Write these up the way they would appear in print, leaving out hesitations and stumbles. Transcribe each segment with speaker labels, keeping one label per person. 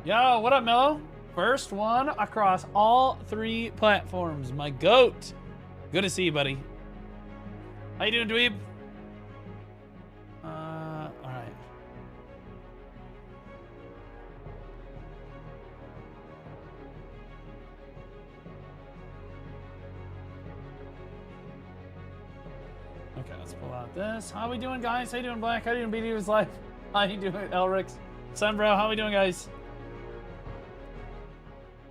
Speaker 1: Yo, what up, Mello? First one across all 3 platforms. My goat. Good to see you, buddy. How you doing, dweeb? Alright. Okay, let's pull out this. How we doing, guys? How you doing, Black? How you doing, BD's Life? How you doing, Elrix? Sunbro, how we doing, guys?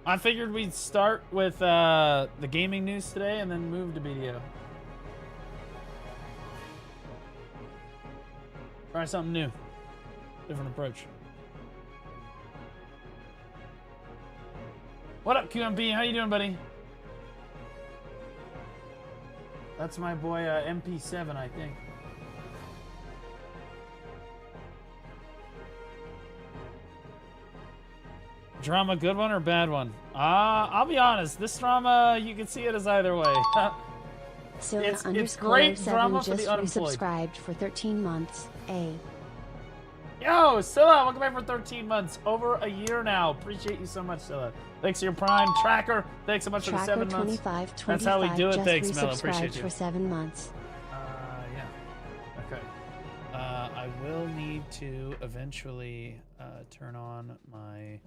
Speaker 1: I figured we'd start with the gaming news today and then move to BDO. Try something new. Different approach. What up, QMB? How you doing, buddy? That's my boy MP7, I think. Drama, good one or bad one? I'll be honest. This drama, you can see it as either way. It's great drama for the unemployed.
Speaker 2: Resubscribed for 13 months.
Speaker 1: Yo, Scylla, welcome back for 13 months. Over a year now. Appreciate you so much, Scylla. Thanks for your Prime. Tracker, thanks so much for the 7 months.
Speaker 2: 25,
Speaker 1: That's how we do it. Thanks, Mello. Appreciate you.
Speaker 2: For 7 months.
Speaker 1: Yeah. Okay. I will need to eventually turn on my...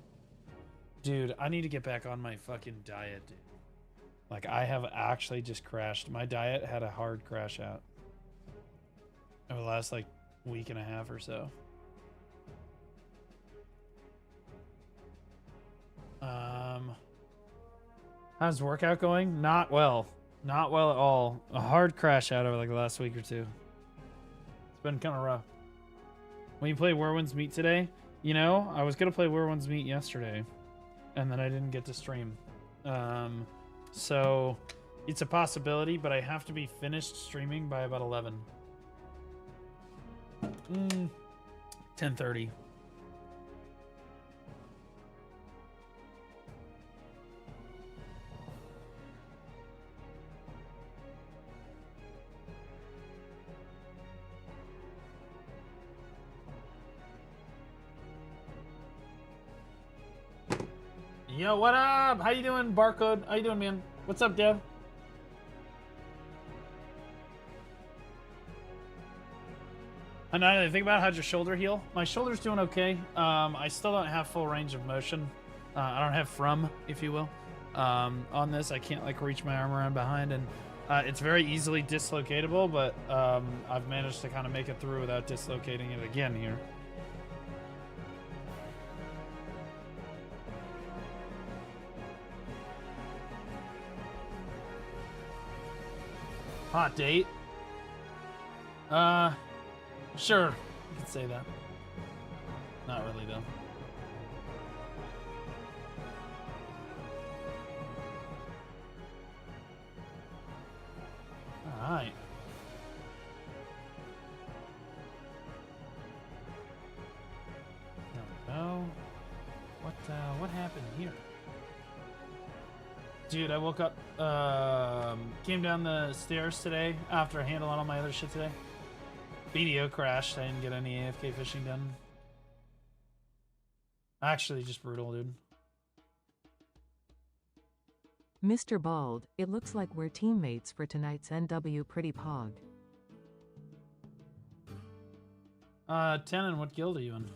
Speaker 1: Dude, I need to get back on my fucking diet, dude. Like, I have actually just crashed. My diet had a hard crash out over the last, like, week and a half or so. How's the workout going? Not well. Not well at all. A hard crash out over, like, the last week or two. It's been kind of rough. When you play Whirlwind's Meet today, you know, I was going to play Whirlwind's Meet yesterday. And then I didn't get to stream. So it's a possibility, but I have to be finished streaming by about 11. 10:30. Yo, what up? How you doing, Barcode? How you doing, man? What's up, Dev? And now that I think about how'd your shoulder heal? My shoulder's doing okay. I still don't have full range of motion. I don't have from, if you will. On this, I can't like reach my arm around behind, and it's very easily dislocatable, but I've managed to kind of make it through without dislocating it again here. Hot date? Sure. You could say that. Not really, though. Alright. There we go. What happened here? Dude, I woke up, came down the stairs today after handling all my other shit today. BDO crashed. I didn't get any AFK fishing done. Actually, just brutal, dude.
Speaker 3: Mr. Bald, it looks like we're teammates for tonight's NW Pretty Pog.
Speaker 1: 10 and what guild are you in?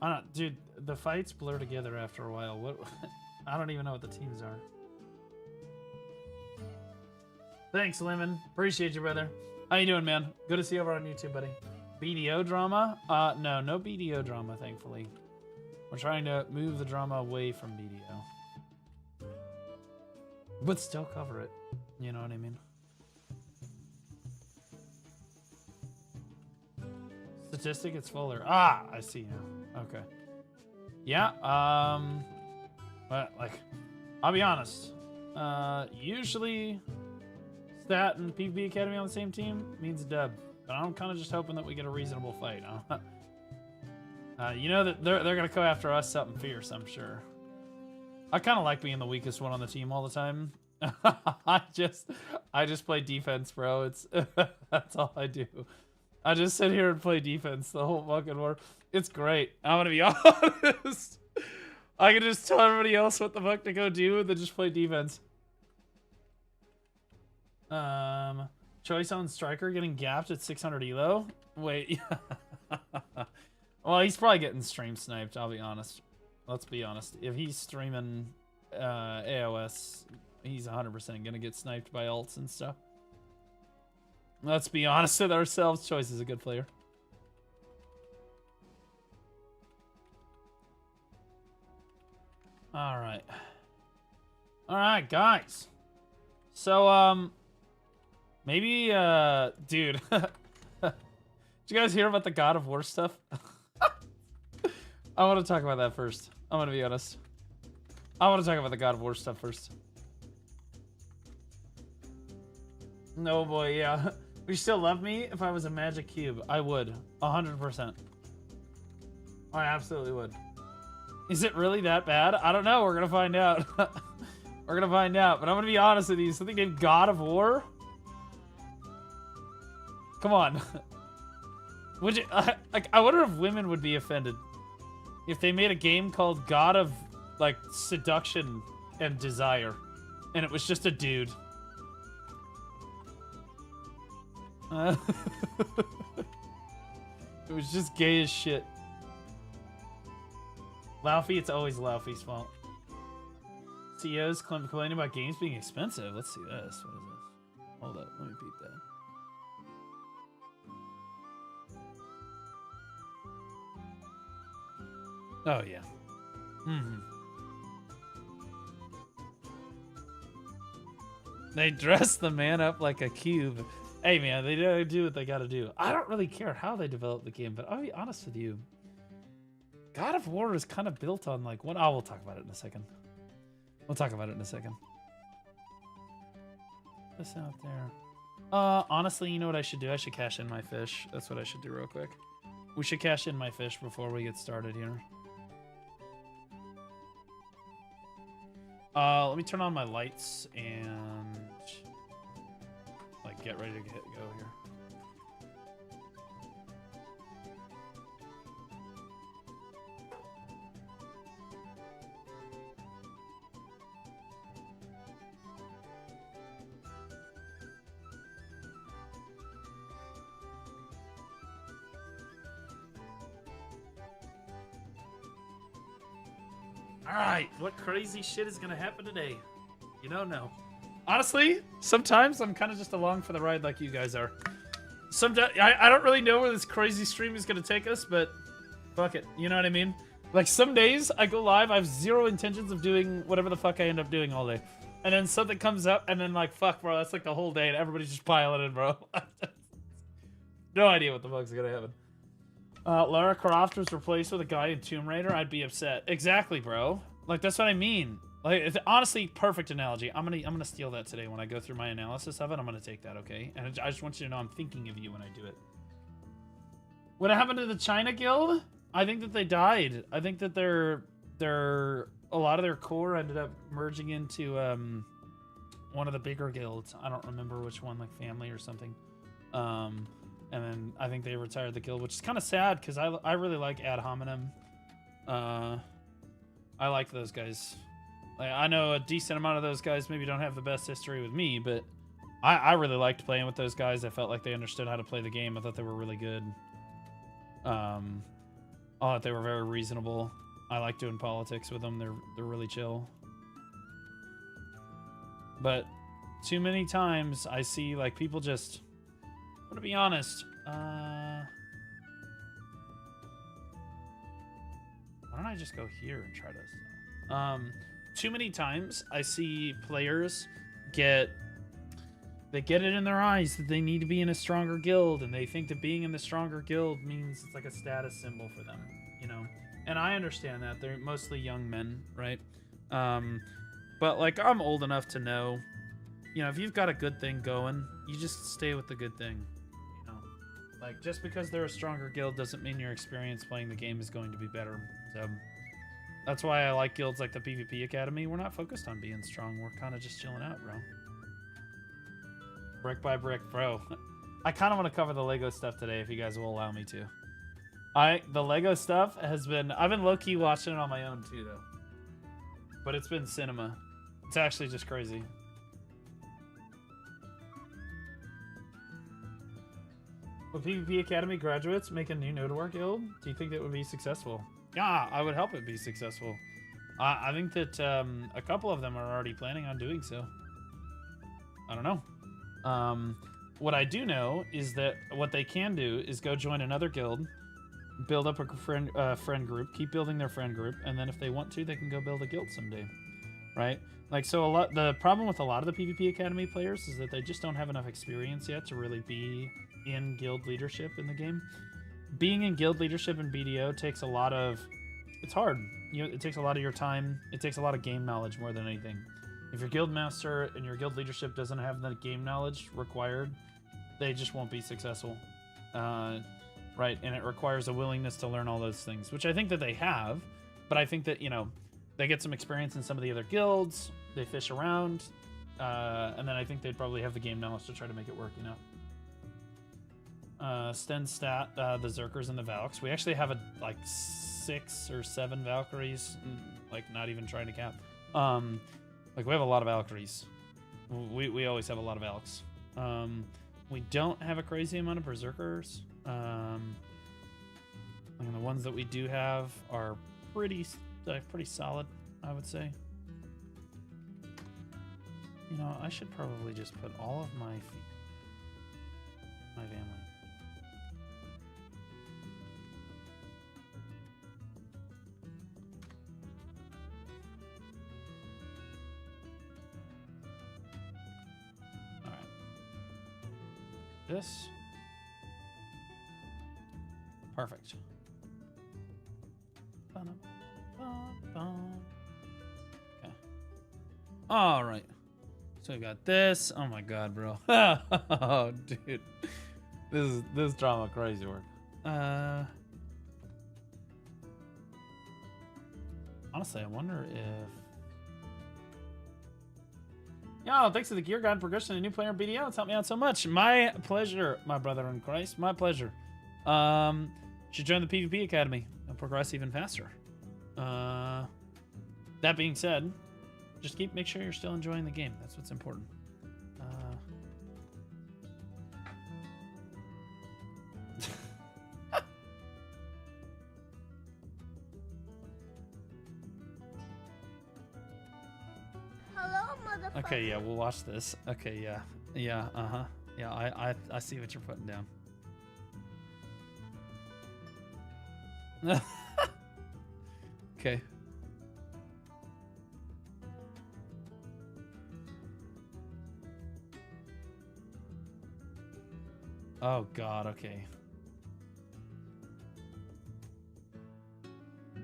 Speaker 1: I don't, dude, the fights blur together after a while. What? I don't even know what the teams are. Thanks, Lemon. Appreciate you, brother. How you doing, man? Good to see you over on YouTube, buddy. BDO drama? No BDO drama, thankfully. We're trying to move the drama away from BDO. But still cover it. You know what I mean? Statistic, it's fuller. Ah, I see now. Okay. Yeah, but, like, I'll be honest. Usually... Stat and PvP Academy on the same team means a dub, but I'm kind of just hoping that we get a reasonable fight. You know that they're gonna go after us something fierce, I'm sure. I kind of like being the weakest one on the team all the time. I just play defense, bro. It's that's all I do. I just sit here and play defense the whole fucking war. It's great. I'm gonna be honest. I can just tell everybody else what the fuck to go do and then just play defense. Choice on striker getting gapped at 600 elo. Wait, well, he's probably getting stream sniped, I'll be honest. Let's be honest. If he's streaming AOS, he's 100% gonna get sniped by ults and stuff. Let's be honest with ourselves. Choice is a good player. Alright. Alright, guys. So, maybe, dude. Did you guys hear about the God of War stuff? I want to talk about that first. I'm gonna be honest. I want to talk about the God of War stuff first. No boy, yeah. Would you still love me if I was a magic cube? I would. 100%. I absolutely would. Is it really that bad? I don't know. We're gonna find out. We're gonna find out. But I'm gonna be honest with you. Something named God of War? Come on. Would you, I wonder if women would be offended if they made a game called God of, like, Seduction and Desire, and it was just a dude. It was just gay as shit. Laufey, it's always Laufey's fault. CEOs complaining about games being expensive. Let's see this. What is this? Hold up, let me beat that. Oh, yeah. They dress the man up like a cube. Hey, man, they do what they gotta do. I don't really care how they develop the game, but I'll be honest with you. God of War is kind of built on, like, what? Oh, we'll talk about it in a second. We'll talk about it in a second. This out there. Honestly, you know what I should do? I should cash in my fish. That's what I should do real quick. We should cash in my fish before we get started here. Let me turn on my lights and like get ready to go here. Alright, what crazy shit is gonna happen today? You don't know. Honestly, sometimes I'm kind of just along for the ride like you guys are. Sometimes I don't really know where this crazy stream is gonna take us, but fuck it. You know what I mean? Like, some days I go live, I have zero intentions of doing whatever the fuck I end up doing all day. And then something comes up, and then like, fuck, bro, that's like the whole day, and everybody's just piling in, bro. No idea what the fuck's gonna happen. Lara Croft was replaced with a guy in Tomb Raider, I'd be upset. Exactly, bro. Like, that's what I mean. Like, it's honestly perfect analogy. I'm gonna steal that today when I go through my analysis of it. I'm gonna take that, okay? And I just want you to know I'm thinking of you when I do it. What happened to the China Guild? I think that they died. I think that a lot of their core ended up merging into one of the bigger guilds. I don't remember which one, like Family or something. And then I think they retired the guild, which is kind of sad because I really like Ad Hominem. I like those guys. Like, I know a decent amount of those guys maybe don't have the best history with me, but I really liked playing with those guys. I felt like they understood how to play the game. I thought they were really good. I thought they were very reasonable. I like doing politics with them. They're really chill. But too many times I see like people just... I'm gonna be honest. Why don't I just go here and try to... too many times I see players get it in their eyes that they need to be in a stronger guild, and they think that being in the stronger guild means it's like a status symbol for them, you know? And I understand that. They're mostly young men, right? But like, I'm old enough to know, you know, if you've got a good thing going, you just stay with the good thing. Like, just because they're a stronger guild doesn't mean your experience playing the game is going to be better. So, that's why I like guilds like the PvP Academy. We're not focused on being strong. We're kind of just chilling out, bro. Brick by brick, bro. I kind of want to cover the Lego stuff today, if you guys will allow me to. The Lego stuff has been... I've been low-key watching it on my own, too, though. but it's been cinema. It's actually just crazy. Will PvP Academy graduates make a new Node War guild? Do you think that would be successful? Yeah, I would help it be successful. I think that a couple of them are already planning on doing so. I don't know. What I do know is that what they can do is go join another guild, build up a friend group, keep building their friend group, and then if they want to, they can go build a guild someday, right? Like, so the problem with a lot of the PvP Academy players is that they just don't have enough experience yet to really be in guild leadership in the game. Being in guild leadership in BDO takes a lot of... It's hard. It takes a lot of your time. It takes a lot of game knowledge more than anything. If your guild master and your guild leadership doesn't have the game knowledge required, they just won't be successful. Right, and it requires a willingness to learn all those things, which I think that they have, but I think that, you know, they get some experience in some of the other guilds, they fish around, and then I think they'd probably have the game knowledge to try to make it work, you know? Sten stat, the Zerkers and the Valks. We actually have like 6 or 7 Valkyries, like not even trying to cap. Like we have a lot of Valkyries. We always have a lot of Valks. We don't have a crazy amount of Berserkers. And the ones that we do have are pretty solid, I would say. You know, I should probably just put all of my family. All right. This. Perfect. Okay. All right. So we got this. Oh my god, bro. Oh, dude. This drama crazy work. Honestly, I wonder if... Yo, thanks to the gear guide progression and new player in BDO. It's helped me out so much. My pleasure, my brother in Christ. My pleasure. Should join the PvP Academy and progress even faster. That being said, just make sure you're still enjoying the game. That's what's important.
Speaker 4: Hello, motherfucker.
Speaker 1: Okay, yeah, we'll watch this. Okay, yeah. Yeah, uh-huh. Yeah, I see what you're putting down. Okay. Oh god, okay.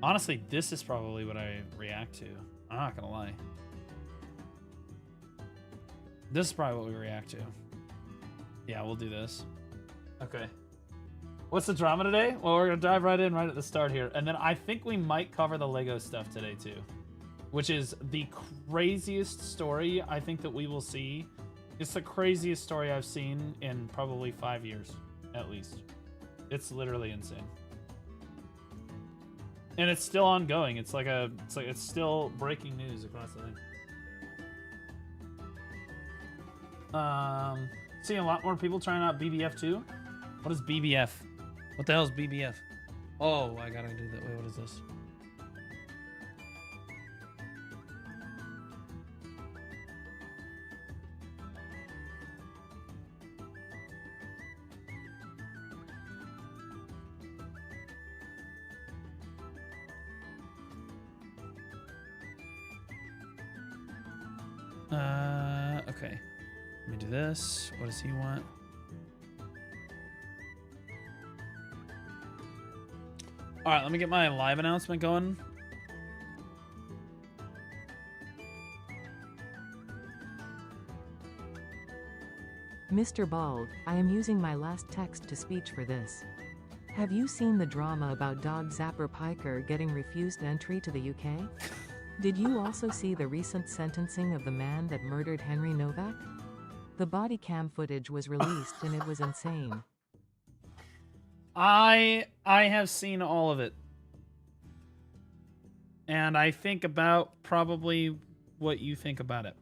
Speaker 1: Honestly, this is probably what I react to. I'm not gonna lie. This is probably what we react to. Yeah, we'll do this. Okay. What's the drama today? Well, we're gonna dive right in right at the start here. And then I think we might cover the Lego stuff today too. Which is the craziest story I think that we will see. It's the craziest story I've seen in probably 5 years, at least. It's literally insane. And it's still ongoing. It's still breaking news across the thing. Seeing a lot more people trying out BBF too. What is BBF? What the hell is BBF? Oh, I gotta do that. Wait, what is this? Okay. Let me do this. What does he want? All right, let me get my live announcement going.
Speaker 3: Mr. Bald, I am using my last text-to-speech for this. Have you seen the drama about dog Zapper Piker getting refused entry to the UK? Did you also see the recent sentencing of the man that murdered Henry Novak? The body cam footage was released and it was insane.
Speaker 1: I have seen all of it. and I think about probably what you think about it.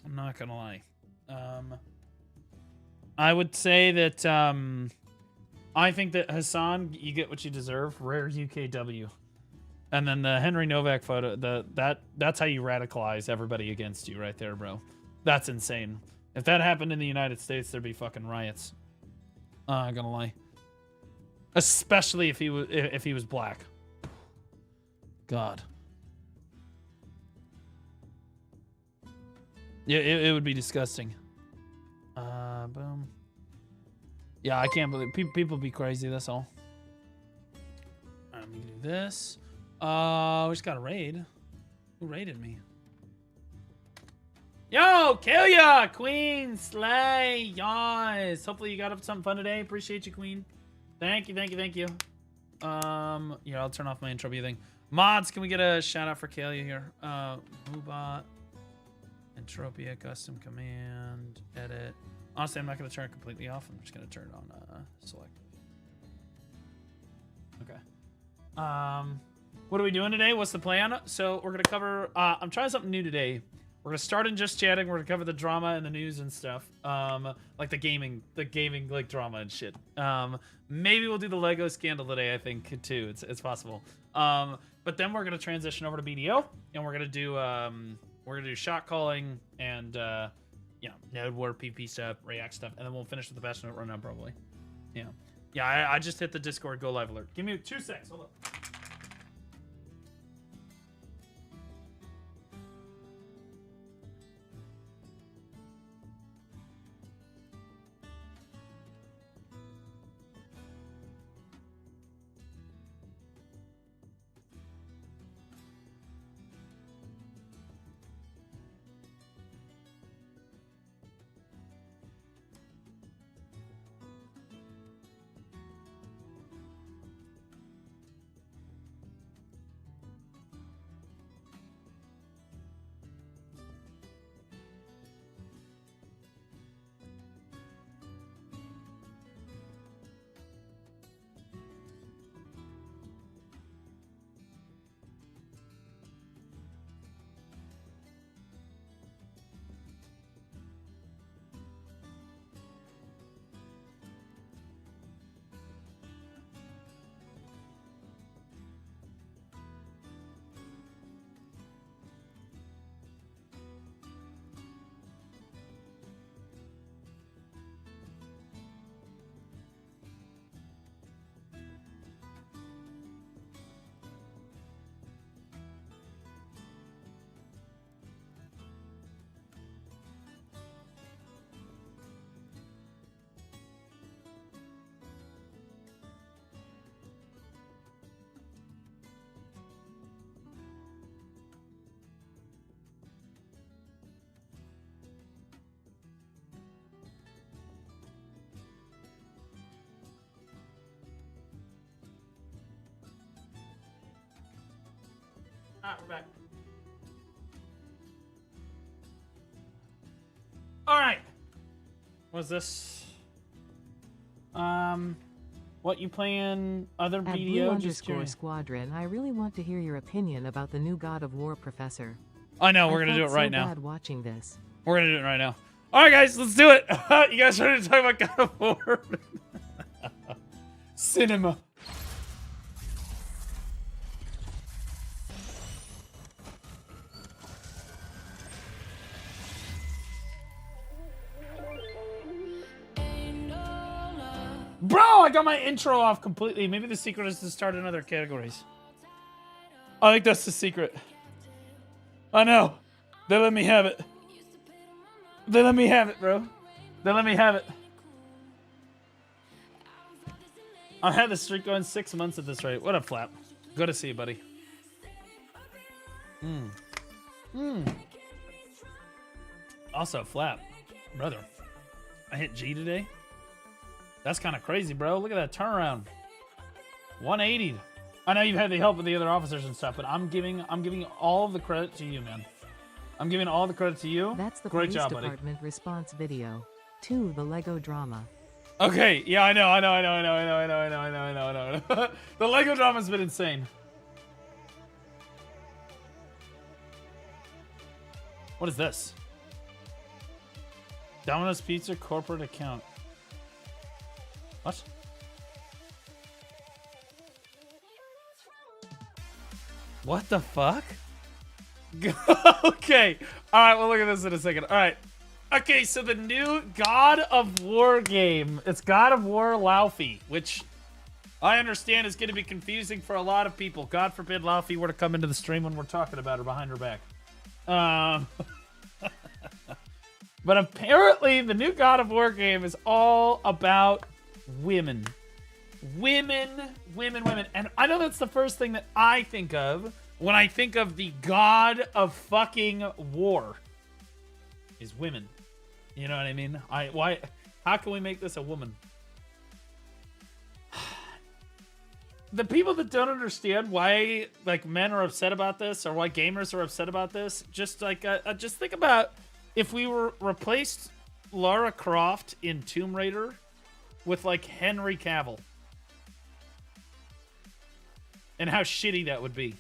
Speaker 1: I'm not gonna lie. I would say that I think that Hassan, you get what you deserve. Rare UKW. And then the Henry Novak photo, that's how you radicalize everybody against you right there, bro. That's insane. If that happened in the United States, there'd be fucking riots. I'm gonna lie. Especially if he was black. God. Yeah, it would be disgusting. Boom. Yeah, I can't believe people be crazy. That's all. Let me do this. We just got a raid. Who raided me? Yo, kill ya, Queen Slay. Yes. Hopefully you got up to something fun today. Appreciate you, Queen. Thank you. Yeah, I'll turn off my entropy thing. Mods, can we get a shout out for Kalia here? Moobot, Entropia, custom command, edit. Honestly, I'm not going to turn it completely off. I'm just going to turn it on select. Okay. What are we doing today? What's the plan? So we're going to cover, I'm trying something new today. We're going to start in just chatting. We're going to cover the drama and the news and stuff. Like the gaming like drama and shit. Maybe we'll do the Lego scandal today, I think, too. It's possible. But then we're going to transition over to BDO and we're going to do shot calling and, node war, PP stuff, React stuff, and then we'll finish with the best note rundown probably. Yeah. Yeah, I just hit the Discord go live alert. Give me 2 seconds. Hold up. Alright, we're back. Alright. What's this? What you playing? Other
Speaker 3: At
Speaker 1: BDO? Just
Speaker 3: Blue _ Squadron, I really want to hear your opinion about the new God of War professor.
Speaker 1: I know, we're gonna do it right now.
Speaker 3: Bad watching this.
Speaker 1: We're gonna do it right now. Alright guys, let's do it! You guys ready to talk about God of War? Cinema. Bro, I got my intro off completely. Maybe the secret is to start in other categories. I think that's the secret. I know. They let me have it. They let me have it, bro. They let me have it. I've had the streak going 6 months at this rate. What up, Flap? Good to see you, buddy. Also, Flap, brother, I hit G today. That's kind of crazy, bro. Look at that turnaround. 180. I know you've had the help of the other officers and stuff, but I'm giving all of the credit to you, man. I'm giving all the credit to you.
Speaker 3: That's the
Speaker 1: Great
Speaker 3: police
Speaker 1: job, buddy.
Speaker 3: department response video to the Lego drama.
Speaker 1: Okay, yeah, I know. The Lego drama's been insane. What is this? Domino's Pizza corporate account. What? What the fuck? Okay. All right, we'll look at this in a second. All right. Okay, so the new God of War game. It's God of War Laufey, which I understand is going to be confusing for a lot of people. God forbid Laufey were to come into the stream when we're talking about her behind her back. But apparently the new God of War game is all about women. Women. And I know that's the first thing that I think of when I think of the God of fucking war is women. You know what I mean? How can we make this a woman? The people that don't understand why like men are upset about this or why gamers are upset about this, just think about if we replaced Lara Croft in Tomb Raider with like Henry Cavill. And how shitty that would be.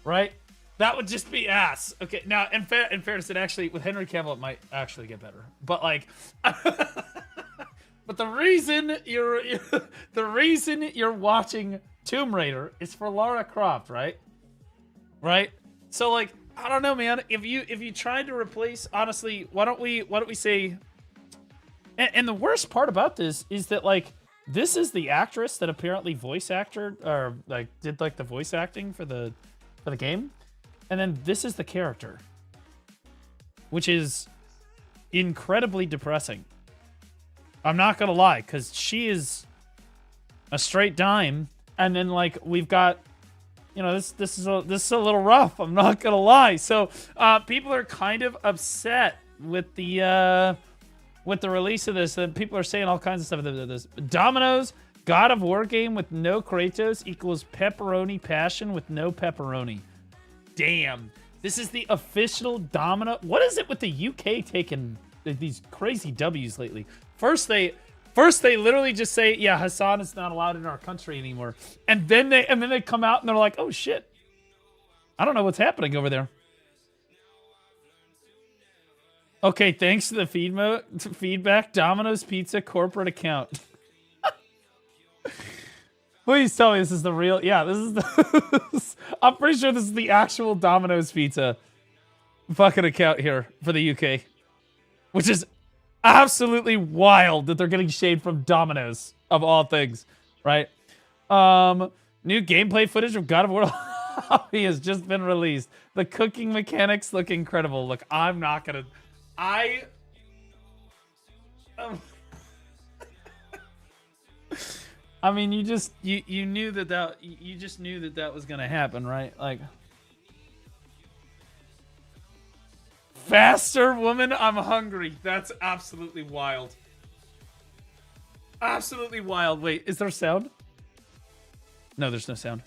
Speaker 1: Right? That would just be ass. Okay, now in fairness, it actually with Henry Cavill it might actually get better. But like but the reason you're watching Tomb Raider is for Lara Croft, right? Right? So like I don't know, man. If you tried to replace, honestly, why don't we say? And the worst part about this is that like this is the actress that apparently voice acted or like did like the voice acting for the game, and then this is the character, which is incredibly depressing. I'm not gonna lie, because she is a straight dime, and then like we've got. You know, this is a little rough. I'm not gonna lie. So people are kind of upset with the release of this. And people are saying all kinds of stuff about this. Domino's God of War game with no Kratos equals pepperoni passion with no pepperoni. Damn, this is the official Domino. What is it with the UK taking these crazy W's lately? First they literally just say, yeah, Hassan is not allowed in our country anymore. And then they come out and they're like, oh shit. I don't know what's happening over there. Okay, thanks to the feedback, Domino's Pizza corporate account. Please tell me this is the real. Yeah, this is the. I'm pretty sure this is the actual Domino's Pizza fucking account here for the UK, which is absolutely wild that they're getting shade from Domino's of all things, right? New gameplay footage of God of War has just been released. The cooking mechanics look incredible. Look, I'm not gonna. I mean, you knew that was gonna happen, right? Like, faster, woman, I'm hungry. That's absolutely wild. Absolutely wild. Wait, is there sound? No, there's no sound.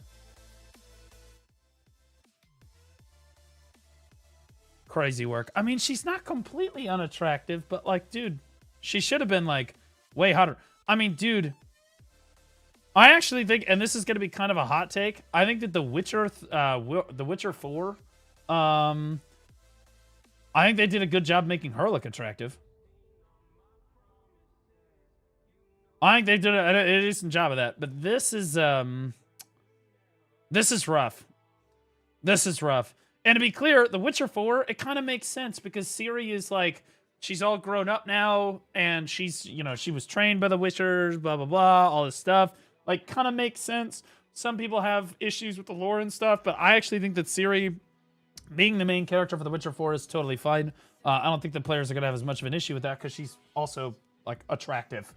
Speaker 1: Crazy work. I mean, she's not completely unattractive, but like, dude, she should have been like way hotter. I mean, dude, I actually think, and this is going to be kind of a hot take, I think that The Witcher 4, I think they did a good job making her look attractive. I think they did a decent job of that, but this is rough. This is rough. And to be clear, The Witcher 4, it kind of makes sense because Ciri is like, she's all grown up now, and she's, you know, she was trained by the Witchers, blah, blah, blah, all this stuff. Like, kind of makes sense. Some people have issues with the lore and stuff, but I actually think that Ciri being the main character for The Witcher 4 is totally fine. I don't think the players are going to have as much of an issue with that because she's also, like, attractive,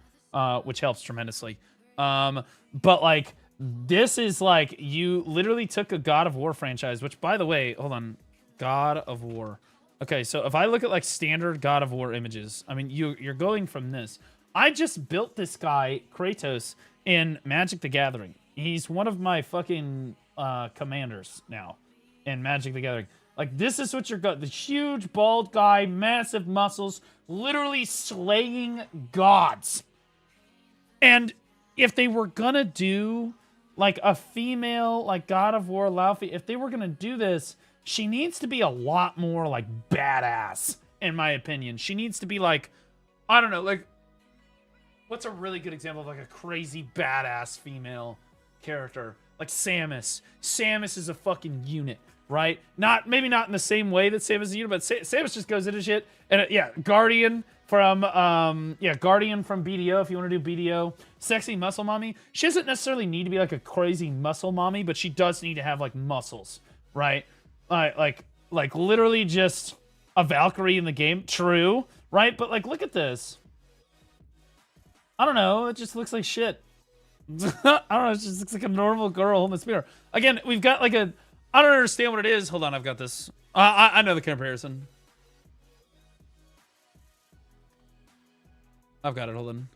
Speaker 1: which helps tremendously. But, like, this is, like, you literally took a God of War franchise, which, by the way, hold on. God of War. Okay, so if I look at, like, standard God of War images, I mean, you're going from this. I just built this guy, Kratos, in Magic the Gathering. He's one of my fucking commanders now in Magic the Gathering. Like, this is what you're got. The huge, bald guy, massive muscles, literally slaying gods. And if they were gonna do, like, a female, like, God of War Laufey, if they were gonna do this, she needs to be a lot more like badass, in my opinion. She needs to be like, I don't know, like, what's a really good example of like a crazy badass female character? Like Samus. Samus is a fucking unit, right? Maybe not in the same way that Samus is a unit, but Samus just goes into shit. And yeah, Guardian from BDO, if you want to do BDO. Sexy muscle mommy. She doesn't necessarily need to be like a crazy muscle mommy, but she does need to have like muscles, right? Like literally just a Valkyrie in the game. True, right? But like, look at this. I don't know. It just looks like shit. I don't know. It just looks like a normal girl holding a spear. Again, we've got like a... I don't understand what it is. Hold on, I've got this. I know the comparison. I've got it. Hold on.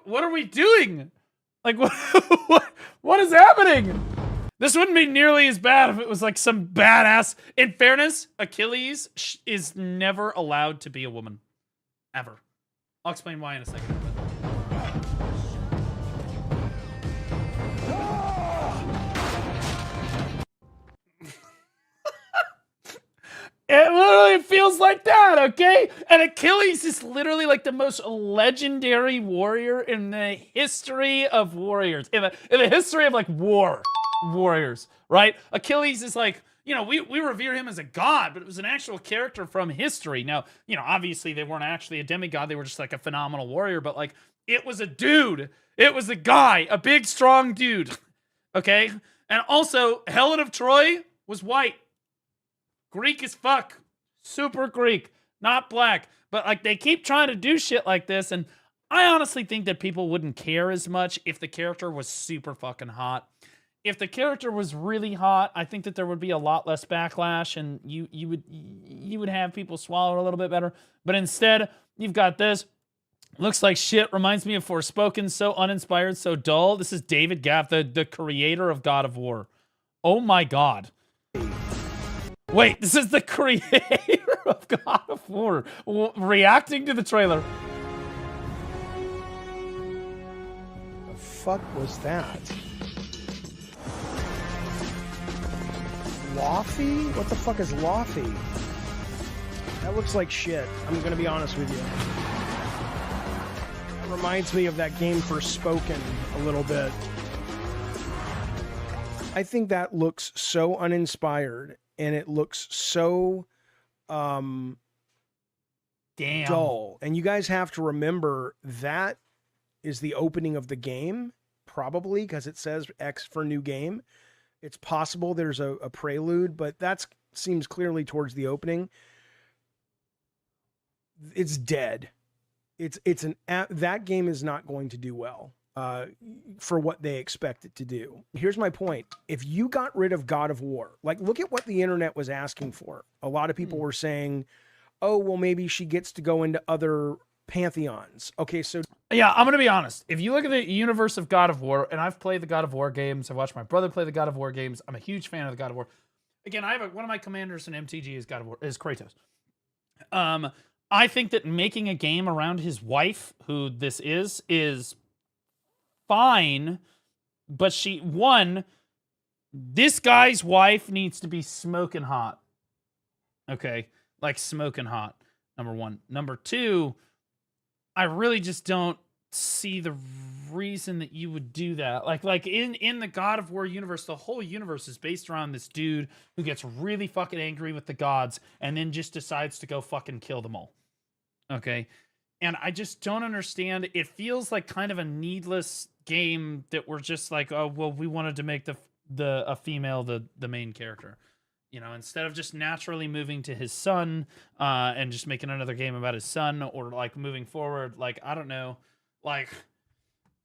Speaker 1: What are we doing? Like what is happening? This wouldn't be nearly as bad if it was like some badass. In fairness, Achilles is never allowed to be a woman, ever. I'll explain why in a second. It literally feels like that, okay? And Achilles is literally like the most legendary warrior in the history of warriors. In the history of like warriors, right? Achilles is like, you know, we revere him as a god, but it was an actual character from history. Now, you know, obviously they weren't actually a demigod. They were just like a phenomenal warrior, but like, it was a dude. It was a guy, a big, strong dude, okay? And also, Helen of Troy was white. Greek as fuck. Super Greek. Not black. But like they keep trying to do shit like this, and I honestly think that people wouldn't care as much if the character was super fucking hot. If the character was really hot, I think that there would be a lot less backlash, and you would have people swallow it a little bit better. But instead, you've got this. Looks like shit. Reminds me of Forspoken. So uninspired, so dull. This is David Gaff, the creator of God of War. Oh my god. Wait, this is the creator of God of War reacting to the trailer.
Speaker 5: The fuck was that? Lofty? What the fuck is Lofty? That looks like shit. I'm gonna be honest with you. It reminds me of that game Forspoken a little bit. I think that looks so uninspired. And it looks so
Speaker 1: damn
Speaker 5: dull. And you guys have to remember that is the opening of the game, probably, because it says X for new game. It's possible there's a prelude, but that seems clearly towards the opening. It's dead. That game is not going to do well. For what they expect it to do. Here's my point. If you got rid of God of War, like look at what the internet was asking for. A lot of people were saying, oh, well, maybe she gets to go into other pantheons. Okay, so...
Speaker 1: Yeah, I'm going to be honest. If you look at the universe of God of War, and I've played the God of War games, I've watched my brother play the God of War games, I'm a huge fan of the God of War. Again, I have one of my commanders in MTG is God of War, is Kratos. I think that making a game around his wife, who this is fine, but this guy's wife needs to be smoking hot. Okay, like smoking hot, number one. Number two, I really just don't see the reason that you would do that. Like in the God of War universe, the whole universe is based around this dude who gets really fucking angry with the gods and then just decides to go fucking kill them all. Okay? And I just don't understand. It feels like kind of a needless game that we're just like, oh, well, we wanted to make a female the main character. You know, instead of just naturally moving to his son and just making another game about his son, or like moving forward, like, I don't know, like,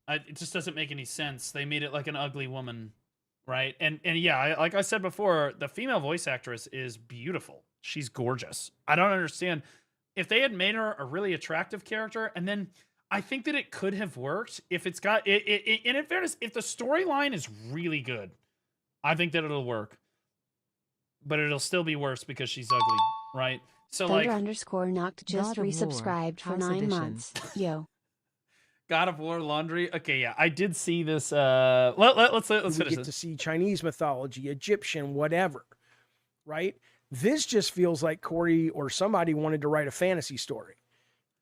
Speaker 1: it just doesn't make any sense. They made it like an ugly woman, right? And yeah, like I said before, the female voice actress is beautiful. She's gorgeous. I don't understand. if they had made her a really attractive character, and then I think that it could have worked if it's got it and in fairness, if the storyline is really good, I think that it'll work. But it'll still be worse because she's ugly, right? So
Speaker 2: Thunder
Speaker 1: like
Speaker 2: underscore knocked just
Speaker 3: God of War,
Speaker 2: resubscribed for
Speaker 3: House
Speaker 2: 9
Speaker 3: Edition.
Speaker 2: months. Yo.
Speaker 1: God of War laundry. Okay, yeah, I did see this. Let's
Speaker 5: we
Speaker 1: finish
Speaker 5: get
Speaker 1: this.
Speaker 5: to see Chinese mythology, Egyptian, whatever, right? This just feels like Corey or somebody wanted to write a fantasy story.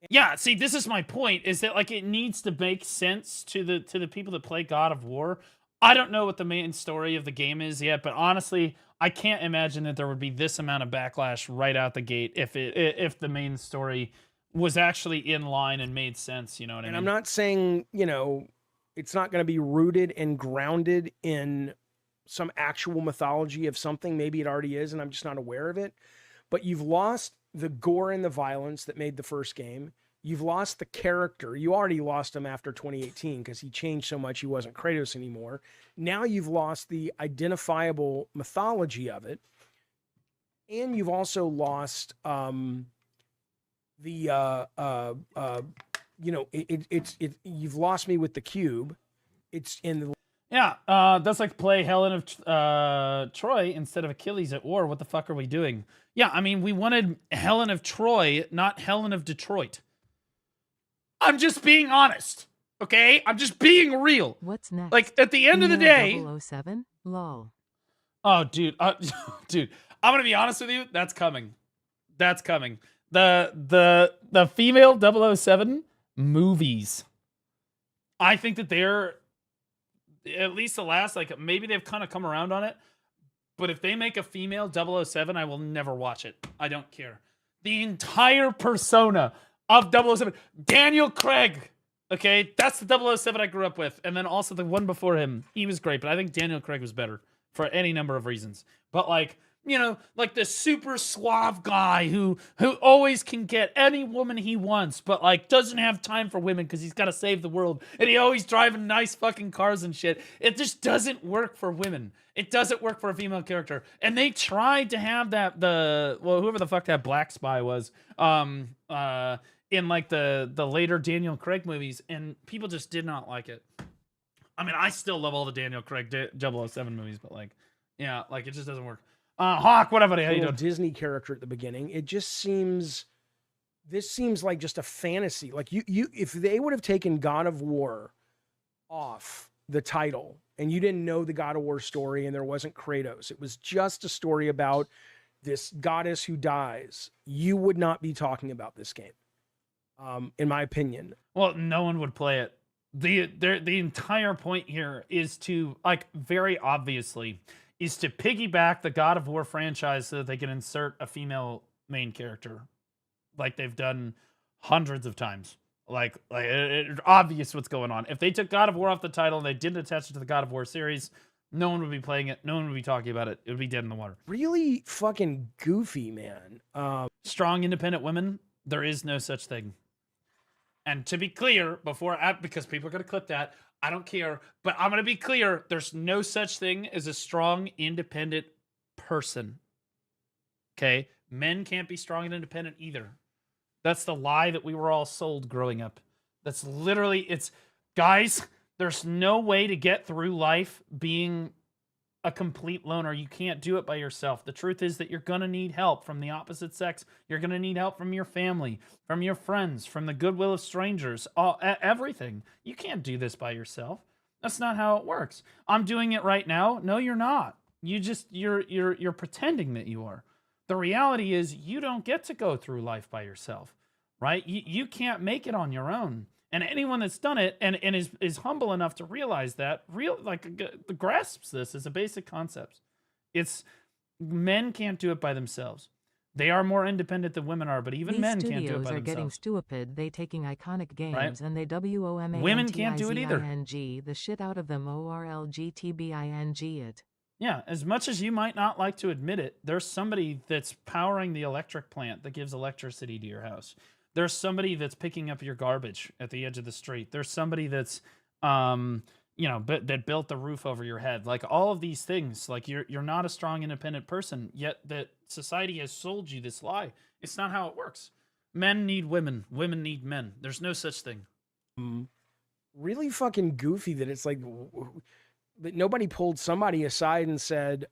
Speaker 1: Yeah, see, this is my point, is that like it needs to make sense to the people that play God of War. I don't know what the main story of the game is yet, but honestly, I can't imagine that there would be this amount of backlash right out the gate if the main story was actually in line and made sense, you know what I mean?
Speaker 5: And I'm not saying, you know, it's not going to be rooted and grounded in some actual mythology of something. Maybe it already is, and I'm just not aware of it. But you've lost the gore and the violence that made the first game. You've lost the character. You already lost him after 2018 because he changed so much he wasn't Kratos anymore. Now you've lost the identifiable mythology of it. And you've also lost you've lost me with the cube. It's in the
Speaker 1: Yeah, that's like play Helen of Troy instead of Achilles at war. What the fuck are we doing? Yeah, I mean, we wanted Helen of Troy, not Helen of Detroit. I'm just being honest, okay? I'm just being real.
Speaker 3: What's next?
Speaker 1: Like, at the end of the day...
Speaker 3: 007? Lol.
Speaker 1: Oh, dude. Dude, I'm going to be honest with you. That's coming. That's coming. The female 007 movies. I think that they're... At least the last, like, maybe they've kind of come around on it. But if they make a female 007, I will never watch it. I don't care. The entire persona of 007. Daniel Craig. Okay? That's the 007 I grew up with. And then also the one before him. He was great, but I think Daniel Craig was better for any number of reasons. But, like, you know, like the super suave guy who always can get any woman he wants, but like doesn't have time for women because he's got to save the world, and he always driving nice fucking cars and shit. It just doesn't work for women. It doesn't work for a female character. And they tried to have that whoever the fuck that black spy was in like the later Daniel Craig movies, and people just did not like it. I mean, I still love all the Daniel Craig 007 movies, but like, yeah, like it just doesn't work. Hawk, what up, buddy? How you doing?
Speaker 5: Disney character at the beginning. It just seems, this seems like just a fantasy. Like you, if they would have taken God of War off the title and you didn't know the God of War story and there wasn't Kratos, it was just a story about this goddess who dies, you would not be talking about this game, in my opinion.
Speaker 1: Well, no one would play it. The entire point here is to, like, very obviously, is to piggyback the God of War franchise so that they can insert a female main character, like they've done hundreds of times. Like it's obvious what's going on. If they took God of War off the title and they didn't attach it to the God of War series, no one would be playing it. No one would be talking about it. It would be dead in the water.
Speaker 5: Really fucking goofy, man.
Speaker 1: Strong, independent women, there is no such thing. And to be clear, because people are going to clip that, I don't care, but I'm going to be clear, there's no such thing as a strong, independent person. Okay? Men can't be strong and independent either. That's the lie that we were all sold growing up. That's literally, guys, there's no way to get through life being a complete loner. You can't do it by yourself. The truth is that you're going to need help from the opposite sex. You're going to need help from your family, from your friends, from the goodwill of strangers, everything. You can't do this by yourself. That's not how it works. I'm doing it right now. No, you're not. You're pretending that you are. The reality is you don't get to go through life by yourself, right? You can't make it on your own. And anyone that's done it and is humble enough to realize that, grasps this as a basic concept. It's men can't do it by themselves. They are more independent than women are, but even
Speaker 3: These
Speaker 1: men can't do it by
Speaker 3: studios are
Speaker 1: themselves.
Speaker 3: getting stupid. They taking iconic games
Speaker 1: Right?
Speaker 3: and they WOMANTIZING
Speaker 1: Women can't do it either.
Speaker 3: the shit out of them ORLGTBING it.
Speaker 1: Yeah, as much as you might not like to admit it, there's somebody that's powering the electric plant that gives electricity to your house. There's somebody that's picking up your garbage at the edge of the street. There's somebody that's, that built the roof over your head. Like all of these things, like you're not a strong, independent person, yet that society has sold you this lie. It's not how it works. Men need women. Women need men. There's no such thing.
Speaker 5: Really fucking goofy that it's like that nobody pulled somebody aside and said,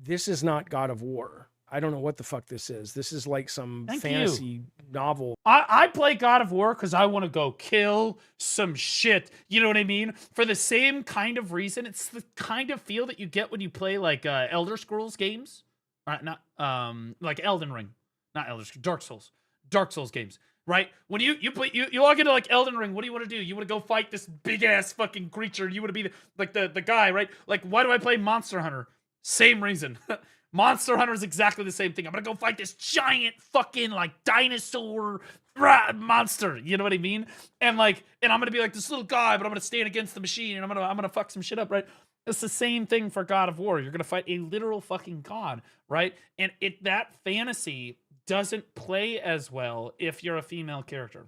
Speaker 5: this is not God of War. I don't know what the fuck this is. This is like some fantasy novel.
Speaker 1: I play God of War because I want to go kill some shit. You know what I mean? For the same kind of reason. It's the kind of feel that you get when you play like Elder Scrolls games. Right? Not like Elden Ring. Not Elder Scrolls. Dark Souls. Dark Souls games. Right? When you log into like Elden Ring, what do you want to do? You want to go fight this big ass fucking creature. You want to be the guy, right? Like, why do I play Monster Hunter? Same reason. Monster Hunter is exactly the same thing. I'm gonna go fight this giant fucking like dinosaur monster. You know what I mean? And I'm gonna be like this little guy, but I'm gonna stand against the machine and I'm gonna fuck some shit up, right? It's the same thing for God of War. You're gonna fight a literal fucking god, right? And that fantasy doesn't play as well if you're a female character.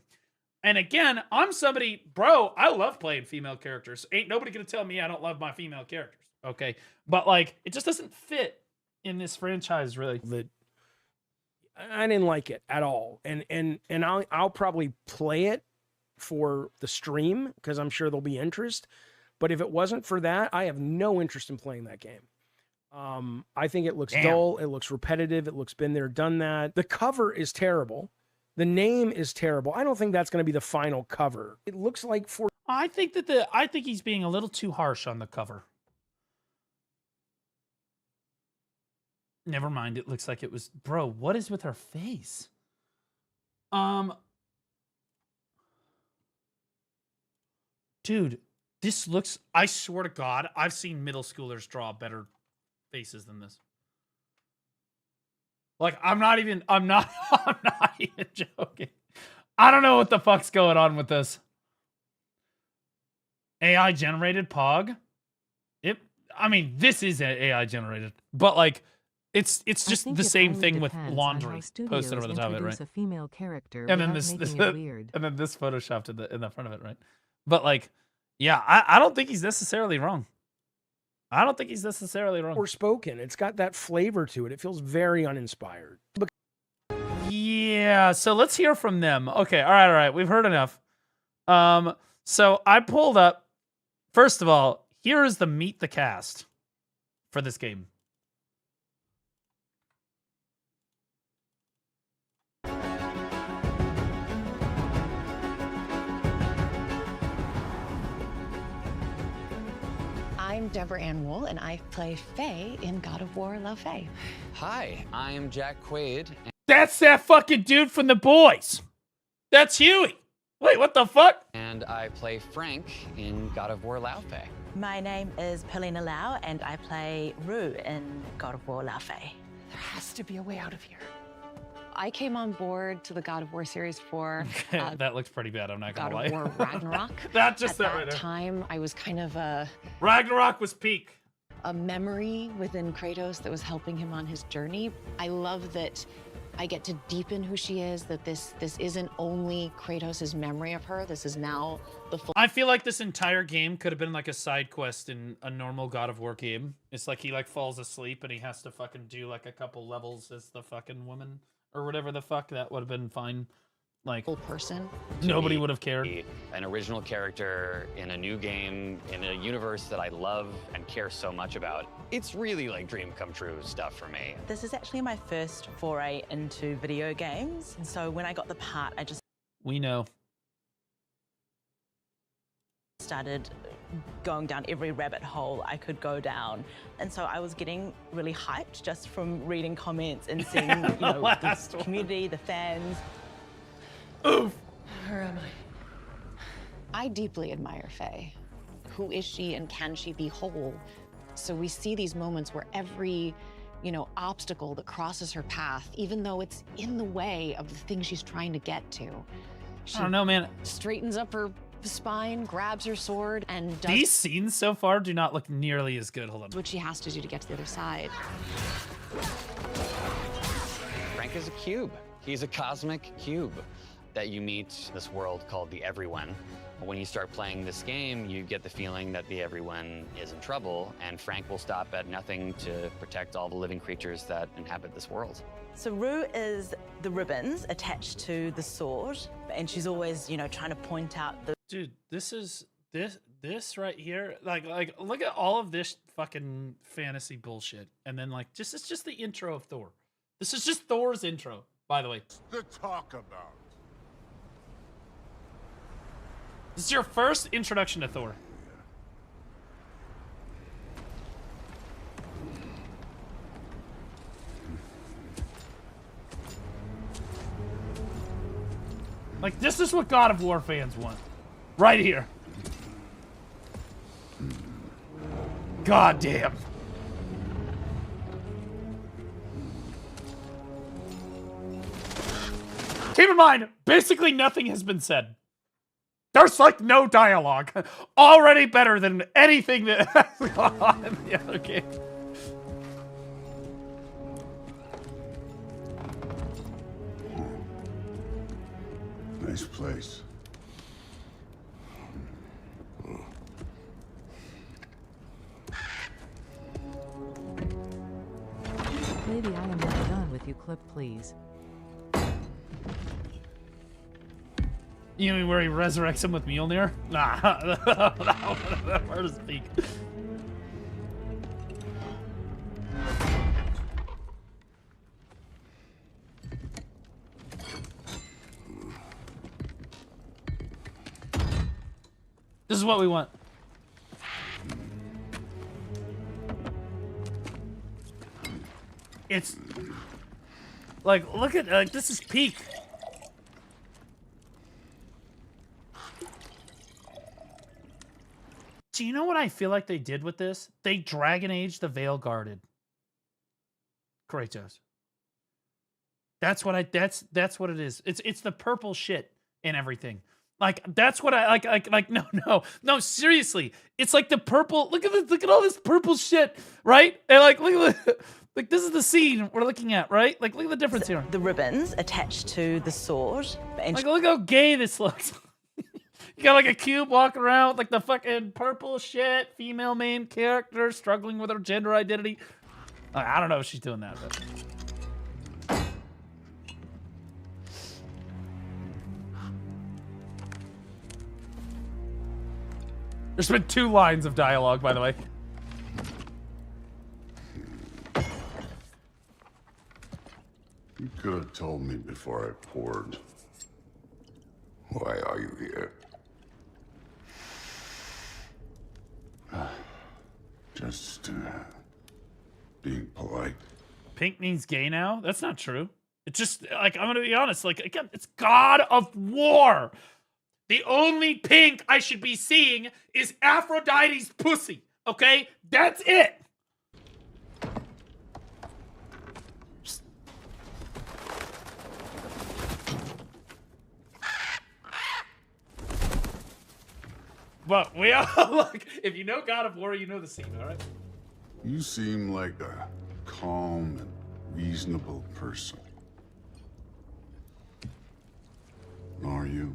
Speaker 1: And again, I'm somebody, bro, I love playing female characters. Ain't nobody gonna tell me I don't love my female characters, okay? But like, it just doesn't fit in this franchise, really.
Speaker 5: That I didn't like it at all, and I'll probably play it for the stream because I'm sure there'll be interest. But if it wasn't for that, I have no interest in playing that game. I think it looks dull. It looks repetitive. It looks been there, done that. The cover is terrible. The name is terrible. I don't think that's going to be the final cover. It looks like
Speaker 1: I think he's being a little too harsh on the cover. Never mind, it looks like it was... Bro, what is with her face? Dude, this looks... I swear to God, I've seen middle schoolers draw better faces than this. Like, I'm not even joking. I don't know what the fuck's going on with this. AI generated Pog? I mean, this is AI generated, but like... It's just the same thing with laundry posted over the top of it, right?
Speaker 3: A female character
Speaker 1: and then this photoshopped in the front of it, right? But like, yeah, I don't think he's necessarily wrong. I don't think he's necessarily wrong.
Speaker 5: Or spoken. It's got that flavor to it. It feels very uninspired.
Speaker 1: Yeah, so let's hear from them. Okay, all right. We've heard enough. So I pulled up. First of all, here is the meet the cast for this game.
Speaker 6: I'm Deborah Ann Wool, and I play Faye in God of War La Faye.
Speaker 7: Hi, I'm Jack Quaid.
Speaker 1: That's that fucking dude from The Boys. That's Huey. Wait, what the fuck?
Speaker 7: And I play Frank in God of War Lao Fei.
Speaker 8: My name is Polina Lau, and I play Rue in God of War La Fei.
Speaker 6: There has to be a way out of here. I came on board to the God of War series for
Speaker 1: that looks pretty bad, I'm not gonna lie.
Speaker 6: God of War Ragnarok.
Speaker 1: That just
Speaker 6: At
Speaker 1: right
Speaker 6: that
Speaker 1: there.
Speaker 6: time, I was kind of a
Speaker 1: Ragnarok was peak.
Speaker 6: A memory within Kratos that was helping him on his journey. I love that I get to deepen who she is, that this isn't only Kratos' memory of her, this is now the full...
Speaker 1: I feel like this entire game could have been like a side quest in a normal God of War game. It's like he like falls asleep and he has to fucking do like a couple levels as the fucking woman or whatever the fuck. That would have been fine. Like,
Speaker 6: full person.
Speaker 1: Nobody would have cared.
Speaker 7: An original character in a new game, in a universe that I love and care so much about. It's really like dream come true stuff for me.
Speaker 8: This is actually my first foray into video games, and so when I got the part, I just
Speaker 1: We know.
Speaker 8: started going down every rabbit hole I could go down. And so I was getting really hyped just from reading comments and seeing the community, the fans.
Speaker 1: Oof.
Speaker 6: Where am I deeply admire Faye. Who is she and can she be whole? So we see these moments where every, obstacle that crosses her path, even though it's in the way of the thing she's trying to get to, she
Speaker 1: I don't know, man.
Speaker 6: straightens up her spine, grabs her sword, and does
Speaker 1: These scenes so far do not look nearly as good. Hold on.
Speaker 6: what she has to do to get to the other side.
Speaker 7: Frank is a cube. He's a cosmic cube. that you meet this world called the Everyone. When you start playing this game, you get the feeling that the Everyone is in trouble, and Frank will stop at nothing to protect all the living creatures that inhabit this world.
Speaker 8: So Rue is the ribbons attached to the sword, and she's always, you know, trying to point out the...
Speaker 1: Dude, this right here, like look at all of this fucking fantasy bullshit, and then like it's just the intro of Thor. This is just Thor's intro, by the way.
Speaker 9: To talk about.
Speaker 1: This is your first introduction to Thor. Like, this is what God of War fans want. Right here. God damn. Keep in mind, basically nothing has been said. There's like no dialogue. Already better than anything that has gone on in the other game.
Speaker 9: Nice place.
Speaker 3: Maybe I am not done with you, clip, please.
Speaker 1: You mean where he resurrects him with Mjolnir? Nah, that part is peak. This is what we want. It's like, look at this is peak. Do you know what I feel like they did with this? They Dragon Age the Veil Guarded. Kratos. That's what that's what it is. It's the purple shit and everything. Like that's what I like no seriously. It's like the purple. Look at all this purple shit, right? And like look at like this is the scene we're looking at, right? Like look at the difference here.
Speaker 8: The ribbons attached to the sword. And
Speaker 1: like look how gay this looks. You got like a cube walking around with like the fucking purple shit, female main character struggling with her gender identity. I don't know if she's doing that, but there's been 2 lines of dialogue, by the way.
Speaker 9: You could have told me before I poured. Why are you here? Just being polite.
Speaker 1: Pink means gay now? That's not true. It's just, like, I'm gonna be honest, like, again, it's God of War. The only pink I should be seeing is Aphrodite's pussy, okay? That's it. But we all look, if you know God of War, you know the scene, all right?
Speaker 9: You seem like a calm and reasonable person. Are you?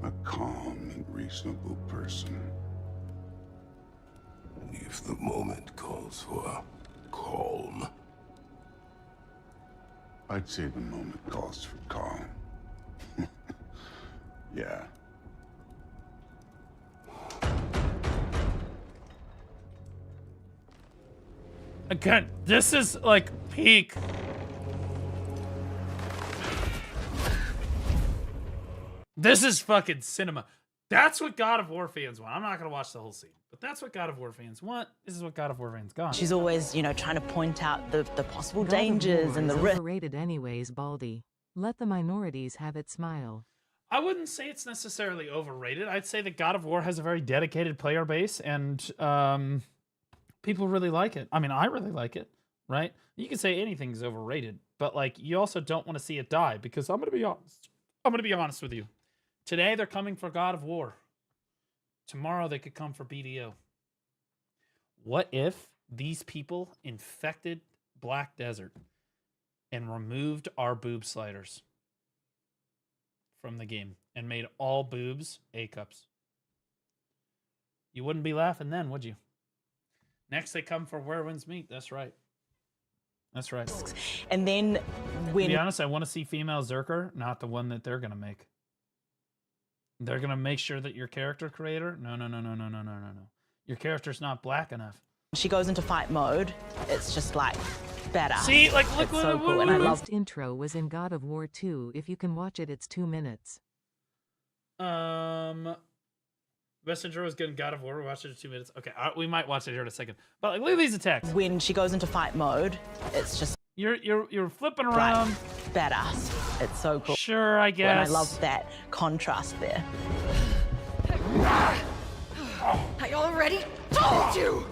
Speaker 9: A calm and reasonable person. If the moment calls for calm. I'd say the moment calls for calm. Yeah.
Speaker 1: Again, this is like peak. This is fucking cinema. That's what God of War fans want. I'm not gonna watch the whole scene, but that's what God of War fans want. This is what God of War fans got.
Speaker 8: she's always, you know, trying to point out the possible
Speaker 3: God of
Speaker 8: dangers
Speaker 3: War
Speaker 8: and the
Speaker 3: is
Speaker 8: risks.
Speaker 3: overrated anyways, Baldy. Let the minorities have it, smile.
Speaker 1: I wouldn't say it's necessarily overrated. I'd say that God of War has a very dedicated player base, and people really like it. I mean, I really like it, right? You can say anything's overrated, but like you also don't want to see it die, because I'm gonna be honest. I'm gonna be honest with you. Today they're coming for God of War. Tomorrow they could come for BDO. What if these people infected Black Desert and removed our boob sliders? from the game and made all boobs A cups. You wouldn't be laughing then, would you? Next, they come for Where Winds Meet. That's right. That's right.
Speaker 8: And then
Speaker 1: To
Speaker 8: when
Speaker 1: be honest, I want to see female Zerker, not the one that they're going to make. They're going to make sure that your character creator... No. Your character's not black enough.
Speaker 8: she goes into fight mode, it's just like better.
Speaker 1: See, like, look
Speaker 8: it's
Speaker 1: what...
Speaker 8: so cool, and I love
Speaker 3: Best intro was in God of War 2. If you can watch it, it's 2 minutes.
Speaker 1: Best intro was good in God of War. We're watching it in 2 minutes. Okay, we might watch it here in a second. But like, look at these attacks.
Speaker 8: when she goes into fight mode, it's just
Speaker 1: You're flipping around.
Speaker 8: like better. It's so cool.
Speaker 1: Sure, I guess.
Speaker 8: And I love that contrast there.
Speaker 4: I already told you!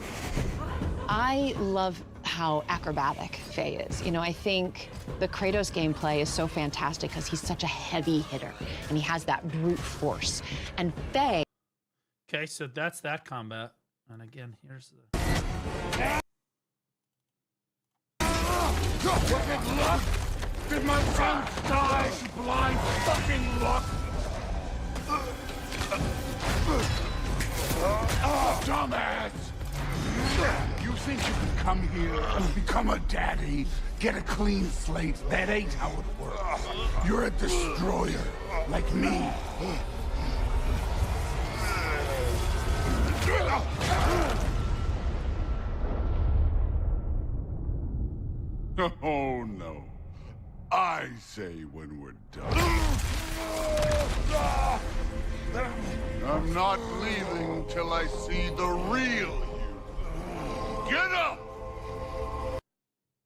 Speaker 6: I love how acrobatic Faye is. You know, I think the Kratos gameplay is so fantastic because he's such a heavy hitter and he has that brute force. And Faye...
Speaker 1: Okay, so that's that combat. And again, here's the...
Speaker 9: Fucking luck! Did my son die? Blind fucking luck! Dumbass! You think you can come here, become a daddy, get a clean slate? That ain't how it works. You're a destroyer, like me. Oh no. I say when we're done. I'm not leaving till I see the real you. Get up!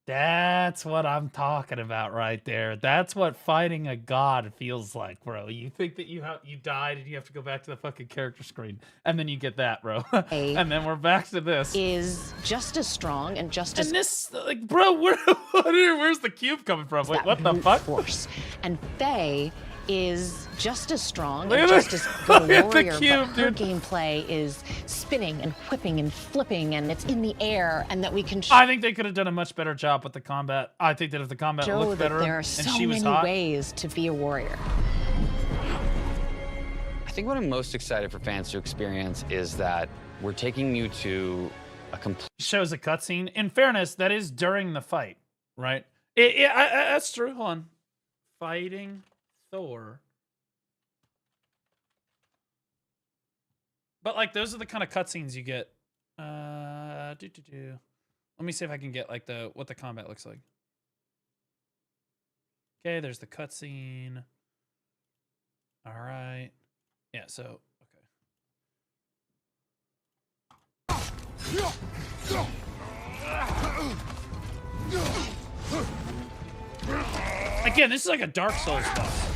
Speaker 1: That's what I'm talking about right there. That's what fighting a god feels like, bro. You think that you died and you have to go back to the fucking character screen, and then you get that, bro. And then we're back to this.
Speaker 6: is just as strong and just as...
Speaker 1: And this, like, bro, where's the cube coming from? Wait, what the fuck?
Speaker 6: Force. And Faye is just as strong
Speaker 1: Look
Speaker 6: and
Speaker 1: at
Speaker 6: just
Speaker 1: this-
Speaker 6: as good
Speaker 1: look
Speaker 6: a
Speaker 1: at the
Speaker 6: warrior,
Speaker 1: cube,
Speaker 6: but her
Speaker 1: dude.
Speaker 6: gameplay is spinning and whipping and flipping, and it's in the air, and that we can
Speaker 1: I think they could have done a much better job with the combat. I think that if the combat
Speaker 6: show
Speaker 1: looked
Speaker 6: that
Speaker 1: better
Speaker 6: there are
Speaker 1: and
Speaker 6: so
Speaker 1: she was
Speaker 6: many
Speaker 1: hot,
Speaker 6: ways to be a warrior.
Speaker 7: I think what I'm most excited for fans to experience is that we're taking you to a complete
Speaker 1: shows a cutscene. In fairness, that is during the fight, right? That's true. Hold on. Fighting Thor. But like those are the kind of cutscenes you get. Let me see if I can get like what the combat looks like. Okay, there's the cutscene. All right. Yeah, so again, this is like a Dark Souls boss.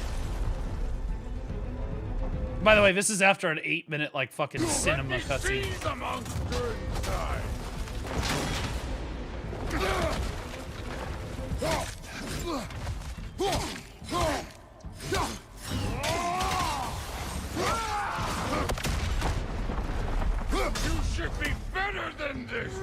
Speaker 1: By the way, this is after an 8-minute like fucking cinema cutscene.
Speaker 9: The monster inside. You should be better than this.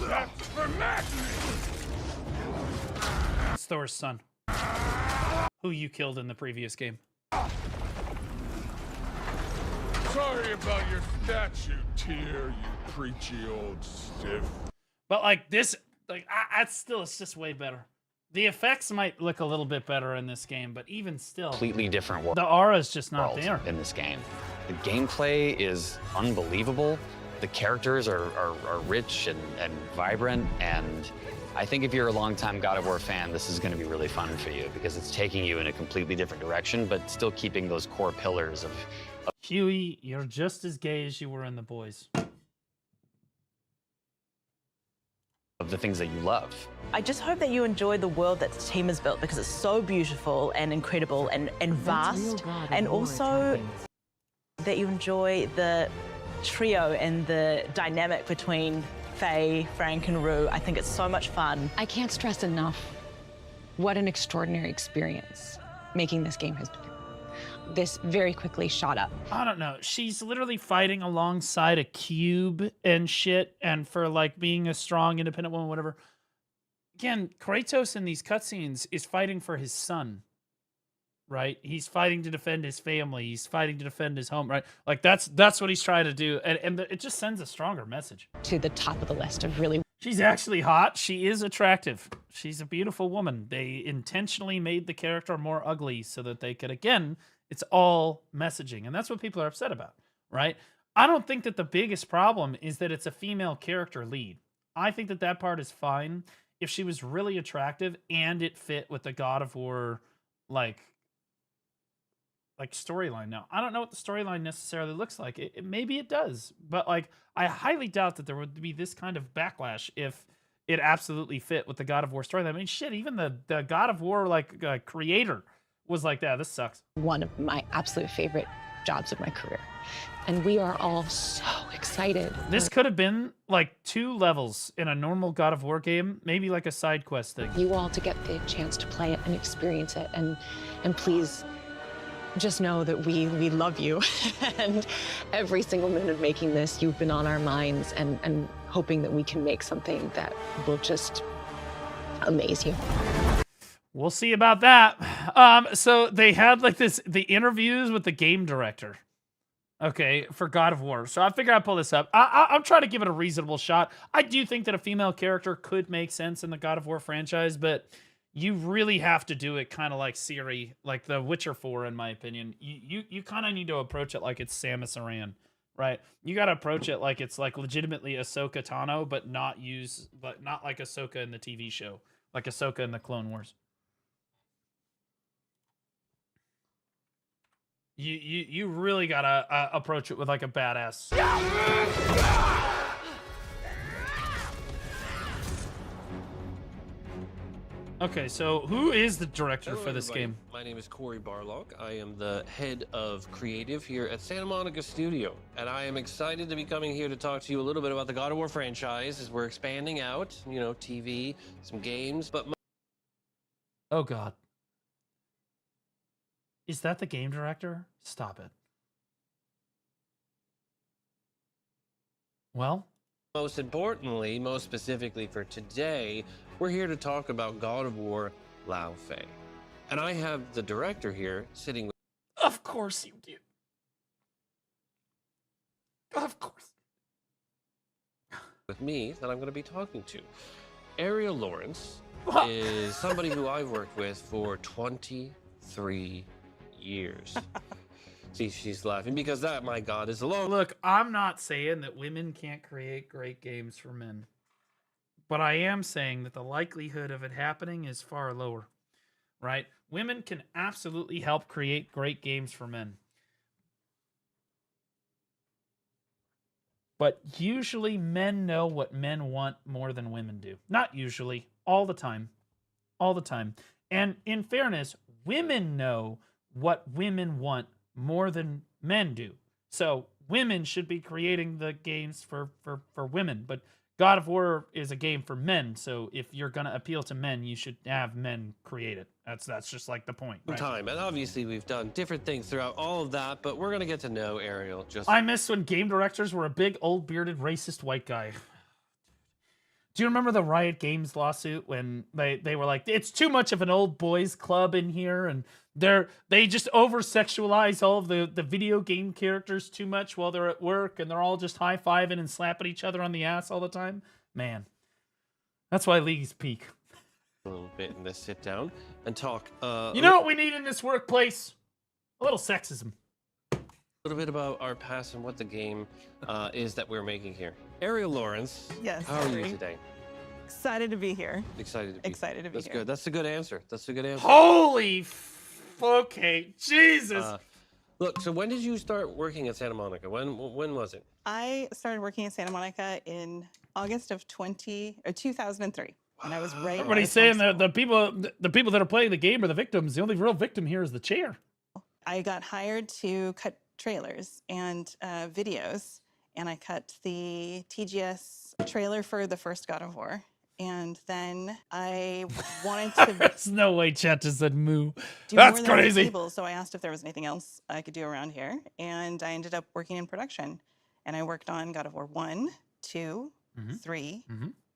Speaker 9: That's for madness.
Speaker 1: It's Thor's son, who you killed in the previous game.
Speaker 9: Sorry about your statue, Tyr, you preachy old stiff.
Speaker 1: But like this, like it's just way better. The effects might look a little bit better in this game, but even still,
Speaker 7: completely different world.
Speaker 1: the aura's just not
Speaker 7: world
Speaker 1: there.
Speaker 7: in this game. The gameplay is unbelievable. The characters are rich and vibrant, and I think if you're a longtime God of War fan, this is going to be really fun for you because it's taking you in a completely different direction, but still keeping those core pillars of
Speaker 1: Huey, you're just as gay as you were in The Boys.
Speaker 7: the things that you love.
Speaker 8: I just hope that you enjoy the world that the team has built because it's so beautiful and incredible and
Speaker 3: That's real
Speaker 8: vast,
Speaker 3: God of
Speaker 8: and
Speaker 3: War
Speaker 8: also
Speaker 3: attacking.
Speaker 8: that you enjoy the trio and the dynamic between Faye, Frank, and Rue. I think it's so much fun.
Speaker 6: I can't stress enough what an extraordinary experience making this game has been. this very quickly shot up.
Speaker 1: I don't know. She's literally fighting alongside a cube and shit, and for like being a strong, independent woman, whatever. Again, Kratos in these cutscenes is fighting for his son, right? He's fighting to defend his family. He's fighting to defend his home, right? Like that's what he's trying to do, and it just sends a stronger message.
Speaker 6: To the top of the list of really.
Speaker 1: She's actually hot. She is attractive. She's a beautiful woman. They intentionally made the character more ugly so that they could, again, it's all messaging. And that's what people are upset about, right? I don't think that the biggest problem is that it's a female character lead. I think that that part is fine if she was really attractive and it fit with the God of War, like storyline. Now, I don't know what the storyline necessarily looks like. Maybe it does, but like I highly doubt that there would be this kind of backlash if it absolutely fit with the God of War storyline. I mean, shit, even the God of War creator was like that. This sucks.
Speaker 6: One of my absolute favorite jobs of my career, and we are all so excited.
Speaker 1: This could have been like 2 levels in a normal God of War game, maybe like a side quest thing.
Speaker 6: You all to get the chance to play it and experience it, and please. Just know that we love you, and every single minute of making this, you've been on our minds, and hoping that we can make something that will just amaze you.
Speaker 1: We'll see about that. So they had like the interviews with the game director, okay, for God of War. So I figured I'd pull this up. I'm trying to give it a reasonable shot. I do think that a female character could make sense in the God of War franchise, but you really have to do it kind of like Ciri, like The Witcher 4, in my opinion. You kind of need to approach it like it's Samus Aran, right? You got to approach it like it's like legitimately Ahsoka Tano, but not like Ahsoka in the TV show, like Ahsoka in the Clone Wars. You really gotta approach it with like a badass. Okay, so who is the director for this game?
Speaker 10: My name is Corey Barlock. I am the head of creative here at Santa Monica Studio, and I am excited to be coming here to talk to you a little bit about the God of War franchise as we're expanding out, you know, TV, some games, but
Speaker 1: oh God. Is that the game director? Stop it. Well,
Speaker 10: most importantly, most specifically for today, we're here to talk about God of War Lao Fei. And I have the director here sitting with...
Speaker 1: Of course you do. Of course.
Speaker 10: With me that I'm going to be talking to. Ariel Lawrence is somebody who I've worked with for 23 years. See, she's laughing because that, my God, is alone.
Speaker 1: Look, I'm not saying that women can't create great games for men. But I am saying that the likelihood of it happening is far lower, right? Women can absolutely help create great games for men. But usually men know what men want more than women do. Not usually, all the time. All the time. And in fairness, women know what women want more than men do. So women should be creating the games for women. But God of War is a game for men, so if you're gonna appeal to men, you should have men create it. That's just like the point, right?
Speaker 10: Time, and obviously we've done different things throughout all of that, but we're gonna get to know Ariel.
Speaker 1: I miss when game directors were a big old bearded racist white guy. Do you remember the Riot Games lawsuit when they were like, it's too much of an old boys club in here, and they just over-sexualize all of the video game characters too much while they're at work, and they're all just high-fiving and slapping each other on the ass all the time? Man, that's why leagues peak.
Speaker 10: A little bit in this sit down and talk.
Speaker 1: You know what we need in this workplace? A little sexism.
Speaker 10: A little bit about our past and what the game is that we're making here. Ariel Lawrence,
Speaker 11: yes.
Speaker 10: How are you today?
Speaker 11: Excited to be here.
Speaker 10: Excited to be
Speaker 11: Excited to be
Speaker 10: That's
Speaker 11: here.
Speaker 10: good. That's a good answer. That's a good answer.
Speaker 1: Holy okay, Jesus.
Speaker 10: Look, so when did you start working at Santa Monica? When was it?
Speaker 11: I started working at Santa Monica in August of 2003. And I was right.
Speaker 1: Everybody's saying that the people that are playing the game are the victims. The only real victim here is the chair.
Speaker 11: I got hired to cut trailers and videos, and I cut the TGS trailer for the first God of War. And then I wanted to
Speaker 1: There's no way chat just said moo.
Speaker 11: do
Speaker 1: That's
Speaker 11: more than
Speaker 1: crazy.
Speaker 11: tables, so I asked if there was anything else I could do around here, and I ended up working in production. And I worked on God of War 1, 2, 3,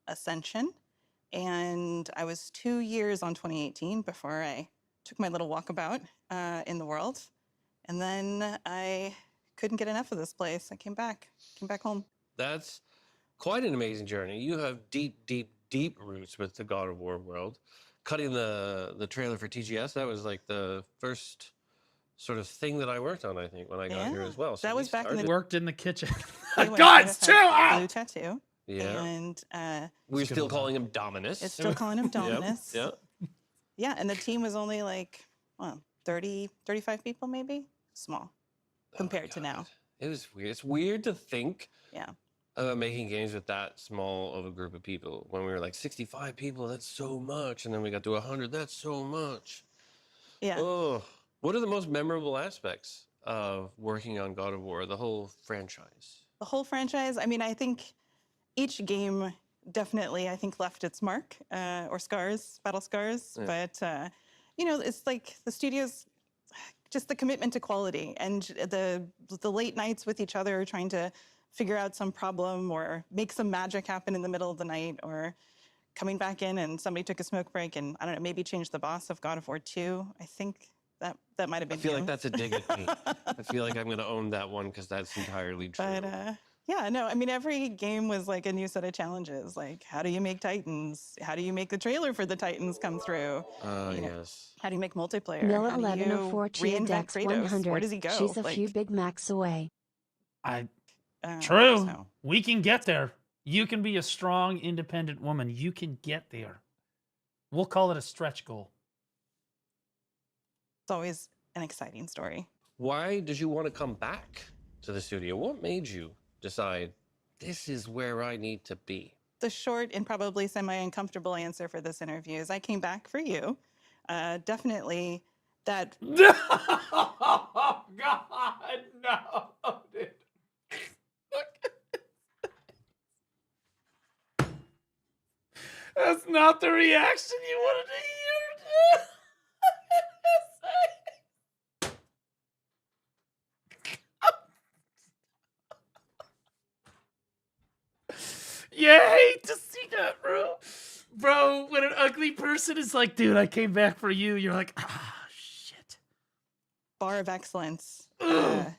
Speaker 11: Ascension, and I was 2 years on 2018 before I took my little walkabout in the world. And then I couldn't get enough of this place. I came back home.
Speaker 10: That's quite an amazing journey. You have deep roots with the God of War world. Cutting the trailer for TGS, that was like the first sort of thing that I worked on, I think, when I got here as well. So
Speaker 11: that was back in the
Speaker 1: Worked in the kitchen.
Speaker 11: God, it's true. Blue tattoo.
Speaker 10: Yeah.
Speaker 11: And
Speaker 10: We're still calling him Dominus.
Speaker 11: it's still calling him Dominus.
Speaker 10: Yeah.
Speaker 11: Yeah, and the team was only like, well, 30, 35 people maybe. Small compared to now.
Speaker 10: It was weird. It's weird to think
Speaker 11: Yeah.
Speaker 10: about making games with that small of a group of people. When we were like 65 people, that's so much. And then we got to 100, that's so much.
Speaker 11: Yeah.
Speaker 10: Oh, what are the most memorable aspects of working on God of War, the whole franchise?
Speaker 11: The whole franchise, I mean, I think each game definitely, I think, left its mark or scars, battle scars.
Speaker 10: Yeah.
Speaker 11: But, you know, it's like the studios, just the commitment to quality and the late nights with each other trying to figure out some problem or make some magic happen in the middle of the night, or coming back in and somebody took a smoke break and, I don't know, maybe changed the boss of God of War 2. I think that might have been
Speaker 10: I feel
Speaker 11: you.
Speaker 10: like that's a dig at me. I feel like I'm going to own that one because that's entirely true.
Speaker 11: But yeah, no, I mean, every game was like a new set of challenges. Like, how do you make Titans? How do you make the trailer for the Titans come through?
Speaker 10: Yes.
Speaker 11: How do you make multiplayer?
Speaker 2: Milla
Speaker 11: How do you
Speaker 2: 1104 Chia
Speaker 11: reinvent
Speaker 2: Dex
Speaker 11: Kratos?
Speaker 2: 100.
Speaker 11: Where does he go?
Speaker 2: She's a
Speaker 11: Like,
Speaker 2: few Big Macs away.
Speaker 1: True.
Speaker 11: so-
Speaker 1: We can get there. You can be a strong, independent woman. You can get there. We'll call it a stretch goal.
Speaker 11: It's always an exciting story.
Speaker 10: Why did you want to come back to the studio? What made you decide this is where I need to be?
Speaker 11: The short and probably semi-uncomfortable answer for this interview is I came back for you. Definitely that.
Speaker 1: Oh, God, no, dude. That's not the reaction you wanted to hear, dude. You hate to see that, bro. Bro, when an ugly person is like, dude, I came back for you, you're like, ah, shit.
Speaker 11: Bar of excellence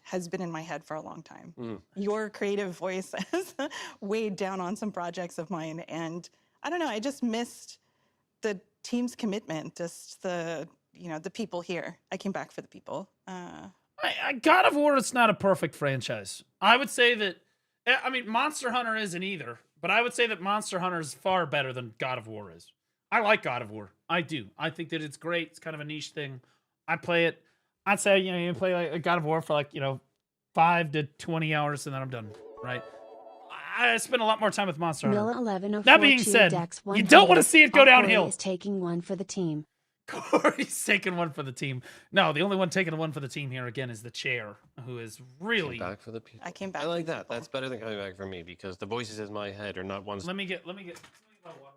Speaker 11: has been in my head for a long time.
Speaker 10: Mm.
Speaker 11: Your creative voice has weighed down on some projects of mine, and I don't know, I just missed the team's commitment, just the people here. I came back for the people.
Speaker 1: God of War is not a perfect franchise. I would say that, I mean, Monster Hunter isn't either, but I would say that Monster Hunter is far better than God of War is. I like God of War. I do. I think that it's great. It's kind of a niche thing. I play it. I'd say, you play like a God of War for like, 5 to 20 hours and then I'm done, right? I spend a lot more time with Monster Hunter.
Speaker 2: Milla 1104
Speaker 1: That being
Speaker 2: Chia
Speaker 1: said,
Speaker 2: Dex
Speaker 1: you don't want to
Speaker 2: 100.
Speaker 1: see it go
Speaker 2: Corey
Speaker 1: downhill.
Speaker 2: is taking one for the team.
Speaker 1: Corey's taking one for the team. No, the only one taking one for the team here again is the chair, who is really
Speaker 10: Came back for the people.
Speaker 11: I came back.
Speaker 10: I like that. That's better than coming back for me because the voices in my head are not ones.
Speaker 1: Let me get my water. Hold on.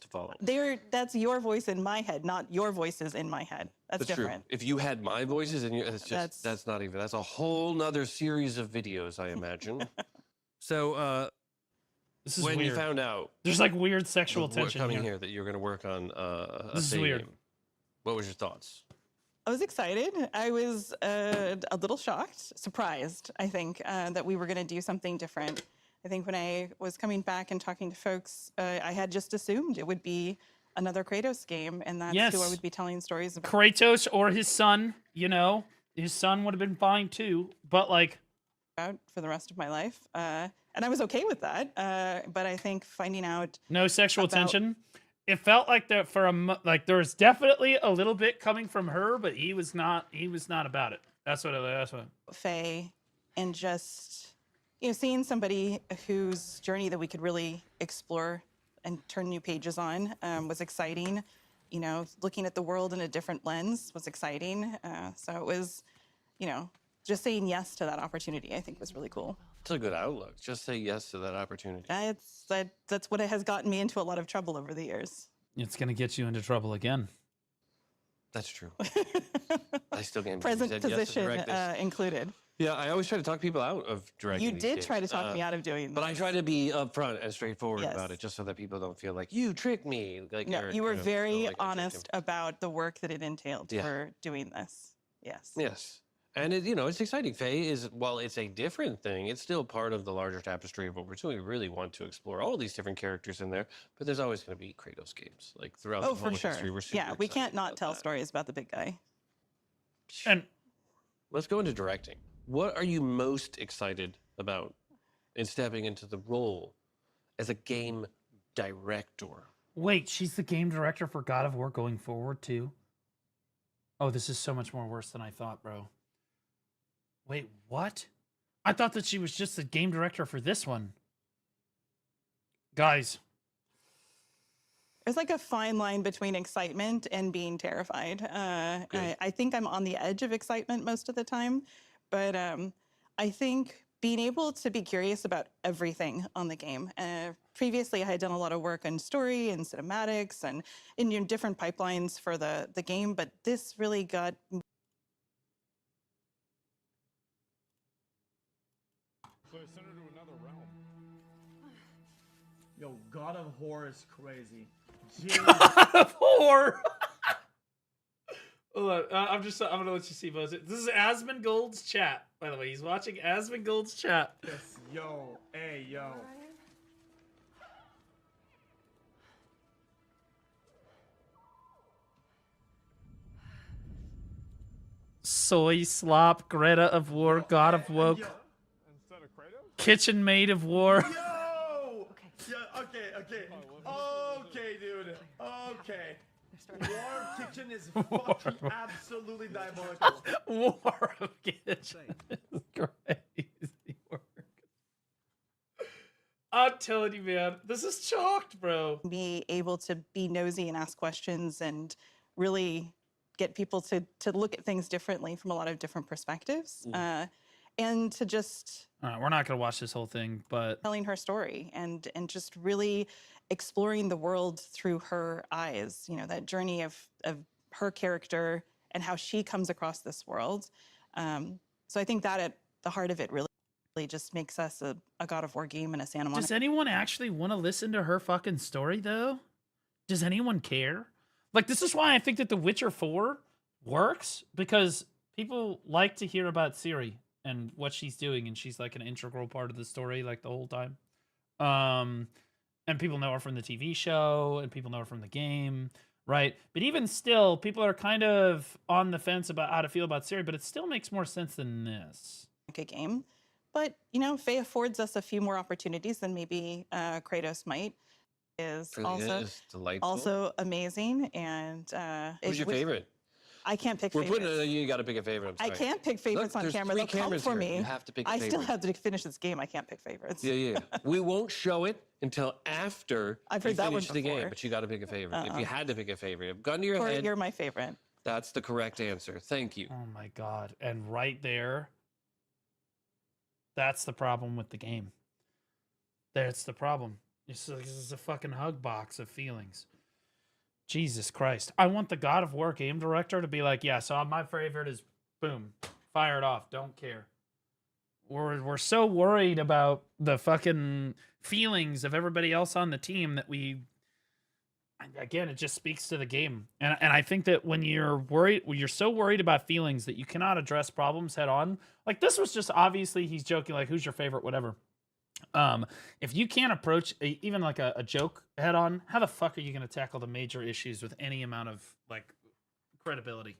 Speaker 10: To follow.
Speaker 11: That's your voice in my head, not your voices in my head. That's different.
Speaker 10: True. If you had my voices in your, that's not even. That's a whole nother series of videos, I imagine. So,
Speaker 1: This is
Speaker 10: when
Speaker 1: weird.
Speaker 10: you found out
Speaker 1: There's like weird sexual tension
Speaker 10: coming
Speaker 1: here.
Speaker 10: here that you're going to work on a
Speaker 1: This is
Speaker 10: Faye
Speaker 1: weird.
Speaker 10: game, what was your thoughts?
Speaker 11: I was excited. I was a little shocked, surprised, I think, that we were going to do something different. I think when I was coming back and talking to folks, I had just assumed it would be another Kratos game, and that's who I
Speaker 1: Yes.
Speaker 11: would be telling stories about.
Speaker 1: Kratos or his son, his son would have been fine too. But like,
Speaker 11: Out for the rest of my life. And I was okay with that. But I think finding out
Speaker 1: no sexual
Speaker 11: about-
Speaker 1: tension. It felt like that for there was definitely a little bit coming from her, but he was not about it. That's what.
Speaker 11: Faye and just seeing somebody whose journey that we could really explore and turn new pages on was exciting. Looking at the world in a different lens was exciting. So it was, just saying yes to that opportunity, I think was really cool.
Speaker 10: It's a good outlook. Just say yes to that opportunity.
Speaker 11: That's what has gotten me into a lot of trouble over the years.
Speaker 1: It's going to get you into trouble again.
Speaker 10: That's true. I still can't
Speaker 11: Present
Speaker 10: believe you said yes to
Speaker 11: position
Speaker 10: direct this.
Speaker 11: included.
Speaker 10: Yeah, I always try to talk people out of directing.
Speaker 11: You
Speaker 10: these
Speaker 11: did
Speaker 10: games.
Speaker 11: try to talk me out of doing
Speaker 10: But I
Speaker 11: this.
Speaker 10: try to be upfront and straightforward
Speaker 11: Yes.
Speaker 10: about it, just so that people don't feel like you tricked me. Like
Speaker 11: No,
Speaker 10: Eric,
Speaker 11: you were
Speaker 10: know,
Speaker 11: very
Speaker 10: feel like I tricked
Speaker 11: honest
Speaker 10: him.
Speaker 11: about the work that it entailed
Speaker 10: Yeah.
Speaker 11: for doing this. Yes.
Speaker 10: Yes. And it's exciting. Faye is, while it's a different thing, it's still part of the larger tapestry of what we're doing. We really want to explore all these different characters in there, but there's always going to be Kratos games, like throughout
Speaker 11: Oh,
Speaker 10: the whole
Speaker 11: for sure.
Speaker 10: history. We're super
Speaker 11: Yeah, we
Speaker 10: excited
Speaker 11: can't not
Speaker 10: about
Speaker 11: tell
Speaker 10: that.
Speaker 11: stories about the big guy.
Speaker 1: And
Speaker 10: Let's go into directing. What are you most excited about in stepping into the role as a game director?
Speaker 1: wait, she's the game director for God of War going forward too? Oh, this is so much more worse than I thought, bro. Wait, what? I thought that she was just the game director for this one. Guys,
Speaker 11: There's like a fine line between excitement and being terrified. I think I'm on the edge of excitement most of the time, but I think being able to be curious about everything on the game. Previously, I had done a lot of work on story and cinematics and in different pipelines for the game, but this really got
Speaker 12: So I sent her to another realm.
Speaker 13: Yo, God of War is crazy.
Speaker 1: God of War. Hold on, I'm gonna let you see Moses. This is Asmongold's chat, by the way. He's watching Asmongold's chat.
Speaker 13: Yes, yo, hey, yo.
Speaker 1: Soy slop, Greta of War, God of Woke,
Speaker 12: Instead of Kratos?
Speaker 1: Kitchen Maid of War.
Speaker 13: Yo! Yeah, okay, dude. Okay. War Kitchen is fucking absolutely diabolical.
Speaker 1: War of Kitchen is crazy work. I'm telling you, man, this is chalked, bro.
Speaker 11: be able to be nosy and ask questions and really get people to look at things differently from a lot of different perspectives. And to just
Speaker 1: All right, we're not gonna watch this whole thing, but
Speaker 11: telling her story and just really exploring the world through her eyes, that journey of her character and how she comes across this world. So I think that at the heart of it really just makes us a God of War game and a Santa Monica.
Speaker 1: does anyone actually want to listen to her fucking story, though? Does anyone care? Like, this is why I think that The Witcher 4 works, because people like to hear about Ciri and what she's doing, and she's like an integral part of the story, like the whole time. And people know her from the TV show, and people know her from the game, right? But even still, people are kind of on the fence about how to feel about Ciri, but it still makes more sense than this.
Speaker 11: A game. But, Faye affords us a few more opportunities than maybe Kratos might. Is
Speaker 10: delightful.
Speaker 11: also amazing. And
Speaker 10: Who's your favorite?
Speaker 11: I can't pick
Speaker 10: We're
Speaker 11: favorites.
Speaker 10: putting you got to pick a favorite. I'm
Speaker 11: I
Speaker 10: sorry.
Speaker 11: can't pick favorites
Speaker 10: Look,
Speaker 11: on
Speaker 10: there's
Speaker 11: camera.
Speaker 10: 3
Speaker 11: They'll come
Speaker 10: cameras
Speaker 11: for
Speaker 10: here.
Speaker 11: me.
Speaker 10: You have to pick a
Speaker 11: I
Speaker 10: favorite.
Speaker 11: still have to finish this game. I can't pick favorites.
Speaker 10: Yeah. We won't show it until after
Speaker 11: I've
Speaker 10: you
Speaker 11: heard that one
Speaker 10: finish the game,
Speaker 11: before.
Speaker 10: but you got to pick a favorite. If you had to pick a favorite, gun to your
Speaker 11: Corey,
Speaker 10: head,
Speaker 11: you're my favorite.
Speaker 10: that's the correct answer. Thank you.
Speaker 1: Oh my god. And right there, that's the problem with the game. That's the problem. This is a fucking hug box of feelings. Jesus Christ. I want the God of War game director to be like, yeah, so my favorite is boom, fire it off, don't care. We're so worried about the fucking feelings of everybody else on the team that again, it just speaks to the game. And I think that when you're so worried about feelings that you cannot address problems head on, like this was just obviously he's joking, like, who's your favorite, whatever. If you can't approach even like a joke head on, how the fuck are you going to tackle the major issues with any amount of like credibility,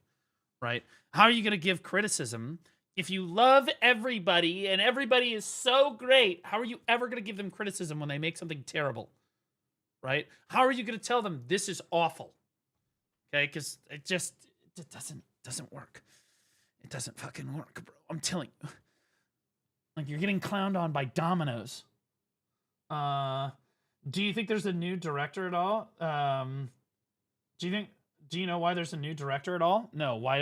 Speaker 1: right? How are you going to give criticism if you love everybody and everybody is so great? How are you ever going to give them criticism when they make something terrible, right? How are you going to tell them this is awful? Okay, because it doesn't work. It doesn't fucking work, bro. I'm telling you. Like, you're getting clowned on by Domino's. Do you think there's a new director at all? Do you know why there's a new director at all? No. Why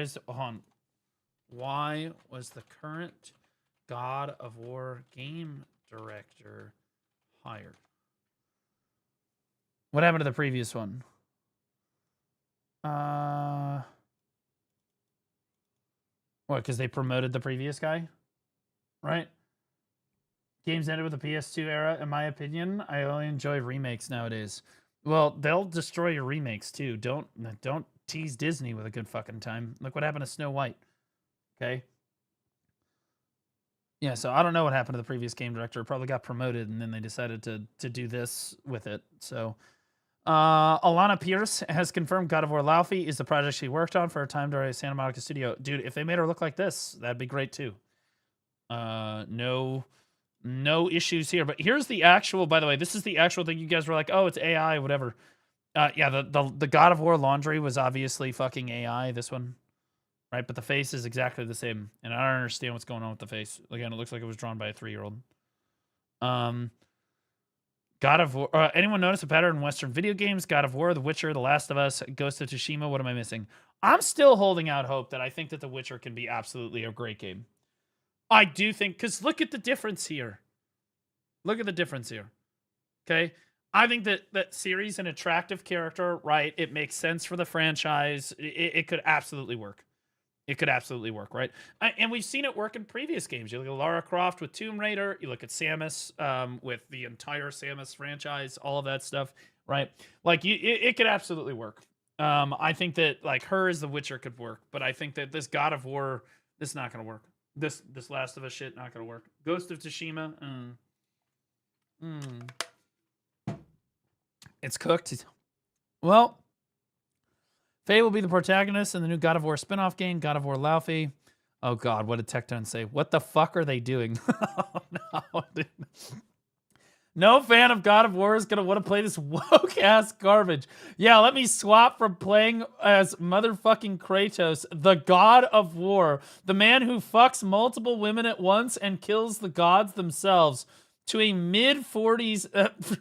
Speaker 1: was the current God of War game director hired? What happened to the previous one? What, because they promoted the previous guy? Right? Games ended with the PS2 era, in my opinion. I only enjoy remakes nowadays. Well, they'll destroy your remakes too. Don't tease Disney with a good fucking time. Look what happened to Snow White. Okay? Yeah, so I don't know what happened to the previous game director. It probably got promoted and then they decided to do this with it. So Alana Pierce has confirmed God of War Laufey is the project she worked on for a time during Santa Monica studio. Dude, if they made her look like this, that'd be great too. No issues here. But here's the actual, by the way, this is the actual thing. You guys were like, oh, it's AI, whatever. Yeah, the God of War laundry was obviously fucking AI, this one. Right? But the face is exactly the same. And I don't understand what's going on with the face. Again, it looks like it was drawn by a 3-year-old. God of War. Anyone notice a pattern in Western video games? God of War, The Witcher, The Last of Us, Ghost of Tsushima. What am I missing? I'm still holding out hope that I think that The Witcher can be absolutely a great game. I do think, because look at the difference here. Look at the difference here. Okay? I think that Ciri's an attractive character, right? It makes sense for the franchise. It could absolutely work. It could absolutely work, right? And we've seen it work in previous games. You look at Lara Croft with Tomb Raider. You look at Samus with the entire Samus franchise, all of that stuff, right? Like, it could absolutely work. I think that, like, her as the Witcher could work. But I think that this God of War, this is not going to work. This Last of Us shit, not going to work. Ghost of Tsushima, It's cooked. Well, Faye will be the protagonist in the new God of War spin-off game, God of War Laufey. Oh god, what did Tectone say? What the fuck are they doing? Oh no, dude. No fan of God of War is gonna want to play this woke-ass garbage. Yeah, let me swap from playing as motherfucking Kratos, the God of War, the man who fucks multiple women at once and kills the gods themselves, to a mid-40s,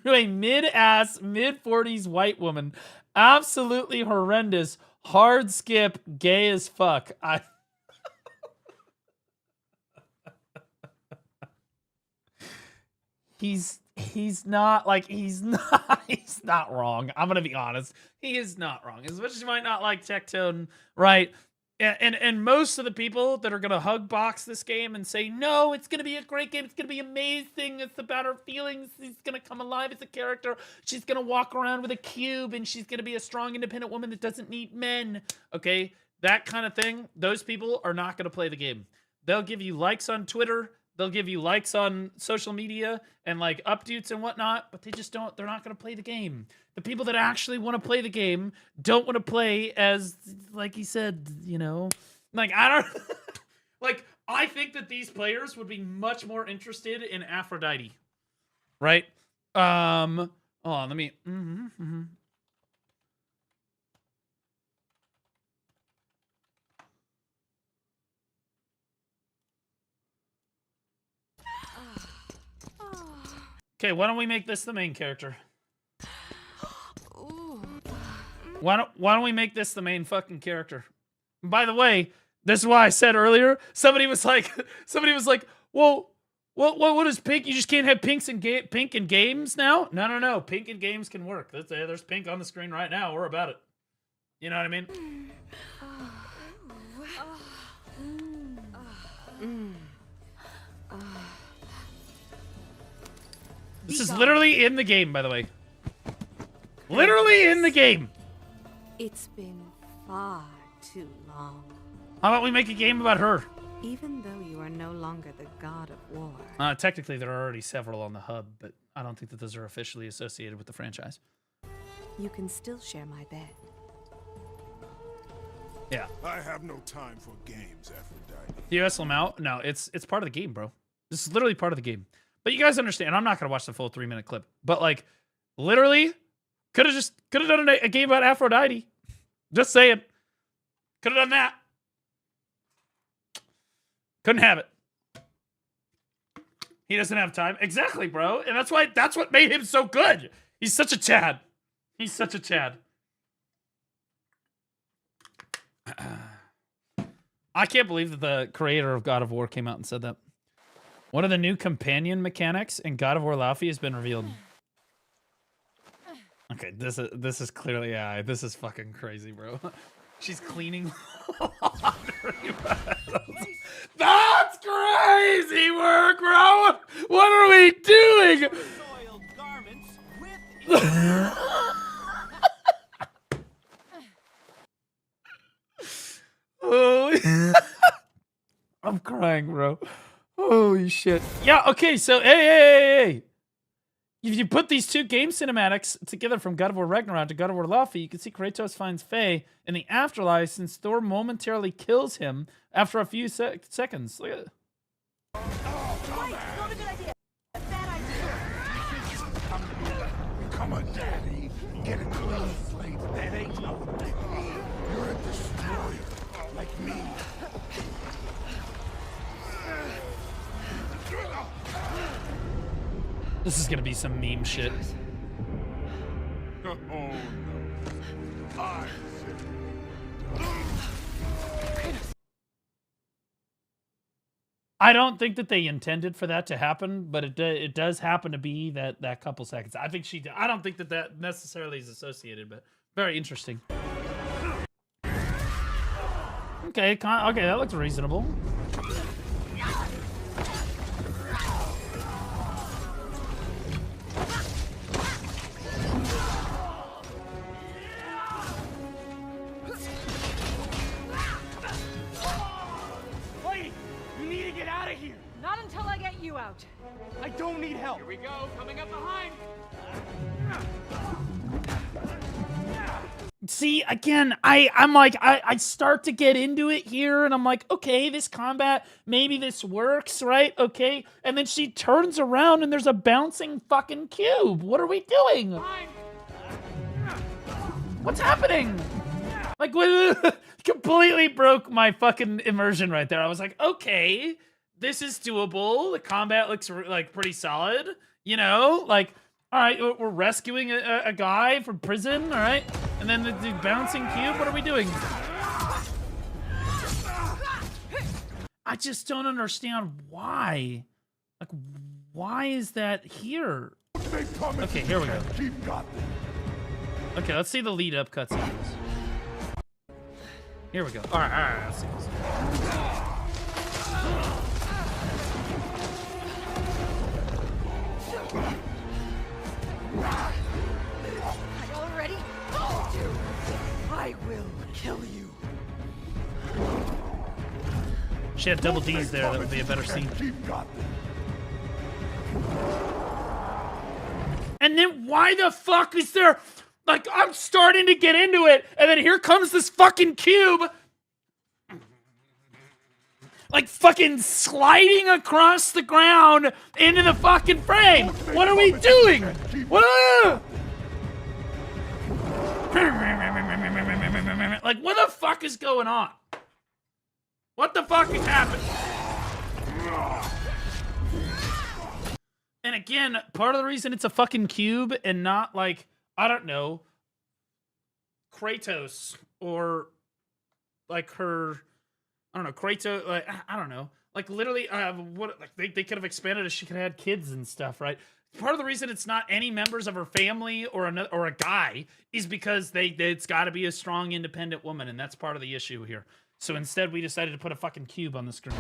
Speaker 1: mid-40s white woman. Absolutely horrendous. Hard skip. Gay as fuck. He's not wrong. I'm gonna be honest. He is not wrong. As much as you might not like Tectone, right? And most of the people that are gonna hug box this game and say, no, it's gonna be a great game, it's gonna be amazing, it's about her feelings, she's gonna come alive as a character, she's gonna walk around with a cube, and she's gonna be a strong, independent woman that doesn't need men. Okay, that kind of thing. Those people are not gonna play the game. They'll give you likes on Twitter, they'll give you likes on social media and like updates and whatnot, but they're not gonna play the game. The people that actually want to play the game don't want to play as, like he said, you know, like, I don't, like, I think that these players would be much more interested in Aphrodite, right? Hold on, let me, Okay, why don't we make this the main character? Why don't we make this the main fucking character? And by the way, this is why I said earlier, somebody was like, well, what is pink? You just can't have pink in games now? No. Pink in games can work. There's pink on the screen right now. We're about it. You know what I mean? This is literally in the game, by the way. Literally in the game.
Speaker 14: It's been far too long.
Speaker 1: How about we make a game about her?
Speaker 14: Even though you are no longer the God of War.
Speaker 1: Technically, there are already several on the hub, but I don't think that those are officially associated with the franchise.
Speaker 14: You can still share my bed.
Speaker 1: Yeah.
Speaker 9: I have no time for games, Aphrodite.
Speaker 1: US Lamau? No, it's part of the game, bro. This is literally part of the game. But you guys understand, I'm not going to watch the full 3-minute clip. But, like, literally, could have done a game about Aphrodite. Just saying. Could have done that. Couldn't have it. He doesn't have time. Exactly, bro. And that's what made him so good. He's such a Chad. He's such a Chad. I can't believe that the creator of God of War came out and said that. One of the new companion mechanics in God of War Laufey has been revealed. Okay, this is clearly, yeah, this is fucking crazy, bro. She's cleaning laundry battles. That's crazy work, bro. What are we doing? Holy I'm crying, bro. Holy shit. Yeah, okay, so hey. If you put these two game cinematics together from God of War Ragnarok to God of War Laufey, you can see Kratos finds Faye in the afterlife since Thor momentarily kills him after a few seconds. Look at it.
Speaker 9: Not a good idea. Bad idea. Become a daddy. Get a clean slate. That ain't how it works. You're a destroyer, like me.
Speaker 1: This is gonna be some meme shit.
Speaker 9: Oh no. I
Speaker 1: I don't think that they intended for that to happen, but it does happen to be that couple seconds. I think I don't think that necessarily is associated, but very interesting. Okay, that looks reasonable.
Speaker 4: Not until I get you out.
Speaker 13: I don't need help.
Speaker 4: Here we go, coming up behind.
Speaker 1: See, again, I'm like, I start to get into it here, and I'm like, okay, this combat, maybe this works, right? Okay, and then she turns around, and there's a bouncing fucking cube. What are we doing? What's happening? Like, completely broke my fucking immersion right there. I was like, okay, this is doable. The combat looks like pretty solid, you know? Like, all right, we're rescuing a guy from prison, all right? And then the bouncing cube, what are we doing? I just don't understand why. Like, why is that here? Okay, here we go. Okay, let's see the lead up cutscenes. Here we go. All right, let's see this.
Speaker 4: Are y'all ready? I will kill you.
Speaker 1: She had double D's there. That would be a better scene. And then why the fuck is there... Like, I'm starting to get into it, and then here comes this fucking cube. Like, fucking sliding across the ground into the fucking frame. What are we doing? What? Like, what the fuck is going on? What the fuck is happening? And again, part of the reason it's a fucking cube and not like, I don't know, Kratos or like her, I don't know, Kratos, like, I don't know, like literally, what, like they could have expanded it. She could have had kids and stuff, right? Part of the reason it's not any members of her family or a guy is because it's got to be a strong, independent woman, and that's part of the issue here. So instead, we decided to put a fucking cube on the screen.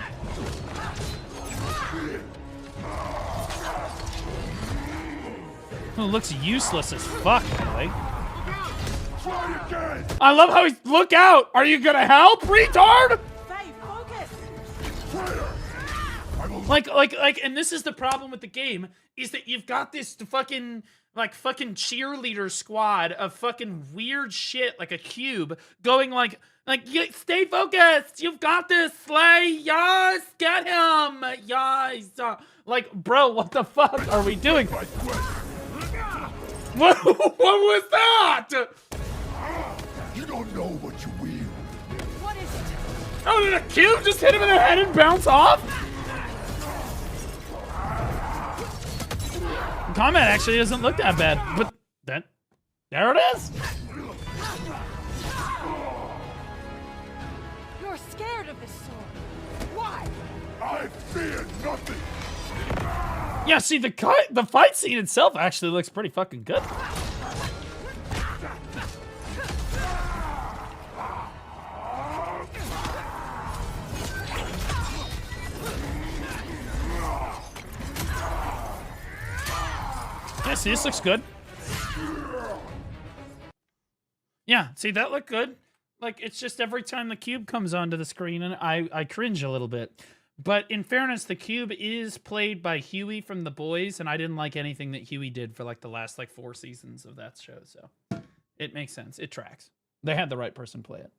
Speaker 1: Oh, it looks useless as fuck, by the way. I love how he's, look out! Are you gonna help, retard? Like, and this is the problem with the game, is that you've got this fucking cheerleader squad of fucking weird shit, like a cube, going like, stay focused, you've got this, Slay, yes, get him, yes. Like, bro, what the fuck are we doing? What was that?
Speaker 9: You don't know what you wield.
Speaker 4: What is it?
Speaker 1: Oh, did a cube just hit him in the head and bounce off? combat actually doesn't look that bad, but then there it is.
Speaker 4: You're scared of this sword. Why?
Speaker 9: I fear nothing.
Speaker 1: Yeah, see the fight scene itself actually looks pretty fucking good. Yeah, see, this looks good. Yeah, see, that looked good. Like, it's just every time the cube comes onto the screen, and I cringe a little bit. But in fairness, the cube is played by Huey from The Boys, and I didn't like anything that Huey did for, like, the last, like, 4 seasons of that show, so it makes sense. It tracks. They had the right person play it.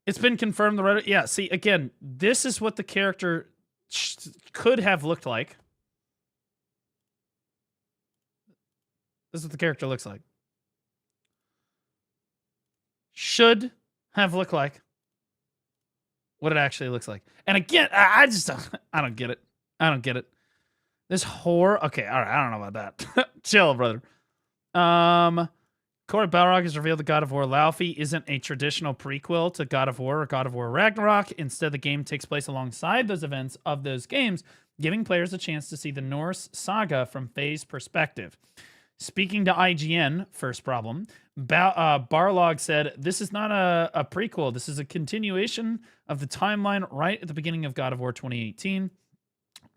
Speaker 1: It's been confirmed the Reddit. Yeah, see, again, this is what the character could have looked like. This is what the character looks like. Should have looked like what it actually looks like. And again, I just I don't get it. I don't get it. This whore. Okay, all right. I don't know about that. Chill, brother. Corey Balrog has revealed that God of War Laufey isn't a traditional prequel to God of War or God of War Ragnarok. Instead, the game takes place alongside those events of those games, giving players a chance to see the Norse saga from Faye's perspective. Speaking to IGN, first problem, Barlog said, "This is not a prequel. This is a continuation of the timeline right at the beginning of God of War 2018.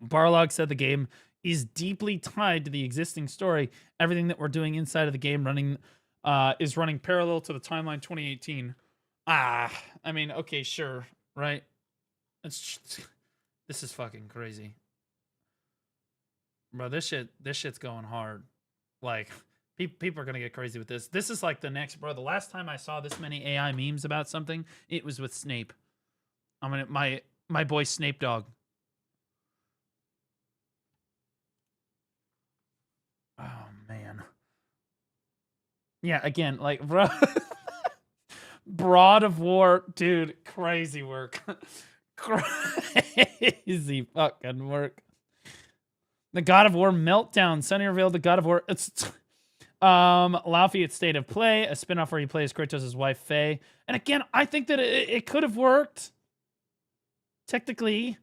Speaker 1: Barlog said the game is deeply tied to the existing story. Everything that we're doing inside of the game is running parallel to the timeline 2018. I mean, okay, sure, right? This is fucking crazy. Bro, this shit's going hard. Like, people are gonna get crazy with this. This is like the next, bro. The last time I saw this many AI memes about something, it was with Snape. I mean, my boy Snape Dog. Oh man. Yeah, again, like, bro. Broad of War, dude, crazy work. Crazy fucking work. The God of War Meltdown. Sonny revealed the God of War. Laufey at State of Play, a spinoff where he plays Kratos' wife, Faye. And again, I think that it could have worked. Technically.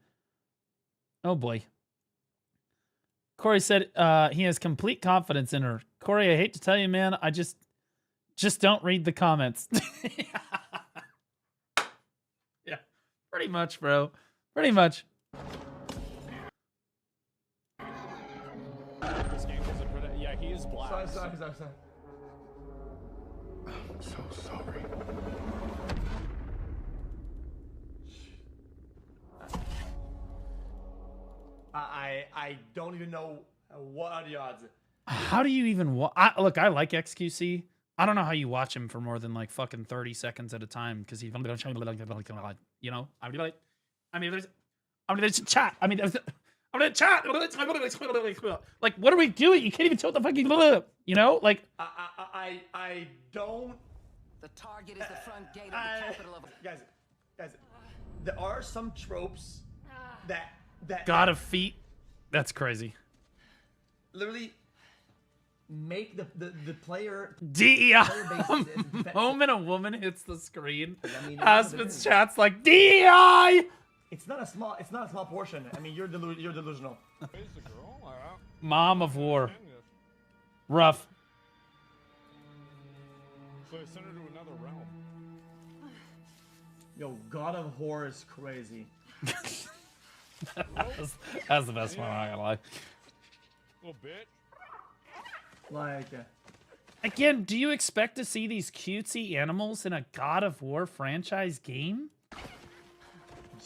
Speaker 1: Oh boy. Corey said he has complete confidence in her. Corey, I hate to tell you, man, I just don't read the comments. Yeah, pretty much, bro. Pretty much.
Speaker 12: Yeah, he is black.
Speaker 13: Sorry.
Speaker 9: I'm so sorry.
Speaker 13: I don't even know what are the odds.
Speaker 1: How do you even look, I like XQC. I don't know how you watch him for more than like fucking 30 seconds at a time because he's, you know, like, what are we doing? You can't even tell what the fucking, you know, like.
Speaker 13: I don't.
Speaker 15: The target is the front gate of the capital of.
Speaker 13: Guys, there are some tropes that
Speaker 1: God of feet. That's crazy.
Speaker 13: Literally make the player
Speaker 1: DEI. Moment a woman hits the screen. Aspen's chat's like DEI.
Speaker 13: It's not a small portion. I mean, you're delusional.
Speaker 1: Mom of War. Rough.
Speaker 12: So I sent her to another realm.
Speaker 13: Yo, God of War is crazy.
Speaker 1: That's the best one, I'm not gonna lie.
Speaker 12: Little bit.
Speaker 13: Like,
Speaker 1: again, do you expect to see these cutesy animals in a God of War franchise game?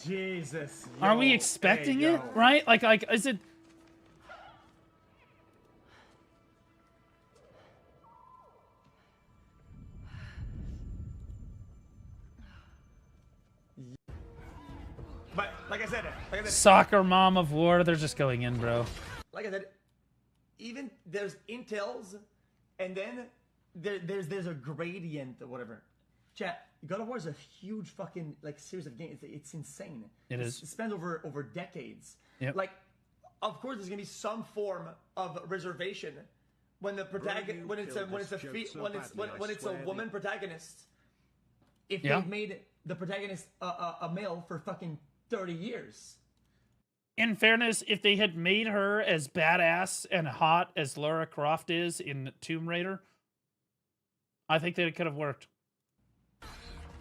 Speaker 13: Jesus.
Speaker 1: Are we expecting it? Right? Like, is it?
Speaker 13: But like I said,
Speaker 1: Soccer Mom of War, they're just going in, bro.
Speaker 13: Like I said, even there's intels, and then there's a gradient or whatever. Chat, God of War is a huge fucking like series of games. It's insane.
Speaker 1: It is.
Speaker 13: It spans over decades.
Speaker 1: Yep.
Speaker 13: Like, of course, there's gonna be some form of reservation when the protagonist, when it's a woman protagonist. If they've made the protagonist a male for fucking 30 years.
Speaker 1: In fairness, if they had made her as badass and hot as Lara Croft is in Tomb Raider, I think that it could have worked.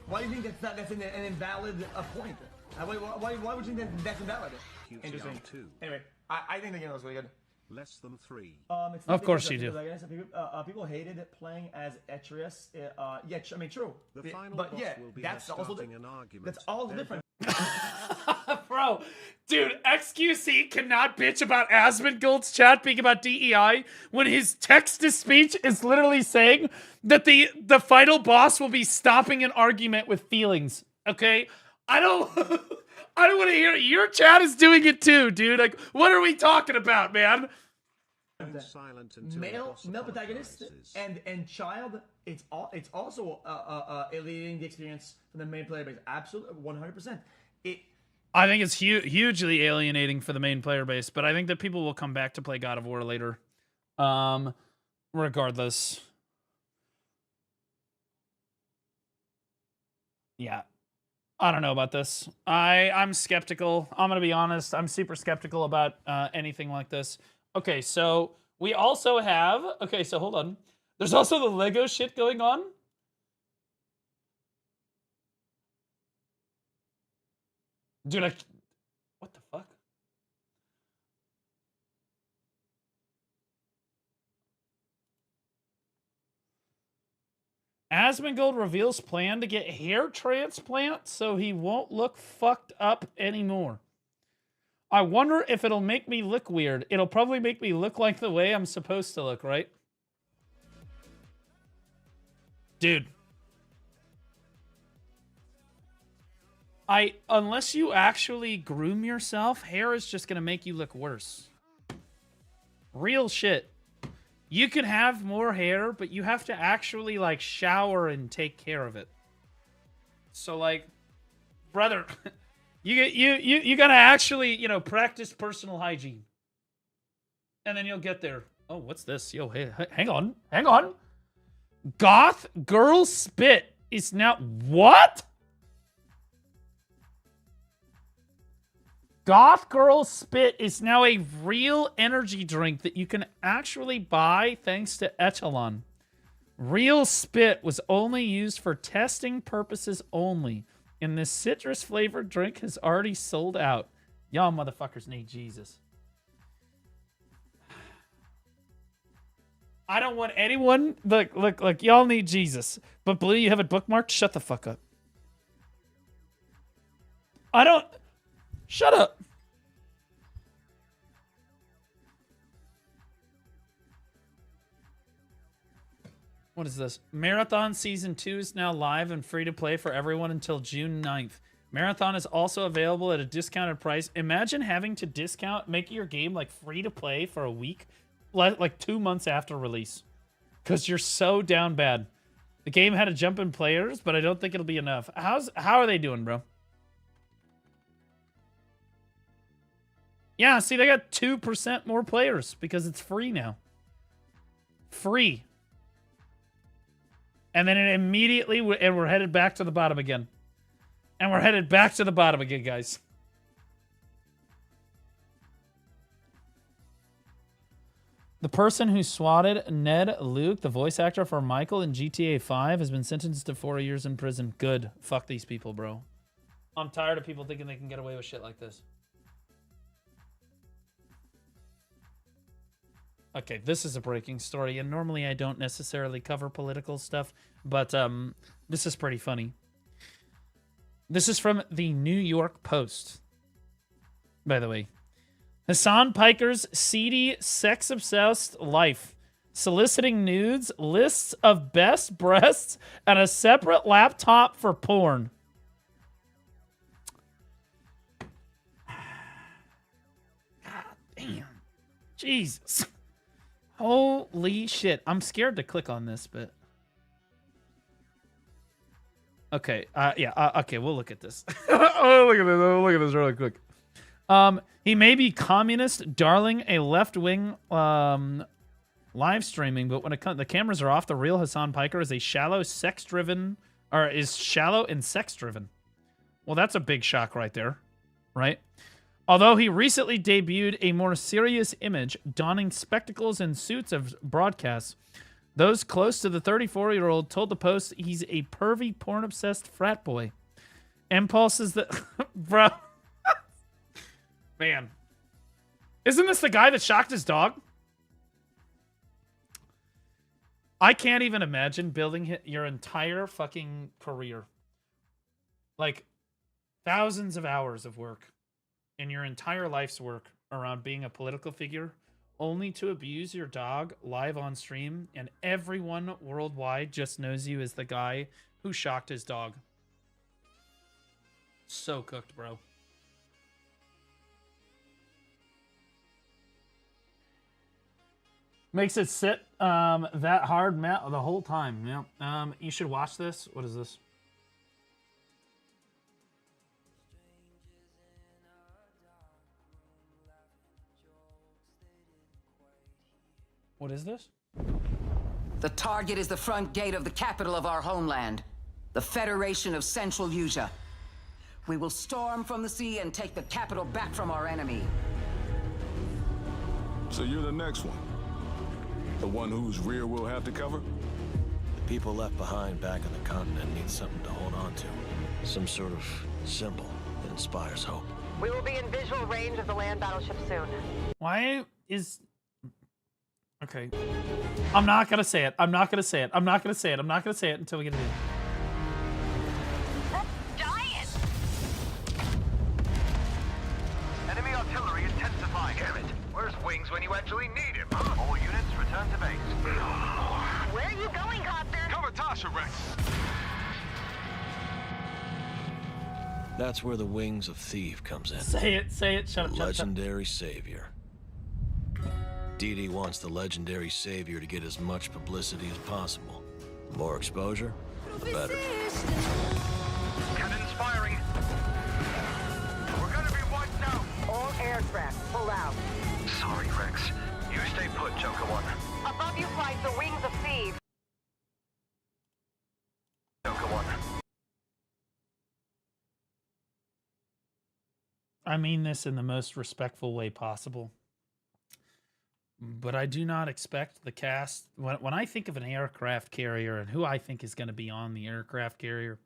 Speaker 13: Why do you think that's an invalid point? Why would you think that's invalid? Interesting. Anyway, I think the game was really good.
Speaker 16: Less than 3.
Speaker 13: It's
Speaker 1: of course you do.
Speaker 13: People hated playing as Atreus. Yeah, I mean, true.
Speaker 16: The final
Speaker 13: but
Speaker 16: boss
Speaker 13: yeah,
Speaker 16: will be
Speaker 13: that's also
Speaker 16: an argument.
Speaker 13: that's all different.
Speaker 1: Bro, dude, XQC cannot bitch about Asmongold's chat being about DEI when his text-to-speech is literally saying that the final boss will be stopping an argument with feelings. Okay? I don't want to hear it. Your chat is doing it too, dude. Like, what are we talking about, man?
Speaker 13: Male protagonist and child. It's also alienating the experience from the main player base. Absolutely, 100%.
Speaker 1: I think it's hugely alienating for the main player base, but I think that people will come back to play God of War later. Regardless. Yeah. I don't know about this. I'm skeptical. I'm going to be honest. I'm super skeptical about anything like this. Okay, so we also have... Okay, so hold on. There's also the Lego shit going on. Dude, what the fuck? Asmongold reveals plan to get hair transplant so he won't look fucked up anymore. I wonder if it'll make me look weird. It'll probably make me look like the way I'm supposed to look, right? Dude. Unless you actually groom yourself, hair is just gonna make you look worse. Real shit. You can have more hair, but you have to actually, like, shower and take care of it. So, like, brother, you gotta actually, you know, practice personal hygiene. And then you'll get there. Oh, what's this? Yo, hey, hang on. Goth girl spit is now... What? Goth Girl Spit is now a real energy drink that you can actually buy thanks to Echelon. Real Spit was only used for testing purposes only, and this citrus-flavored drink has already sold out. Y'all motherfuckers need Jesus. I don't want anyone... Look, y'all need Jesus. But Blue, you have it bookmarked? Shut the fuck up. I don't... Shut up. What is this? Marathon Season 2 is now live and free to play for everyone until June 9th. Marathon is also available at a discounted price. Imagine having to make your game like free to play for a week, like 2 months after release. Because you're so down bad. The game had a jump in players, but I don't think it'll be enough. How are they doing, bro? Yeah, see, they got 2% more players because it's free now. Free. And then it immediately, and we're headed back to the bottom again. And we're headed back to the bottom again, guys. The person who swatted Ned Luke, the voice actor for Michael in GTA 5, has been sentenced to 4 years in prison. Good. Fuck these people, bro. I'm tired of people thinking they can get away with shit like this. Okay, this is a breaking story, and normally I don't necessarily cover political stuff, but this is pretty funny. This is from the New York Post, by the way. Hassan Piker's seedy, sex-obsessed life. Soliciting nudes, lists of best breasts, and a separate laptop for porn. God damn. Jesus. Holy shit. I'm scared to click on this, but... Okay. Yeah. Okay. We'll look at this. Oh, look at this. Oh, look at this really quick. He may be communist, darling a left-wing live streaming, but when it the cameras are off, the real Hassan Piker is shallow and sex-driven. Well, that's a big shock right there, right? Although he recently debuted a more serious image, donning spectacles and suits of broadcasts, those close to the 34-year-old told the Post he's a pervy, porn-obsessed frat boy. Impulse is the... Bro. Man. Isn't this the guy that shocked his dog? I can't even imagine building your entire fucking career. Like, thousands of hours of work in your entire life's work around being a political figure, only to abuse your dog live on stream, and everyone worldwide just knows you as the guy who shocked his dog. So cooked, bro. Makes it sit that hard the whole time. Yeah. You should watch this. What is this? What is this?
Speaker 15: The target is the front gate of the capital of our homeland, the Federation of Central Asia. We will storm from the sea and take the capital back from our enemy.
Speaker 12: So you're the next one? The one whose rear we'll have to cover?
Speaker 16: The people left behind back on the continent need something to hold on to. Some sort of symbol that inspires hope.
Speaker 17: We will be in visual range of the land battleship soon.
Speaker 1: Why is... Okay. I'm not gonna say it. I'm not gonna say it. I'm not gonna say it. I'm not gonna say it until we get to the end.
Speaker 18: Enemy artillery intensifying. Damn it. Where's Wings when you actually need him? All units return to base.
Speaker 17: Where are you going, Copter?
Speaker 12: Cover Tasha, Rex.
Speaker 16: That's where the Wings of Thief comes in.
Speaker 1: Say it. Say it. Shut up. Shut up.
Speaker 16: Legendary savior. Dee wants the legendary savior to get as much publicity as possible. The more exposure, the better.
Speaker 18: Cannons firing. We're gonna be wiped out.
Speaker 17: All aircraft, pull out.
Speaker 18: Sorry, Rex. You stay put, Joker One.
Speaker 17: Above you flies the Wings of Thieves.
Speaker 18: Joker One.
Speaker 1: I mean this in the most respectful way possible. But I do not expect the cast... When I think of an aircraft carrier and who I think is going to be on the aircraft carrier,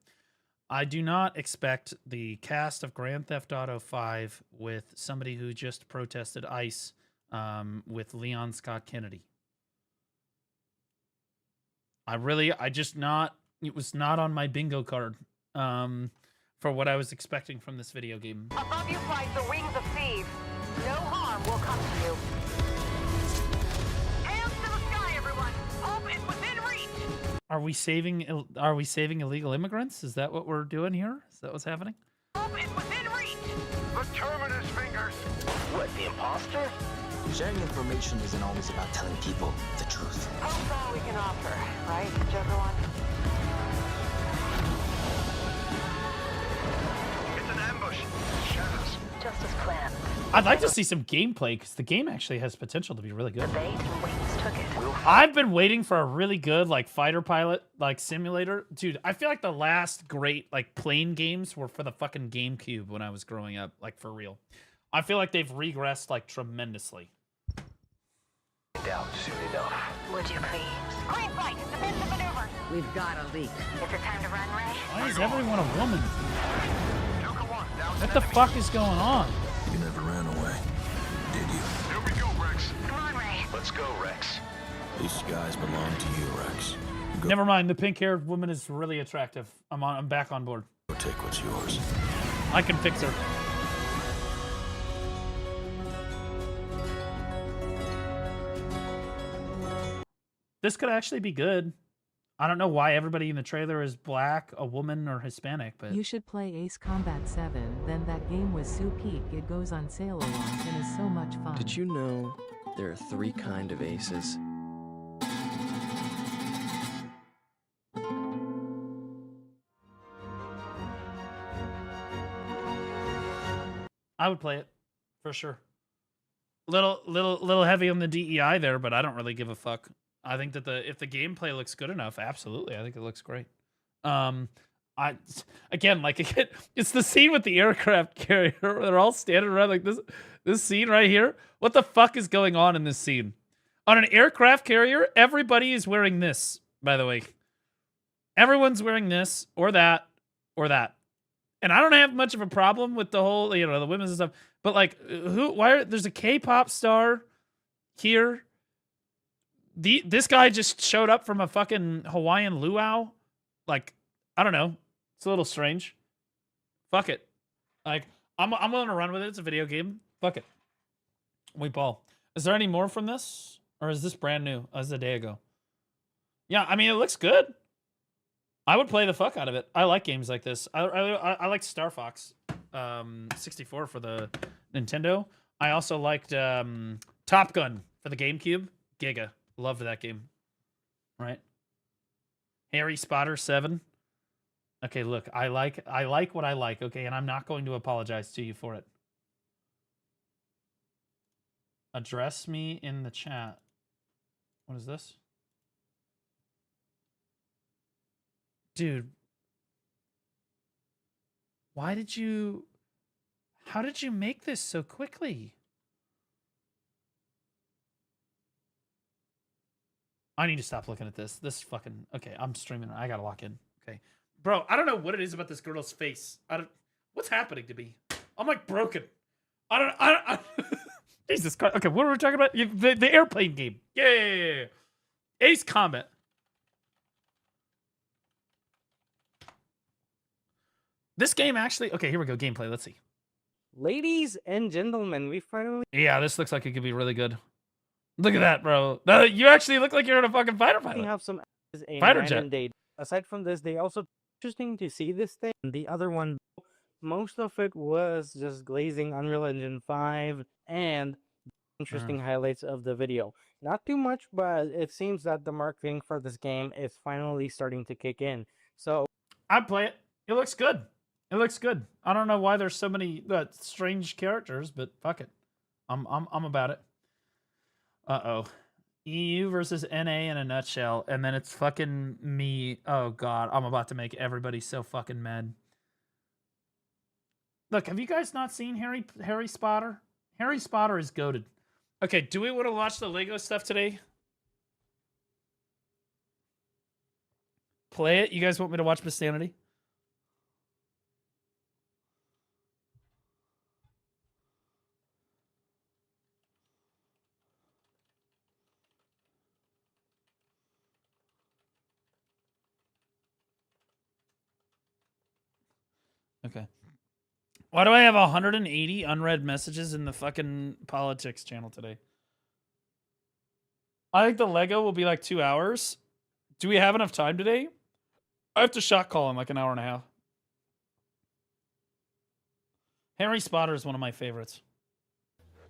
Speaker 1: I do not expect the cast of Grand Theft Auto 5 with somebody who just protested ICE with Leon Scott Kennedy. It was not on my bingo card for what I was expecting from this video game.
Speaker 17: Above you flies the Wings of Thieves. No harm will come to you.
Speaker 1: Are we saving illegal immigrants? Is that what we're doing here? Is that what's happening?
Speaker 18: It's within reach. The Terminus fingers.
Speaker 19: What, the imposter? Sharing information isn't always about telling people the truth.
Speaker 17: That's all we can offer, right, Joker One?
Speaker 18: It's an ambush. Shadows.
Speaker 17: Just as planned.
Speaker 1: I'd like to see some gameplay because the game actually has potential to be really good.
Speaker 17: The base and Wings took it.
Speaker 1: I've been waiting for a really good like fighter pilot like simulator. Dude, I feel like the last great like plane games were for the fucking GameCube when I was growing up, like for real. I feel like they've regressed like tremendously.
Speaker 19: Down soon enough.
Speaker 17: Would you please? Green flight, defensive maneuvers.
Speaker 15: We've got a leak.
Speaker 17: Is it time to run, Ray?
Speaker 1: Why is everyone a woman? What the fuck is going on?
Speaker 16: You never ran away, did you?
Speaker 18: Here we go, Rex.
Speaker 17: Come on, Ray.
Speaker 16: Let's go, Rex. These skies belong to you, Rex. Go.
Speaker 1: Never mind. The pink-haired woman is really attractive. I'm back on board.
Speaker 16: Go take what's yours.
Speaker 1: I can fix her. This could actually be good. I don't know why everybody in the trailer is black, a woman, or Hispanic, but...
Speaker 3: You should play Ace Combat 7, then that game was so peak it goes on sale a lot and is so much fun.
Speaker 19: Did you know there are 3 kinds of aces?
Speaker 1: I would play it for sure. Little heavy on the DEI there, but I don't really give a fuck. I think that if the gameplay looks good enough, absolutely, I think it looks great. It's the scene with the aircraft carrier. They're all standing around like this. This scene right here. What the fuck is going on in this scene? On an aircraft carrier, everybody is wearing this. By the way, everyone's wearing this or that or that. And I don't have much of a problem with the whole, the women's and stuff. But like, there's a K-pop star here. This guy just showed up from a fucking Hawaiian luau. Like, I don't know. It's a little strange. Fuck it. Like, I'm willing to run with it. It's a video game. Fuck it. Wait, Paul. Is there any more from this? Or is this brand new? As a day ago? Yeah, I mean, it looks good. I would play the fuck out of it. I like games like this. I liked Star Fox 64 for the Nintendo. I also liked Top Gun for the GameCube. Giga. Loved that game. Right? Harry Spotter 7. Okay, look, I like what I like, okay, and I'm not going to apologize to you for it. Address me in the chat. What is this? Dude. How did you make this so quickly? I need to stop looking at this. This fucking... Okay, I'm streaming. I gotta lock in. Okay. Bro, I don't know what it is about this girl's face. What's happening to me? I'm like broken. I don't Jesus Christ. Okay, what were we talking about? The airplane game. Yeah. Ace Combat. This game actually... Okay, here we go. Gameplay. Let's see.
Speaker 20: Ladies and gentlemen, we finally...
Speaker 1: Yeah, this looks like it could be really good. Look at that, bro. You actually look like you're in a fucking fighter pilot.
Speaker 20: We have some
Speaker 1: fighter jet.
Speaker 20: Date. Aside from this, they also interesting to see this thing. The other one, most of it was just glazing Unreal Engine 5 and interesting highlights of the video. Not too much, but it seems that the marketing for this game is finally starting to kick in. So
Speaker 1: I'd play it. It looks good. It looks good. I don't know why there's so many strange characters, but fuck it. I'm about it. Uh-oh. EU versus NA in a nutshell, and then it's fucking me. Oh, God. I'm about to make everybody so fucking mad. Look, have you guys not seen Harry Spotter? Harry Spotter is goated. Okay, do we want to watch the Lego stuff today? Play it? You guys want me to watch Insanity? Okay. Why do I have 180 unread messages in the fucking politics channel today? I think the Lego will be like 2 hours. Do we have enough time today? I have to shot call in like an hour and a half. Harry Spotter is one of my favorites.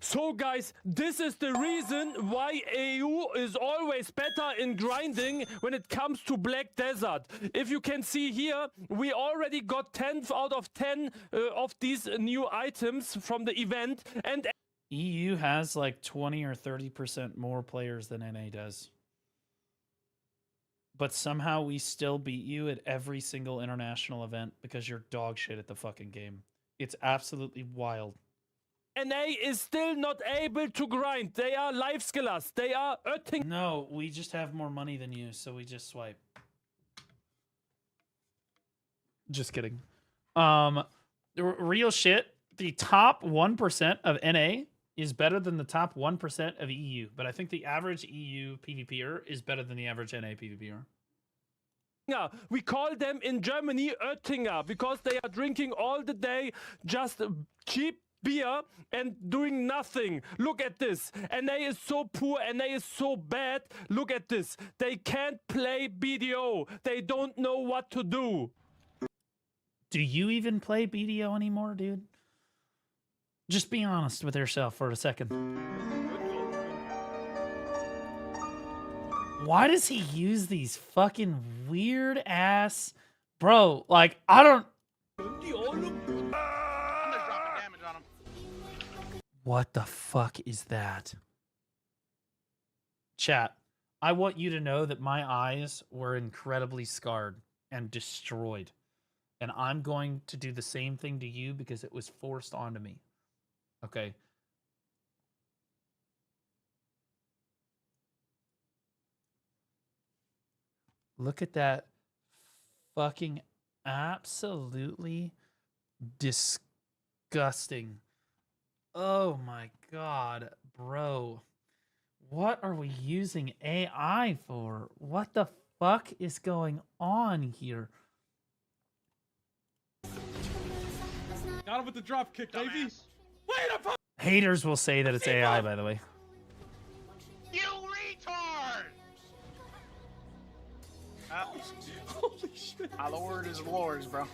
Speaker 21: So guys, this is the reason why EU is always better in grinding when it comes to Black Desert. If you can see here, we already got 10 out of 10 of these new items from the event. And
Speaker 1: EU has like 20 or 30% more players than NA does. But somehow we still beat you at every single international event because you're dog shit at the fucking game. It's absolutely wild.
Speaker 21: NA is still not able to grind. They are life skillers. They are ötting.
Speaker 1: No, we just have more money than you, so we just swipe. Just kidding. Real shit. The top 1% of NA is better than the top 1% of EU, but I think the average EU PvPer is better than the average NA PvPer.
Speaker 21: We call them in Germany Oettinger because they are drinking all the day just cheap beer and doing nothing. Look at this. NA is so poor. NA is so bad. Look at this. They can't play BDO. They don't know what to do.
Speaker 1: Do you even play BDO anymore, dude? Just be honest with yourself for a second. Why does he use these fucking weird ass... Bro, like, I don't... What the fuck is that? Chat, I want you to know that my eyes were incredibly scarred and destroyed. And I'm going to do the same thing to you because it was forced onto me. Okay? Look at that fucking absolutely disgusting. Oh my god, bro. What are we using AI for? What the fuck is going on here?
Speaker 21: Got him with the drop kick, baby. Wait up!
Speaker 1: Haters will say that it's AI, by the way.
Speaker 18: You retard!
Speaker 21: Holy shit.
Speaker 5: Our Lord is Lords, bro.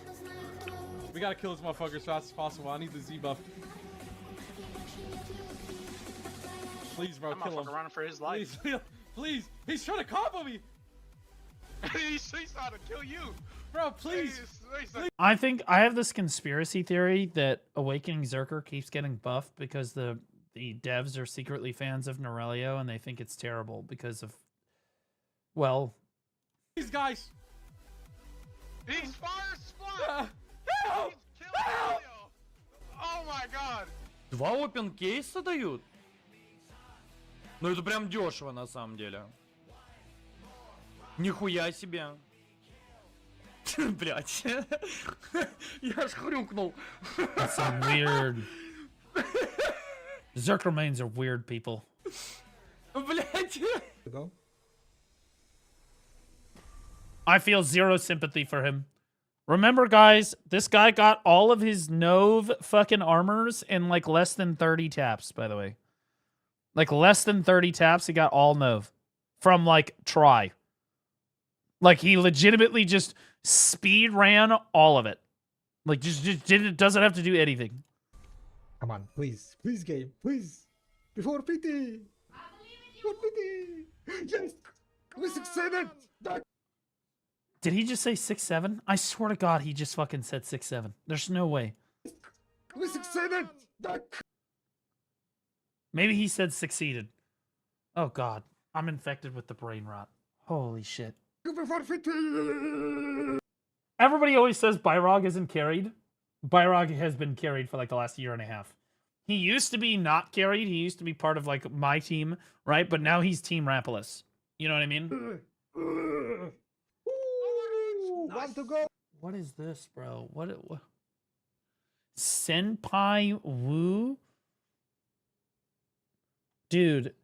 Speaker 21: We gotta kill this motherfucker as fast as possible. I need the Z buff. Please, bro, kill him.
Speaker 5: Running for his life.
Speaker 21: Please, please. He's trying to combo me.
Speaker 5: he's trying to kill you.
Speaker 21: Bro, please.
Speaker 1: I think I have this conspiracy theory that Awakening Zerker keeps getting buffed because the devs are secretly fans of Norelio and they think it's terrible because of, well...
Speaker 21: These guys.
Speaker 5: He's fire splat.
Speaker 21: Help!
Speaker 5: Help! Oh my god.
Speaker 22: 2 опенкейса дают? Ну это прям дешево на самом деле. Нихуя себе. Блять. Я аж хрюкнул.
Speaker 1: That's some weird... Zerker mains are weird people.
Speaker 22: Блять.
Speaker 1: I feel zero sympathy for him. Remember, guys, this guy got all of his Nove fucking armors in like less than 30 taps, by the way. Like less than 30 taps, he got all Nove. From like try. Like he legitimately just speed ran all of it. Like just doesn't have to do anything.
Speaker 23: Come on, please. Please, game. Please. Before PT. Before PT. Yes. We succeeded.
Speaker 1: Did he just say 6-7? I swear to God, he just fucking said 6-7. There's no way.
Speaker 23: We succeeded.
Speaker 1: Maybe he said succeeded. Oh God, I'm infected with the brain rot. Holy shit. Everybody always says Byrog isn't carried. Byrog has been carried for like the last year and a half. He used to be not carried. He used to be part of like my team, right? But now he's Team Rapolis. You know what I mean?
Speaker 23: Want to go?
Speaker 1: What is this, bro? What? Senpai Wu? Dude,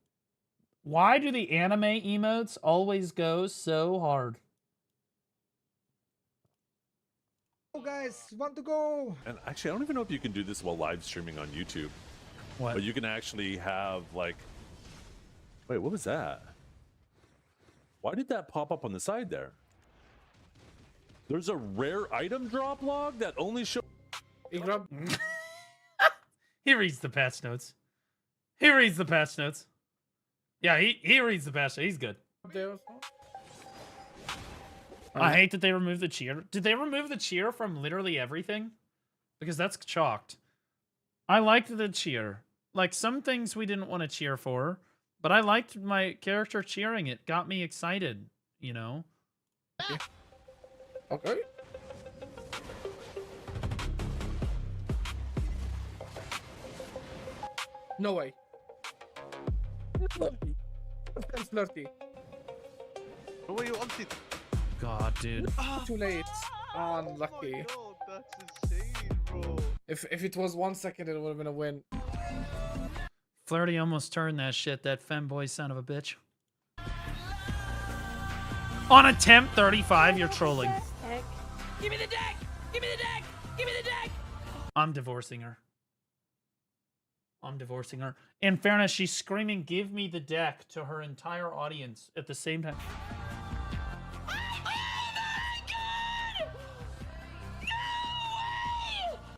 Speaker 1: why do the anime emotes always go so hard?
Speaker 23: Oh, guys, want to go?
Speaker 24: And actually, I don't even know if you can do this while live streaming on YouTube.
Speaker 1: What?
Speaker 24: But you can actually have like... Wait, what was that? Why did that pop up on the side there? There's a rare item drop log that only shows...
Speaker 1: He reads the patch notes. He reads the patch notes. Yeah, he reads the patch notes. He's good. I hate that they removed the cheer. Did they remove the cheer from literally everything? Because that's chalked. I liked the cheer. Like, some things we didn't want to cheer for, but I liked my character cheering. It got me excited, you know?
Speaker 25: Okay. No way. Flirty. That's flirty.
Speaker 5: Who are you ulted?
Speaker 1: God, dude.
Speaker 25: Too late. Unlucky.
Speaker 5: Oh my god, that's insane, bro.
Speaker 25: If it was 1 second, it would have been a win.
Speaker 1: Flirty almost turned that shit, that femboy son of a bitch. On attempt 35, you're trolling.
Speaker 4: Give me the deck! Give me the deck! Give me the deck!
Speaker 1: I'm divorcing her. I'm divorcing her. In fairness, she's screaming, "Give me the deck" to her entire audience at the same time.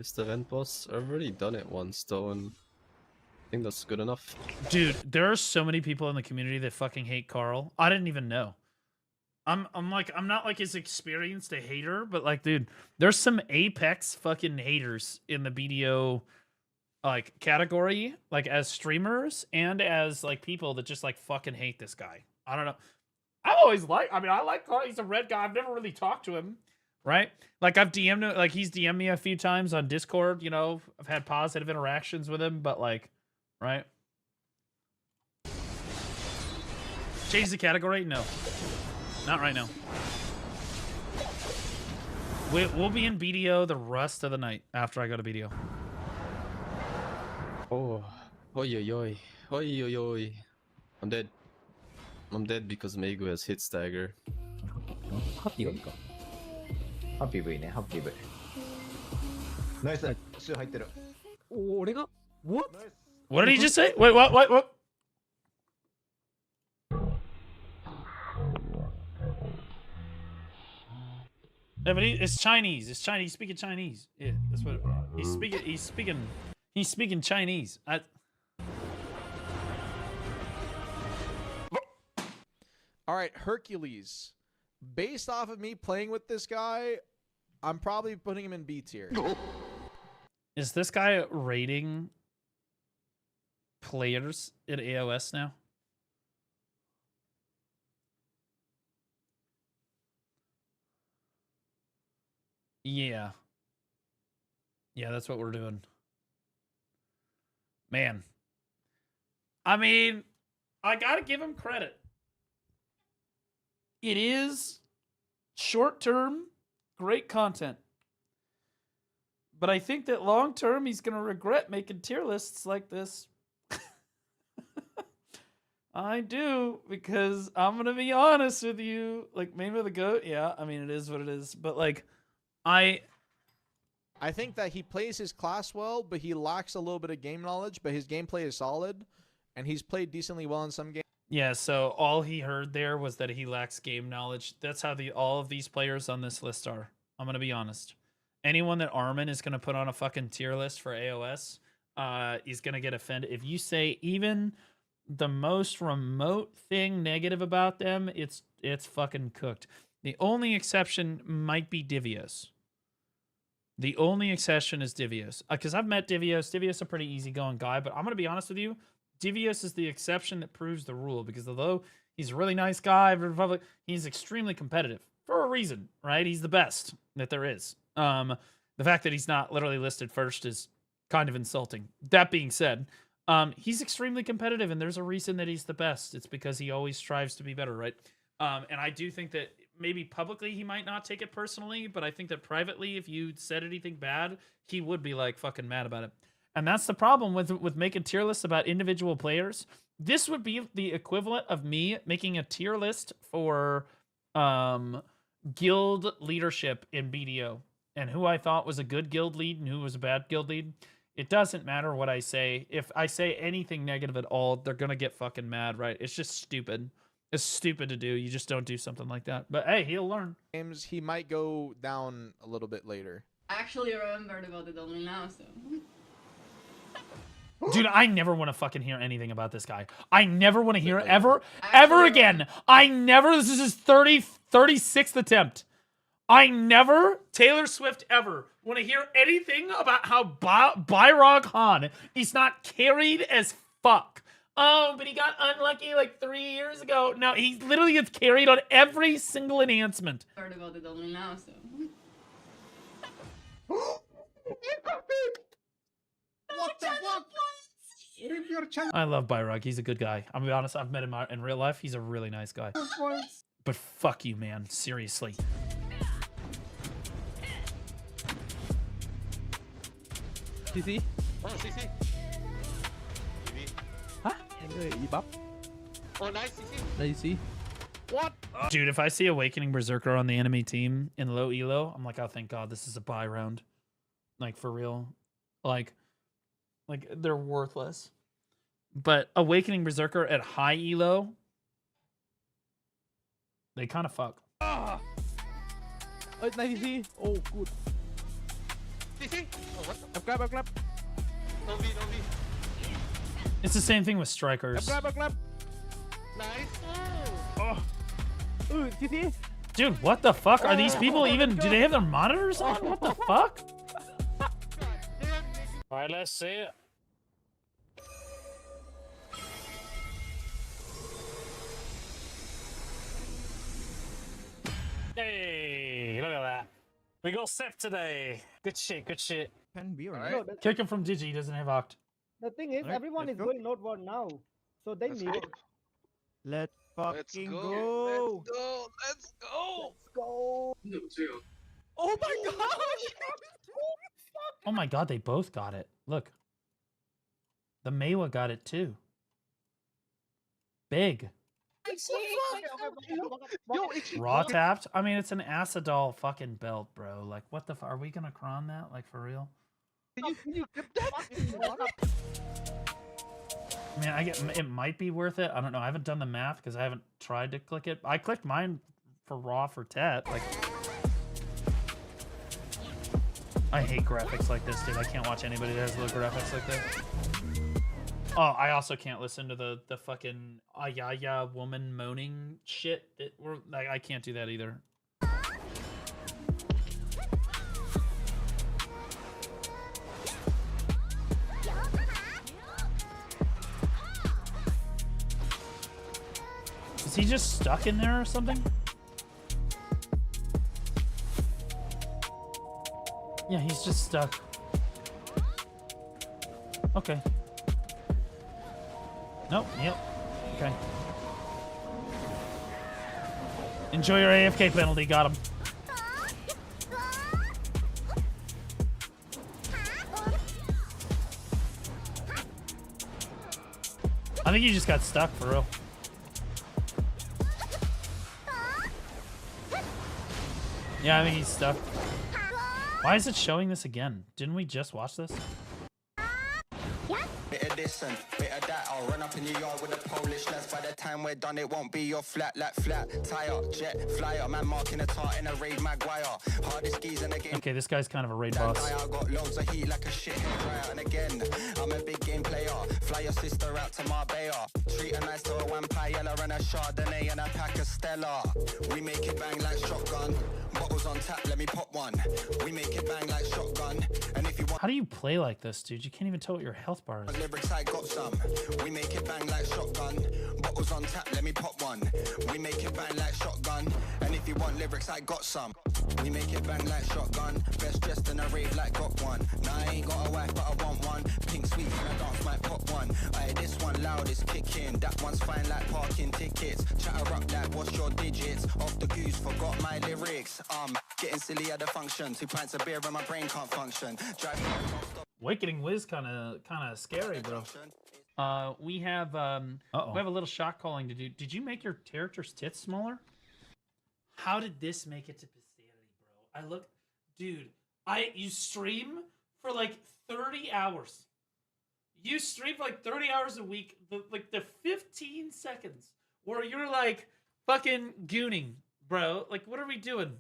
Speaker 26: Mr. Rentboss, I've already done it once though, and I think that's good enough.
Speaker 1: Dude, there are so many people in the community that fucking hate Carl. I didn't even know. I'm not like as experienced a hater, but like, dude, there's some apex fucking haters in the BDO like category, like as streamers and as like people that just like fucking hate this guy. I don't know. I like Carl. He's a red guy. I've never really talked to him, right? Like I've DM'd him, like he's DM'd me a few times on Discord, you know, I've had positive interactions with him, but like, right? Change the category? No. Not right now. We'll be in BDO the rest of the night after I go to BDO.
Speaker 26: Oh, oi, oi, oi, oi, oi, oi. I'm dead. I'm dead because Meigu has hit stagger.
Speaker 23: Happy V ね、ハッピー V。ナイス、シュー入ってる。俺が
Speaker 1: What? What did he just say? Wait, what? Yeah, but it's Chinese. It's Chinese. He's speaking Chinese. Yeah, that's what he's speaking. He's speaking Chinese.
Speaker 2: All right, Hercules. Based off of me playing with this guy, I'm probably putting him in B tier.
Speaker 1: Is this guy rating players in AOS now? Yeah. Yeah, that's what we're doing. Man. I mean, I gotta give him credit. It is short-term, great content. But I think that long-term, he's gonna regret making tier lists like this. I do, because I'm gonna be honest with you. Like, maybe the GOAT, yeah, I mean, it is what it is. But, like, I
Speaker 2: think that he plays his class well, but he lacks a little bit of game knowledge, but his gameplay is solid, and he's played decently well in some games.
Speaker 1: Yeah, so all he heard there was that he lacks game knowledge. That's how all of these players on this list are. I'm going to be honest. Anyone that Armin is going to put on a fucking tier list for AOS is going to get offended. If you say even the most remote thing negative about them, it's fucking cooked. The only exception might be Divios. The only exception is Divios. Because I've met Divios. Divios is a pretty easygoing guy, but I'm going to be honest with you. Divios is the exception that proves the rule, because although he's a really nice guy, he's extremely competitive for a reason, right? He's the best that there is. The fact that he's not literally listed first is kind of insulting. That being said, he's extremely competitive, and there's a reason that he's the best. It's because he always strives to be better, right? And I do think that maybe publicly he might not take it personally, but I think that privately, if you said anything bad, he would be like fucking mad about it. And that's the problem with making tier lists about individual players. This would be the equivalent of me making a tier list for guild leadership in BDO and who I thought was a good guild lead and who was a bad guild lead. It doesn't matter what I say. If I say anything negative at all, they're going to get fucking mad, right? It's just stupid. It's stupid to do. You just don't do something like that. But hey, he'll learn.
Speaker 2: Games, he might go down a little bit later.
Speaker 6: I actually remembered about it only now, so...
Speaker 1: Dude, I never want to fucking hear anything about this guy. I never want to hear ever again. This is his 36th attempt. I never, Taylor Swift ever, want to hear anything about how Byrog Han is not carried as fuck. Oh, but he got unlucky like 3 years ago. No, he literally gets carried on every single enhancement.
Speaker 6: Heard about it only now, so...
Speaker 23: What the fuck?
Speaker 1: I love Byrog. He's a good guy. I'm gonna be honest, I've met him in real life. He's a really nice guy. But fuck you, man. Seriously.
Speaker 22: CC?
Speaker 5: Oh, CC.
Speaker 22: Hả? Em ơi, y bắp.
Speaker 5: Oh, nice CC.
Speaker 22: Đây CC.
Speaker 2: What?
Speaker 1: Dude, if I see Awakening Berserker on the enemy team in low elo, I'm like, oh, thank God, this is a buy round. Like, for real. Like, they're worthless. But Awakening Berserker at high elo, they kind of fuck.
Speaker 22: Ah! Ơi, này CC. Oh, good.
Speaker 5: CC? Oh, what the?
Speaker 22: Em clap.
Speaker 5: No V.
Speaker 1: It's the same thing with strikers.
Speaker 22: Em clap.
Speaker 5: Nice.
Speaker 22: Oh. CC.
Speaker 1: Dude, what the fuck? Are these people even... Do they have their monitors on? What the fuck?
Speaker 7: Alright, let's see it.
Speaker 1: We go Sip today. Good shit, good shit.
Speaker 7: Can be
Speaker 8: Alright.
Speaker 7: No,
Speaker 1: Kick him from Digi, he doesn't have Oct.
Speaker 7: the thing is,
Speaker 23: Alright,
Speaker 7: everyone is
Speaker 23: let's go.
Speaker 7: going northward now, so they
Speaker 8: Let's
Speaker 7: need
Speaker 8: go.
Speaker 7: it.
Speaker 23: Let's
Speaker 8: Let's
Speaker 23: fucking
Speaker 8: go.
Speaker 23: go.
Speaker 8: Let's go. Let's go.
Speaker 7: Let's go.
Speaker 23: Oh my gosh.
Speaker 1: Oh my god, they both got it. Look. The Maewa got it too. Big.
Speaker 8: Yo, it's
Speaker 1: Raw tapped? I mean, it's an Acidol fucking belt, bro. Like, what the fuck? Are we gonna cron that? Like, for real?
Speaker 8: Can you get that?
Speaker 1: I mean, it might be worth it. I don't know. I haven't done the math because I haven't tried to click it. I clicked mine for Raw for Tet. Like, I hate graphics like this, dude. I can't watch anybody that has little graphics like this. Oh, I also can't listen to the fucking Ayaya woman moaning shit. Like, I can't do that either. Is he just stuck in there or something? Yeah, he's just stuck. Okay. Nope, yep. Okay. Enjoy your AFK penalty, got him. I think he just got stuck for real. Yeah, I think he's stuck. Why is it showing this again? Didn't we just watch this?
Speaker 9: Bit of this and bit of that. I'll run up in your yard with a Polish lads. By the time we're done, it won't be your flat, like flat tire, jet flyer. Man marking a tart in a raid Maguire. Hardest skis in the game.
Speaker 1: Okay, this guy's kind of a raid boss.
Speaker 9: I got loads of heat like a shit hair dryer. And again, I'm a big game player. Fly your sister out to Marbella. Treat her nice to a vampire and a Chardonnay and a pack of Stella. We make it bang like shotgun. Bottles on tap, let me pop one. We make it bang like shotgun. And if you want
Speaker 1: How do you play like this, dude? You can't even tell what your health bar is.
Speaker 9: lyrics, I got some. We make it bang like shotgun. Bottles on tap, let me pop one. We make it bang like shotgun. And if you want lyrics, I got some. We make it bang like shotgun. Best dressed in a rave like got one. Nah, I ain't got a wife, but I want one. Pink sweet and a dance might pop one. Aye, this one loud is kicking. That one's fine like parking tickets. Chatter up that, what's your digits? Off the goose, forgot my lyrics. Getting silly at the function. 2 pints of beer and my brain can't function. Drive
Speaker 1: Awakening Wiz kind of scary, bro. We have we have a little shot calling to do. Did you make your character's tits smaller? How did this make it to posterity, bro? I look, dude. You stream for like 30 hours. You stream for like 30 hours a week. The 15 seconds where you're like fucking gooning, bro. Like, what are we doing?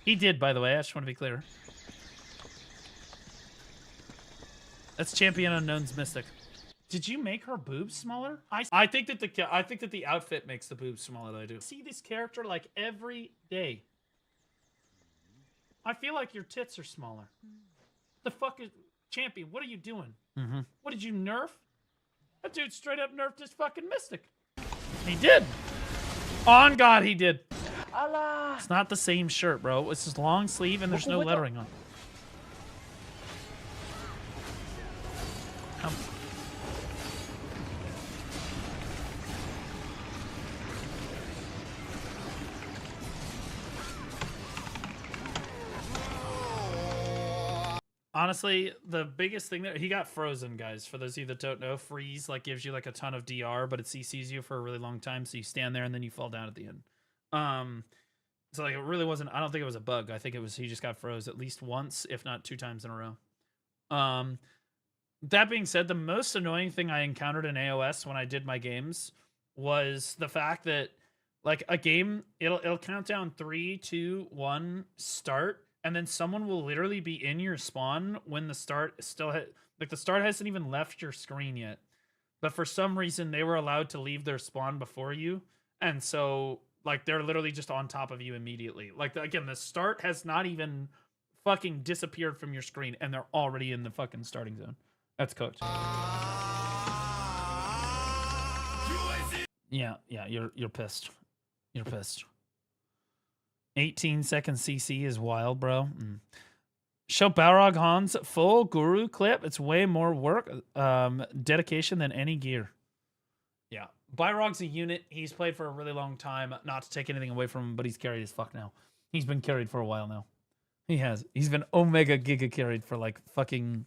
Speaker 1: He did, by the way. I just want to be clear. That's Champion Unknown's Mystic. Did you make her boobs smaller? I think that the outfit makes the boobs smaller than I do. See this character like every day. I feel like your tits are smaller. The fuck is Champion? What are you doing? What did you nerf? That dude straight up nerfed his fucking Mystic. He did. On God, he did.
Speaker 20: Allah.
Speaker 1: It's not the same shirt, bro. It's just long sleeve and there's no lettering on it. Honestly, the biggest thing that he got frozen, guys. For those of you that don't know, freeze like gives you like a ton of DR, but it CCs you for a really long time, so you stand there and then you fall down at the end. So like it really wasn't. I don't think it was a bug. I think it was he just got froze at least once, if not 2 times in a row. That being said, the most annoying thing I encountered in AOS when I did my games was the fact that like a game, it'll count down 3, 2, 1, start. And then someone will literally be in your spawn when the start still like the start hasn't even left your screen yet. But for some reason they were allowed to leave their spawn before you. And so like they're literally just on top of you immediately. Like again, the start has not even fucking disappeared from your screen and they're already in the fucking starting zone. That's cooked. Yeah, you're pissed. You're pissed. 18-second CC is wild, bro. Show Balrog Han's full guru clip. It's way more work, dedication than any gear. Yeah. Balrog's a unit. He's played for a really long time. Not to take anything away from him, but he's carried as fuck now. He's been carried for a while now. He has. He's been omega giga carried for like fucking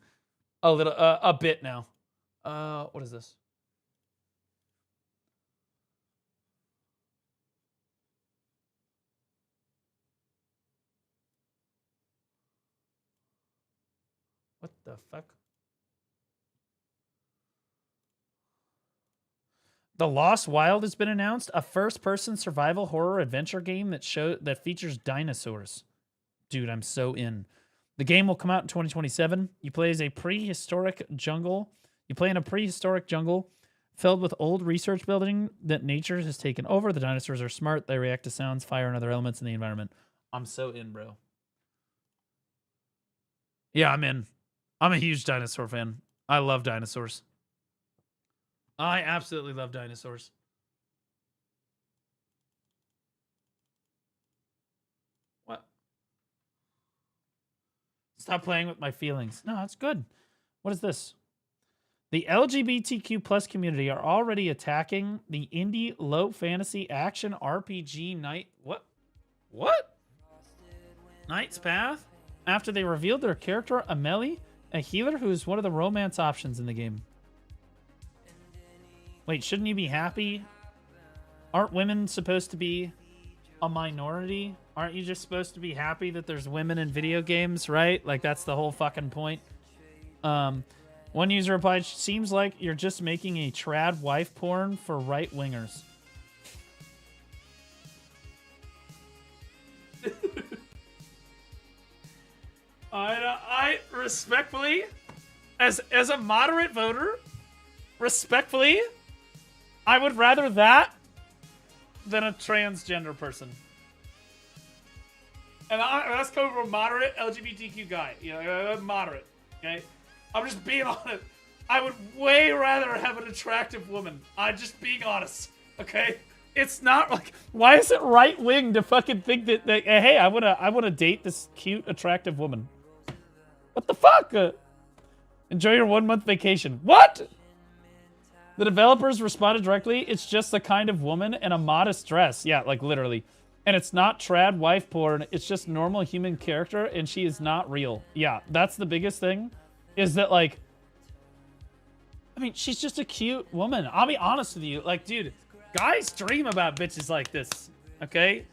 Speaker 1: a bit now. What is this? What the fuck? The Lost Wild has been announced, a first-person survival horror adventure game that features dinosaurs. Dude, I'm so in. The game will come out in 2027. You play as a prehistoric jungle. You play in a prehistoric jungle filled with old research building that nature has taken over. The dinosaurs are smart. They react to sounds, fire, and other elements in the environment. I'm so in, bro. Yeah, I'm in. I'm a huge dinosaur fan. I love dinosaurs. I absolutely love dinosaurs. What? Stop playing with my feelings. No, that's good. What is this? The LGBTQ plus community are already attacking the indie low fantasy action RPG Night. What? What? Knight's Path? After they revealed their character, Amelie, a healer who is one of the romance options in the game. Wait, shouldn't you be happy? Aren't women supposed to be a minority? Aren't you just supposed to be happy that there's women in video games, right? Like, that's the whole fucking point. One user replied, seems like you're just making a trad wife porn for right-wingers. I respectfully, as a moderate voter, respectfully, I would rather that than a transgender person. And that's coming from a moderate LGBTQ guy. You know, moderate, okay? I'm just being honest. I would way rather have an attractive woman. I'm just being honest, okay? It's not like, why is it right wing to fucking think that hey, I wanna date this cute, attractive woman? What the fuck? Enjoy your 1 month vacation. What? The developers responded directly. It's just the kind of woman in a modest dress. Yeah, like literally. And it's not trad wife porn. It's just normal human character, and she is not real. Yeah, that's the biggest thing. Is that like, I mean, she's just a cute woman. I'll be honest with you. Like, dude, guys dream about bitches like this. Okay?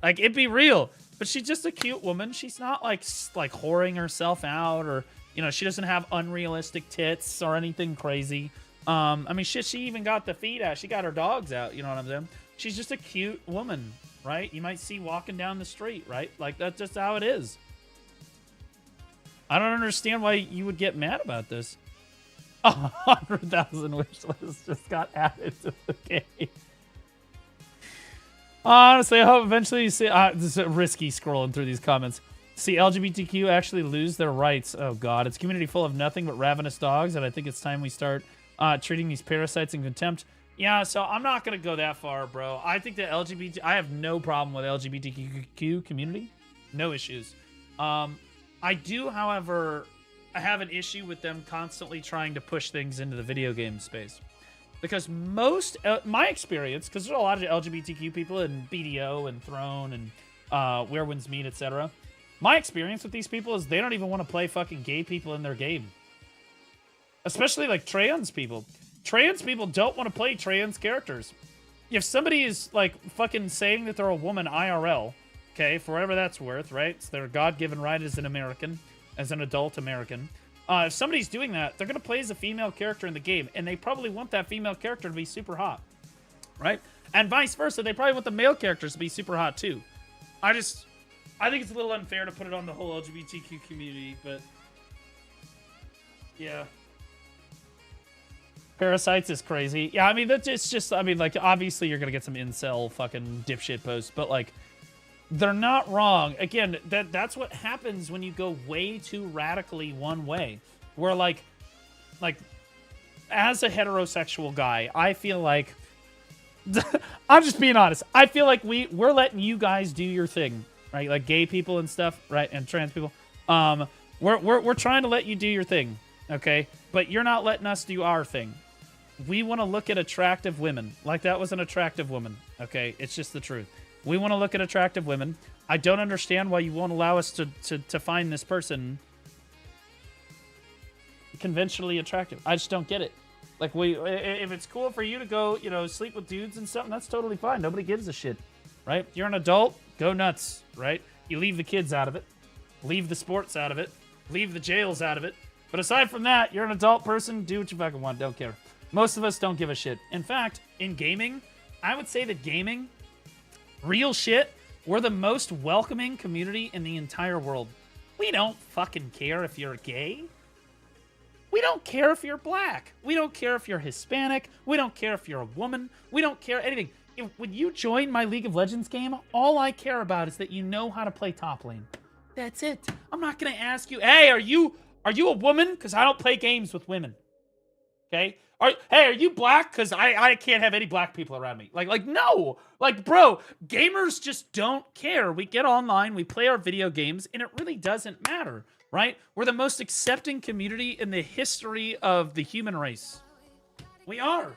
Speaker 1: Like, it'd be real. But she's just a cute woman. She's not like whoring herself out, or, you know, she doesn't have unrealistic tits or anything crazy. I mean, shit, she even got the feet out. She got her dogs out, you know what I'm saying? She's just a cute woman, right? You might see walking down the street, right? Like, that's just how it is. I don't understand why you would get mad about this. 100,000 wish lists just got added to the game. Honestly, I hope eventually you see... this is risky scrolling through these comments. See LGBTQ actually lose their rights. Oh, God. It's a community full of nothing but ravenous dogs, and I think it's time we start treating these parasites in contempt. Yeah, so I'm not going to go that far, bro. I think that I have no problem with LGBTQ community. No issues. I do, however, I have an issue with them constantly trying to push things into the video game space. Because my experience, because there's a lot of LGBTQ people in BDO and Throne and Where Winds Meet, etc. My experience with these people is they don't even want to play fucking gay people in their game. Especially like trans people. Trans people don't want to play trans characters. If somebody is like fucking saying that they're a woman IRL, okay, for whatever that's worth, right? It's their God-given right as an American, as an adult American. If somebody's doing that, they're going to play as a female character in the game, and they probably want that female character to be super hot, right? And vice versa, they probably want the male characters to be super hot too. I think it's a little unfair to put it on the whole LGBTQ community, but yeah. Parasites is crazy. Yeah, I mean, it's just, I mean, like, obviously you're going to get some incel fucking dipshit posts, but like, they're not wrong. Again, that's what happens when you go way too radically one way. Where like as a heterosexual guy, I feel like I'm just being honest. I feel like we're letting you guys do your thing. right? Like gay people and stuff, right? And trans people. We're trying to let you do your thing, okay? But you're not letting us do our thing. We want to look at attractive women. Like that was an attractive woman, okay? It's just the truth. We want to look at attractive women. I don't understand why you won't allow us to find this person conventionally attractive. I just don't get it. Like, if it's cool for you to go, you know, sleep with dudes and something, that's totally fine. Nobody gives a shit, right? You're an adult, go nuts, right? You leave the kids out of it. Leave the sports out of it. Leave the jails out of it. But aside from that, you're an adult person. Do what you fucking want. Don't care. Most of us don't give a shit. In fact, in gaming, I would say that gaming, real shit, we're the most welcoming community in the entire world. We don't fucking care if you're gay. We don't care if you're black. We don't care if you're Hispanic. We don't care if you're a woman. We don't care anything. When you join my League of Legends game, all I care about is that you know how to play top lane. That's it. I'm not going to ask you, hey, are you a woman? Because I don't play games with women. Okay? Hey, are you black? Because I can't have any black people around me. Like, no. Like, bro, gamers just don't care. We get online, we play our video games, and it really doesn't matter, right? We're the most accepting community in the history of the human race. We are.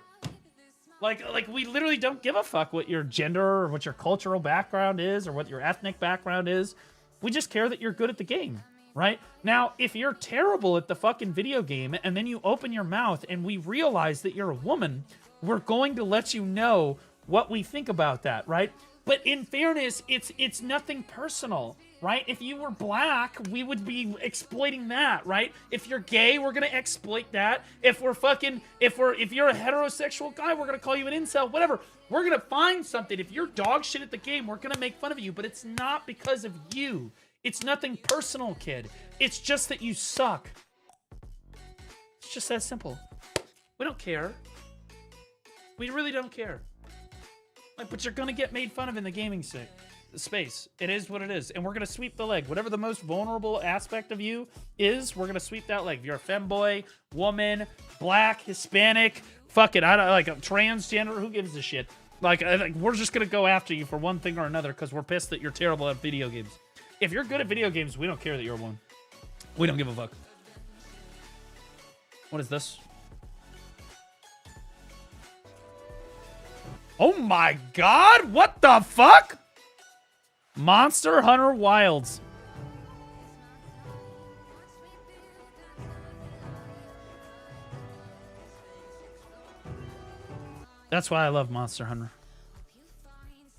Speaker 1: Like we literally don't give a fuck what your gender or what your cultural background is or what your ethnic background is. We just care that you're good at the game, right? Now, if you're terrible at the fucking video game and then you open your mouth and we realize that you're a woman, we're going to let you know what we think about that, right? But in fairness, it's nothing personal, right? If you were black, we would be exploiting that, right? If you're gay, we're gonna exploit that. If you're a heterosexual guy, we're gonna call you an incel, whatever. We're gonna find something. If you're dog shit at the game, we're gonna make fun of you, but it's not because of you. It's nothing personal, kid. It's just that you suck. It's just that simple. We don't care. We really don't care. Like, but you're gonna get made fun of in the gaming space. It is what it is. And we're gonna sweep the leg. Whatever the most vulnerable aspect of you is, we're gonna sweep that leg. If you're a femboy, woman, black, Hispanic, fuck it, I don't like a transgender, who gives a shit? Like we're just gonna go after you for one thing or another because we're pissed that you're terrible at video games. If you're good at video games, we don't care that you're one. We don't give a fuck. What is this? Oh my god, what the fuck? Monster Hunter Wilds. That's why I love Monster Hunter.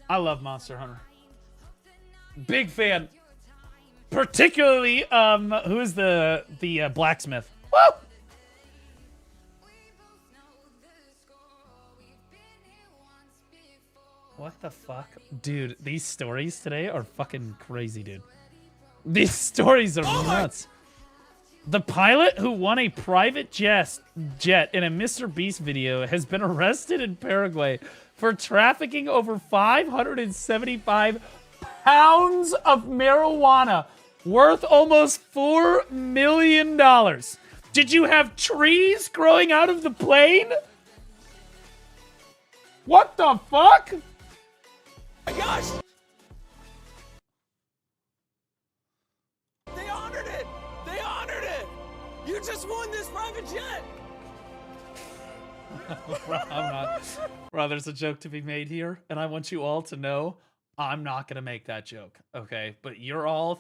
Speaker 1: I love Monster Hunter. Big fan. Particularly, who's the blacksmith? Woo! What the fuck? Dude, these stories today are fucking crazy, dude. These stories are nuts. The pilot who won a private jet in a Mr. Beast video has been arrested in Paraguay for trafficking over 575 pounds of marijuana worth almost $4 million. Did you have trees growing out of the plane? What the fuck?
Speaker 4: Oh my gosh! They honored it! They honored it! You just won this private jet!
Speaker 1: I'm not. Bro, there's a joke to be made here, and I want you all to know I'm not gonna make that joke, okay? But you're all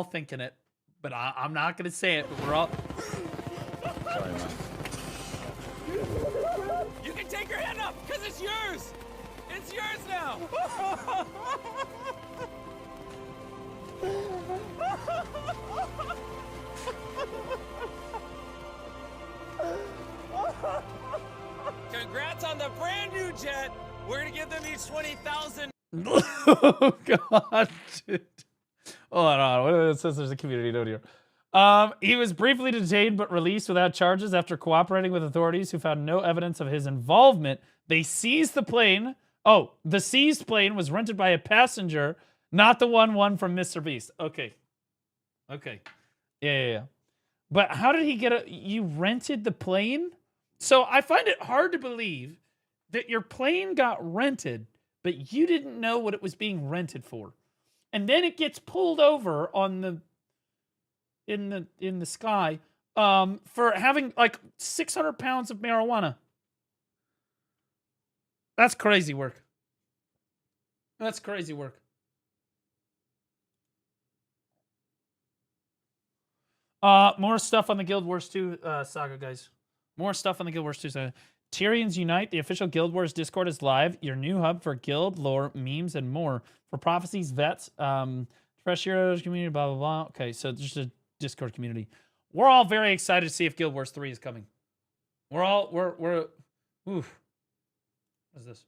Speaker 1: thinking it, but I'm not gonna say it. But we're all. Sorry, man.
Speaker 4: You can take your hand up, cause it's yours! It's yours now! Congrats on the brand new jet! We're gonna give them each 20,000.
Speaker 1: Oh god, dude. Hold on. It says there's a community note here. He was briefly detained but released without charges after cooperating with authorities who found no evidence of his involvement. They seized the plane. Oh, the seized plane was rented by a passenger, not the one from Mr. Beast. Okay. Yeah. But how did he get you rented the plane? So I find it hard to believe that your plane got rented, but you didn't know what it was being rented for. and then it gets pulled over on the in the sky for having like 600 pounds of marijuana. That's crazy work. That's crazy work. More stuff on the Guild Wars 2 saga, guys. More stuff on the Guild Wars 2 saga. Tyrians Unite, the official Guild Wars Discord is live. Your new hub for guild lore, memes, and more. For prophecies, vets, fresh heroes community, blah, blah, blah. Okay, so just a Discord community. We're all very excited to see if Guild Wars 3 is coming. We're oof. What is this?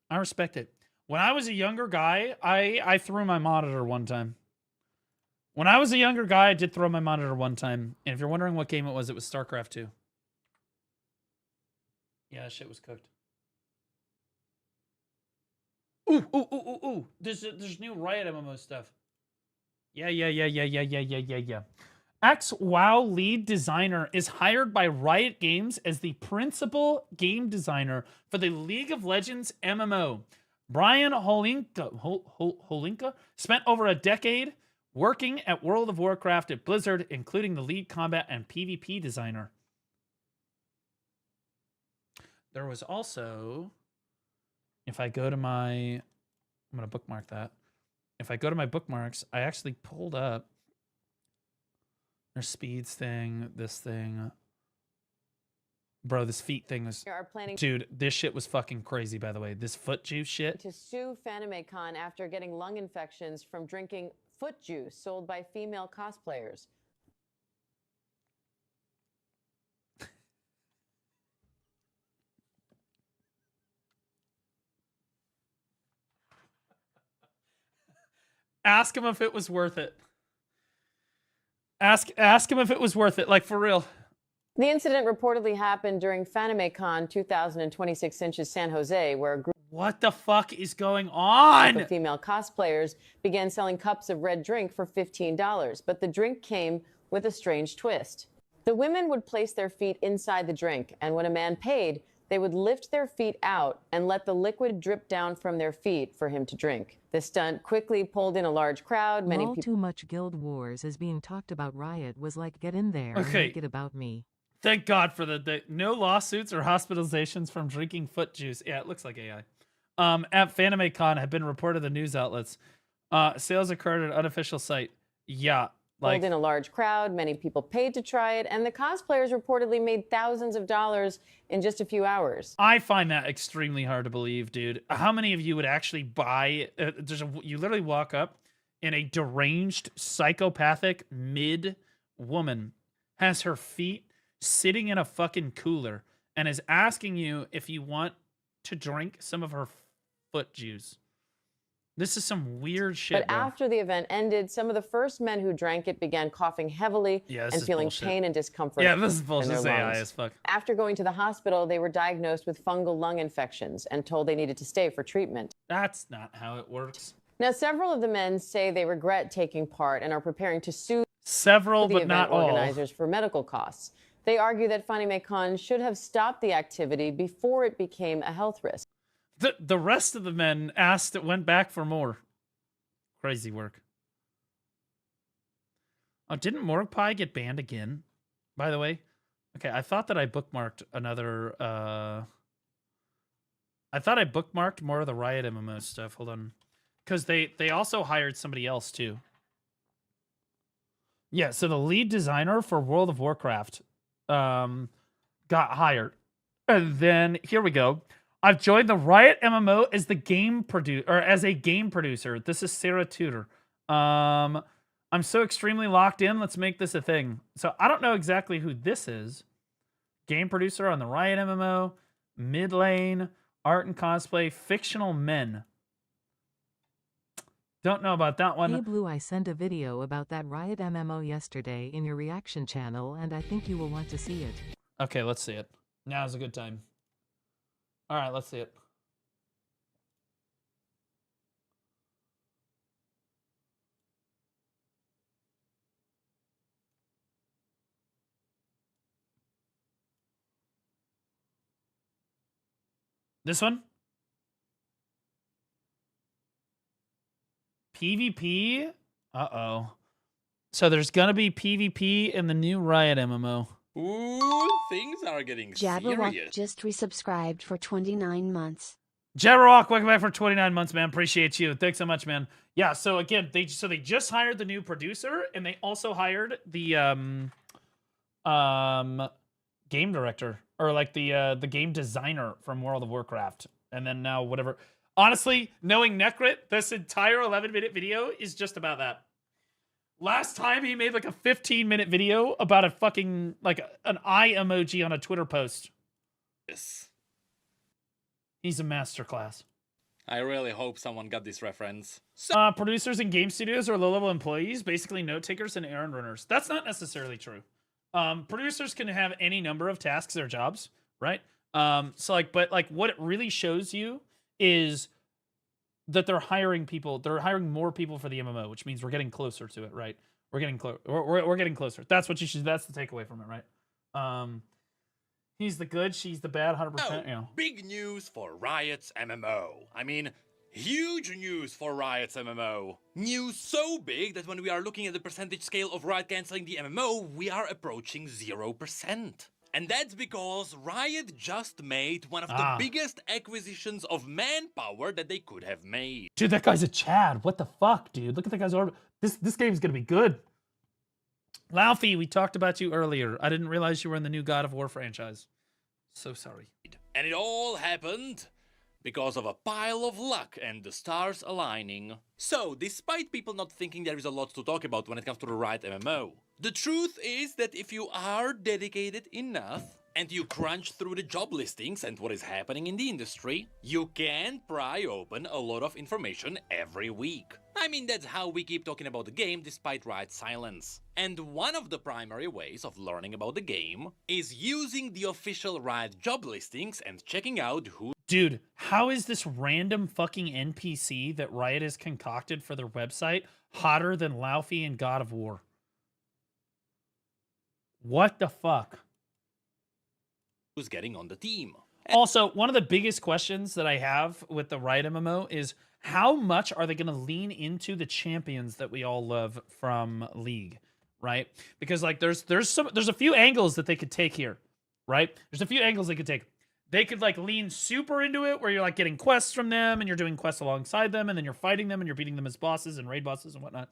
Speaker 1: I respect it. When I was a younger guy, I threw my monitor one time. When I was a younger guy, I did throw my monitor one time. And if you're wondering what game it was StarCraft 2. Yeah, that shit was cooked. Ooh. There's new Riot MMO stuff. Yeah. Ex-WoW lead designer is hired by Riot Games as the principal game designer for the League of Legends MMO. Brian Holinka spent over a decade working at World of Warcraft at Blizzard, including the lead combat and PvP designer. There was also, if I go to my, I'm going to bookmark that. If I go to my bookmarks, I actually pulled up their speeds thing, this thing. Bro, this feet thing was... Dude, this shit was fucking crazy, by the way. This foot juice shit.
Speaker 10: To sue FanimeCon after getting lung infections from drinking foot juice sold by female cosplayers.
Speaker 1: Ask him if it was worth it. Ask him if it was worth it, like for real.
Speaker 10: The incident reportedly happened during FanimeCon 2026 in San Jose, where a group
Speaker 1: What the fuck is going on?
Speaker 10: of female cosplayers began selling cups of red drink for $15, but the drink came with a strange twist. The women would place their feet inside the drink, and when a man paid, they would lift their feet out and let the liquid drip down from their feet for him to drink. The stunt quickly pulled in a large crowd. Many
Speaker 3: All
Speaker 10: people.
Speaker 3: too much Guild Wars is being talked about. Riot was like, get in there and
Speaker 1: Okay.
Speaker 3: make it about me.
Speaker 1: Thank God for the no lawsuits or hospitalizations from drinking foot juice. Yeah, it looks like AI. At FanimeCon have been reported to news outlets. Sales occurred at an unofficial site. Yeah, like
Speaker 10: Pulled in a large crowd. Many people paid to try it, and the cosplayers reportedly made thousands of dollars in just a few hours.
Speaker 1: I find that extremely hard to believe, dude. How many of you would actually buy? You literally walk up, and a deranged, psychopathic mid woman has her feet sitting in a fucking cooler and is asking you if you want to drink some of her foot juice. This is some weird shit,
Speaker 10: But
Speaker 1: bro.
Speaker 10: after the event ended, some of the first men who drank it began coughing heavily
Speaker 1: Yeah, this
Speaker 10: and
Speaker 1: is
Speaker 10: feeling
Speaker 1: bullshit.
Speaker 10: pain and discomfort.
Speaker 1: Yeah, this is
Speaker 10: in
Speaker 1: bullshit.
Speaker 10: their
Speaker 1: This is AI
Speaker 10: lungs.
Speaker 1: as fuck.
Speaker 10: After going to the hospital, they were diagnosed with fungal lung infections and told they needed to stay for treatment.
Speaker 1: That's not how it works.
Speaker 10: Now, several of the men say they regret taking part and are preparing to sue
Speaker 1: Several,
Speaker 10: the
Speaker 1: but
Speaker 10: event
Speaker 1: not all.
Speaker 10: organizers for medical costs. They argue that FanimeCon should have stopped the activity before it became a health risk.
Speaker 1: The rest of the men went back for more. Crazy work. Oh, didn't mmorpg get banned again? By the way, okay, I thought that I bookmarked another. I thought I bookmarked more of the Riot MMO stuff. Hold on, because they also hired somebody else too. Yeah, so the lead designer for World of Warcraft got hired, and then here we go. I've joined the Riot MMO as the game as a game producer. This is Sarah Tudor. I'm so extremely locked in. Let's make this a thing. So I don't know exactly who this is. Game producer on the Riot MMO, mid lane, art and cosplay, fictional men. Don't know about that one.
Speaker 3: Hey Blue, I sent a video about that Riot MMO yesterday in your reaction channel, and I think you will want to see it.
Speaker 1: Okay, let's see it. Now's a good time. All right, let's see it. This one? PvP? Uh-oh. So there's gonna be PvP in the new Riot MMO.
Speaker 4: Ooh, things are getting
Speaker 11: Jabberwock
Speaker 4: serious.
Speaker 11: just resubscribed for 29 months.
Speaker 1: Jabberwock, welcome back for 29 months, man. Appreciate you. Thanks so much, man. Yeah, so again, they just hired the new producer, and they also hired the game director, or like the game designer from World of Warcraft. And then now whatever. Honestly, knowing Necrit, this entire 11-minute video is just about that. Last time he made like a 15-minute video about a fucking like an eye emoji on a Twitter post.
Speaker 4: Yes.
Speaker 1: He's a masterclass.
Speaker 4: I really hope someone got this reference.
Speaker 1: Producers in game studios are low-level employees, basically note takers and errand runners. That's not necessarily true. Producers can have any number of tasks or jobs, right? So like, but like what it really shows you is that they're hiring people. They're hiring more people for the MMO, which means we're getting closer to it, right? We're getting close. We're getting closer. That's what you should. That's the takeaway from it, right? He's the good, she's the bad, 100%. You know.
Speaker 4: Big news for Riot's MMO. I mean, huge news for Riot's MMO. News so big that when we are looking at the percentage scale of Riot cancelling the MMO, we are approaching 0%. And that's because Riot just made one of the biggest acquisitions of manpower that they could have made.
Speaker 1: Dude, that guy's a Chad. What the fuck, dude? Look at that guy's orbit. This game's gonna be good. Laufey, we talked about you earlier. I didn't realize you were in the new God of War franchise. So sorry.
Speaker 4: And it all happened because of a pile of luck and the stars aligning. So, despite people not thinking there is a lot to talk about when it comes to the Riot MMO, the truth is that if you are dedicated enough and you crunch through the job listings and what is happening in the industry, you can pry open a lot of information every week. I mean, that's how we keep talking about the game despite Riot's silence. And one of the primary ways of learning about the game is using the official Riot job listings and checking out who...
Speaker 1: Dude, how is this random fucking NPC that Riot has concocted for their website hotter than Laufey in God of War? What the fuck?
Speaker 4: Who's getting on the team.
Speaker 1: Also, one of the biggest questions that I have with the Riot MMO is how much are they going to lean into the champions that we all love from League, right? Because like there's a few angles that they could take here, right? There's a few angles they could take. They could like lean super into it where you're like getting quests from them and you're doing quests alongside them and then you're fighting them and you're beating them as bosses and raid bosses and whatnot.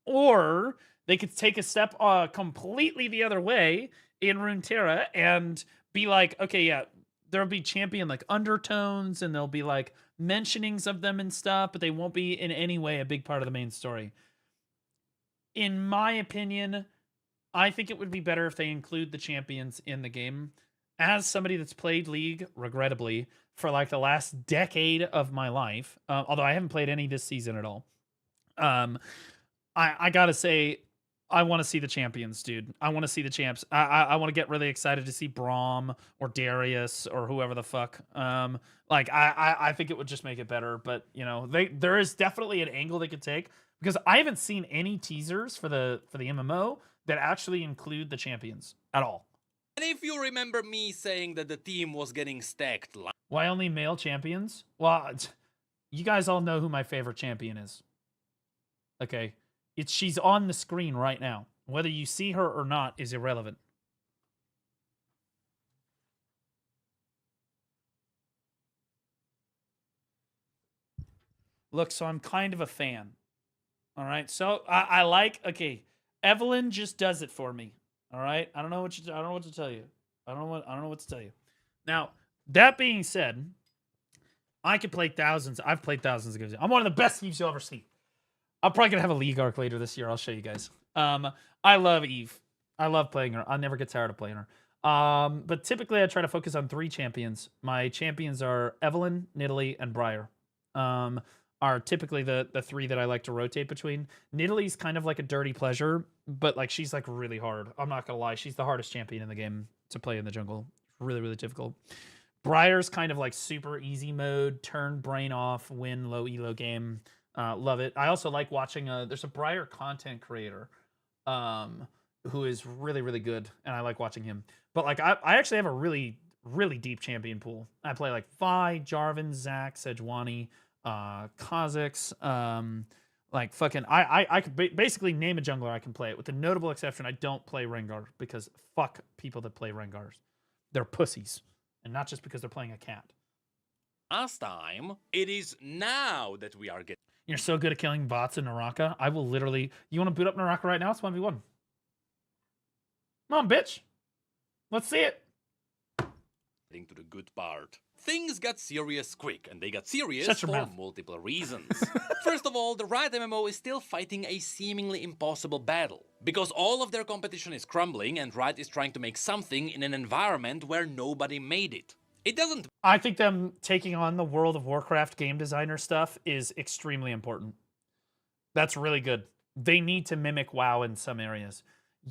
Speaker 1: Or they could take a step completely the other way in Runeterra and be like, okay, yeah, there'll be champion like undertones and there'll be like mentionings of them and stuff, but they won't be in any way a big part of the main story. In my opinion, I think it would be better if they include the champions in the game. As somebody that's played League, regrettably, for like the last decade of my life, although I haven't played any this season at all, I gotta say, I want to see the champions, dude. I want to see the champs. I want to get really excited to see Braum or Darius or whoever the fuck. Like I think it would just make it better. But you know, there is definitely an angle they could take because I haven't seen any teasers for the MMO that actually include the champions at all.
Speaker 4: And if you remember me saying that the team was getting stacked,
Speaker 1: Why only male champions? Well, you guys all know who my favorite champion is. Okay. She's on the screen right now. Whether you see her or not is irrelevant. Look, so I'm kind of a fan. All right. So I like, okay, Evelyn just does it for me. All right. I don't know what to tell you. I don't know what to tell you. Now, that being said, I could play thousands. I've played thousands of games. I'm one of the best Eves you'll ever see. I'm probably going to have a League arc later this year. I'll show you guys. I love Eve. I love playing her. I'll never get tired of playing her. But typically I try to focus on 3 champions. My champions are Evelyn, Nidalee, and Briar. Are typically the 3 that I like to rotate between. Nidalee's kind of like a dirty pleasure, but like she's like really hard. I'm not going to lie. She's the hardest champion in the game to play in the jungle. Really, really difficult. Briar's kind of like super easy mode, turn brain off, win low elo game. Love it. I also like watching there's a Briar content creator who is really, really good, and I like watching him. But like I actually have a really really deep champion pool. I play like Vi, Jarvan, Zac, Sejuani, Kha'Zix, like fucking. I could basically name a jungler I can play it. With the notable exception, I don't play Rengar because fuck people that play Rengars. They're pussies, and not just because they're playing a cat.
Speaker 4: Last time, it is now that we are getting.
Speaker 1: You're so good at killing bots in Naraka. I will literally. You want to boot up Naraka right now? It's 1v1. Come on, bitch. Let's see it.
Speaker 4: To the good part. Things got serious quick, and they got serious
Speaker 1: Shut your
Speaker 4: for
Speaker 1: mouth.
Speaker 4: multiple reasons. First of all, the Riot MMO is still fighting a seemingly impossible battle, because all of their competition is crumbling, and Riot is trying to make something in an environment where nobody made it. It doesn't.
Speaker 1: I think them taking on the World of Warcraft game designer stuff is extremely important. That's really good. They need to mimic WoW in some areas.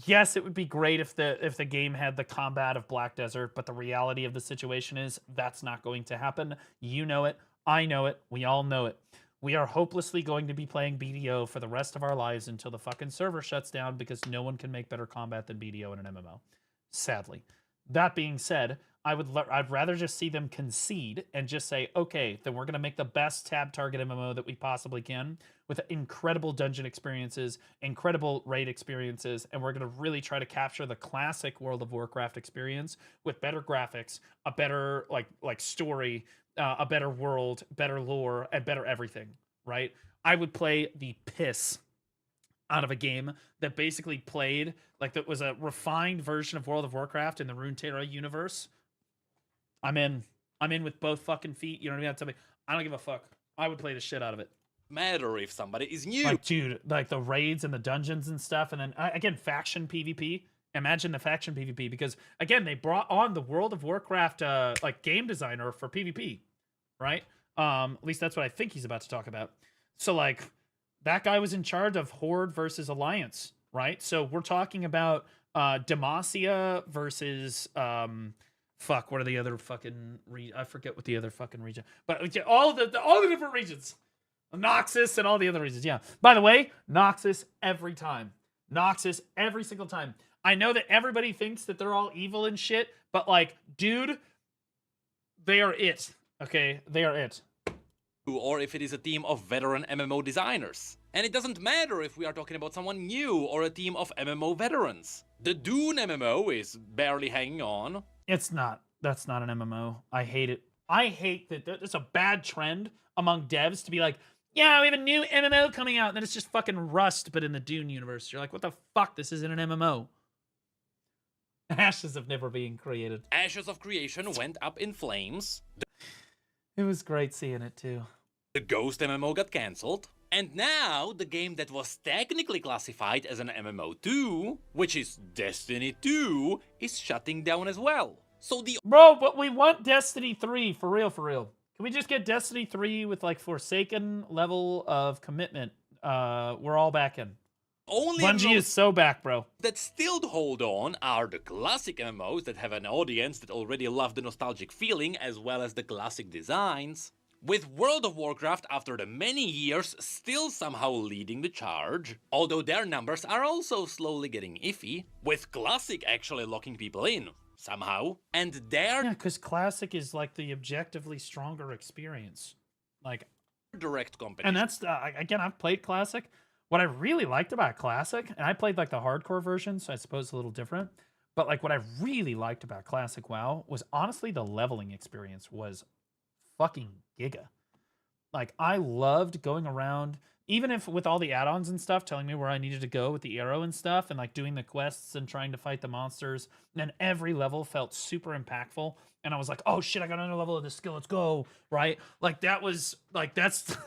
Speaker 1: Yes, it would be great if the game had the combat of Black Desert, but the reality of the situation is that's not going to happen. You know it. I know it. We all know it. We are hopelessly going to be playing BDO for the rest of our lives until the fucking server shuts down because no one can make better combat than BDO in an MMO. Sadly. That being said, I'd rather just see them concede and just say, okay, then we're going to make the best tab target MMO that we possibly can with incredible dungeon experiences, incredible raid experiences, and we're going to really try to capture the classic World of Warcraft experience with better graphics, a better like story, a better world, better lore, and better everything, right? I would play the piss out of a game that basically played like that was a refined version of World of Warcraft in the Runeterra universe. I'm in with both fucking feet. You know what I mean? Tell me, I don't give a fuck. I would play the shit out of it.
Speaker 4: Matter if somebody is new.
Speaker 1: Like, dude, like the raids and the dungeons and stuff, and then again, faction PvP. Imagine the faction PvP because again, they brought on the World of Warcraft like game designer for PvP, right? At least that's what I think he's about to talk about. So like, that guy was in charge of Horde versus Alliance, right? So we're talking about Demacia versus fuck, what are the other fucking I forget what the other fucking region, but all the different regions, Noxus and all the other regions. Yeah. By the way, Noxus every time, Noxus every single time. I know that everybody thinks that they're all evil and shit, but like, dude, they are it. Okay, they are it.
Speaker 4: Or if it is a team of veteran MMO designers. And it doesn't matter if we are talking about someone new or a team of MMO veterans. The Dune MMO is barely hanging on.
Speaker 1: It's not. That's not an MMO. I hate it. I hate that it's a bad trend among devs to be like, yeah, we have a new MMO coming out, and then it's just fucking Rust, but in the Dune universe. You're like, what the fuck? This isn't an MMO. Ashes of never being created.
Speaker 4: Ashes of Creation went up in flames.
Speaker 1: It was great seeing it too.
Speaker 4: The Ghost MMO got cancelled. And now, the game that was technically classified as an MMO 2, which is Destiny 2, is shutting down as well. So the—
Speaker 1: Bro, but we want Destiny 3, for real, for real. Can we just get Destiny 3 with, like, Forsaken level of commitment? We're all back in.
Speaker 4: Only
Speaker 1: Bungie is so back, bro.
Speaker 4: That still hold on are the classic MMOs that have an audience that already love the nostalgic feeling as well as the classic designs. With World of Warcraft, after the many years, still somehow leading the charge, although their numbers are also slowly getting iffy, with Classic actually locking people in, somehow, and their—
Speaker 1: Yeah, because Classic is like the objectively stronger experience. Like,
Speaker 4: direct competition.
Speaker 1: And that's, again, I've played Classic. What I really liked about Classic, and I played like the hardcore version, so I suppose it's a little different, but like what I really liked about Classic WoW was honestly the leveling experience was fucking giga. Like, I loved going around, even if with all the add-ons and stuff telling me where I needed to go with the arrow and stuff, and like doing the quests and trying to fight the monsters, and then every level felt super impactful, and I was like, oh shit, I got another level of this skill, let's go, right? Like, that was, like, that's,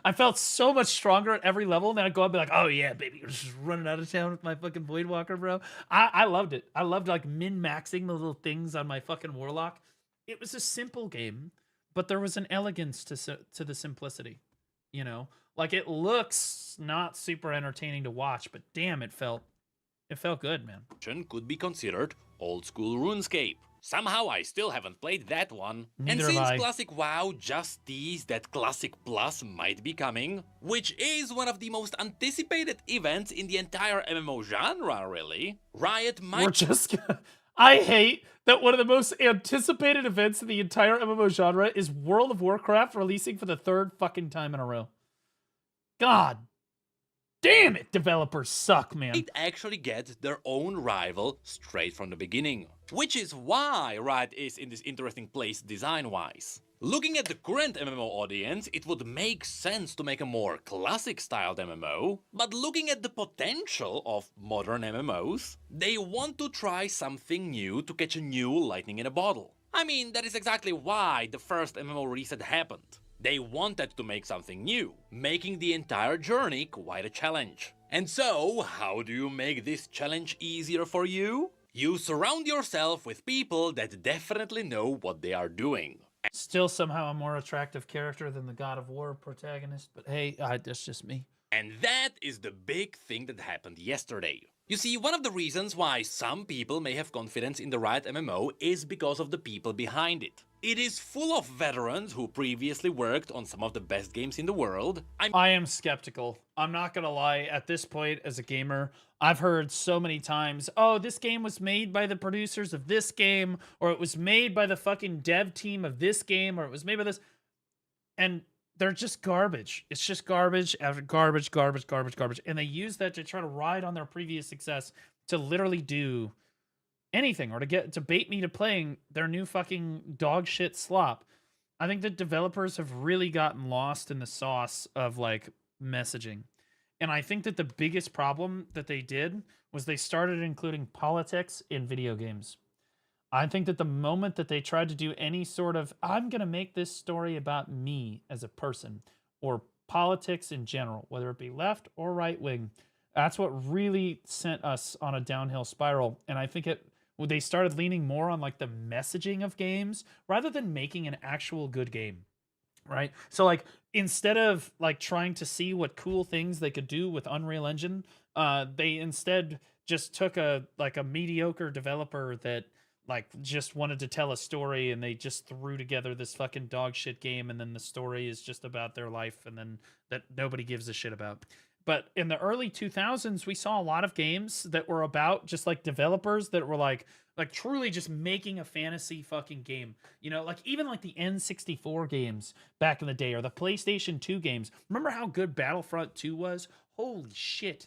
Speaker 1: I felt so much stronger at every level, and then I'd go up and be like, oh yeah, baby, you're just running out of town with my fucking Voidwalker, bro. I loved it. I loved, like, min-maxing the little things on my fucking Warlock. It was a simple game, but there was an elegance to the simplicity, you know? Like, it looks not super entertaining to watch, but damn, it felt good, man.
Speaker 4: Could be considered old school RuneScape. Somehow I still haven't played that one.
Speaker 1: Neither
Speaker 4: and
Speaker 1: have
Speaker 4: since
Speaker 1: I.
Speaker 4: Classic WoW just teased that Classic Plus might be coming, which is one of the most anticipated events in the entire MMO genre, really, Riot might—
Speaker 1: I hate that one of the most anticipated events in the entire MMO genre is World of Warcraft releasing for the third fucking time in a row. God damn it, developers suck, man.
Speaker 4: It actually gets their own rival straight from the beginning. Which is why Riot is in this interesting place design-wise. Looking at the current MMO audience, it would make sense to make a more classic-styled MMO, but looking at the potential of modern MMOs, they want to try something new to catch a new lightning in a bottle. I mean, that is exactly why the first MMO reset happened. They wanted to make something new, making the entire journey quite a challenge. And so, how do you make this challenge easier for you? You surround yourself with people that definitely know what they are doing.
Speaker 1: Still somehow a more attractive character than the God of War protagonist, but hey, that's just me.
Speaker 4: And that is the big thing that happened yesterday. You see, one of the reasons why some people may have confidence in the Riot MMO is because of the people behind it. It is full of veterans who previously worked on some of the best games in the world.
Speaker 1: I am skeptical. I'm not gonna lie, at this point as a gamer, I've heard so many times, oh, this game was made by the producers of this game, or it was made by the fucking dev team of this game, or it was made by this, and they're just garbage. It's just garbage after garbage, garbage, garbage, garbage, and they use that to try to ride on their previous success to literally do anything, or to bait me to playing their new fucking dog shit slop. I think that developers have really gotten lost in the sauce of like messaging. And I think that the biggest problem that they did was they started including politics in video games. I think that the moment that they tried to do any sort of, I'm going to make this story about me as a person, or politics in general, whether it be left or right wing, that's what really sent us on a downhill spiral. And I think they started leaning more on like the messaging of games rather than making an actual good game, right? So like instead of like trying to see what cool things they could do with Unreal Engine, they instead just took a mediocre developer that like just wanted to tell a story, and they just threw together this fucking dog shit game, and then the story is just about their life, and then that nobody gives a shit about. But in the early 2000s, we saw a lot of games that were about just like developers that were like truly just making a fantasy fucking game. You know, like even like the N64 games back in the day, or the PlayStation 2 games. Remember how good Battlefront 2 was? Holy shit.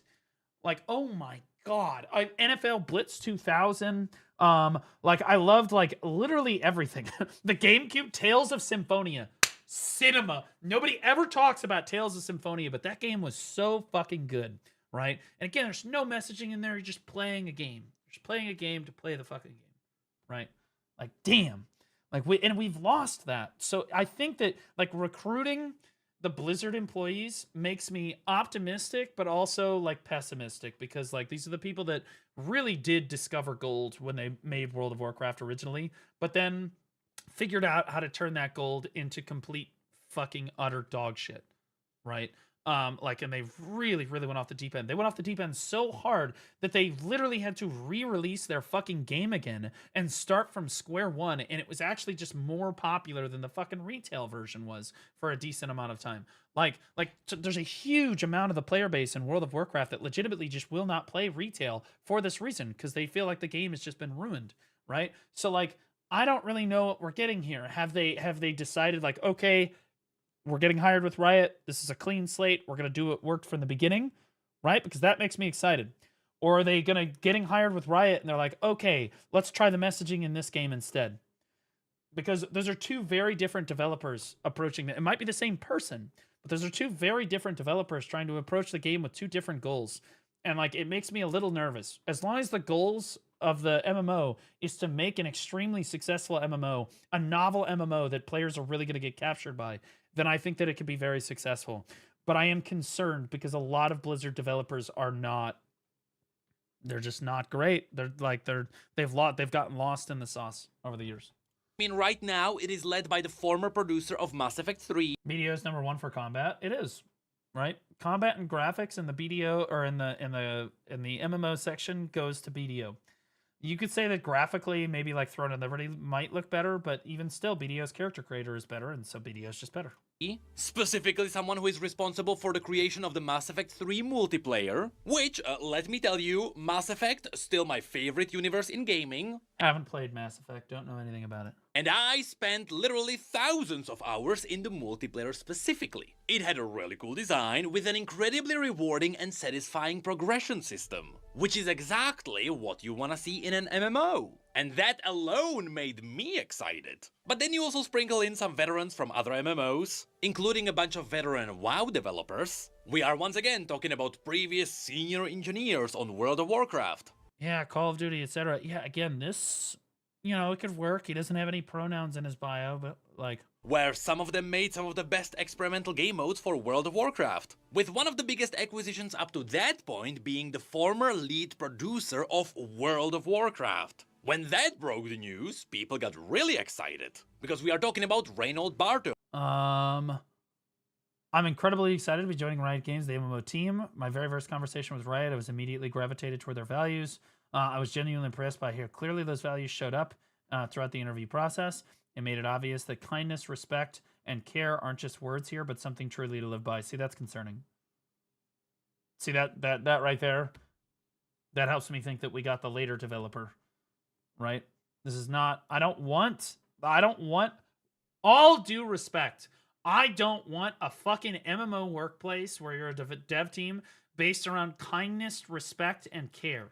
Speaker 1: Like, oh my God. NFL Blitz 2000. Like I loved like literally everything. The GameCube, Tales of Symphonia. Cinema. Nobody ever talks about Tales of Symphonia, but that game was so fucking good, right? And again, there's no messaging in there. You're just playing a game. You're just playing a game to play the fucking game, right? Like, damn. Like we've lost that. So I think that like recruiting the Blizzard employees makes me optimistic, but also like pessimistic, because like these are the people that really did discover gold when they made World of Warcraft originally, but then figured out how to turn that gold into complete fucking utter dog shit, right? Like, and they really went off the deep end. They went off the deep end so hard that they literally had to re-release their fucking game again and start from square one, and it was actually just more popular than the fucking retail version was for a decent amount of time. Like there's a huge amount of the player base in World of Warcraft that legitimately just will not play retail for this reason, because they feel like the game has just been ruined, right? So like, I don't really know what we're getting here. Have they decided like, okay, we're getting hired with Riot, this is a clean slate, we're going to do what worked from the beginning, right? Because that makes me excited. Or are they getting hired with Riot and they're like, okay, let's try the messaging in this game instead? Because those are two very different developers approaching it. It might be the same person, but those are two very different developers trying to approach the game with two different goals. And like, it makes me a little nervous. As long as the goals of the MMO is to make an extremely successful MMO, a novel MMO that players are really going to get captured by, then I think that it could be very successful. But I am concerned because a lot of Blizzard developers are not, they're just not great. They've gotten lost in the sauce over the years.
Speaker 4: I mean, right now it is led by the former producer of Mass Effect 3.
Speaker 1: BDO is number one for combat. It is, right? Combat and graphics in the BDO, or in the MMO section, goes to BDO. You could say that graphically, maybe like Throne of Liberty might look better, but even still, BDO's character creator is better, and so BDO is just better.
Speaker 4: Specifically someone who is responsible for the creation of the Mass Effect 3 multiplayer, which, let me tell you, Mass Effect, still my favorite universe in gaming.
Speaker 1: I haven't played Mass Effect, don't know anything about it.
Speaker 4: And I spent literally thousands of hours in the multiplayer specifically. It had a really cool design with an incredibly rewarding and satisfying progression system, which is exactly what you wanna see in an MMO. And that alone made me excited. But then you also sprinkle in some veterans from other MMOs, including a bunch of veteran WoW developers. We are once again talking about previous senior engineers on World of Warcraft.
Speaker 1: Yeah, Call of Duty, etc. Yeah, again, this, you know, it could work. He doesn't have any pronouns in his bio, but like...
Speaker 4: Where some of them made some of the best experimental game modes for World of Warcraft, with one of the biggest acquisitions up to that point being the former lead producer of World of Warcraft. When that broke the news, people got really excited, because we are talking about Reynold Barton.
Speaker 1: I'm incredibly excited to be joining Riot Games, the MMO team. My very first conversation with Riot, I was immediately gravitated toward their values. I was genuinely impressed by how clearly those values showed up throughout the interview process. It made it obvious that kindness, respect, and care aren't just words here, but something truly to live by. See, that's concerning. See that right there? That helps me think that we got the later developer, right? This is not, I don't want, all due respect, I don't want a fucking MMO workplace where you're a dev team based around kindness, respect, and care.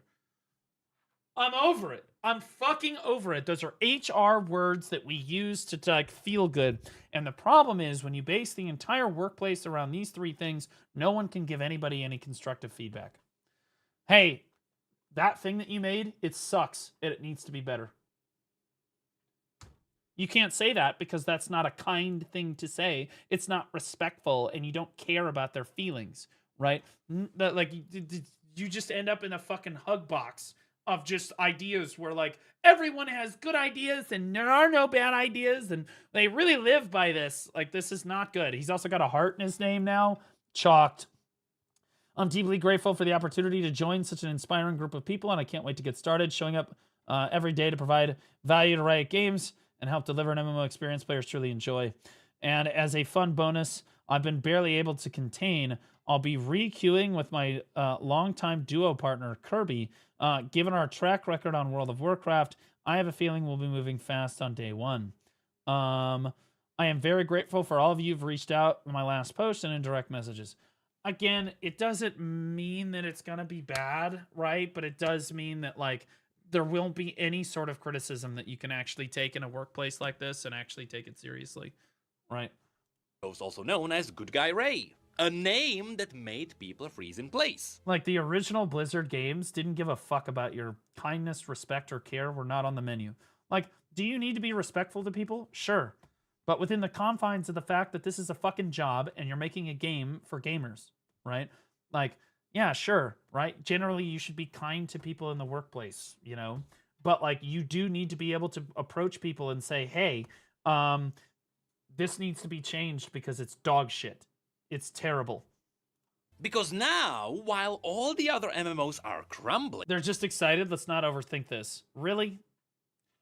Speaker 1: I'm over it. I'm fucking over it. Those are HR words that we use to like feel good. And the problem is when you base the entire workplace around these three things, no one can give anybody any constructive feedback. Hey, that thing that you made, it sucks. It needs to be better. You can't say that because that's not a kind thing to say. It's not respectful and you don't care about their feelings, right? Like you just end up in a fucking hug box of just ideas where like everyone has good ideas and there are no bad ideas and they really live by this. Like this is not good. He's also got a heart in his name now. Chalked. I'm deeply grateful for the opportunity to join such an inspiring group of people and I can't wait to get started showing up every day to provide value to Riot Games and help deliver an MMO experience players truly enjoy. And as a fun bonus, I've been barely able to contain. I'll be re-queuing with my longtime duo partner, Kirby. Given our track record on World of Warcraft, I have a feeling we'll be moving fast on day one. I am very grateful for all of you who've reached out in my last post and in direct messages. Again, it doesn't mean that it's going to be bad, right? But it does mean that, like, there won't be any sort of criticism that you can actually take in a workplace like this and actually take it seriously, right?
Speaker 4: Also known as Good Guy Ray, a name that made people freeze in place.
Speaker 1: Like the original Blizzard games didn't give a fuck about your kindness, respect, or care were not on the menu. Like, do you need to be respectful to people? Sure. But within the confines of the fact that this is a fucking job and you're making a game for gamers, right? Like, yeah, sure, right? Generally, you should be kind to people in the workplace, you know? But, like, you do need to be able to approach people and say, hey, this needs to be changed because it's dog shit. It's terrible.
Speaker 4: Because now, while all the other MMOs are crumbling...
Speaker 1: They're just excited. Let's not overthink this. Really?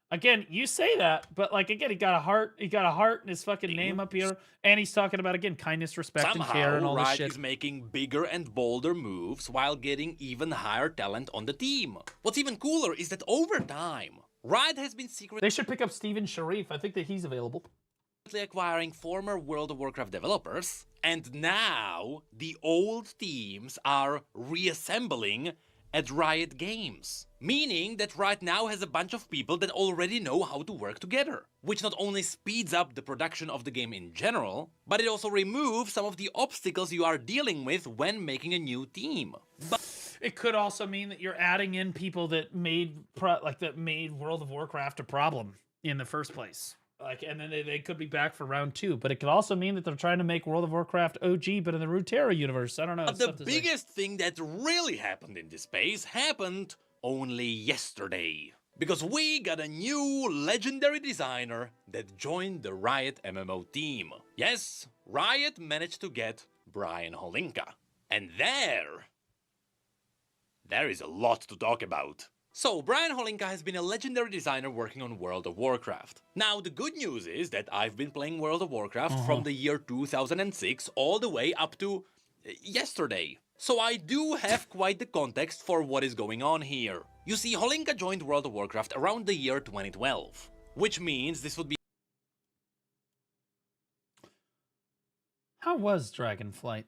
Speaker 1: Again, you say that, but like again, he got a heart and his fucking name up here, and he's talking about again kindness, respect, and care, and all this shit.
Speaker 4: Riot is making bigger and bolder moves while getting even higher talent on the team. What's even cooler is that over time, Riot has been secretly...
Speaker 1: They should pick up Steven Sharif. I think that he's available.
Speaker 4: ...acquiring former World of Warcraft developers, and now the old teams are reassembling at Riot Games. Meaning that Riot now has a bunch of people that already know how to work together, which not only speeds up the production of the game in general, but it also removes some of the obstacles you are dealing with when making a new team. But
Speaker 1: it could also mean that you're adding in people that made World of Warcraft a problem in the first place. Like, and then they could be back for round 2, but it could also mean that they're trying to make World of Warcraft OG, but in the Runeterra universe. I don't know.
Speaker 4: But the biggest thing that really happened in this space happened only yesterday. Because we got a new legendary designer that joined the Riot MMO team. Yes, Riot managed to get Brian Holinka. And there is a lot to talk about. So, Brian Holinka has been a legendary designer working on World of Warcraft. Now, the good news is that I've been playing World of Warcraft from the year 2006 all the way up to yesterday. So I do have quite the context for what is going on here. You see, Holinka joined World of Warcraft around the year 2012, which means this would be...
Speaker 1: How was Dragonflight?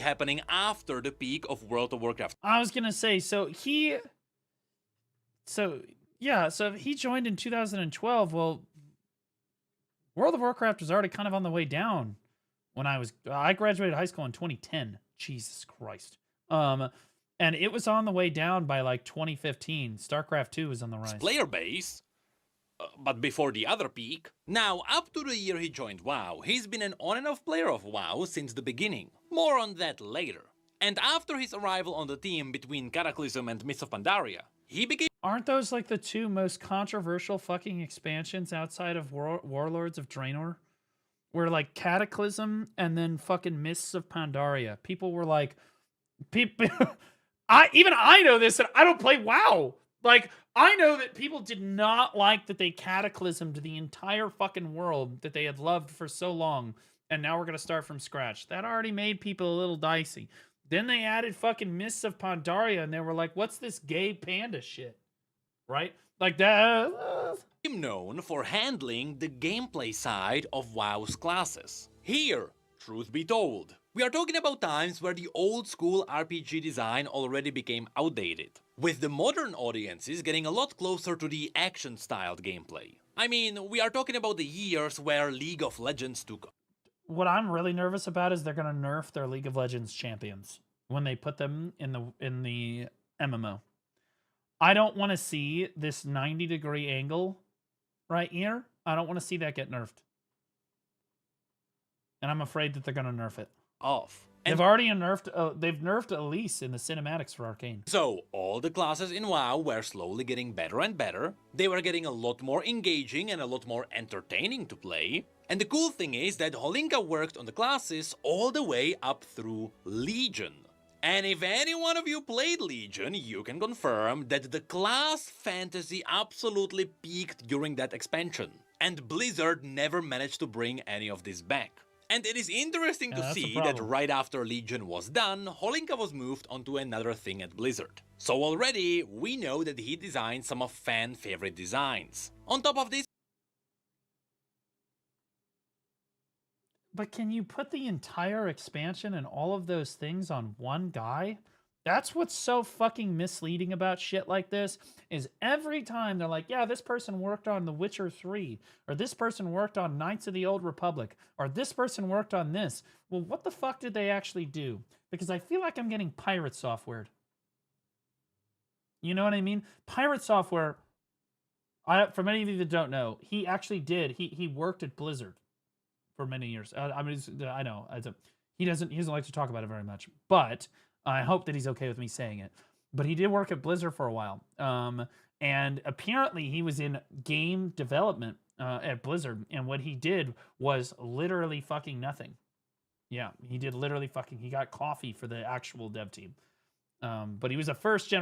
Speaker 4: happening after the peak of World of Warcraft.
Speaker 1: I was gonna say, so he joined in 2012. Well, World of Warcraft was already kind of on the way down when I graduated high school in 2010. Jesus Christ. And it was on the way down by like 2015. StarCraft 2 was on the rise.
Speaker 4: Player base, but before the other peak. Now, up to the year he joined WoW, he's been an on and off player of WoW since the beginning. More on that later. And after his arrival on the team between Cataclysm and Mists of Pandaria, he became...
Speaker 1: Aren't those like the two most controversial fucking expansions outside of Warlords of Draenor? Where like Cataclysm and then fucking Mists of Pandaria. People were like... I know this and I don't play WoW. Like, I know that people did not like that they cataclysmed the entire fucking world that they had loved for so long, and now we're going to start from scratch. That already made people a little dicey. Then they added fucking Mists of Pandaria, and they were like, what's this gay panda shit? Right? Like that.
Speaker 4: known for handling the gameplay side of WoW's classes. Here, truth be told, we are talking about times where the old school RPG design already became outdated, with the modern audiences getting a lot closer to the action-styled gameplay. I mean, we are talking about the years where League of Legends took...
Speaker 1: What I'm really nervous about is they're going to nerf their League of Legends champions when they put them in the MMO. I don't want to see this 90-degree angle right here. I don't want to see that get nerfed. And I'm afraid that they're going to nerf it. They've already nerfed. They've nerfed Elise in the cinematics for Arcane.
Speaker 4: So all the classes in WoW were slowly getting better and better. They were getting a lot more engaging and a lot more entertaining to play. And the cool thing is that Holinka worked on the classes all the way up through Legion. And if any one of you played Legion, you can confirm that the class fantasy absolutely peaked during that expansion. And Blizzard never managed to bring any of this back. And it is interesting to see that right after Legion was done, Holinka was moved onto another thing at Blizzard. So already, we know that he designed some of fan-favorite designs. On top of this...
Speaker 1: But can you put the entire expansion and all of those things on one guy? That's what's so fucking misleading about shit like this, is every time they're like, yeah, this person worked on The Witcher 3, or this person worked on Knights of the Old Republic, or this person worked on this. Well, what the fuck did they actually do? Because I feel like I'm getting pirate softwared. You know what I mean? Pirate software, for many of you that don't know, he actually did. He worked at Blizzard for many years. I mean, I know. He doesn't like to talk about it very much, but... I hope that he's okay with me saying it. But he did work at Blizzard for a while. And apparently he was in game development at Blizzard. And what he did was literally fucking nothing. Yeah, he did literally fucking... He got coffee for the actual dev team. But he was a first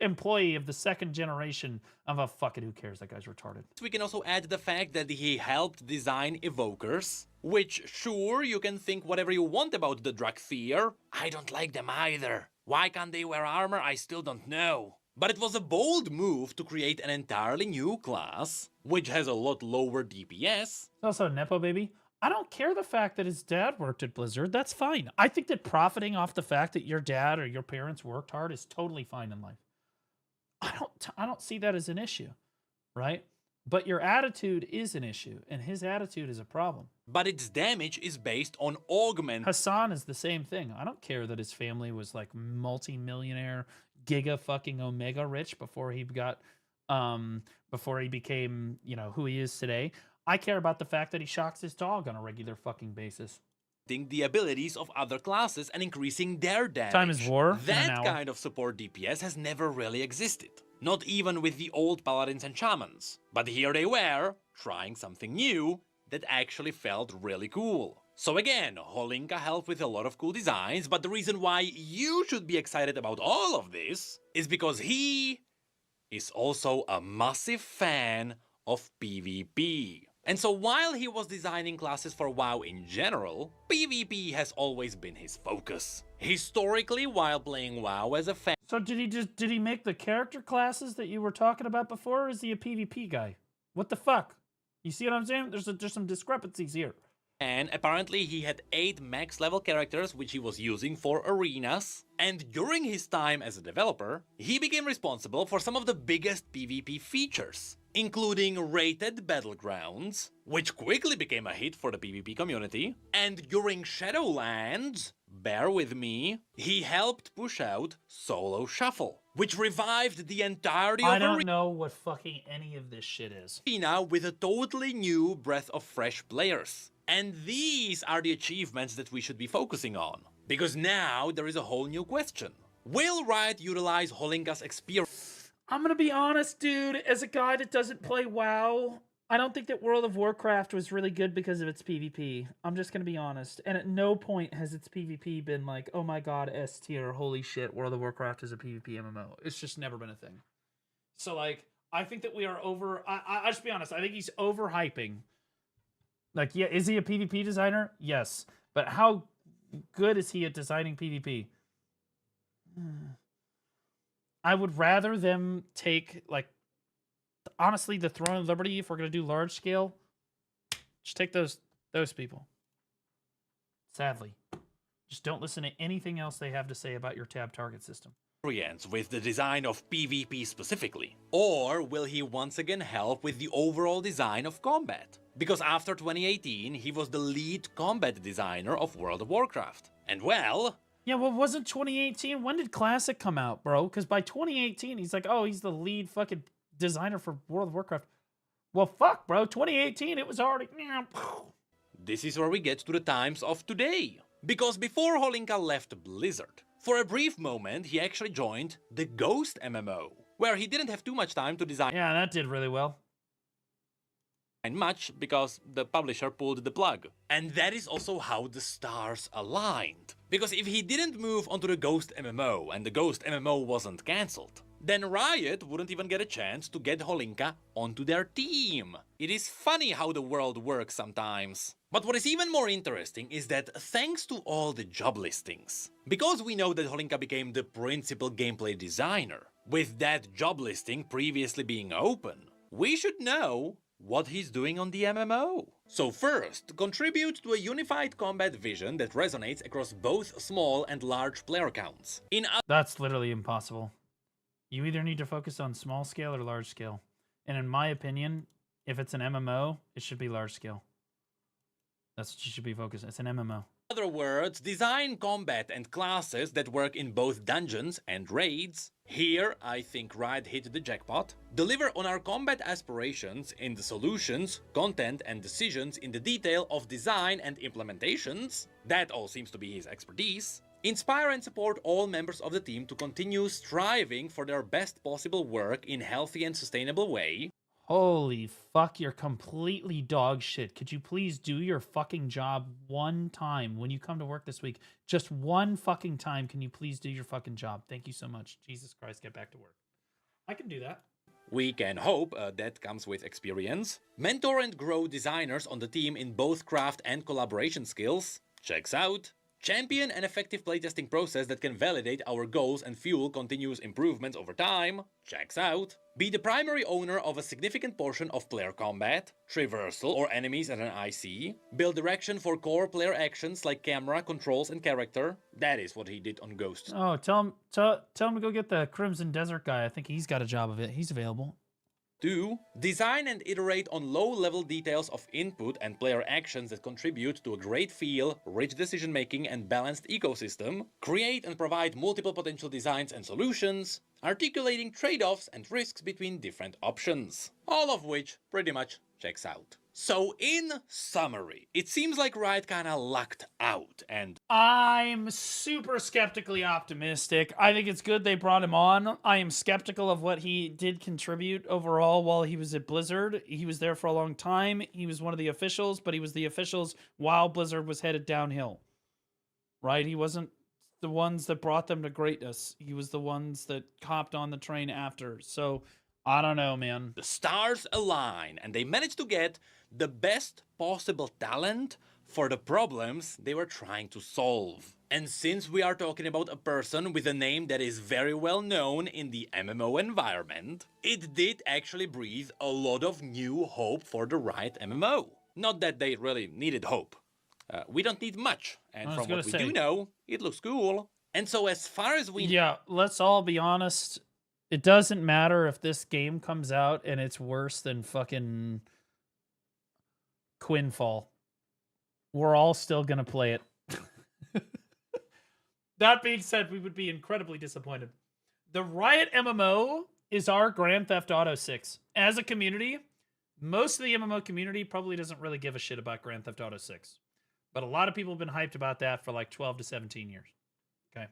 Speaker 1: employee of the second generation of a... Fuck it, who cares? That guy's retarded.
Speaker 4: We can also add the fact that he helped design Evokers, which, sure, you can think whatever you want about the Drakthir. I don't like them either. Why can't they wear armor? I still don't know. But it was a bold move to create an entirely new class, which has a lot lower DPS.
Speaker 1: It's also Nepo Baby. I don't care the fact that his dad worked at Blizzard. That's fine. I think that profiting off the fact that your dad or your parents worked hard is totally fine in life. I don't see that as an issue, right? But your attitude is an issue, and his attitude is a problem.
Speaker 4: But its damage is based on augment.
Speaker 1: Hassan is the same thing. I don't care that his family was like multi-millionaire, giga fucking omega rich before he got, before he became, you know, who he is today. I care about the fact that he shocks his dog on a regular fucking basis.
Speaker 4: The abilities of other classes and increasing their damage.
Speaker 1: Time is war.
Speaker 4: That kind of support DPS has never really existed. Not even with the old paladins and shamans. But here they were, trying something new that actually felt really cool. So again, Holinka helped with a lot of cool designs, but the reason why you should be excited about all of this is because he is also a massive fan of PvP. And so while he was designing classes for WoW in general, PvP has always been his focus. Historically, while playing WoW as a fan...
Speaker 1: So did he make the character classes that you were talking about before, or is he a PvP guy? What the fuck? You see what I'm saying? There's some discrepancies here.
Speaker 4: And apparently he had 8 max level characters which he was using for arenas. And during his time as a developer, he became responsible for some of the biggest PvP features, including rated battlegrounds, which quickly became a hit for the PvP community. And during Shadowlands, bear with me, he helped push out Solo Shuffle, which revived the entirety of
Speaker 1: I don't know what fucking any of this shit is.
Speaker 4: Arena with a totally new breath of fresh players. And these are the achievements that we should be focusing on. Because now there is a whole new question. Will Riot utilize Holinka's experience?
Speaker 1: I'm gonna be honest, dude, as a guy that doesn't play WoW, I don't think that World of Warcraft was really good because of its PvP. I'm just gonna be honest. And at no point has its PvP been like, oh my god, S tier, holy shit, World of Warcraft is a PvP MMO. It's just never been a thing. So like, I think that we are I'll just be honest, I think he's overhyping. Like, yeah, is he a PvP designer? Yes. But how good is he at designing PvP? I would rather them take, like, honestly, the Throne of Liberty, if we're going to do large scale, just take those people. Sadly. Just don't listen to anything else they have to say about your tab target system.
Speaker 4: With the design of PvP specifically? Or will he once again help with the overall design of combat? Because after 2018, he was the lead combat designer of World of Warcraft. And well...
Speaker 1: Yeah, well, wasn't 2018? When did Classic come out, bro? Because by 2018, he's like, oh, he's the lead fucking designer for World of Warcraft. Well, fuck, bro. 2018, it was already...
Speaker 4: This is where we get to the times of today. Because before Holinka left Blizzard, for a brief moment, he actually joined the Ghost MMO, where he didn't have too much time to design.
Speaker 1: Yeah, that did really well.
Speaker 4: Much because the publisher pulled the plug. And that is also how the stars aligned. Because if he didn't move onto the Ghost MMO and the Ghost MMO wasn't cancelled, then Riot wouldn't even get a chance to get Holinka onto their team. It is funny how the world works sometimes. But what is even more interesting is that thanks to all the job listings, because we know that Holinka became the principal gameplay designer, with that job listing previously being open, we should know what he's doing on the MMO. So first, contribute to a unified combat vision that resonates across both small and large player counts.
Speaker 1: That's literally impossible. You either need to focus on small scale or large scale. And in my opinion, if it's an MMO, it should be large scale. That's what you should be focused on. It's an MMO.
Speaker 4: In other words, design combat and classes that work in both dungeons and raids. Here, I think Riot hit the jackpot. Deliver on our combat aspirations in the solutions, content and decisions in the detail of design and implementations. That all seems to be his expertise. Inspire and support all members of the team to continue striving for their best possible work in healthy and sustainable way.
Speaker 1: Holy fuck, you're completely dog shit. Could you please do your fucking job one time when you come to work this week? Just one fucking time, can you please do your fucking job? Thank you so much. Jesus Christ, get back to work. I can do that.
Speaker 4: We can hope that comes with experience. Mentor and grow designers on the team in both craft and collaboration skills. Checks out. Champion an effective playtesting process that can validate our goals and fuel continuous improvements over time. Checks out. Be the primary owner of a significant portion of player combat, traversal or enemies at an IC. Build direction for core player actions like camera, controls and character. That is what he did on Ghost.
Speaker 1: Oh, tell him to go get the Crimson Desert guy. I think he's got a job of it. He's available.
Speaker 4: 2. Design and iterate on low-level details of input and player actions that contribute to a great feel, rich decision-making and balanced ecosystem. Create and provide multiple potential designs and solutions, articulating trade-offs and risks between different options. All of which pretty much checks out. So in summary, it seems like Riot kinda lucked out, and
Speaker 1: I'm super skeptically optimistic. I think it's good they brought him on. I am skeptical of what he did contribute overall while he was at Blizzard. He was there for a long time. He was one of the officials, but he was the officials while Blizzard was headed downhill. Right? He wasn't the ones that brought them to greatness. He was the ones that hopped on the train after. So, I don't know, man.
Speaker 4: the stars align, and they managed to get the best possible talent for the problems they were trying to solve. And since we are talking about a person with a name that is very well known in the MMO environment, it did actually breathe a lot of new hope for the Riot MMO. Not that they really needed hope. We don't need much, and from what we do know, it looks cool. And so as far as we...
Speaker 1: Yeah, let's all be honest. It doesn't matter if this game comes out and it's worse than fucking Quinfall. We're all still gonna play it. That being said, we would be incredibly disappointed. The Riot MMO is our Grand Theft Auto 6. As a community, most of the MMO community probably doesn't really give a shit about Grand Theft Auto 6. But a lot of people have been hyped about that for like 12 to 17 years. Okay.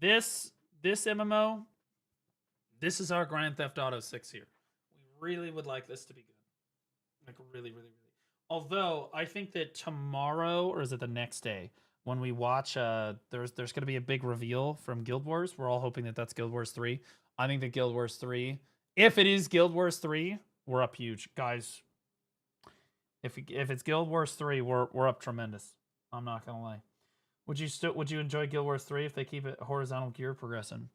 Speaker 1: This MMO, this is our Grand Theft Auto 6 here. We really would like this to be good. Like really, really, really. Although I think that tomorrow, or is it the next day, when we watch, there's going to be a big reveal from Guild Wars. We're all hoping that that's Guild Wars 3. I think that Guild Wars 3, if it is Guild Wars 3, we're up huge, guys. If it's Guild Wars 3, we're up tremendous. I'm not gonna lie. Would you enjoy Guild Wars 3 if they keep it horizontal gear progression?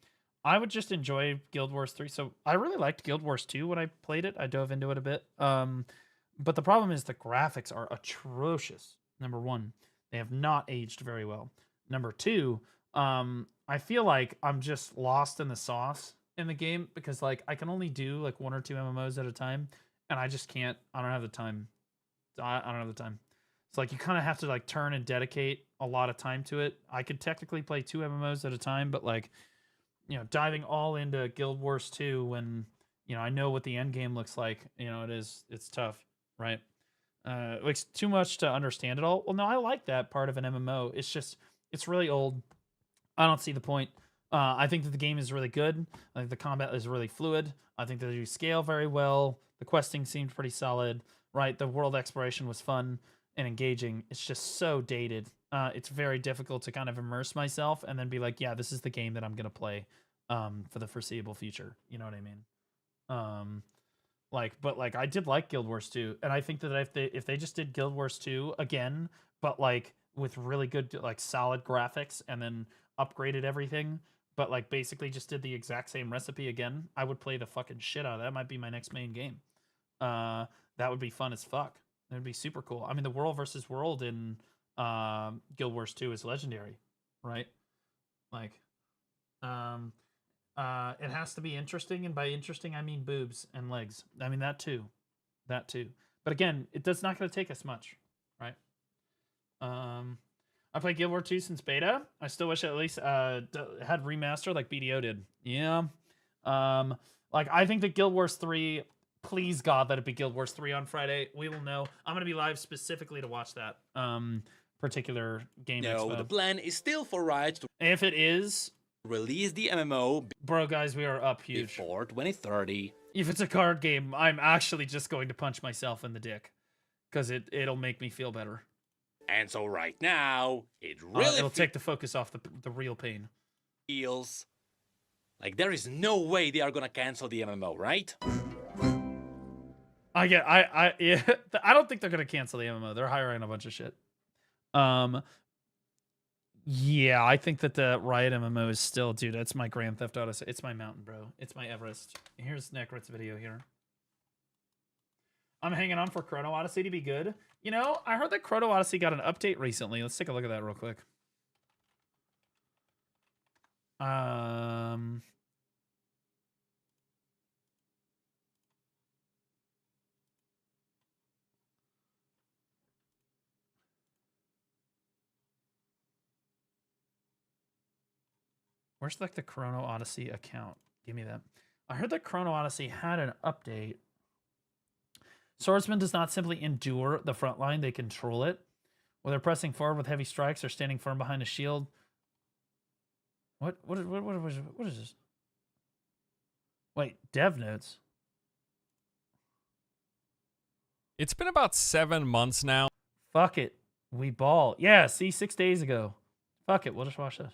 Speaker 1: I would just enjoy Guild Wars 3. So I really liked Guild Wars 2 when I played it. I dove into it a bit. But the problem is the graphics are atrocious. Number one, they have not aged very well. Number two, I feel like I'm just lost in the sauce in the game because like I can only do like 1 or 2 MMOs at a time, and I just can't. I don't have the time. I don't have the time. It's like you kind of have to like turn and dedicate a lot of time to it. I could technically play 2 MMOs at a time, but like, you know, diving all into Guild Wars 2 when, you know, I know what the end game looks like, you know, it's tough, right? It's too much to understand it all. Well, no, I like that part of an MMO. It's just, it's really old. I don't see the point. I think that the game is really good. I think the combat is really fluid. I think that you scale very well. The questing seemed pretty solid. Right, the world exploration was fun and engaging. It's just so dated. It's very difficult to kind of immerse myself and then be like, yeah, this is the game that I'm gonna play for the foreseeable future. You know what I mean? But I did like Guild Wars 2, and I think that if they just did Guild Wars 2 again, but like with really good like solid graphics and then upgraded everything, but like basically just did the exact same recipe again, I would play the fucking shit out of that. That might be my next main game. That would be fun as fuck. That would be super cool. I mean, the world versus world in Guild Wars 2 is legendary, right? Like, it has to be interesting, and by interesting, I mean boobs and legs. I mean, that too. That too. But again, it's not going to take us much, right? I played Guild Wars 2 since beta. I still wish I at least had remaster like BDO did. Yeah. Like, I think that Guild Wars 3... Please God, let it be Guild Wars 3 on Friday. We will know. I'm going to be live specifically to watch that particular game.
Speaker 4: No, the plan is still for Riot to...
Speaker 1: If it is...
Speaker 4: release the MMO...
Speaker 1: Bro, guys, we are up huge.
Speaker 4: Before 2030.
Speaker 1: If it's a card game, I'm actually just going to punch myself in the dick. Because it'll make me feel better.
Speaker 4: And so right now, it really...
Speaker 1: it'll take the focus off the real pain.
Speaker 4: Feels... like there is no way they are going to cancel the MMO, right?
Speaker 1: Yeah, I don't think they're gonna cancel the MMO. They're hiring a bunch of shit. Yeah, I think that the Riot MMO is still, dude. It's my Grand Theft Auto. It's my mountain, bro. It's my Everest. Here's Necrit's video here. I'm hanging on for Chrono Odyssey to be good. You know, I heard that Chrono Odyssey got an update recently. Let's take a look at that real quick. Where's like the Chrono Odyssey account? Give me that. I heard that Chrono Odyssey had an update. Swordsman does not simply endure the front line, they control it. Whether pressing forward with heavy strikes or standing firm behind a shield. What is this? Wait, dev notes.
Speaker 12: It's been about 7 months now.
Speaker 1: Fuck it. We ball. Yeah, see, 6 days ago. Fuck it, we'll just watch this.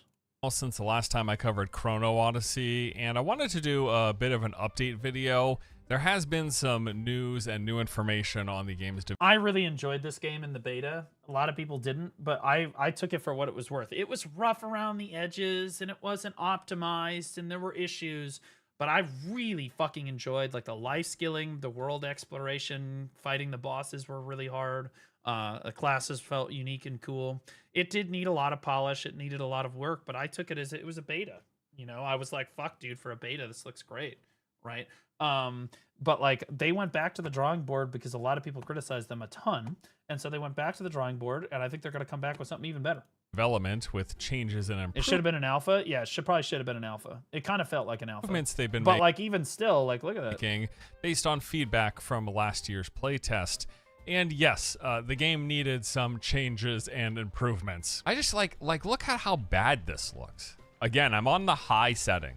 Speaker 12: Since the last time I covered Chrono Odyssey, and I wanted to do a bit of an update video. There has been some news and new information on the game's development.
Speaker 1: I really enjoyed this game in the beta. A lot of people didn't, but I took it for what it was worth. It was rough around the edges, and it wasn't optimized, and there were issues, but I really fucking enjoyed like the life skilling, the world exploration, fighting the bosses were really hard. The classes felt unique and cool. It did need a lot of polish. It needed a lot of work, but I took it as it was a beta. You know, I was like, fuck, dude, for a beta, this looks great, right? But like they went back to the drawing board because a lot of people criticized them a ton. And so they went back to the drawing board, and I think they're going to come back with something even better.
Speaker 12: Development with changes and improvements.
Speaker 1: It should have been an alpha. Yeah, it probably should have been an alpha. It kind of felt like an alpha.
Speaker 12: They've been
Speaker 1: but like even still, like look at that.
Speaker 12: Based on feedback from last year's playtest. And yes, the game needed some changes and improvements. I just like look at how bad this looks. Again, I'm on the high setting.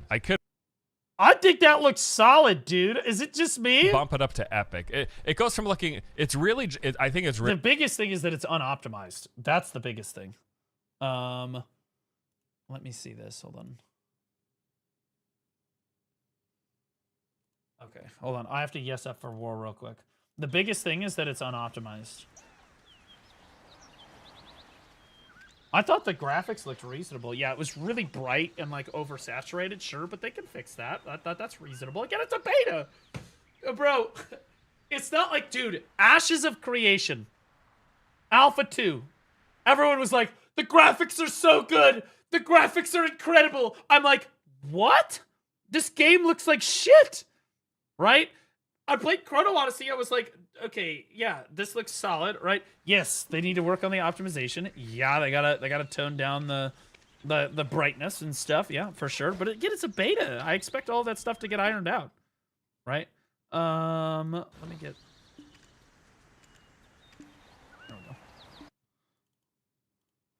Speaker 1: I think that looks solid, dude. Is it just me?
Speaker 12: Bump it up to epic. It goes from looking. It's really. I think it's.
Speaker 1: The biggest thing is that it's unoptimized. That's the biggest thing. Let me see this. Hold on. Okay, hold on. I have to yes up for war real quick. The biggest thing is that it's unoptimized. I thought the graphics looked reasonable. Yeah, it was really bright and like oversaturated, sure, but they can fix that. I thought that's reasonable. Again, it's a beta. Bro, it's not like, dude, Ashes of Creation, Alpha 2. Everyone was like, the graphics are so good. The graphics are incredible. I'm like, what? This game looks like shit, right? I played Chrono Odyssey. I was like, okay, yeah, this looks solid, right? Yes, they need to work on the optimization. Yeah, they gotta tone down the brightness and stuff. Yeah, for sure. But again, it's a beta. I expect all that stuff to get ironed out, right? Let me get. There we go.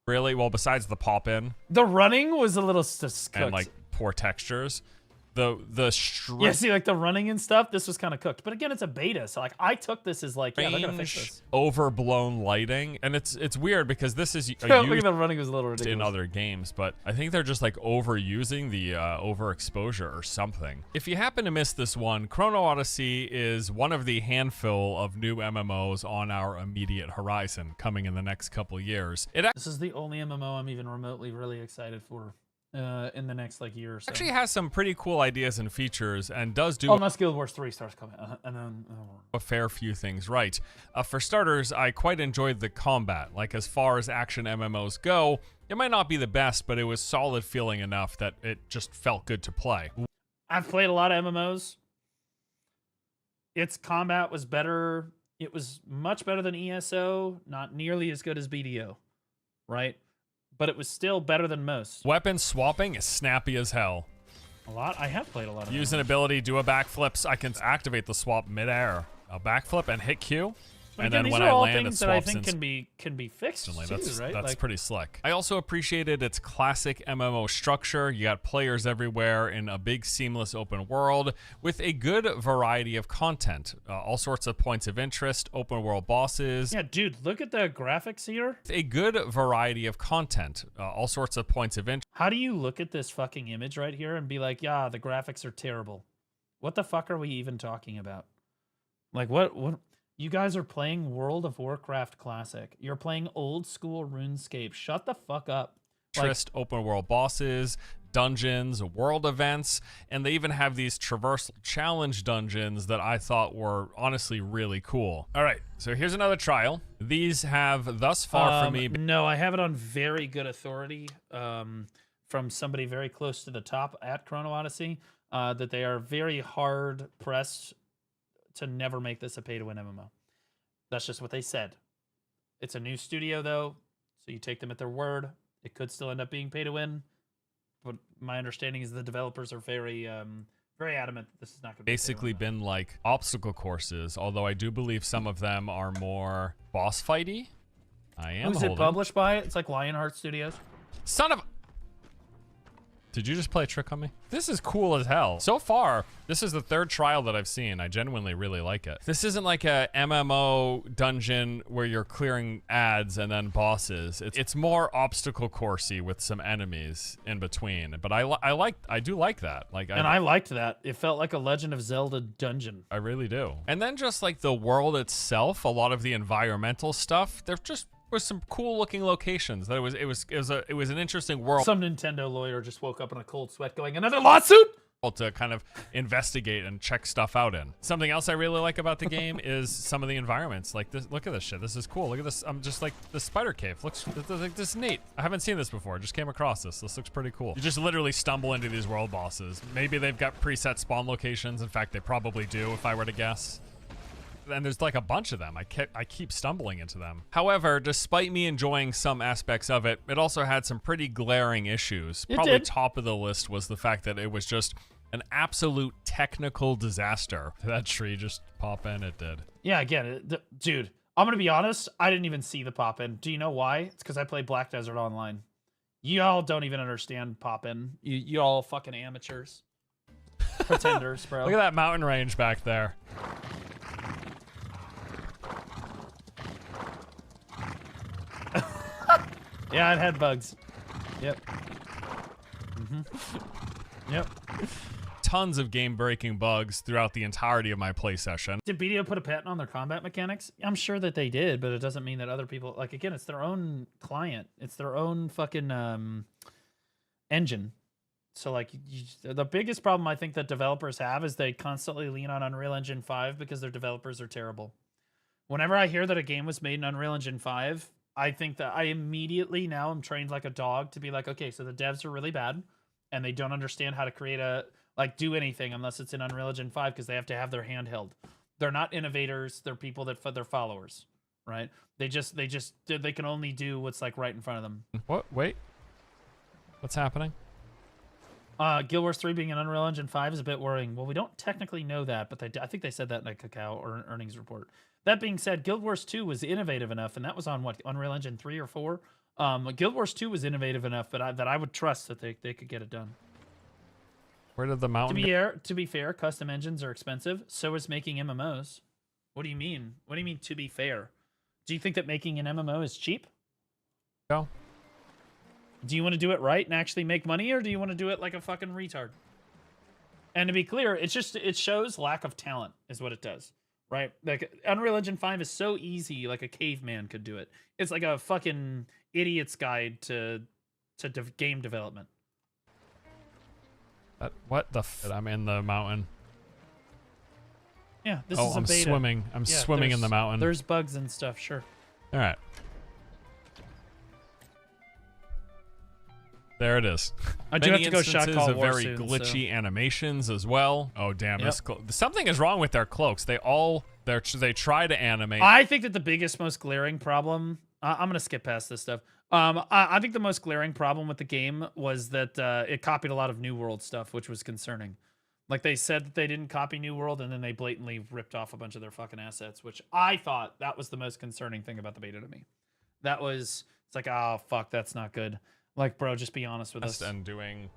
Speaker 12: Really? Well, besides the pop-in.
Speaker 1: The running was a little cooked.
Speaker 12: And like poor textures.
Speaker 1: Yeah, see, like the running and stuff, this was kind of cooked. But again, it's a beta, so like I took this as like, yeah, they're gonna fix this.
Speaker 12: Overblown lighting, and it's weird because this is
Speaker 1: look at the running was a little ridiculous
Speaker 12: in other games, but I think they're just like overusing the overexposure or something. If you happen to miss this one, Chrono Odyssey is one of the handful of new MMOs on our immediate horizon coming in the next couple years.
Speaker 1: This is the only MMO I'm even remotely really excited for. In the next like year or so.
Speaker 12: Actually has some pretty cool ideas and features and does do
Speaker 1: unless Guild Wars 3 starts coming and then
Speaker 12: a fair few things right. For starters, I quite enjoyed the combat. Like as far as action MMOs go, it might not be the best, but it was solid feeling enough that it just felt good to play.
Speaker 1: I've played a lot of MMOs. Its combat was better. It was much better than ESO, not nearly as good as BDO, right? But it was still better than most.
Speaker 12: Weapon swapping is snappy as hell.
Speaker 1: A lot? I have played a lot of
Speaker 12: Use an ability, do a backflip. I can activate the swap midair. A backflip and hit Q. And
Speaker 1: again,
Speaker 12: then
Speaker 1: these
Speaker 12: when
Speaker 1: are
Speaker 12: I
Speaker 1: all
Speaker 12: land, it
Speaker 1: things that I
Speaker 12: swaps
Speaker 1: think can be fixed too, right?
Speaker 12: That's
Speaker 1: like,
Speaker 12: pretty slick. I also appreciated its classic MMO structure. You got players everywhere in a big seamless open world with a good variety of content. All sorts of points of interest, open world bosses.
Speaker 1: Yeah, dude, look at the graphics here.
Speaker 12: A good variety of content. All sorts of points of interest.
Speaker 1: How do you look at this fucking image right here and be like, yeah, the graphics are terrible? What the fuck are we even talking about? Like, what? You guys are playing World of Warcraft Classic. You're playing old school RuneScape. Shut the fuck up.
Speaker 12: Interest, open world bosses, dungeons, world events, and they even have these traversal challenge dungeons that I thought were honestly really cool. All right, so here's another trial. These have thus far for me.
Speaker 1: No, I have it on very good authority from somebody very close to the top at Chrono Odyssey that they are very hard pressed to never make this a pay-to-win MMO. That's just what they said. It's a new studio, though, so you take them at their word. It could still end up being pay-to-win, but my understanding is the developers are very very adamant that this is not going to be
Speaker 12: basically been like obstacle courses, although I do believe some of them are more boss fighty. I am
Speaker 1: Who's
Speaker 12: holding.
Speaker 1: it published by? It's like Lionheart Studios.
Speaker 12: Son of... Did you just play a trick on me? This is cool as hell. So far, this is the third trial that I've seen. I genuinely really like it. This isn't like a MMO dungeon where you're clearing ads and then bosses. It's more obstacle coursey with some enemies in between. But I do like that. Like,
Speaker 1: I liked that. It felt like a Legend of Zelda dungeon.
Speaker 12: I really do. And then just like the world itself, a lot of the environmental stuff, they're just was some cool looking locations. That it was an interesting world.
Speaker 1: Some Nintendo lawyer just woke up in a cold sweat going, another lawsuit?
Speaker 12: To kind of investigate and check stuff out in. Something else I really like about the game is some of the environments. Like this, look at this shit. This is cool. Look at this. I'm just like the spider cave. This is neat. I haven't seen this before. I just came across this. This looks pretty cool. You just literally stumble into these world bosses. Maybe they've got preset spawn locations. In fact, they probably do if I were to guess. And there's like a bunch of them. I keep stumbling into them. However, despite me enjoying some aspects of it, it also had some pretty glaring issues. Probably top of the list was the fact that it was just an absolute technical disaster. Did that tree just pop in? It did.
Speaker 1: Yeah, I get it. Dude, I'm going to be honest. I didn't even see the pop in. Do you know why? It's because I play Black Desert Online. Y'all don't even understand pop in. You all fucking amateurs. Pretenders, bro.
Speaker 12: Look at that mountain range back there.
Speaker 1: Yeah, it had bugs. Yep. Yep.
Speaker 12: Tons of game-breaking bugs throughout the entirety of my play session.
Speaker 1: Did BDO put a patent on their combat mechanics? I'm sure that they did, but it doesn't mean that other people... Like, again, it's their own client. It's their own fucking engine. So, like, the biggest problem I think that developers have is they constantly lean on Unreal Engine 5 because their developers are terrible. Whenever I hear that a game was made in Unreal Engine 5... I think that I immediately now am trained like a dog to be like, okay, so the devs are really bad and they don't understand how to create do anything unless it's in Unreal Engine 5 because they have to have their handheld. They're not innovators. They're people that they're followers, right? They can only do what's like right in front of them.
Speaker 12: What? Wait. What's happening?
Speaker 1: Guild Wars 3 being in Unreal Engine 5 is a bit worrying. Well, we don't technically know that, but I think they said that in a Cacao or earnings report. That being said, Guild Wars 2 was innovative enough, and that was on what, Unreal Engine 3 or 4? Guild Wars 2 was innovative enough, but that I would trust that they could get it done.
Speaker 12: Where did the mountain?
Speaker 1: To be fair, custom engines are expensive. So is making MMOs. What do you mean? What do you mean? To be fair, do you think that making an MMO is cheap?
Speaker 12: No.
Speaker 1: Do you want to do it right and actually make money, or do you want to do it like a fucking retard? And to be clear, it shows lack of talent, is what it does. Right? Like, Unreal Engine 5 is so easy, like a caveman could do it. It's like a fucking idiot's guide to game development.
Speaker 12: What the f? I'm in the mountain.
Speaker 1: Yeah, this is a beta.
Speaker 12: Swimming. I'm swimming in the mountain.
Speaker 1: There's bugs and stuff, sure.
Speaker 12: All right. There it is.
Speaker 1: I do have to go
Speaker 12: instances
Speaker 1: Shotcall
Speaker 12: of
Speaker 1: War
Speaker 12: very
Speaker 1: soon,
Speaker 12: glitchy animations as well. Oh damn!
Speaker 1: Yep.
Speaker 12: Something is wrong with their cloaks. They try to animate.
Speaker 1: I think that the biggest, most glaring problem. I'm gonna skip past this stuff. I think the most glaring problem with the game was that it copied a lot of New World stuff, which was concerning. Like, they said that they didn't copy New World, and then they blatantly ripped off a bunch of their fucking assets, which I thought that was the most concerning thing about the beta to me. It's like, oh fuck, that's not good. Like, bro, just be honest with us.
Speaker 12: And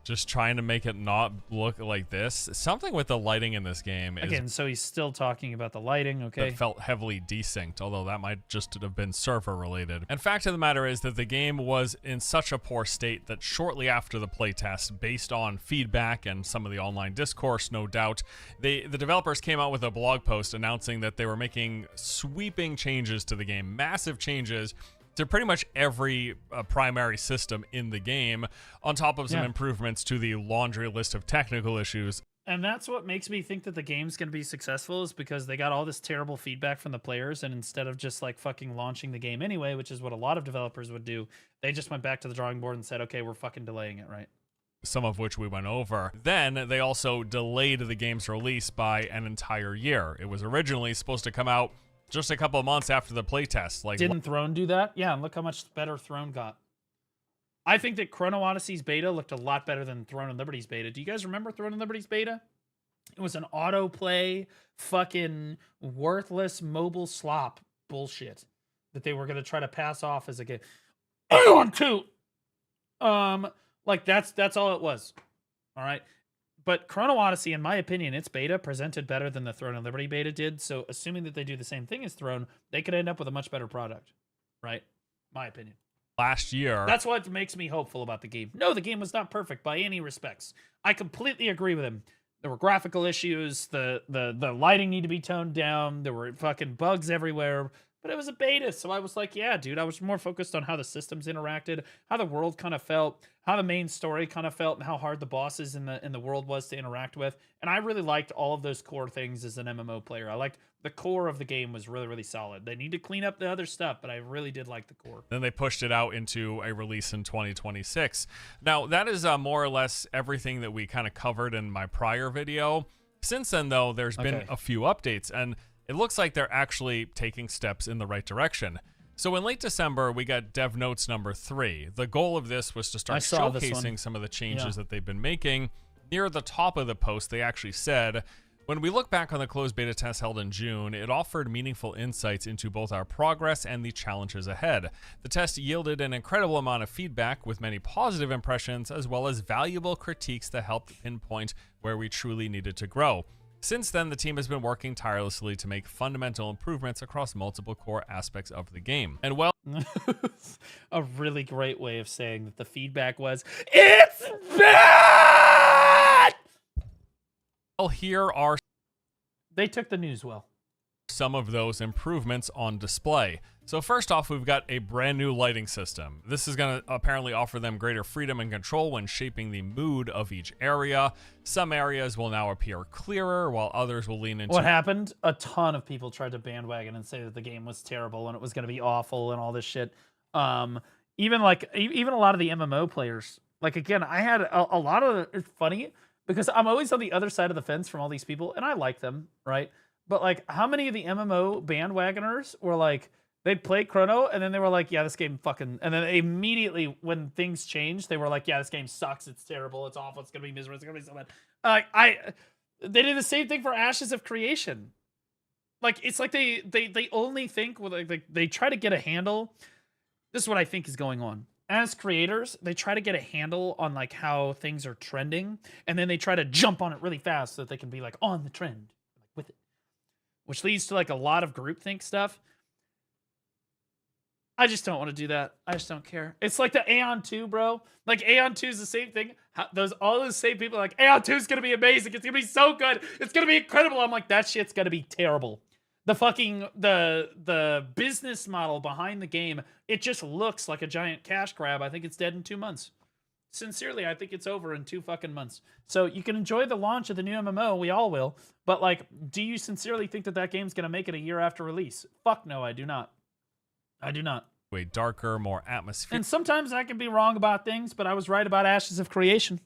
Speaker 12: just trying to make it not look like this. Something with the lighting in this game is...
Speaker 1: Again, so he's still talking about the lighting, okay?
Speaker 12: That felt heavily desynced, although that might just have been server related. And fact of the matter is that the game was in such a poor state that shortly after the playtest, based on feedback and some of the online discourse, no doubt, the developers came out with a blog post announcing that they were making sweeping changes to the game, massive changes to pretty much every primary system in the game, on top of some improvements to the laundry list of technical issues.
Speaker 1: And that's what makes me think that the game's going to be successful, is because they got all this terrible feedback from the players, and instead of just like fucking launching the game anyway, which is what a lot of developers would do, they just went back to the drawing board and said, okay, we're fucking delaying it, right?
Speaker 12: Some of which we went over. Then they also delayed the game's release by an entire year. It was originally supposed to come out just a couple of months after the playtest. Like,
Speaker 1: didn't Throne do that? Yeah, and look how much better Throne got. I think that Chrono Odyssey's beta looked a lot better than Throne and Liberty's beta. Do you guys remember Throne and Liberty's beta? It was an autoplay, fucking worthless mobile slop bullshit that they were gonna try to pass off as a game. I want to. Like that's all it was. All right. But Chrono Odyssey, in my opinion, its beta presented better than the Throne of Liberty beta did. So assuming that they do the same thing as Throne, they could end up with a much better product. Right? My opinion.
Speaker 12: Last year.
Speaker 1: That's what makes me hopeful about the game. No, the game was not perfect by any respects. I completely agree with him. There were graphical issues. The lighting needed to be toned down. There were fucking bugs everywhere. But it was a beta, so I was like, yeah, dude. I was more focused on how the systems interacted, how the world kind of felt, how the main story kind of felt, and how hard the bosses in the world was to interact with. And I really liked all of those core things as an MMO player. I liked the core of the game was really, really solid. They need to clean up the other stuff, but I really did like the core.
Speaker 12: Then they pushed it out into a release in 2026. Now, that is more or less everything that we kind of covered in my prior video. Since then, though, there's been a few updates, and it looks like they're actually taking steps in the right direction. So in late December, we got Dev Notes number 3. The goal of this was to start showcasing some of the changes that they've been making. Near the top of the post, they actually said, when we look back on the closed beta test held in June, it offered meaningful insights into both our progress and the challenges ahead. The test yielded an incredible amount of feedback with many positive impressions, as well as valuable critiques that helped pinpoint where we truly needed to grow. Since then, the team has been working tirelessly to make fundamental improvements across multiple core aspects of the game. And well,
Speaker 1: a really great way of saying that the feedback was, it's bad!
Speaker 12: Well, here are...
Speaker 1: They took the news well.
Speaker 12: Some of those improvements on display. So first off, we've got a brand new lighting system. This is going to apparently offer them greater freedom and control when shaping the mood of each area. Some areas will now appear clearer, while others will lean into...
Speaker 1: What happened? A ton of people tried to bandwagon and say that the game was terrible and it was going to be awful and all this shit. Even a lot of the MMO players. Like, again, I had a lot of... It's funny because I'm always on the other side of the fence from all these people, and I like them, right? But, like, how many of the MMO bandwagoners were like... They'd play Chrono, and then they were like, yeah, this game fucking... And then immediately, when things changed, they were like, yeah, this game sucks, it's terrible, it's awful, it's gonna be miserable, it's gonna be so bad. They did the same thing for Ashes of Creation. Like, it's like they only think... With they try to get a handle... This is what I think is going on. As creators, they try to get a handle on, like, how things are trending, and then they try to jump on it really fast so that they can be, like, on the trend with it. Which leads to, like, a lot of groupthink stuff. I just don't want to do that. I just don't care. It's like the Aeon 2, bro. Like, Aeon 2 is the same thing. All those same people are like, Aeon 2 is going to be amazing. It's going to be so good. It's going to be incredible. I'm like, that shit's going to be terrible. The fucking, the business model behind the game, it just looks like a giant cash grab. I think it's dead in 2 months. Sincerely, I think it's over in 2 fucking months. So you can enjoy the launch of the new MMO. We all will. But, like, do you sincerely think that that game's going to make it a year after release? Fuck no, I do not. I do not.
Speaker 12: A darker, more atmospheric.
Speaker 1: And sometimes I can be wrong about things, but I was right about Ashes of Creation.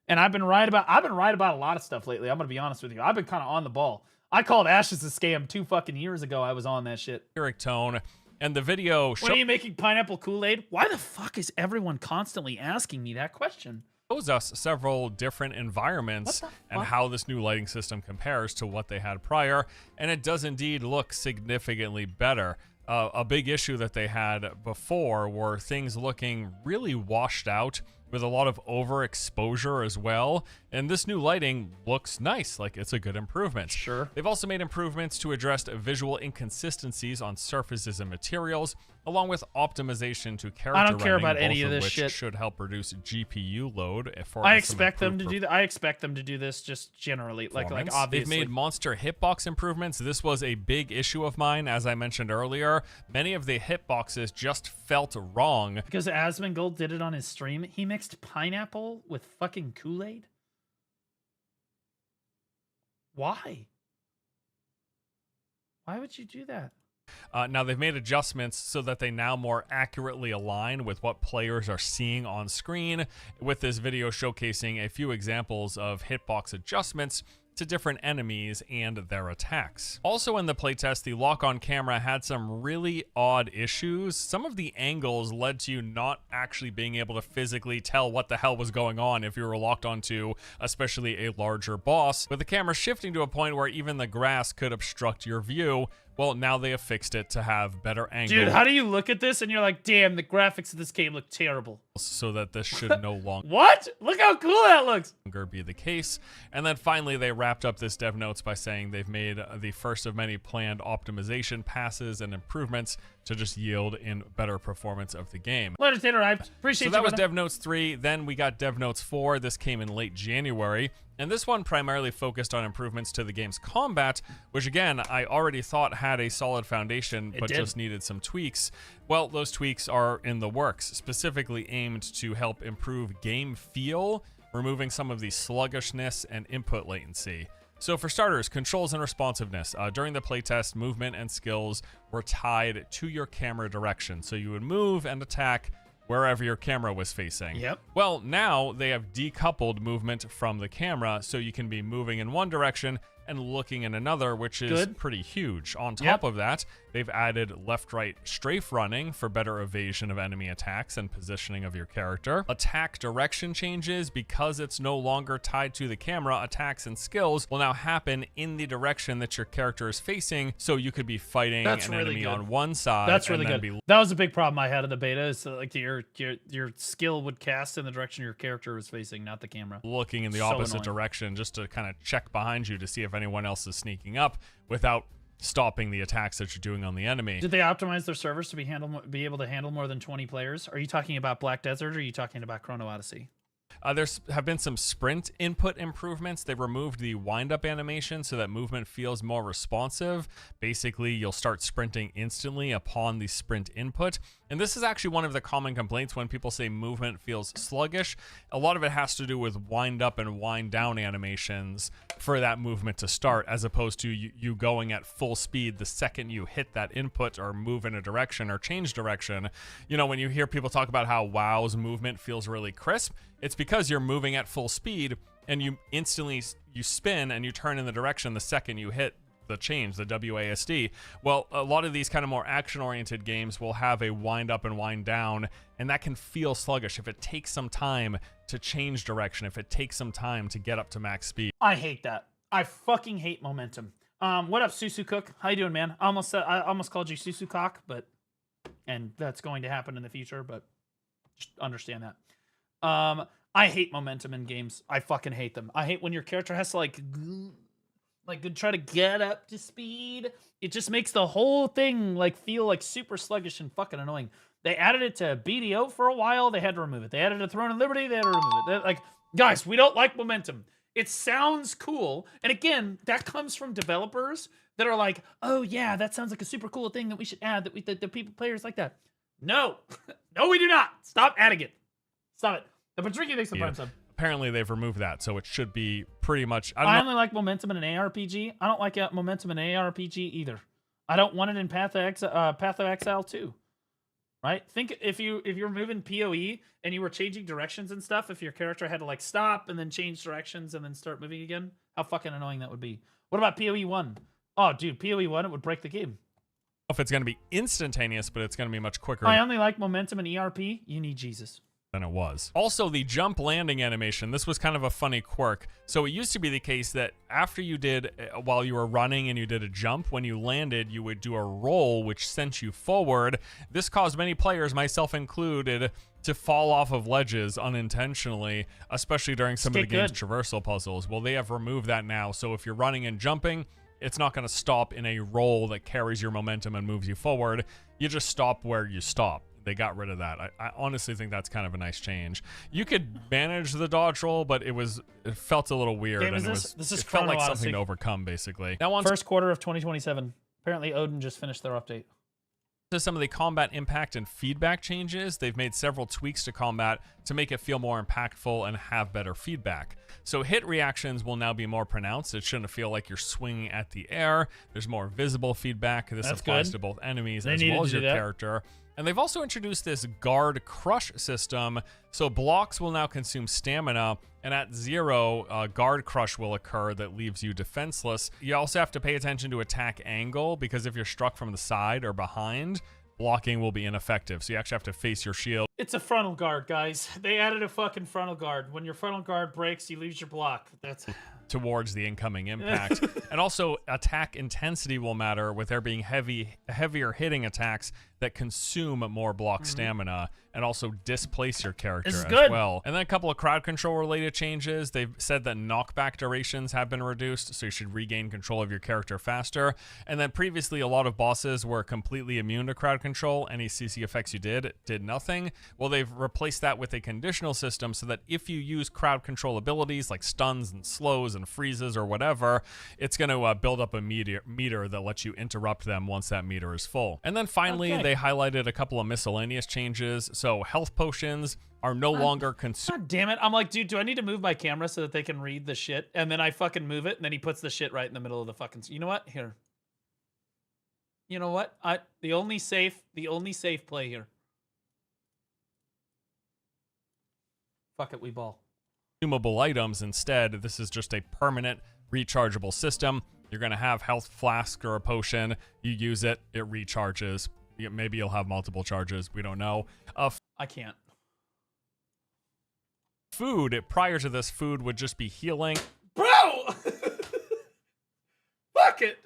Speaker 1: And I've been right about a lot of stuff lately. I'm going to be honest with you. I've been kind of on the ball. I called Ashes a scam 2 fucking years ago. I was on that shit.
Speaker 12: Tone. And the video...
Speaker 1: When are you making pineapple Kool-Aid? Why the fuck is everyone constantly asking me that question?
Speaker 12: Shows us several different environments and how this new lighting system compares to what they had prior. And it does indeed look significantly better. A big issue that they had before were things looking really washed out with a lot of overexposure as well. And this new lighting looks nice, like it's a good improvement.
Speaker 1: Sure.
Speaker 12: They've also made improvements to address visual inconsistencies on surfaces and materials, along with optimization to character
Speaker 1: I don't care
Speaker 12: rendering,
Speaker 1: about any of this
Speaker 12: which
Speaker 1: shit.
Speaker 12: should help reduce GPU load.
Speaker 1: I expect them to do that. I expect them to do this just generally, like obviously.
Speaker 12: They've made monster hitbox improvements. This was a big issue of mine, as I mentioned earlier. Many of the hitboxes just felt wrong.
Speaker 1: Because Asmongold did it on his stream. He mixed pineapple with fucking Kool-Aid. Why? Why would you do that?
Speaker 12: Now, they've made adjustments so that they now more accurately align with what players are seeing on screen, with this video showcasing a few examples of hitbox adjustments to different enemies and their attacks. Also in the playtest, the lock-on camera had some really odd issues. Some of the angles led to you not actually being able to physically tell what the hell was going on if you were locked onto especially a larger boss, with the camera shifting to a point where even the grass could obstruct your view. Well, now they have fixed it to have better angles.
Speaker 1: Dude, how do you look at this and you're like, damn, the graphics of this game look terrible.
Speaker 12: So that this should no longer
Speaker 1: What? Look how cool that looks.
Speaker 12: Be the case. And then finally, they wrapped up this dev notes by saying they've made the first of many planned optimization passes and improvements to just yield in better performance of the game.
Speaker 1: Later, Tater. I appreciate you.
Speaker 12: So that was
Speaker 1: brother.
Speaker 12: Dev Notes 3. Then we got Dev Notes 4. This came in late January. And this one primarily focused on improvements to the game's combat, which again, I already thought had a solid foundation, but just needed some tweaks. Well, those tweaks are in the works, specifically aimed to help improve game feel, removing some of the sluggishness and input latency. So for starters, controls and responsiveness. During the playtest, movement and skills were tied to your camera direction. So you would move and attack wherever your camera was facing.
Speaker 1: Yep.
Speaker 12: Well, now they have decoupled movement from the camera, so you can be moving in one direction and looking in another, which is pretty huge. On top of that, they've added left-right strafe running for better evasion of enemy attacks and positioning of your character. Attack direction changes because it's no longer tied to the camera. Attacks and skills will now happen in the direction that your character is facing, so you could be fighting an enemy on one side.
Speaker 1: That's really
Speaker 12: and then
Speaker 1: good.
Speaker 12: be
Speaker 1: That was a big problem I had in the beta. Is like your skill would cast in the direction your character was facing, not the camera.
Speaker 12: looking in the
Speaker 1: So
Speaker 12: opposite
Speaker 1: annoying.
Speaker 12: direction just to kind of check behind you to see if anyone else is sneaking up without stopping the attacks that you're doing on the enemy.
Speaker 1: Did they optimize their servers to be able to handle more than 20 players? Are you talking about Black Desert or are you talking about Chrono Odyssey?
Speaker 12: There's have been some sprint input improvements. They removed the wind-up animation so that movement feels more responsive. Basically, you'll start sprinting instantly upon the sprint input. And this is actually one of the common complaints when people say movement feels sluggish. A lot of it has to do with wind-up and wind-down animations for that movement to start, as opposed to you going at full speed the second you hit that input or move in a direction or change direction. You know, when you hear people talk about how WoW's movement feels really crisp, it's because you're moving at full speed and you instantly spin and you turn in the direction the second you hit the change, the WASD. Well, a lot of these kind of more action-oriented games will have a wind up and wind down, and that can feel sluggish if it takes some time to change direction, if it takes some time to get up to max speed.
Speaker 1: I hate that. I fucking hate momentum. What up, Susu Cook? How you doing, man? I almost called you Susu Cock, and that's going to happen in the future, but just understand that. I hate momentum in games. I fucking hate them. I hate when your character has to like try to get up to speed. It just makes the whole thing like feel like super sluggish and fucking annoying. They added it to BDO for a while. They had to remove it. They added it to Throne of Liberty. They had to remove it. Like, guys, we don't like momentum. It sounds cool. And again, that comes from developers that are like, oh yeah, that sounds like a super cool thing that we should add, that the people players like that. No, no, we do not. Stop adding it. Stop it. The Patricky makes the prime sub.
Speaker 12: Apparently they've removed that, so it should be pretty much...
Speaker 1: I only like momentum in an ARPG. I don't like momentum in an ARPG either. I don't want it in Path of Exile too. Right? Think if you're moving PoE and you were changing directions and stuff, if your character had to like stop and then change directions and then start moving again, how fucking annoying that would be. What about PoE 1? Oh, dude, PoE 1, it would break the game.
Speaker 12: If it's going to be instantaneous, but it's going to be much quicker.
Speaker 1: I only like momentum in ERP. You need Jesus.
Speaker 12: Than it was. Also, the jump landing animation, this was kind of a funny quirk. So it used to be the case that after you did, while you were running and you did a jump, when you landed, you would do a roll, which sent you forward. This caused many players, myself included, to fall off of ledges unintentionally, especially during some of the game's traversal puzzles. Well, they have removed that now. So if you're running and jumping, it's not going to stop in a roll that carries your momentum and moves you forward. You just stop where you stop. They got rid of that. I honestly think that's kind of a nice change. You could manage the dodge roll, but it felt a little weird, and it felt like something to overcome, basically. Now, on
Speaker 1: first quarter of 2027. Apparently, Odin just finished their update.
Speaker 12: To some of the combat impact and feedback changes, they've made several tweaks to combat to make it feel more impactful and have better feedback. So hit reactions will now be more pronounced. It shouldn't feel like you're swinging at the air. There's more visible feedback. This applies to both enemies as well as your character. And they've also introduced this guard crush system, so blocks will now consume stamina, and at 0, guard crush will occur that leaves you defenseless. You also have to pay attention to attack angle, because if you're struck from the side or behind, blocking will be ineffective, so you actually have to face your shield.
Speaker 1: It's a frontal guard, guys. They added a fucking frontal guard. When your frontal guard breaks, you lose your block. That's
Speaker 12: towards the incoming impact. And also attack intensity will matter, with there being heavier hitting attacks that consume more block stamina and also displace your character as well. And then a couple of crowd control related changes. They've said that knockback durations have been reduced, so you should regain control of your character faster. And then previously a lot of bosses were completely immune to crowd control. Any CC effects you did nothing. Well, they've replaced that with a conditional system, so that if you use crowd control abilities like stuns and slows and freezes or whatever, it's going to build up a meter that lets you interrupt them once that meter is full. And then finally, they highlighted a couple of miscellaneous changes. So health potions are no longer consumed.
Speaker 1: God damn it. I'm like, dude, do I need to move my camera so that they can read the shit? And then I fucking move it, and then he puts the shit right in the middle of the fucking... You know what? Here. You know what? The only safe play here. Fuck it, we ball.
Speaker 12: Consumable items instead. This is just a permanent rechargeable system. You're going to have health flask or a potion. You use it, it recharges. Maybe you'll have multiple charges. We don't know.
Speaker 1: I can't.
Speaker 12: Food, prior to this, food would just be healing.
Speaker 1: Bro! Fuck it.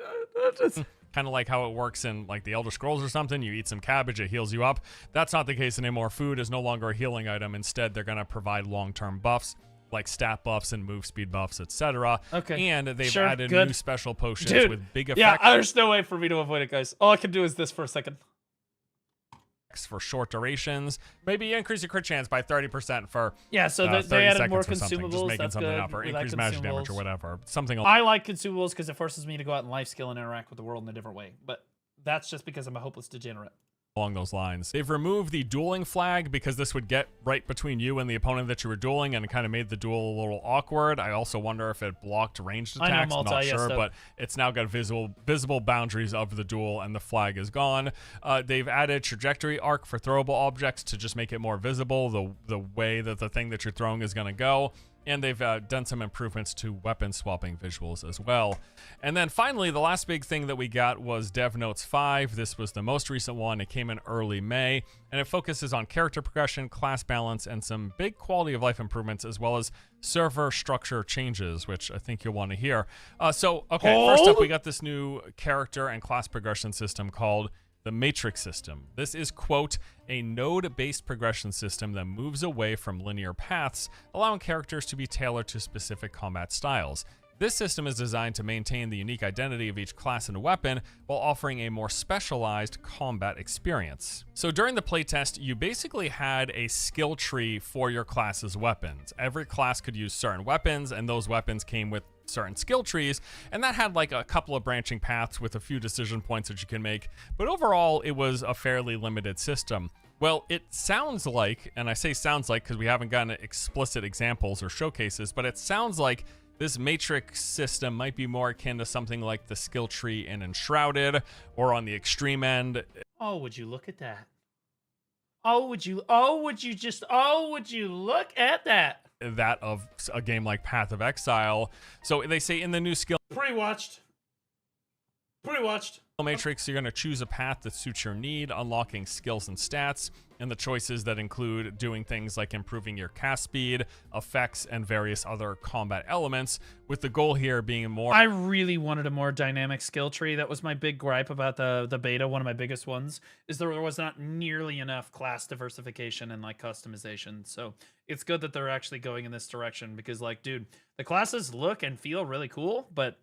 Speaker 12: Kind of like how it works in like the Elder Scrolls or something. You eat some cabbage, it heals you up. That's not the case anymore. Food is no longer a healing item. Instead, they're going to provide long-term buffs, like stat buffs and move speed buffs, etc.
Speaker 1: Okay.
Speaker 12: And they've added new special potions with big effects.
Speaker 1: Yeah, there's no way for me to avoid it, guys. All I can do is this for a second.
Speaker 12: For short durations, maybe increase your crit chance by 30% for
Speaker 1: so they added more consumables.
Speaker 12: Just making
Speaker 1: that's
Speaker 12: something
Speaker 1: good.
Speaker 12: up, or
Speaker 1: We
Speaker 12: increase
Speaker 1: like
Speaker 12: magic damage or whatever. Something.
Speaker 1: I like consumables because it forces me to go out and life skill and interact with the world in a different way. But that's just because I'm a hopeless degenerate.
Speaker 12: Along those lines, they've removed the dueling flag because this would get right between you and the opponent that you were dueling, and it kind of made the duel a little awkward. I also wonder if it blocked ranged attacks. I'm not sure, but it's now got visible boundaries of the duel, and the flag is gone. They've added trajectory arc for throwable objects to just make it more visible, the way that the thing that you're throwing is going to go. And they've done some improvements to weapon swapping visuals as well. And then finally, the last big thing that we got was Dev Notes 5. This was the most recent one. It came in early May, and it focuses on character progression, class balance, and some big quality of life improvements, as well as server structure changes, which I think you'll want to hear. First up, we got this new character and class progression system called the Matrix system. This is, quote, a node-based progression system that moves away from linear paths, allowing characters to be tailored to specific combat styles. This system is designed to maintain the unique identity of each class and weapon while offering a more specialized combat experience. So during the playtest, you basically had a skill tree for your class's weapons. Every class could use certain weapons, and those weapons came with certain skill trees, and that had like a couple of branching paths with a few decision points that you can make, but overall it was a fairly limited system. Well, it sounds like, and I say sounds like because we haven't gotten explicit examples or showcases, but it sounds like this Matrix system might be more akin to something like the skill tree in Enshrouded, or on the extreme end.
Speaker 1: Oh, would you look at that? Would you look at that?
Speaker 12: That of a game like Path of Exile. So they say in the new skill
Speaker 1: Pre-watched.
Speaker 12: Matrix, you're going to choose a path that suits your need, unlocking skills and stats, and the choices that include doing things like improving your cast speed, effects, and various other combat elements, with the goal here being more...
Speaker 1: I really wanted a more dynamic skill tree. That was my big gripe about the beta. One of my biggest ones is there was not nearly enough class diversification and like customization. So it's good that they're actually going in this direction, because like, dude, the classes look and feel really cool, but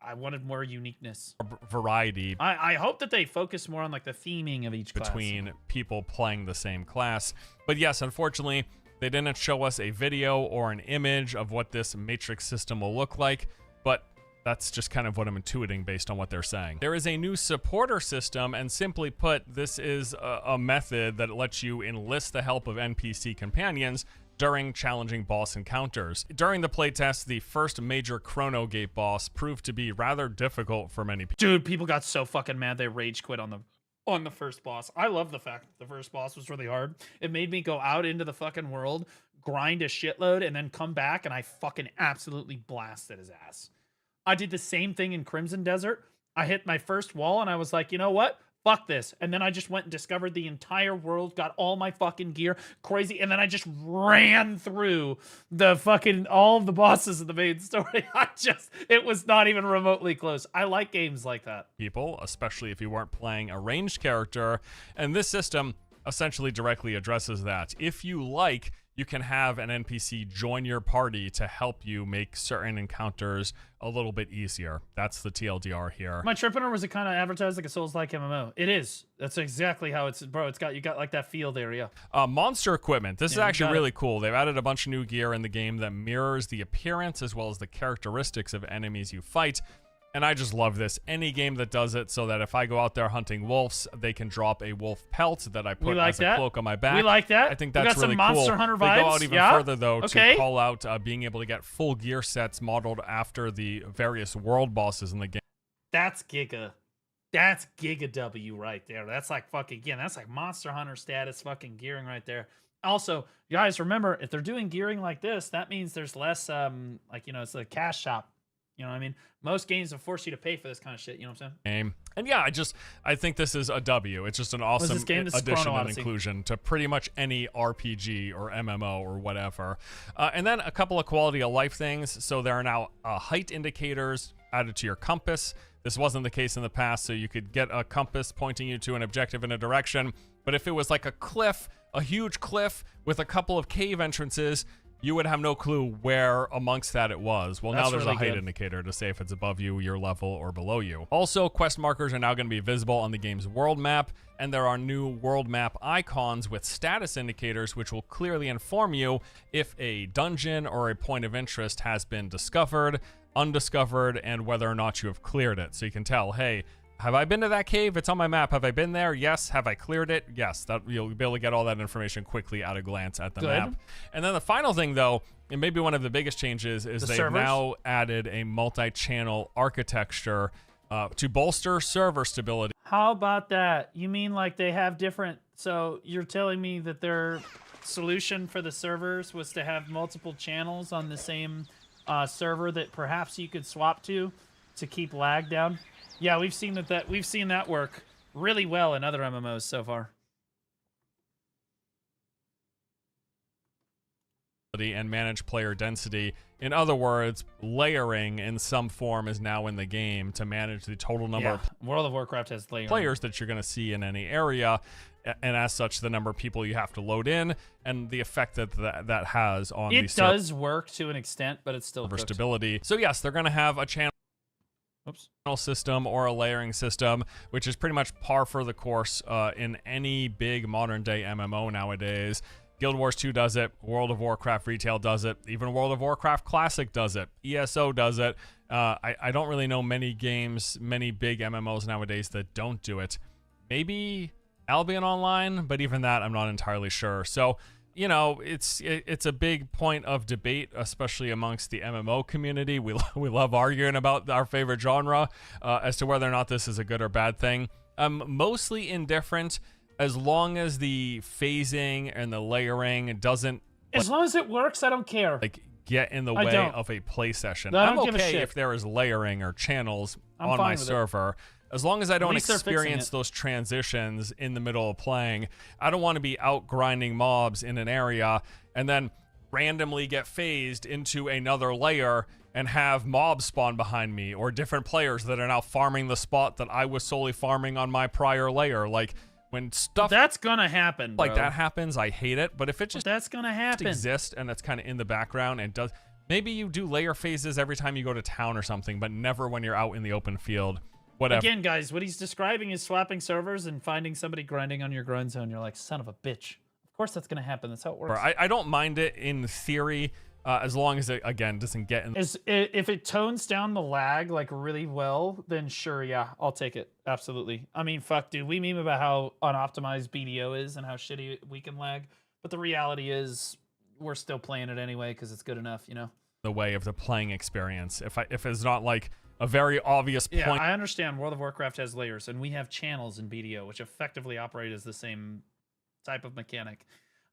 Speaker 1: I wanted more uniqueness,
Speaker 12: variety.
Speaker 1: I hope that they focus more on like the theming of each class
Speaker 12: between people playing the same class. But yes, unfortunately, they didn't show us a video or an image of what this Matrix system will look like, but that's just kind of what I'm intuiting based on what they're saying. There is a new supporter system, and simply put, this is a method that lets you enlist the help of NPC companions during challenging boss encounters. During the playtest, the first major Chrono Gate boss proved to be rather difficult for many people.
Speaker 1: Dude, people got so fucking mad they rage quit on them. on the first boss. I love the fact that the first boss was really hard. It made me go out into the fucking world, grind a shitload, and then come back, and I fucking absolutely blasted his ass. I did the same thing in Crimson Desert. I hit my first wall, and I was like, you know what? Fuck this. And then I just went and discovered the entire world, got all my fucking gear, crazy, and then I just ran through the fucking, all of the bosses of the main story. It was not even remotely close. I like games like that.
Speaker 12: People, especially if you weren't playing a ranged character, and this system essentially directly addresses that. If you like, you can have an NPC join your party to help you make certain encounters a little bit easier. That's the TLDR here.
Speaker 1: My Tripper was kind of advertised like a Souls-like MMO. It is. That's exactly how it's, bro. You got like that feel there, yeah.
Speaker 12: Monster equipment. This is actually really cool. They've added a bunch of new gear in the game that mirrors the appearance as well as the characteristics of enemies you fight. And I just love this. Any game that does it so that if I go out there hunting wolves, they can drop a wolf pelt that I put as a cloak on my back.
Speaker 1: We like that.
Speaker 12: I think
Speaker 1: We
Speaker 12: that's
Speaker 1: got
Speaker 12: really
Speaker 1: some Monster
Speaker 12: cool.
Speaker 1: Hunter
Speaker 12: They
Speaker 1: vibes.
Speaker 12: go out even
Speaker 1: Yeah?
Speaker 12: further, though,
Speaker 1: Okay.
Speaker 12: to call out being able to get full gear sets modeled after the various world bosses in the game.
Speaker 1: That's Giga. That's Giga W right there. That's like fucking, again, that's like Monster Hunter status fucking gearing right there. Also, guys, remember, if they're doing gearing like this, that means there's less, like, you know, it's a cash shop. You know what I mean? Most games will force you to pay for this kind of shit. You know what I'm saying?
Speaker 12: And yeah, I think this is a W. It's just an awesome
Speaker 1: this game? This is
Speaker 12: addition
Speaker 1: Chrono
Speaker 12: and
Speaker 1: Odyssey.
Speaker 12: inclusion to pretty much any RPG or MMO or whatever. And then a couple of quality of life things. So there are now height indicators added to your compass. This wasn't the case in the past, so you could get a compass pointing you to an objective in a direction. But if it was like a cliff, a huge cliff with a couple of cave entrances, you would have no clue where amongst that it was. Well, now
Speaker 1: That's
Speaker 12: there's
Speaker 1: really
Speaker 12: a height
Speaker 1: good.
Speaker 12: indicator to say if it's above you, your level, or below you. Also, quest markers are now going to be visible on the game's world map, and there are new world map icons with status indicators which will clearly inform you if a dungeon or a point of interest has been discovered, undiscovered, and whether or not you have cleared it. So you can tell, hey, have I been to that cave? It's on my map. Have I been there? Yes. Have I cleared it? Yes. That you'll be able to get all that information quickly at a glance at the map. And then the final thing, though, and maybe one of the biggest changes, is they've now added a multi-channel architecture to bolster server stability.
Speaker 1: How about that? You mean like they have different... So you're telling me that their solution for the servers was to have multiple channels on the same server that perhaps you could swap to keep lag down? Yeah, we've seen that work really well in other MMOs so far.
Speaker 12: And manage player density. In other words, layering in some form is now in the game to manage the total number of
Speaker 1: World of Warcraft has layering.
Speaker 12: players that you're going to see in any area, and as such, the number of people you have to load in and the effect that has on the
Speaker 1: It does work to an extent, but it's still
Speaker 12: server
Speaker 1: cooked.
Speaker 12: stability. So yes, they're going to have a channel system or a layering system, which is pretty much par for the course in any big modern day MMO nowadays. Guild Wars 2 does it, World of Warcraft Retail does it, even World of Warcraft Classic does it, ESO does it. I don't really know many games, many big MMOs nowadays that don't do it. Maybe Albion Online, but even that I'm not entirely sure. So, you know, it's a big point of debate, especially amongst the MMO community. We love arguing about our favorite genre as to whether or not this is a good or bad thing. I'm mostly indifferent as long as the phasing and the layering doesn't...
Speaker 1: As long as it works, I don't care.
Speaker 12: Like, get in the way of a play session.
Speaker 1: I
Speaker 12: I'm
Speaker 1: don't give a
Speaker 12: okay
Speaker 1: shit.
Speaker 12: if there is layering or channels
Speaker 1: I'm
Speaker 12: on
Speaker 1: fine
Speaker 12: my
Speaker 1: with it.
Speaker 12: server. As long as I don't
Speaker 1: least they're fixing
Speaker 12: experience
Speaker 1: it.
Speaker 12: those transitions in the middle of playing, I don't want to be out grinding mobs in an area and then randomly get phased into another layer and have mobs spawn behind me or different players that are now farming the spot that I was solely farming on my prior layer. Like, when stuff
Speaker 1: that's gonna happen,
Speaker 12: like
Speaker 1: bro.
Speaker 12: that happens, I hate it. But if it just
Speaker 1: that's gonna happen,
Speaker 12: exists and it's kind of in the background and does, maybe you do layer phases every time you go to town or something, but never when you're out in the open field. Whatever.
Speaker 1: Again, guys, what he's describing is swapping servers and finding somebody grinding on your grind zone. You're like, son of a bitch. Of course that's gonna happen. That's how it works.
Speaker 12: I don't mind it in theory, as long as it, again, doesn't get in.
Speaker 1: If it tones down the lag like really well, then sure, yeah, I'll take it. Absolutely. I mean, fuck, dude. We meme about how unoptimized BDO is and how shitty we can lag, but the reality is we're still playing it anyway because it's good enough, you know.
Speaker 12: The way of the playing experience. If it's not like a very obvious point.
Speaker 1: Yeah, I understand World of Warcraft has layers, and we have channels in BDO, which effectively operate as the same type of mechanic.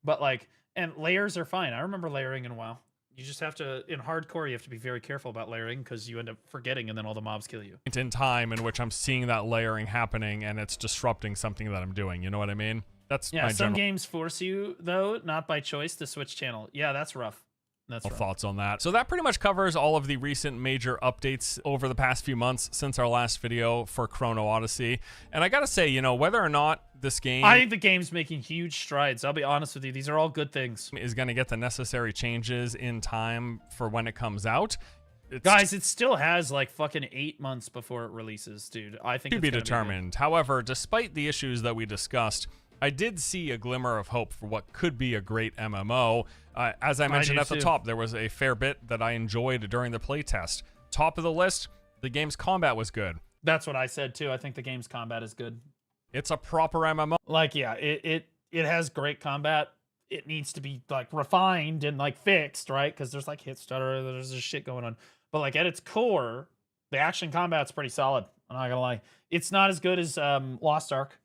Speaker 1: But like, and layers are fine. I remember layering in WoW. You just have to, in hardcore, you have to be very careful about layering because you end up forgetting and then all the mobs kill you.
Speaker 12: In time in which I'm seeing that layering happening and it's disrupting something that I'm doing. You know what I mean? That's
Speaker 1: Yeah,
Speaker 12: my
Speaker 1: some
Speaker 12: general
Speaker 1: games force you, though, not by choice, to switch channel. Yeah, that's rough. That's rough.
Speaker 12: thoughts on that. So that pretty much covers all of the recent major updates over the past few months since our last video for Chrono Odyssey. And I gotta say, you know, whether or not this game...
Speaker 1: I think the game's making huge strides. I'll be honest with you. These are all good things.
Speaker 12: ...is going to get the necessary changes in time for when it comes out.
Speaker 1: Guys, it still has like fucking 8 months before it releases, dude. I think
Speaker 12: to
Speaker 1: it's
Speaker 12: be
Speaker 1: gonna
Speaker 12: determined. However, despite the issues that we discussed, I did see a glimmer of hope for what could be a great MMO. As I mentioned at the top, there was a fair bit that I enjoyed during the playtest. Top of the list, the game's combat was good.
Speaker 1: That's what I said too. I think the game's combat is good.
Speaker 12: It's a proper MMO.
Speaker 1: Like, yeah, it has great combat. It needs to be like refined and like fixed, right? Because there's like hit stutter, there's this shit going on. But like at its core, the action combat's pretty solid. I'm not gonna lie. It's not as good as Lost Ark.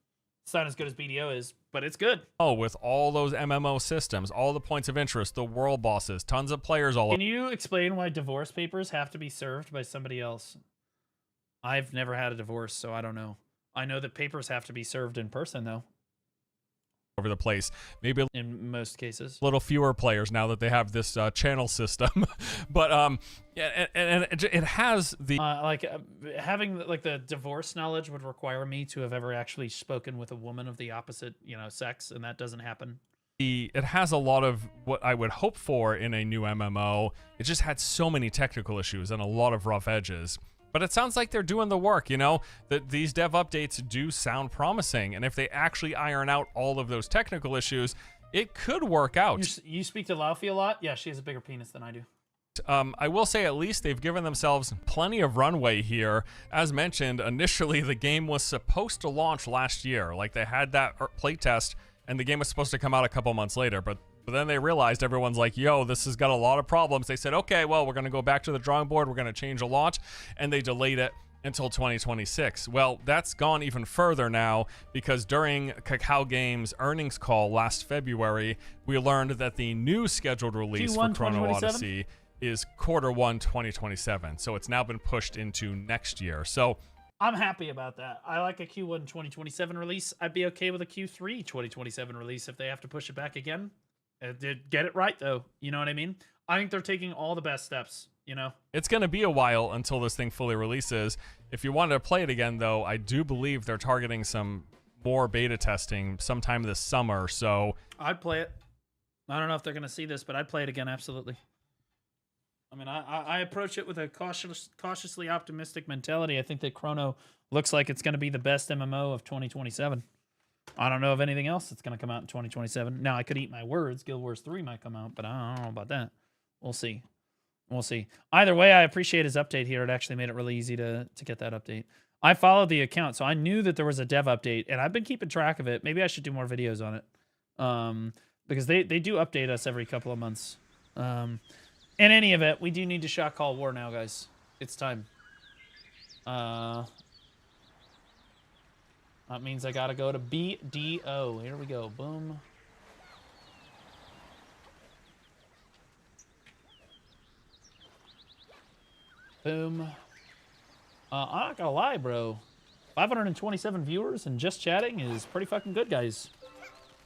Speaker 1: It's not as good as BDO is, but it's good.
Speaker 12: Oh, with all those MMO systems, all the points of interest, the world bosses, tons of players all over.
Speaker 1: Can you explain why divorce papers have to be served by somebody else? I've never had a divorce, so I don't know. I know that papers have to be served in person, though.
Speaker 12: Over the place, maybe
Speaker 1: in most cases
Speaker 12: a little fewer players now that they have this channel system. But yeah, and it has the
Speaker 1: having like the divorce knowledge would require me to have ever actually spoken with a woman of the opposite, you know, sex, and that doesn't happen.
Speaker 12: It has a lot of what I would hope for in a new MMO. It just had so many technical issues and a lot of rough edges. But it sounds like they're doing the work, you know, that these dev updates do sound promising. And if they actually iron out all of those technical issues, it could work out.
Speaker 1: You speak to Laufey a lot? Yeah, she has a bigger penis than I do.
Speaker 12: I will say at least they've given themselves plenty of runway here. As mentioned, initially the game was supposed to launch last year. Like they had that playtest and the game was supposed to come out a couple months later. But then they realized everyone's like, yo, this has got a lot of problems. They said, okay, well, we're going to go back to the drawing board. We're going to change a lot. And they delayed it until 2026. Well, that's gone even further now because during Kakao Games' earnings call last February, we learned that the new scheduled release for Chrono Odyssey is Q1 2027. So it's now been pushed into next year. So
Speaker 1: I'm happy about that. I like a Q1 2027 release. I'd be okay with a Q3 2027 release if they have to push it back again. Did get it right though, you know what I mean? I think they're taking all the best steps, you know?
Speaker 12: It's going to be a while until this thing fully releases. If you wanted to play it again though, I do believe they're targeting some more beta testing sometime this summer, so
Speaker 1: I'd play it. I don't know if they're going to see this, but I'd play it again, absolutely. I mean, I approach it with a cautiously optimistic mentality. I think that Chrono looks like it's going to be the best MMO of 2027. I don't know of anything else that's going to come out in 2027. Now, I could eat my words. Guild Wars 3 might come out, but I don't know about that. We'll see. We'll see. Either way, I appreciate his update here. It actually made it really easy to get that update. I followed the account, so I knew that there was a dev update, and I've been keeping track of it. Maybe I should do more videos on it because they do update us every couple of months. In any event, we do need to shot call war now, guys. It's time. That means I gotta go to BDO. Here we go. Boom. Boom. I'm not gonna lie, bro. 527 viewers and just chatting is pretty fucking good, guys.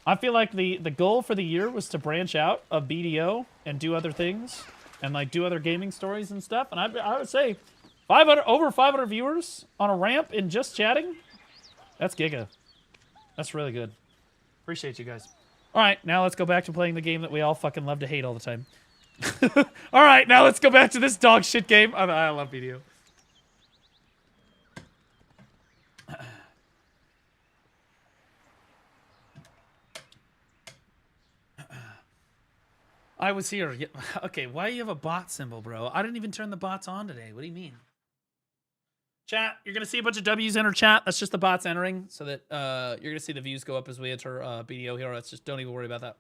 Speaker 1: I feel like the goal for the year was to branch out of BDO and do other things and like do other gaming stories and stuff. And I would say over 500 viewers on a ramp in just chatting. That's Giga. That's really good. Appreciate you guys. All right, now let's go back to playing the game that we all fucking love to hate all the time. All right, now let's go back to this dog shit game. I love BDO. I was here. Okay, why do you have a bot symbol, bro? I didn't even turn the bots on today. What do you mean? Chat, you're going to see a bunch of W's enter chat. That's just the bots entering so that you're going to see the views go up as we enter BDO here. That's just, don't even worry about that.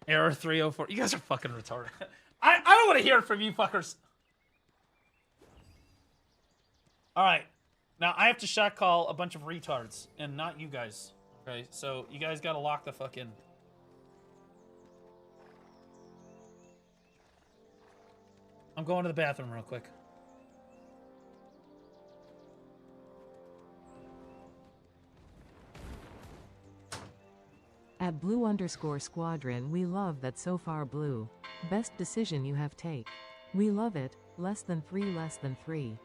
Speaker 1: Error 304. You guys are fucking retarded. I don't want to hear it from you fuckers. All right. Now, I have to shot call a bunch of retards, and not you guys. Okay? So, you guys got to lock the fuck in. I'm going to the bathroom real quick.
Speaker 3: At Blue_Squadron, we love that so far Blue. Best decision you have take. We love it. Less than 3, less than 3.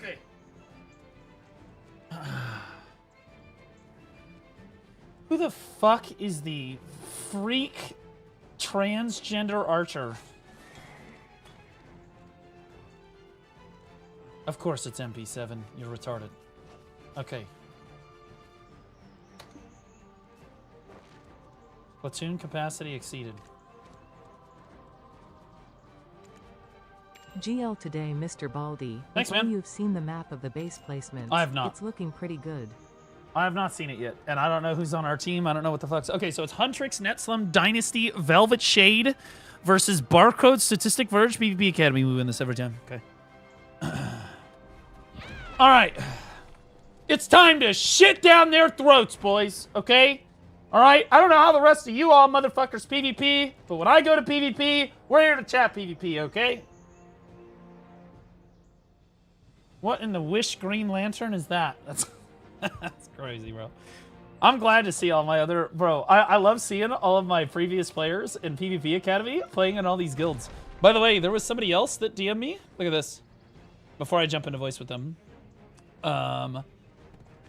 Speaker 3: Okay. Who the fuck is the freak transgender archer? Of course it's MP7. You're retarded. Okay. Platoon capacity exceeded. GL today, Mr. Baldy.
Speaker 1: Thanks,
Speaker 3: I know
Speaker 1: man.
Speaker 3: You've seen the map of the base placements.
Speaker 1: I have not.
Speaker 3: It's looking pretty good.
Speaker 1: I have not seen it yet, and I don't know who's on our team. I don't know what the fuck's... Okay, so it's Huntrix, Netslum, Dynasty, Velvet Shade versus Barcode, Statistic Verge, PvP Academy. We win this every time. Okay. All right. It's time to shit down their throats, boys. Okay? All right? I don't know how the rest of you all motherfuckers PvP, but when I go to PvP, we're here to chat PvP, okay? What in the Wish Green Lantern is that? That's crazy, bro. I'm glad to see all my other... Bro, I love seeing all of my previous players in PvP Academy playing in all these guilds. By the way, there was somebody else that DM'd me. Look at this. Before I jump into voice with them.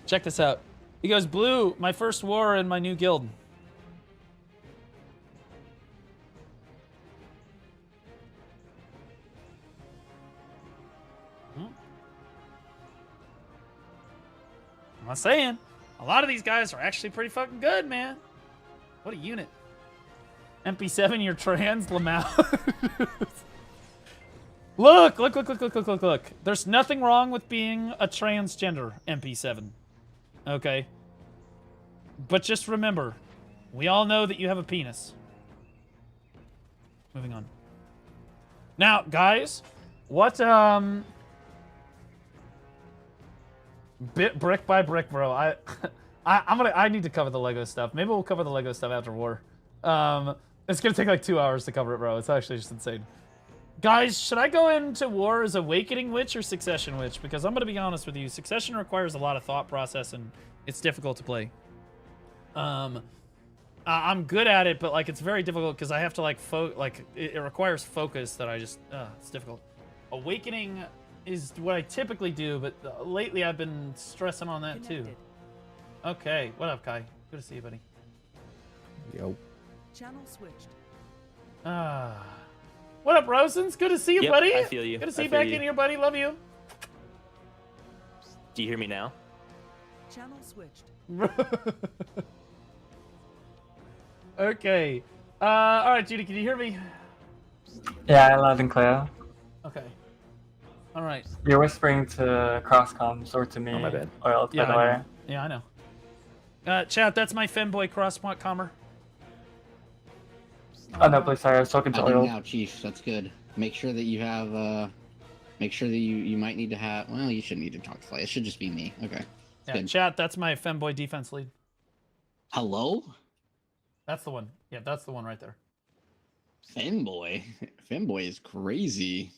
Speaker 1: Check this out. He goes, Blue, my first war in my new guild. I'm saying, a lot of these guys are actually pretty fucking good, man. What a unit. MP7, you're trans, Lamau. Look. There's nothing wrong with being a transgender, MP7. Okay? But just remember, we all know that you have a penis. Moving on. Now, guys, what, brick by brick, bro. I need to cover the Lego stuff. Maybe we'll cover the Lego stuff after war. It's gonna take like 2 hours to cover it, bro. It's actually just insane. Guys, should I go into war as Awakening Witch or Succession Witch? Because I'm gonna be honest with you, Succession requires a lot of thought process and it's difficult to play. I'm good at it, but like it's very difficult because I have to like it requires focus that I just it's difficult. Awakening is what I typically do, but lately I've been stressing on that too. Okay, what up, Kai? Good to see you, buddy.
Speaker 13: Yo.
Speaker 14: Channel switched.
Speaker 1: What up, Rosens? Good to see you,
Speaker 15: Yep,
Speaker 1: buddy.
Speaker 15: I feel you.
Speaker 1: Good to see
Speaker 15: I
Speaker 1: you
Speaker 15: feel
Speaker 1: back
Speaker 15: you.
Speaker 1: in here, buddy. Love you.
Speaker 15: Do you hear me now?
Speaker 14: Channel switched.
Speaker 1: Okay. All right, Judy, can you hear me?
Speaker 16: Yeah, loud and clear.
Speaker 1: Okay. All right.
Speaker 16: You're whispering to Crosscoms or to me.
Speaker 1: Oh, my bad.
Speaker 16: Or else,
Speaker 1: Yeah,
Speaker 16: by the
Speaker 1: I
Speaker 16: way.
Speaker 1: know. Yeah, I know. Chat, that's my femboy crosspoint commer.
Speaker 16: Oh no, please, sorry, I was talking to
Speaker 17: I do
Speaker 16: Oil.
Speaker 17: now, Chief. That's good.
Speaker 13: Make sure that you have. Make sure that you might need to have. Well, you shouldn't need to talk to Fly. It should just be me. Okay.
Speaker 1: Yeah,
Speaker 13: Good.
Speaker 1: chat. That's my femboy defense lead.
Speaker 13: Hello.
Speaker 1: That's the one. Yeah, that's the one right there.
Speaker 13: Femboy. Femboy is crazy.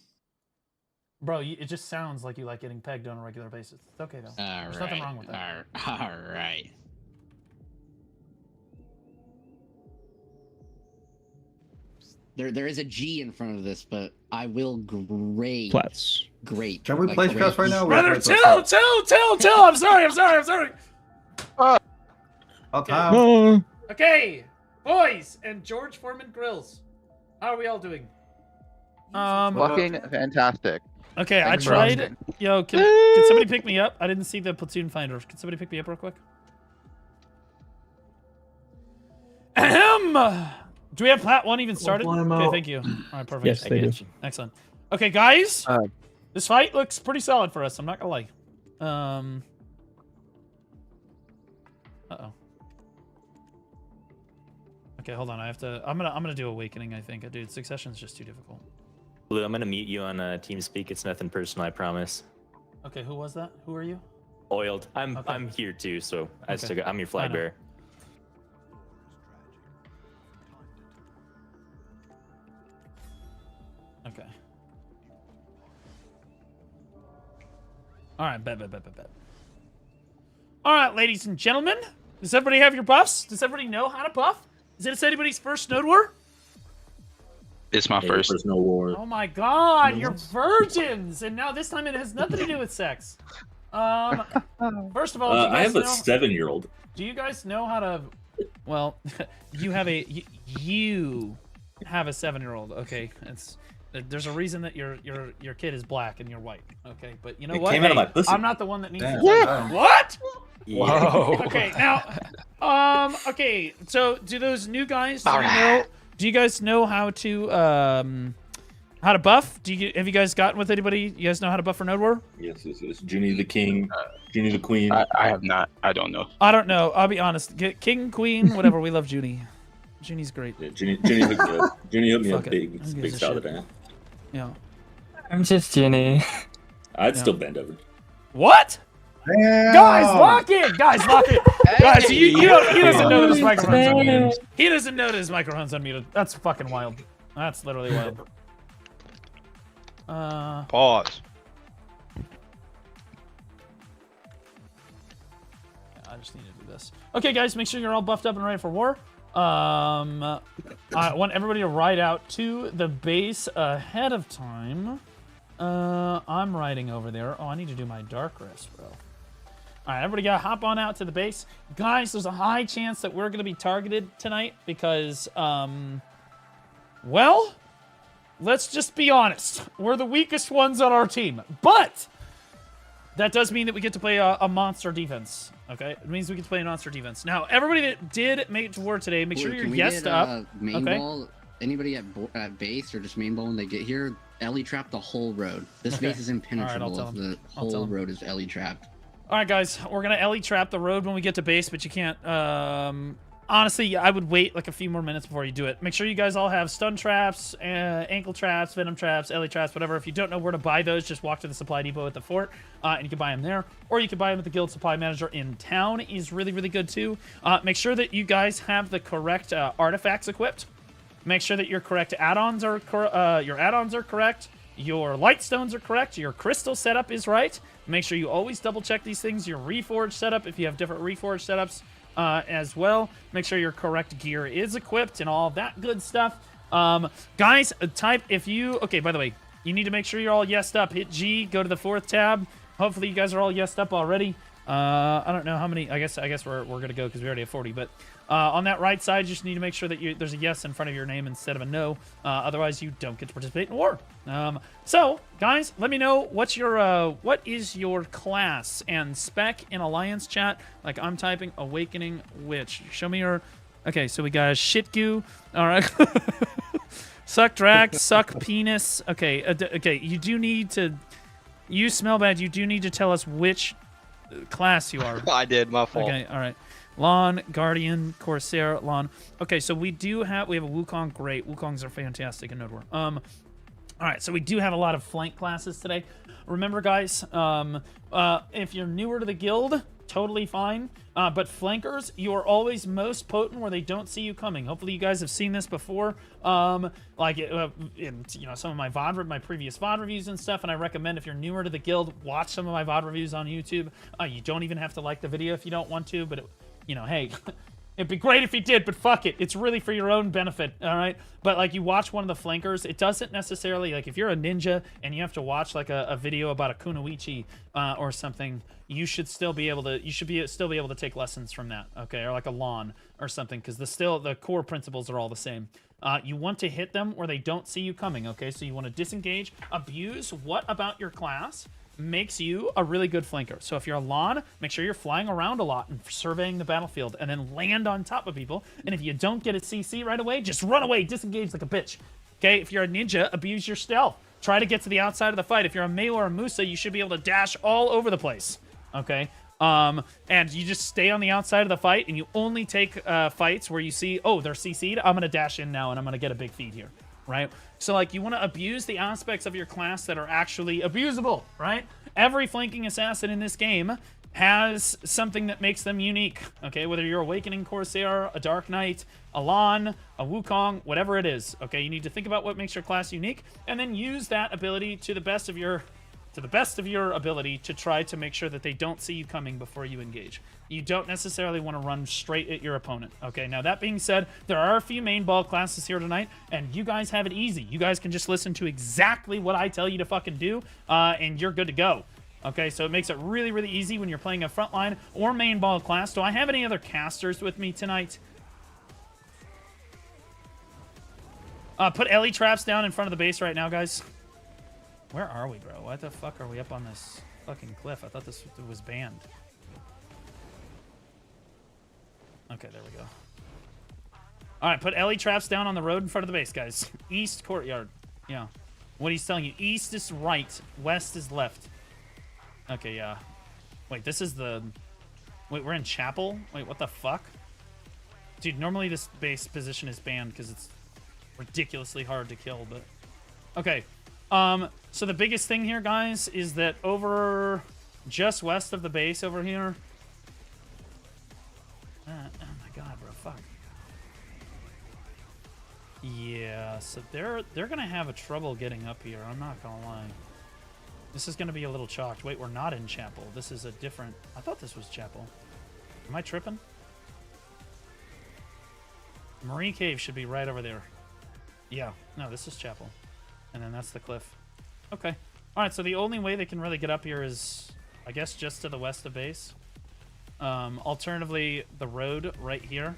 Speaker 1: Bro, it just sounds like you like getting pegged on a regular basis. It's okay though. There's nothing wrong with that.
Speaker 13: All right. There is a G in front of this, but I will grade.
Speaker 15: Plats.
Speaker 13: Great.
Speaker 23: Can we
Speaker 13: like,
Speaker 23: play
Speaker 13: great.
Speaker 23: chess right now?
Speaker 1: Brother, chill. I'm sorry.
Speaker 23: I'll time.
Speaker 1: Okay, boys and George Foreman Grills. How are we all doing?
Speaker 8: Fucking fantastic.
Speaker 1: Okay,
Speaker 8: Thanks
Speaker 1: I
Speaker 8: for
Speaker 1: tried.
Speaker 8: asking.
Speaker 1: Yo, can somebody pick me up? I didn't see the platoon finder. Can somebody pick me up real quick? Ahem. Do we have Plat 1 even started? Okay, thank you. All right, perfect.
Speaker 15: Yes, they do.
Speaker 1: Excellent. Okay, guys. This fight looks pretty solid for us. I'm not gonna lie. Uh-oh. Okay, hold on. I have to. I'm gonna do Awakening. I think, dude. Succession's just too difficult.
Speaker 17: Blue, I'm gonna mute you on TeamSpeak. It's nothing personal, I promise.
Speaker 1: Okay, who was that? Who are you?
Speaker 17: Oiled. I'm here too, so I still got, I'm your flag bearer.
Speaker 1: Okay. All right, bet. All right, ladies and gentlemen, does everybody have your buffs? Does everybody know how to buff? Is this anybody's first Node War?
Speaker 8: It's my first.
Speaker 17: No war.
Speaker 1: Oh my God, you're virgins, and now this time it has nothing to do with sex. First of all, do you guys
Speaker 4: I have a
Speaker 1: know-
Speaker 4: 7-year-old.
Speaker 1: Do you guys know how to? Well, you have a 7-year-old. Okay, there's a reason that your kid is black and you're white. Okay, but you know what?
Speaker 4: Came out of my pussy.
Speaker 1: I'm not the one that needs.
Speaker 4: Damn.
Speaker 1: To what?
Speaker 17: Whoa.
Speaker 1: Okay, now, okay. So, do those new guys? Do you guys know how to buff? Have you guys gotten with anybody? You guys know how to buff for Node War?
Speaker 4: Yes. Junie the king, Junie the queen.
Speaker 8: I have not. I don't know.
Speaker 1: I don't know. I'll be honest. King, queen, whatever. We love Junie. Junie's great.
Speaker 4: Yeah, Junie hooked me up. Junie hooked me
Speaker 1: Fuck
Speaker 4: up
Speaker 1: it.
Speaker 4: big
Speaker 1: Who gives a
Speaker 4: solid
Speaker 1: shit?
Speaker 4: down.
Speaker 1: Yeah.
Speaker 16: I'm just Ginny.
Speaker 4: I'd still bend over.
Speaker 1: What? Guys, lock in! Guys, lock in! Guys, he doesn't know that his microphone's unmuted. He doesn't know that his microphone's unmuted. That's fucking wild. That's literally wild.
Speaker 8: Pause.
Speaker 1: I just need to do this. Okay, guys, make sure you're all buffed up and ready for war. I want everybody to ride out to the base ahead of time. I'm riding over there. Oh, I need to do my dark rest, bro. All right, everybody gotta hop on out to the base. Guys, there's a high chance that we're gonna be targeted tonight because, well, let's just be honest. We're the weakest ones on our team, but that does mean that we get to play a monster defense, okay? It means we get to play a monster defense. Now, everybody that did make it to war today, make sure you're yesed up.
Speaker 13: Main ball, anybody at base or just main ball when they get here, Ellie trapped the whole road. This base is impenetrable.
Speaker 1: All right,
Speaker 13: the whole road is Ellie trapped.
Speaker 1: All right, guys, we're gonna Ellie trap the road when we get to base, but you can't. Honestly, I would wait like a few more minutes before you do it. Make sure you guys all have stun traps, ankle traps, venom traps, Ellie traps, whatever. If you don't know where to buy those, just walk to the supply depot at the fort, and you can buy them there, or you can buy them at the guild supply manager in town. Is really, really good too. Make sure that you guys have the correct artifacts equipped. Make sure that your correct add-ons are correct. Your light stones are correct. Your crystal setup is right. Make sure you always double check these things. Your reforge setup, if you have different reforge setups as well. Make sure your correct gear is equipped and all that good stuff. Guys, type if you... Okay, by the way, you need to make sure you're all yesed up. Hit G, go to the 4th tab. Hopefully you guys are all yesed up already. I don't know how many... I guess we're going to go because we already have 40, but... on that right side, you just need to make sure that there's a yes in front of your name instead of a no. Otherwise, you don't get to participate in war. So, guys, let me know what is your class and spec in Alliance chat. Like, I'm typing Awakening Witch. Show me your... Okay, so we got shit goo. All right. Suck drag, suck penis. Okay, okay, you do need to... You smell bad. You do need to tell us which class you are.
Speaker 8: I did, my fault.
Speaker 1: Okay, all right. Lawn, Guardian, Corsair, Lawn. Okay, so we have a Wukong. Great. Wukongs are fantastic in Node War. All right, so we do have a lot of flank classes today. Remember, guys, if you're newer to the guild, totally fine. But flankers, you are always most potent where they don't see you coming. Hopefully, you guys have seen this before, like in some of my VOD, my previous VOD reviews and stuff. And I recommend if you're newer to the guild, watch some of my VOD reviews on YouTube. You don't even have to like the video if you don't want to, but hey. It'd be great if you did, but fuck it. It's really for your own benefit, all right? But, like, you watch one of the flankers, it doesn't necessarily, like, if you're a ninja and you have to watch, like, a video about a kunoichi or something, you should still be able to, still be able to take lessons from that, okay? Or, like, a lawn or something, because the core principles are all the same. You want to hit them where they don't see you coming, okay? So you want to disengage, abuse what about your class makes you a really good flanker. So if you're a Lon, make sure you're flying around a lot and surveying the battlefield and then land on top of people. And if you don't get a CC right away, just run away, disengage like a bitch. Okay, if you're a ninja, abuse your stealth. Try to get to the outside of the fight. If you're a Mei or a Musa, you should be able to dash all over the place. Okay? And you just stay on the outside of the fight and you only take fights where you see, oh, they're CC'd. I'm going to dash in now and I'm going to get a big feed here. Right? So, like, you want to abuse the aspects of your class that are actually abusable, right? Every flanking assassin in this game has something that makes them unique, okay? Whether you're Awakening Corsair, a Dark Knight, a Lan, a Wukong, whatever it is, okay? You need to think about what makes your class unique and then use that ability to the best of your ability to try to make sure that they don't see you coming before you engage. You don't necessarily want to run straight at your opponent, okay? Now, that being said, there are a few main ball classes here tonight, and you guys have it easy. You guys can just listen to exactly what I tell you to fucking do, and you're good to go. Okay, so it makes it really, really easy when you're playing a frontline or main ball class. Do I have any other casters with me tonight? Put Ellie traps down in front of the base right now, guys. Where are we, bro? Why the fuck are we up on this fucking cliff? I thought this was banned. Okay, there we go. All right, put Ellie traps down on the road in front of the base, guys. East courtyard. Yeah. What he's telling you. East is right. West is left. Okay, yeah. Wait, this is the... Wait, we're in chapel? Wait, what the fuck? Dude, normally this base position is banned because it's ridiculously hard to kill, but... Okay. So the biggest thing here, guys, is that over just west of the base over here... oh my god, bro, fuck. Yeah, so they're gonna have a trouble getting up here, I'm not gonna lie. This is gonna be a little chalked. Wait, we're not in chapel. This is a different... I thought this was chapel. Am I tripping? Marie Cave should be right over there. Yeah, no, this is chapel. And then that's the cliff. Okay. Alright, so the only way they can really get up here is, I guess, just to the west of base. Alternatively, the road right here.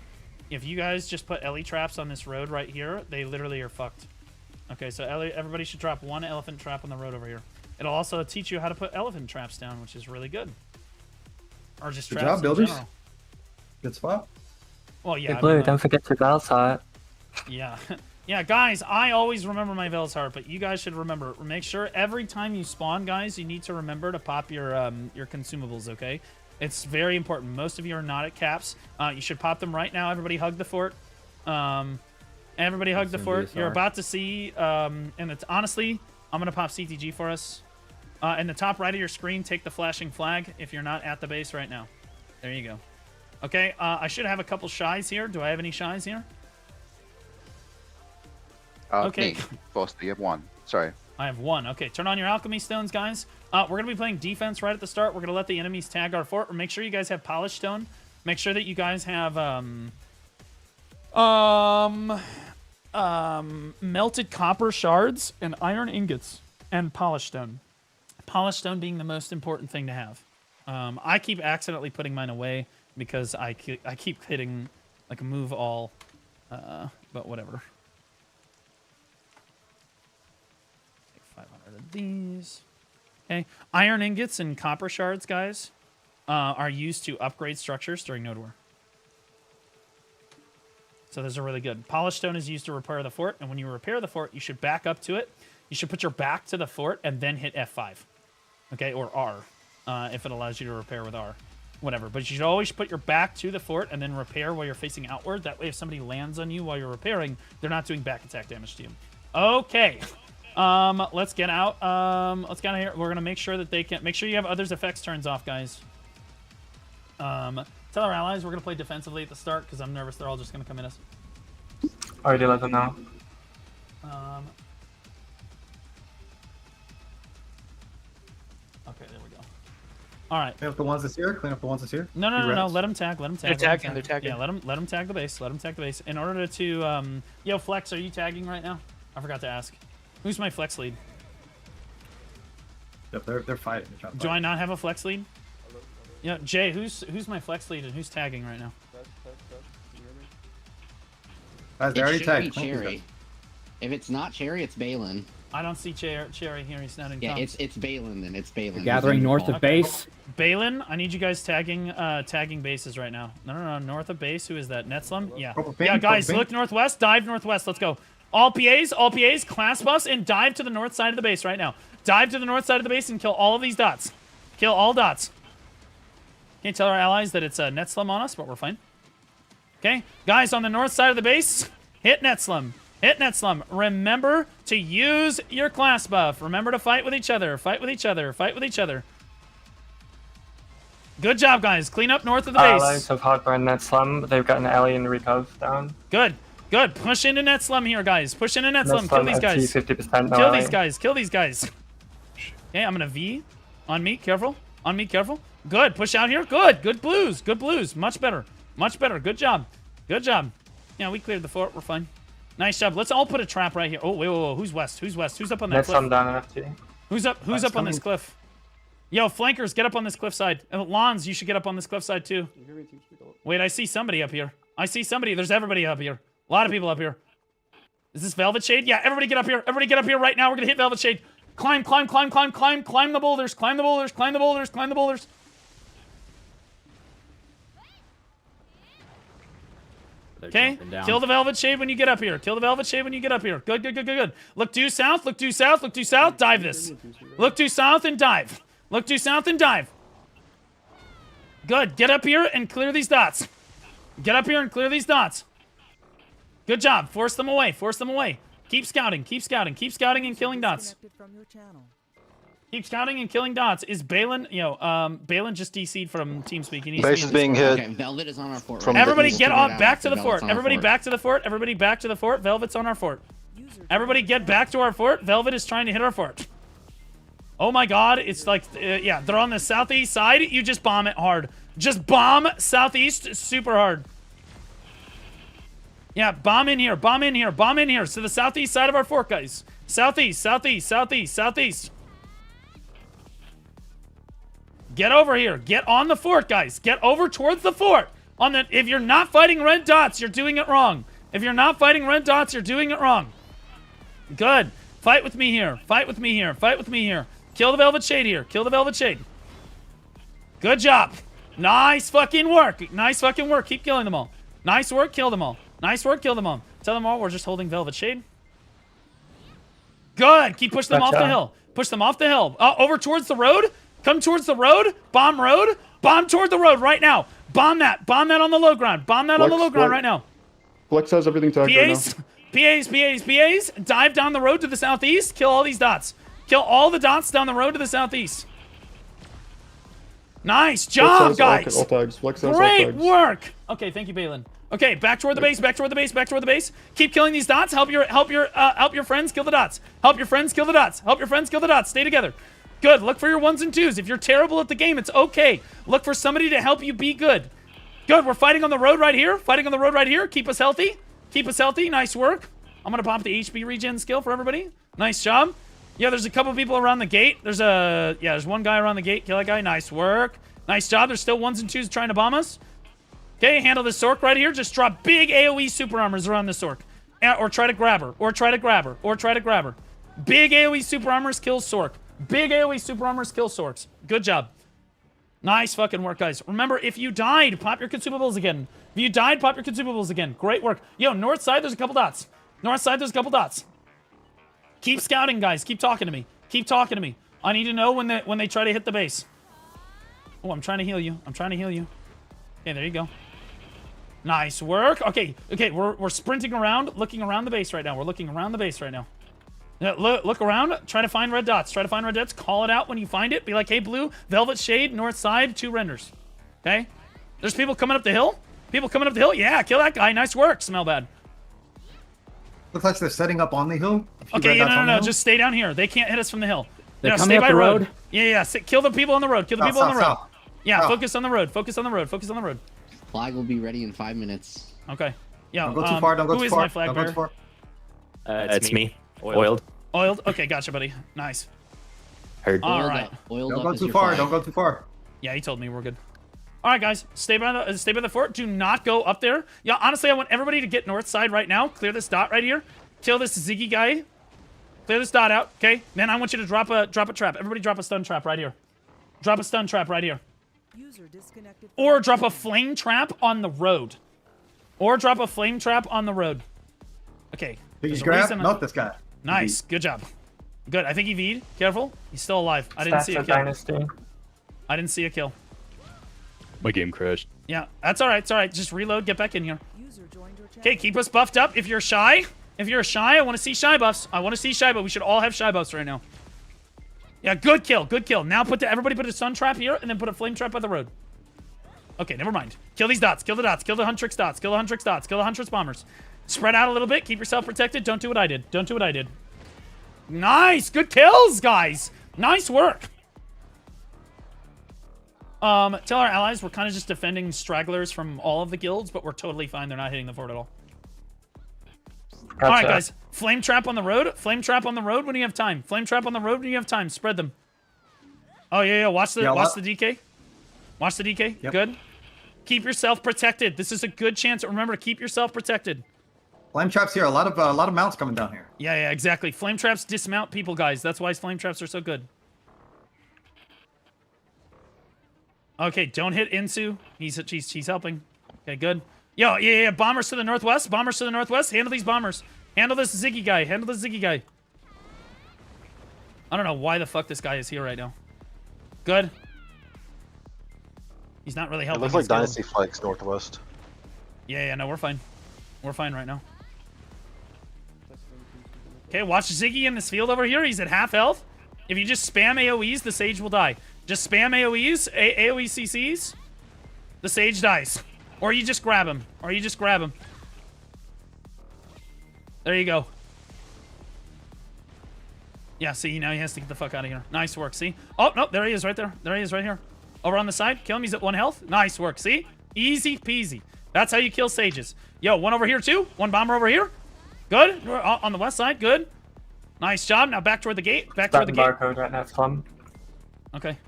Speaker 1: If you guys just put Ellie traps on this road right here, they literally are fucked. Okay, so everybody should drop one elephant trap on the road over here. It'll also teach you how to put elephant traps down, which is really good. Or just
Speaker 15: Good
Speaker 1: traps
Speaker 15: job,
Speaker 1: in
Speaker 15: builders.
Speaker 1: general.
Speaker 15: Good spot.
Speaker 1: Well, yeah.
Speaker 16: Hey, Blue, don't forget your Val's heart.
Speaker 1: Yeah. Yeah, guys, I always remember my Vel's heart, but you guys should remember. Make sure every time you spawn, guys, you need to remember to pop your consumables, okay? It's very important. Most of you are not at caps. You should pop them right now. Everybody hug the fort. Everybody hug the fort. You're about to see, and it's honestly, I'm going to pop CTG for us. In the top right of your screen, take the flashing flag if you're not at the base right now. There you go. Okay, I should have a couple shies here. Do I have any shies here? Okay.
Speaker 18: Boss, you have one. Sorry.
Speaker 1: I have one. Okay, turn on your alchemy stones, guys. We're going to be playing defense right at the start. We're going to let the enemies tag our fort. Make sure you guys have polished stone. Make sure that you guys have melted copper shards and iron ingots and polished stone. Polished stone being the most important thing to have. I keep accidentally putting mine away because I keep hitting like a move all, but whatever. Take 500 of these. Okay, iron ingots and copper shards, guys, are used to upgrade structures during node war. So those are really good. Polished stone is used to repair the fort, and when you repair the fort, you should back up to it. You should put your back to the fort and then hit F5. Okay, or R, if it allows you to repair with R. Whatever, but you should always put your back to the fort and then repair while you're facing outward. That way, if somebody lands on you while you're repairing, they're not doing back attack damage to you. Okay. Let's get out. Let's get out of here. We're gonna make sure that they can. Make sure you have others' effects turns off, guys. Tell our allies we're gonna play defensively at the start because I'm nervous they're all just gonna come in us.
Speaker 16: Already let them know.
Speaker 1: Okay, there we go. All right.
Speaker 23: Clean up the ones that's here. Clean up the ones that's here.
Speaker 1: No. Let them tag. Let them tag.
Speaker 15: They're
Speaker 1: let 'em
Speaker 15: tagging, they're tagging.
Speaker 1: Yeah, let them tag the base. Let them tag the base. In order to yo Flex, are you tagging right now? I forgot to ask. Who's my Flex lead?
Speaker 23: Yep, they're fighting. They're trying to
Speaker 1: Do
Speaker 23: fight.
Speaker 1: I not have a Flex lead? Yeah, Jay, who's my Flex lead and who's tagging right now?
Speaker 23: Guys, they
Speaker 13: It
Speaker 23: already
Speaker 13: should
Speaker 23: tagged.
Speaker 13: be
Speaker 23: Clean these
Speaker 13: Cherry.
Speaker 23: guys.
Speaker 13: If it's not Cherry, it's Balin.
Speaker 1: I don't see Cherry here. He's not in.
Speaker 13: Yeah,
Speaker 1: comms.
Speaker 13: it's Balin then. It's Balin.
Speaker 19: Gathering north of base.
Speaker 1: Balin, I need you guys tagging bases right now. No, north of base. Who is that? Netslum? Yeah. Yeah, guys, look northwest. Dive northwest. Let's go. All PAs, class buffs, and dive to the north side of the base right now. Dive to the north side of the base and kill all of these dots. Kill all dots. Can't tell our allies that it's a Netslum on us, but we're fine. Okay, guys, on the north side of the base, hit Netslum. Hit Netslum. Remember to use your class buff. Remember to fight with each other. Fight with each other. Fight with each other. Good job, guys. Clean up north of the base.
Speaker 16: Allies have Hogburn Net Slum. They've got an alley and Recov down.
Speaker 1: Good. Good. Push into net slum here, guys. Push into net slum.
Speaker 16: Net
Speaker 1: Kill
Speaker 16: Slum
Speaker 1: these guys.
Speaker 16: FT 50% no
Speaker 1: Kill
Speaker 16: alley.
Speaker 1: these guys. Kill these guys. Okay, I'm gonna V. On me. Careful. On me. Careful. Good. Push out here. Good. Good blues. Good blues. Much better. Much better. Good job. Good job. Yeah, we cleared the fort. We're fine. Nice job. Let's all put a trap right here. Oh, wait. Who's west? Who's west? Who's up on that
Speaker 16: Net
Speaker 1: cliff?
Speaker 16: Slum down in FT.
Speaker 1: Who's up on this cliff? Yo, flankers, get up on this cliff side. Lons, you should get up on this cliff side too. Wait, I see somebody up here. I see somebody. There's everybody up here. A lot of people up here. Is this Velvet Shade? Yeah, everybody get up here. Everybody get up here right now. We're gonna hit Velvet Shade. Climb the boulders. Climb the boulders. Okay, kill the Velvet Shade when you get up here. Good. Look due south. Dive this. Look due south and dive. Good. Get up here and clear these dots. Good job. Force them away. Keep scouting and killing dots. Is Balin, Balin just DC'd from TeamSpeak.
Speaker 18: Base is being hit.
Speaker 13: Okay, Velvet is on our fort.
Speaker 1: Everybody get on back to the fort. Everybody back to the fort. Velvet's on our fort. Everybody get back to our fort. Velvet is trying to hit our fort. Oh my god, it's like, yeah, they're on the southeast side. You just bomb it hard. Just bomb southeast super hard. Yeah, bomb in here. So the southeast side of our fort, guys. Southeast. Get over here. Get on the fort, guys. Get over towards the fort. If you're not fighting red dots, you're doing it wrong. Good. Fight with me here. Kill the Velvet Shade here. Good job. Nice fucking work. Keep killing them all. Nice work. Kill them all. Tell them all we're just holding Velvet Shade. Good. Keep pushing them off the hill. Over towards the road. Come towards the road. Bomb toward the road right now. Bomb that on the low ground. Right now.
Speaker 18: Flex has everything tagged right now.
Speaker 1: PAs. Dive down the road to the southeast. Kill all these dots. Kill all the dots down the road to the southeast. Nice job, guys. Great work. Okay, thank you, Balin. Okay, back toward the base. Keep killing these dots. Help your friends kill the dots. Stay together. Good. Look for your 1s and 2s. If you're terrible at the game, it's okay. Look for somebody to help you be good. Good. We're fighting on the road right here. Keep us healthy. Nice work. I'm going to pop the HP regen skill for everybody. Nice job. Yeah, there's a couple people around the gate. There's one guy around the gate. Kill that guy. Nice work. Nice job. There's still 1s and 2s trying to bomb us. Okay, handle this Sork right here. Just drop big AoE super armors around the Sork. Or try to grab her. Big AoE super armors kill Sork. Good job. Nice fucking work, guys. Remember, if you died, pop your consumables again. Great work. Yo, north side, there's a couple dots. Keep scouting, guys. Keep talking to me. I need to know when they try to hit the base. Oh, I'm trying to heal you. Okay, there you go. Nice work. Okay, we're sprinting around, looking around the base right now. Look around. Try to find red dots. Try to find red dots. Call it out when you find it. Be like, hey, blue, velvet shade, north side, 2 renders. Okay? There's people coming up the hill. People coming up the hill. Yeah, kill that guy. Nice work. Smell bad.
Speaker 23: Looks like they're setting up on the hill.
Speaker 1: Okay, yeah, no. Just stay down here. They can't hit us from the hill.
Speaker 15: They're
Speaker 1: Stay
Speaker 15: coming up
Speaker 1: by
Speaker 15: the road?
Speaker 1: Yeah. Kill the people on the road. Kill the people on the road.
Speaker 23: South.
Speaker 1: Yeah,
Speaker 23: South.
Speaker 1: focus on the road. Focus on the road. Focus on the road.
Speaker 13: Flag will be ready in 5 minutes.
Speaker 1: Okay. Yeah.
Speaker 23: Don't go too far. Don't go
Speaker 1: who
Speaker 23: too
Speaker 1: is
Speaker 23: far.
Speaker 1: my flag
Speaker 23: Don't go too
Speaker 1: bearer?
Speaker 23: far.
Speaker 17: It's me. Oiled.
Speaker 1: Oiled. Okay, gotcha, buddy. Nice.
Speaker 17: Heard.
Speaker 1: All right.
Speaker 13: Oiled
Speaker 23: Don't
Speaker 13: up
Speaker 23: go
Speaker 13: is
Speaker 23: too
Speaker 13: your
Speaker 23: far.
Speaker 13: flag.
Speaker 23: Don't go too far.
Speaker 1: Yeah, he told me we're good. All right, guys, stay by the fort. Do not go up there. Yeah, honestly, I want everybody to get north side right now. Clear this dot right here. Kill this Ziggy guy. Clear this dot out. Okay. Then I want you to drop a trap. Everybody, drop a stun trap right here. Drop a stun trap right here.
Speaker 14: User disconnected.
Speaker 1: Or drop a flame trap on the road. Or drop a flame trap on the road. Okay.
Speaker 23: He's
Speaker 1: there's a
Speaker 23: grab.
Speaker 1: reason-
Speaker 23: Not this guy.
Speaker 1: Nice. Good job. Good. I think he V'd. Careful. He's still alive. I didn't see a kill.
Speaker 16: Dynasty.
Speaker 1: I didn't see a kill.
Speaker 8: My game crashed.
Speaker 1: Yeah, that's all right. It's all right. Just reload. Get back in here.
Speaker 14: User joined your channel.
Speaker 1: Okay, keep us buffed up. If you're shy, I want to see shy buffs. I want to see shy, but we should all have shy buffs right now. Yeah, good kill. Good kill. Now everybody put a sun trap here, and then put a flame trap by the road. Okay, never mind. Kill these dots. Kill the dots. Kill the Huntrix dots. Kill the Huntrix dots. Kill the Huntrix bombers. Spread out a little bit. Keep yourself protected. Don't do what I did. Don't do what I did. Nice. Good kills, guys. Nice work. Tell our allies we're kind of just defending stragglers from all of the guilds, but we're totally fine. They're not hitting the fort at all.
Speaker 16: Gotcha.
Speaker 1: All right, guys. Flame trap on the road. Flame trap on the road when you have time. Flame trap on the road when you have time. Spread them. Oh, yeah. Watch the DK. Watch the DK.
Speaker 23: Yep.
Speaker 1: Good. Keep yourself protected. This is a good chance. Remember to keep yourself protected.
Speaker 23: Flame traps here. A lot of mounts coming down here.
Speaker 1: Yeah, exactly. Flame traps dismount people, guys. That's why flame traps are so good. Okay, don't hit Insu. He's helping. Okay, good. Yo, yeah. Bombers to the northwest. Bombers to the northwest. Handle these bombers. Handle this Ziggy guy. Handle this Ziggy guy. I don't know why the fuck this guy is here right now. Good. He's not really helping.
Speaker 19: It looks like Dynasty flags northwest.
Speaker 1: Yeah, no, we're fine. We're fine right now. Okay, watch Ziggy in this field over here. He's at half health. If you just spam AoEs, the Sage will die. Just spam AoEs, AoE CCs, the Sage dies. Or you just grab him. There you go. Yeah, see, now he has to get the fuck out of here. Nice work, see? Oh, no, there he is right there. There he is right here. Over on the side. Kill him, he's at 1 health. Nice work, see? Easy peasy. That's how you kill Sages. Yo, one over here too. One bomber over here. Good. On the west side, good. Nice job. Now back toward the gate. Back toward the gate.
Speaker 16: Barcode right now, it's fun.
Speaker 1: Okay.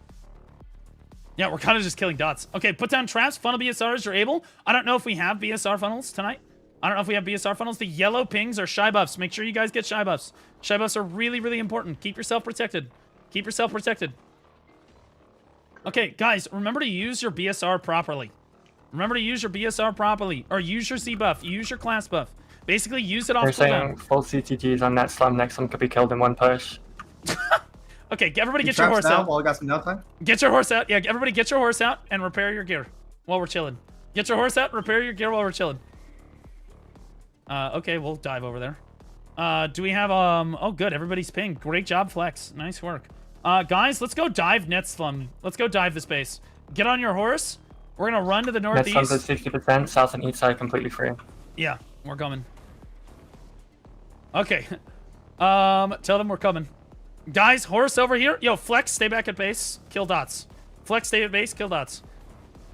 Speaker 1: Yeah, we're kind of just killing dots. Okay, put down traps. Funnel BSR as you're able. I don't know if we have BSR funnels tonight. The yellow pings are shy buffs. Make sure you guys get shy buffs. Shy buffs are really, really important. Keep yourself protected. Okay, guys, remember to use your BSR properly. Or use your Z buff. Use your class buff. Basically, use it off
Speaker 16: They're
Speaker 1: cooldown.
Speaker 16: saying full CTGs on that slum next one could be killed in one push.
Speaker 1: Okay, everybody get your horse out.
Speaker 23: While I got some downtime.
Speaker 1: Get your horse out. Yeah, everybody get your horse out and repair your gear while we're chilling. Get your horse out, repair your gear while we're chilling. Okay, we'll dive over there. Do we have, oh, good. Everybody's pinged. Great job, Flex. Nice work. Guys, let's go dive Netslum. Let's go dive this base. Get on your horse. We're going to run to the northeast.
Speaker 16: Netslum's at 60%, south and east side completely free.
Speaker 1: Yeah, we're coming. Okay. Tell them we're coming. Guys, horse over here. Yo, Flex, stay back at base. Kill dots. Flex, stay at base. Kill dots.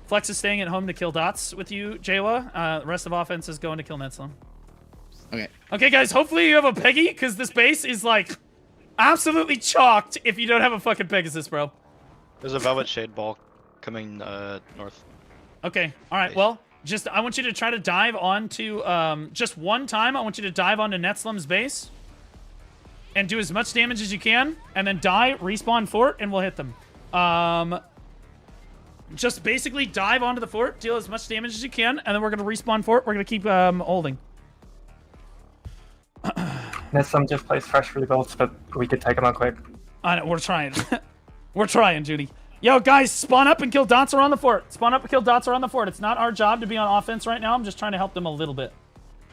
Speaker 1: Flex is staying at home to kill dots with you, Jawa. The rest of offense is going to kill Netslum.
Speaker 13: Okay.
Speaker 1: Okay, guys, hopefully you have a Peggy, because this base is, like, absolutely chalked if you don't have a fucking Pegasus, bro.
Speaker 19: There's a Velvet Shade ball coming north.
Speaker 1: Okay, alright, well, I want you to try to dive onto, just one time, I want you to dive onto Netslum's base. And do as much damage as you can, and then die, respawn fort, and we'll hit them. Just basically dive onto the fort, deal as much damage as you can, and then we're gonna respawn fort. We're gonna keep holding.
Speaker 16: Netslum just plays fresh rebuilds, but we could take them out quick.
Speaker 1: I know, we're trying. We're trying, Judy. Yo, guys, spawn up and kill dots around the fort. It's not our job to be on offense right now. I'm just trying to help them a little bit.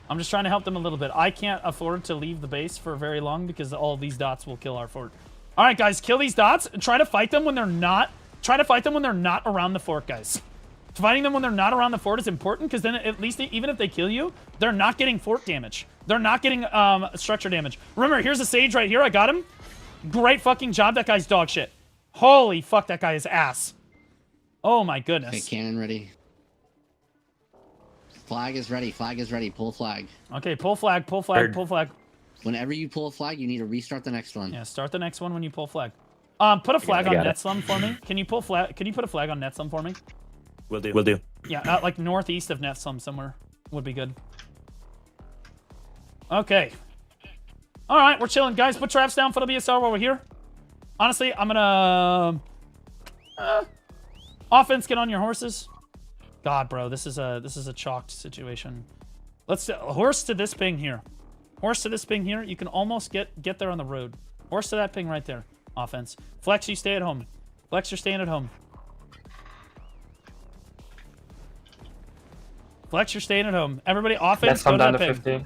Speaker 1: I'm just trying to help them a little bit. I can't afford to leave the base for very long because all of these dots will kill our fort. All right, guys, kill these dots. Try to fight them when they're not. Try to fight them when they're not around the fort, guys. Fighting them when they're not around the fort is important because then at least even if they kill you, they're not getting fort damage. They're not getting structure damage. Remember, here's a sage right here. I got him. Great fucking job. That guy's dog shit. Holy fuck, that guy is ass. Oh my goodness.
Speaker 13: Okay, cannon ready. Flag is ready. Flag is ready. Pull flag.
Speaker 1: Okay, pull flag. Pull flag. Pull flag.
Speaker 13: Whenever you pull a flag, you need to restart the next one.
Speaker 1: Yeah, start the next one when you pull flag. Put a flag on Netslum for me. Can you pull flag? Can you put a flag on Netslum for me?
Speaker 17: Will do. Will do.
Speaker 1: Yeah, like northeast of Netslum somewhere would be good. Okay. All right, we're chilling, guys. Put traps down for the BSR while we're here. Honestly, I'm gonna offense. Get on your horses. God, bro, this is a chalked situation. Let's horse to this ping here. Horse to this ping here. You can almost get there on the road. Horse to that ping right there. Offense. Flex, you stay at home. Flex, you're staying at home. Flex, you're staying at home. Everybody, offense, go to that ping. 50.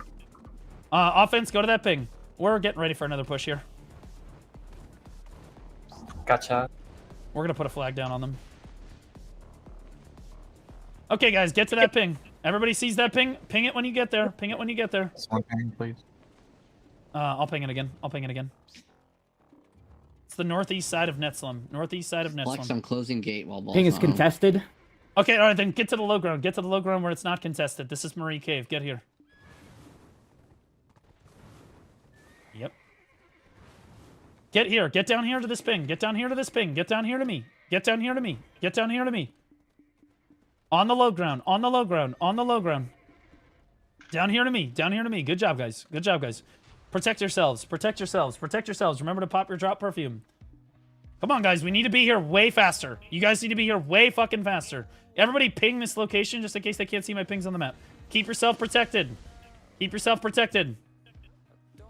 Speaker 1: Offense, go to that ping. We're getting ready for another push here.
Speaker 16: Gotcha.
Speaker 1: We're gonna put a flag down on them. Okay, guys, get to that ping. Everybody sees that ping. Ping it when you get there. Ping it when you get there.
Speaker 18: One ping, please.
Speaker 1: I'll ping it again. I'll ping it again. It's the northeast side of Netslum. Northeast side of Netslum.
Speaker 13: Flex, I'm closing gate while ball's
Speaker 23: Ping is
Speaker 13: on.
Speaker 23: contested.
Speaker 1: Okay, all right, then get to the low ground. Get to the low ground where it's not contested. This is Marie Cave. Get here. Yep. Get here. Get down here to this ping. Get down here to this ping. Get down here to me. Get down here to me. Get down here to me. On the low ground. On the low ground. On the low ground. Down here to me. Down here to me. Good job, guys. Good job, guys. Protect yourselves. Protect yourselves. Protect yourselves. Remember to pop your drop perfume. Come on, guys. We need to be here way faster. You guys need to be here way fucking faster. Everybody ping this location just in case they can't see my pings on the map. Keep yourself protected. Keep yourself protected.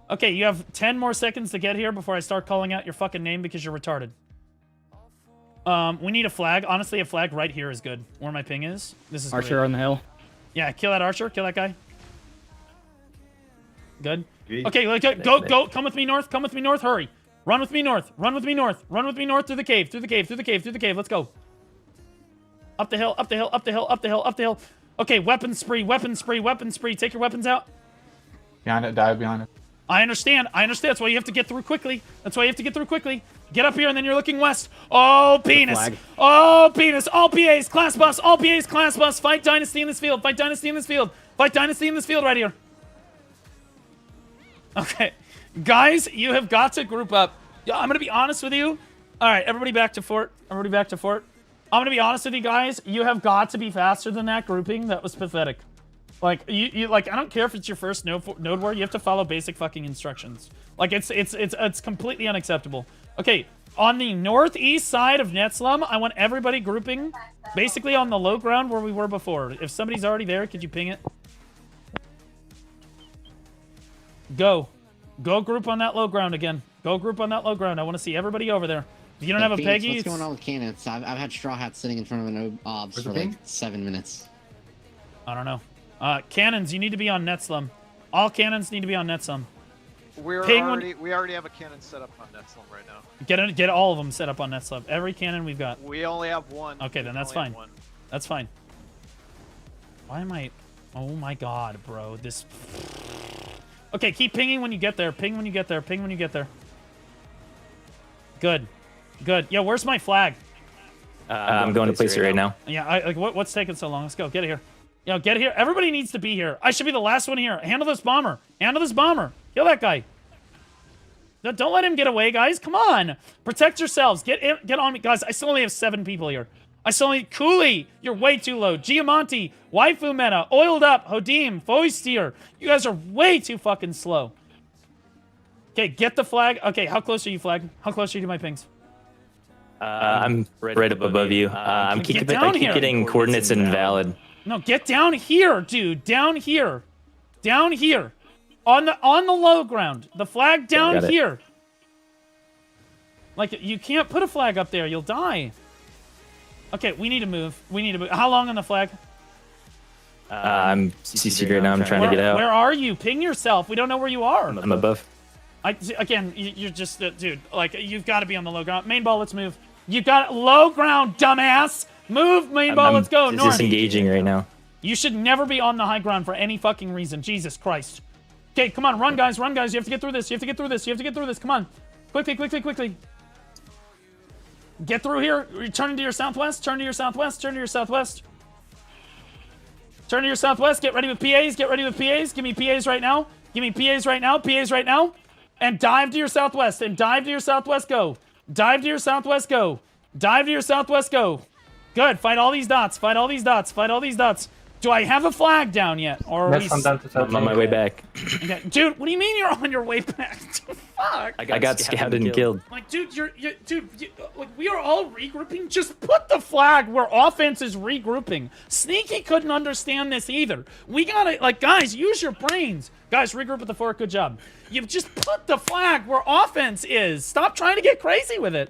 Speaker 1: Okay, you have 10 more seconds to get here before I start calling out your fucking name because you're retarded. We need a flag. Honestly, a flag right here is good. Where my ping is. This is
Speaker 23: Archer
Speaker 1: great.
Speaker 23: on the hill.
Speaker 1: Yeah, kill that archer. Kill that guy. Good. Okay, go. Come with me north. Come with me north. Hurry. Run with me north. Run with me north. Run with me north through the cave. Through the cave. Through the cave. Through the cave. Let's go. Up the hill. Up the hill. Up the hill. Up the hill. Up the hill. Okay, weapon spree. Weapon spree. Weapon spree. Take your weapons out.
Speaker 18: Behind it. Dive behind it.
Speaker 1: I understand. I understand. That's why you have to get through quickly. That's why you have to get through quickly. Get up here, and then you're looking west. Oh, penis. Oh, penis. All PAs, class bus. All PAs, class bus. Fight Dynasty in this field. Fight Dynasty in this field. Fight Dynasty in this field right here. Okay. Guys, you have got to group up. Yeah, I'm going to be honest with you. All right, everybody back to fort. Everybody back to fort. I'm going to be honest with you guys. You have got to be faster than that grouping. That was pathetic. Like, you like, I don't care if it's your first node war. You have to follow basic fucking instructions. Like, it's completely unacceptable. Okay, on the northeast side of Netslum, I want everybody grouping basically on the low ground where we were before. If somebody's already there, could you ping it? Go. Go group on that low ground again. Go group on that low ground. I want to see everybody over there. If you don't have a
Speaker 13: Phoenix,
Speaker 1: Peggy...
Speaker 13: What's going on with cannons? I've had straw hats sitting in front of an obs for like 7 minutes.
Speaker 1: I don't know. Cannons, you need to be on Netslum. All cannons need to be on Netslum.
Speaker 6: We already have a cannon set up on Netslum right now.
Speaker 1: Get all of them set up on Netslum. Every cannon we've got.
Speaker 6: We only have one.
Speaker 1: Okay, then that's fine. That's fine. Why am I... Oh my god, bro. This... Okay, keep pinging when you get there. Ping when you get there. Ping when you get there. Good. Good. Yeah, where's my flag?
Speaker 17: I'm going to place it right now.
Speaker 1: Yeah, like what's taking so long? Let's go. Get here. Yo, get here. Everybody needs to be here. I should be the last one here. Handle this bomber. Handle this bomber. Kill that guy. Don't let him get away, guys. Come on. Protect yourselves. Get on me. Guys, I still only have 7 people here. I still only... Cooley, you're way too low. Giamonti, Waifu Meta, Oiled Up, Hodim, Foistier. You guys are way too fucking slow. Okay, get the flag. Okay, how close are you, flag? How close are you to my pings?
Speaker 17: I'm right up above you. I keep getting coordinates invalid.
Speaker 1: No, get down here, dude. Down here. Down here. On the low ground. The flag down here. Like, you can't put a flag up there. You'll die. Okay, we need to move. We need to move. How long on the flag?
Speaker 17: I'm CC'd right now. I'm trying to get out.
Speaker 1: Where are you? Ping yourself. We don't know where you are.
Speaker 17: I'm above.
Speaker 1: Again, you're just, dude, like, you've got to be on the low ground. Main ball, let's move. You've got low ground, dumbass. Move, main ball, let's go.
Speaker 17: I'm
Speaker 1: North.
Speaker 17: disengaging right now.
Speaker 1: You should never be on the high ground for any fucking reason. Jesus Christ. Okay, come on, run, guys, run, guys. You have to get through this. You have to get through this. You have to get through this. Come on. Quickly, quickly, quickly. Get through here. Turn to your southwest. Turn to your southwest. Turn to your southwest. Turn to your southwest. Get ready with PAs. Get ready with PAs. Give me PAs right now. Give me PAs right now. PAs right now. And dive to your southwest. And dive to your southwest. Go. Dive to your southwest. Go. Dive to your southwest. Go. Good. Fight all these dots. Fight all these dots. Fight all these dots. Do I have a flag down yet? Or are we...
Speaker 17: I'm on my way back.
Speaker 1: Okay. Dude, what do you mean you're on your way back? Fuck.
Speaker 17: I got scouted and killed.
Speaker 1: Like, dude, like, we are all regrouping. Just put the flag where offense is regrouping. Sneaky couldn't understand this either. We gotta, like, guys, use your brains. Guys, regroup at the fort. Good job. You've just put the flag where offense is. Stop trying to get crazy with it.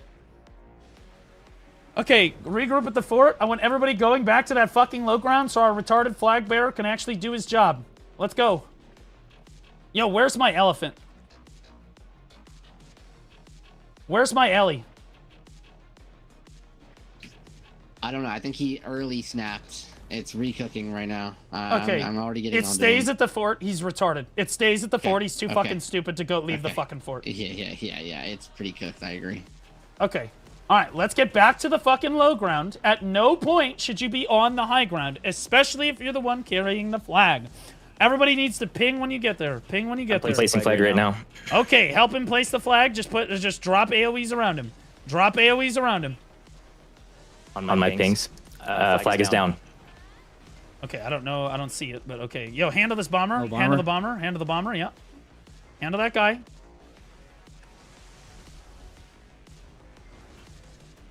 Speaker 1: Okay, regroup at the fort. I want everybody going back to that fucking low ground so our retarded flag bearer can actually do his job. Let's go. Yo, where's my elephant? Where's my Ellie?
Speaker 13: I don't know. I think he early snapped. It's recooking right now.
Speaker 1: Okay.
Speaker 13: I'm already getting
Speaker 1: It stays at the fort. He's retarded. It stays at the fort. He's too fucking stupid to go leave the fucking fort.
Speaker 13: Yeah. It's pretty cooked. I agree.
Speaker 1: Okay. All right, let's get back to the fucking low ground. At no point should you be on the high ground, especially if you're the one carrying the flag. Everybody needs to ping when you get there. Ping when you get there.
Speaker 17: I'm placing flag right now.
Speaker 1: Okay, help him place the flag. Just drop AoEs around him. Drop AoEs around him.
Speaker 17: On my pings. Flag is down.
Speaker 1: Okay, I don't know. I don't see it, but okay. Yo, handle this bomber. Handle the bomber. Handle the bomber. Yeah. Handle that guy.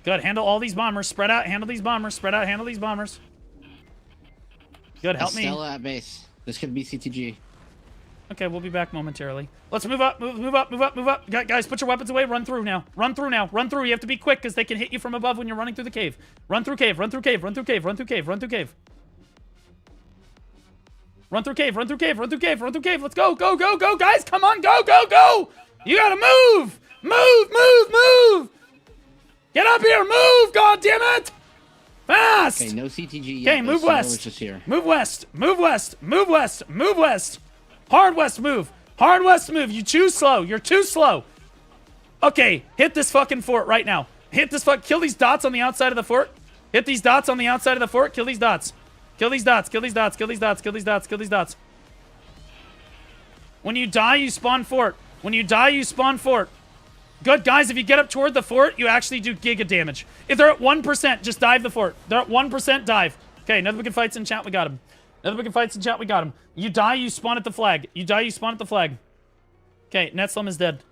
Speaker 1: Good. Handle all these bombers. Spread out. Handle these bombers. Spread out. Handle these bombers. Good. Help me.
Speaker 13: Stella at base. This could be CTG.
Speaker 1: Okay, we'll be back momentarily. Let's move up. Move up. Guys, put your weapons away. Run through now. Run through. You have to be quick because they can hit you from above when you're running through the cave. Run through cave. Run through cave. Run through cave. Run through cave. Run through cave. Run through cave. Run through cave. Run through cave. Run through cave. Let's go. Go, go, go. Guys, come on. Go, go, go. You gotta move. Move. Get up here! Move! God damn it! Fast!
Speaker 13: Okay, no CTG yet.
Speaker 1: Okay, move west. Move west. Move west. Move west. Move west. Hard west move. Hard west move. You too slow. You're too slow. Okay, hit this fucking fort right now. Hit this kill these dots on the outside of the fort. Hit these dots on the outside of the fort. Kill these dots. Kill these dots. Kill these dots. Kill these dots. Kill these dots. Kill these dots. When you die, you spawn fort. When you die, you spawn fort. Good, guys, if you get up toward the fort, you actually do giga damage. If they're at 1%, just dive the fort. They're at 1%, dive. Okay, another wicked fights in chat, we got him. Another wicked fights in chat, we got him. You die, you spawn at the flag. You die, you spawn at the flag. Okay, Netslum is dead.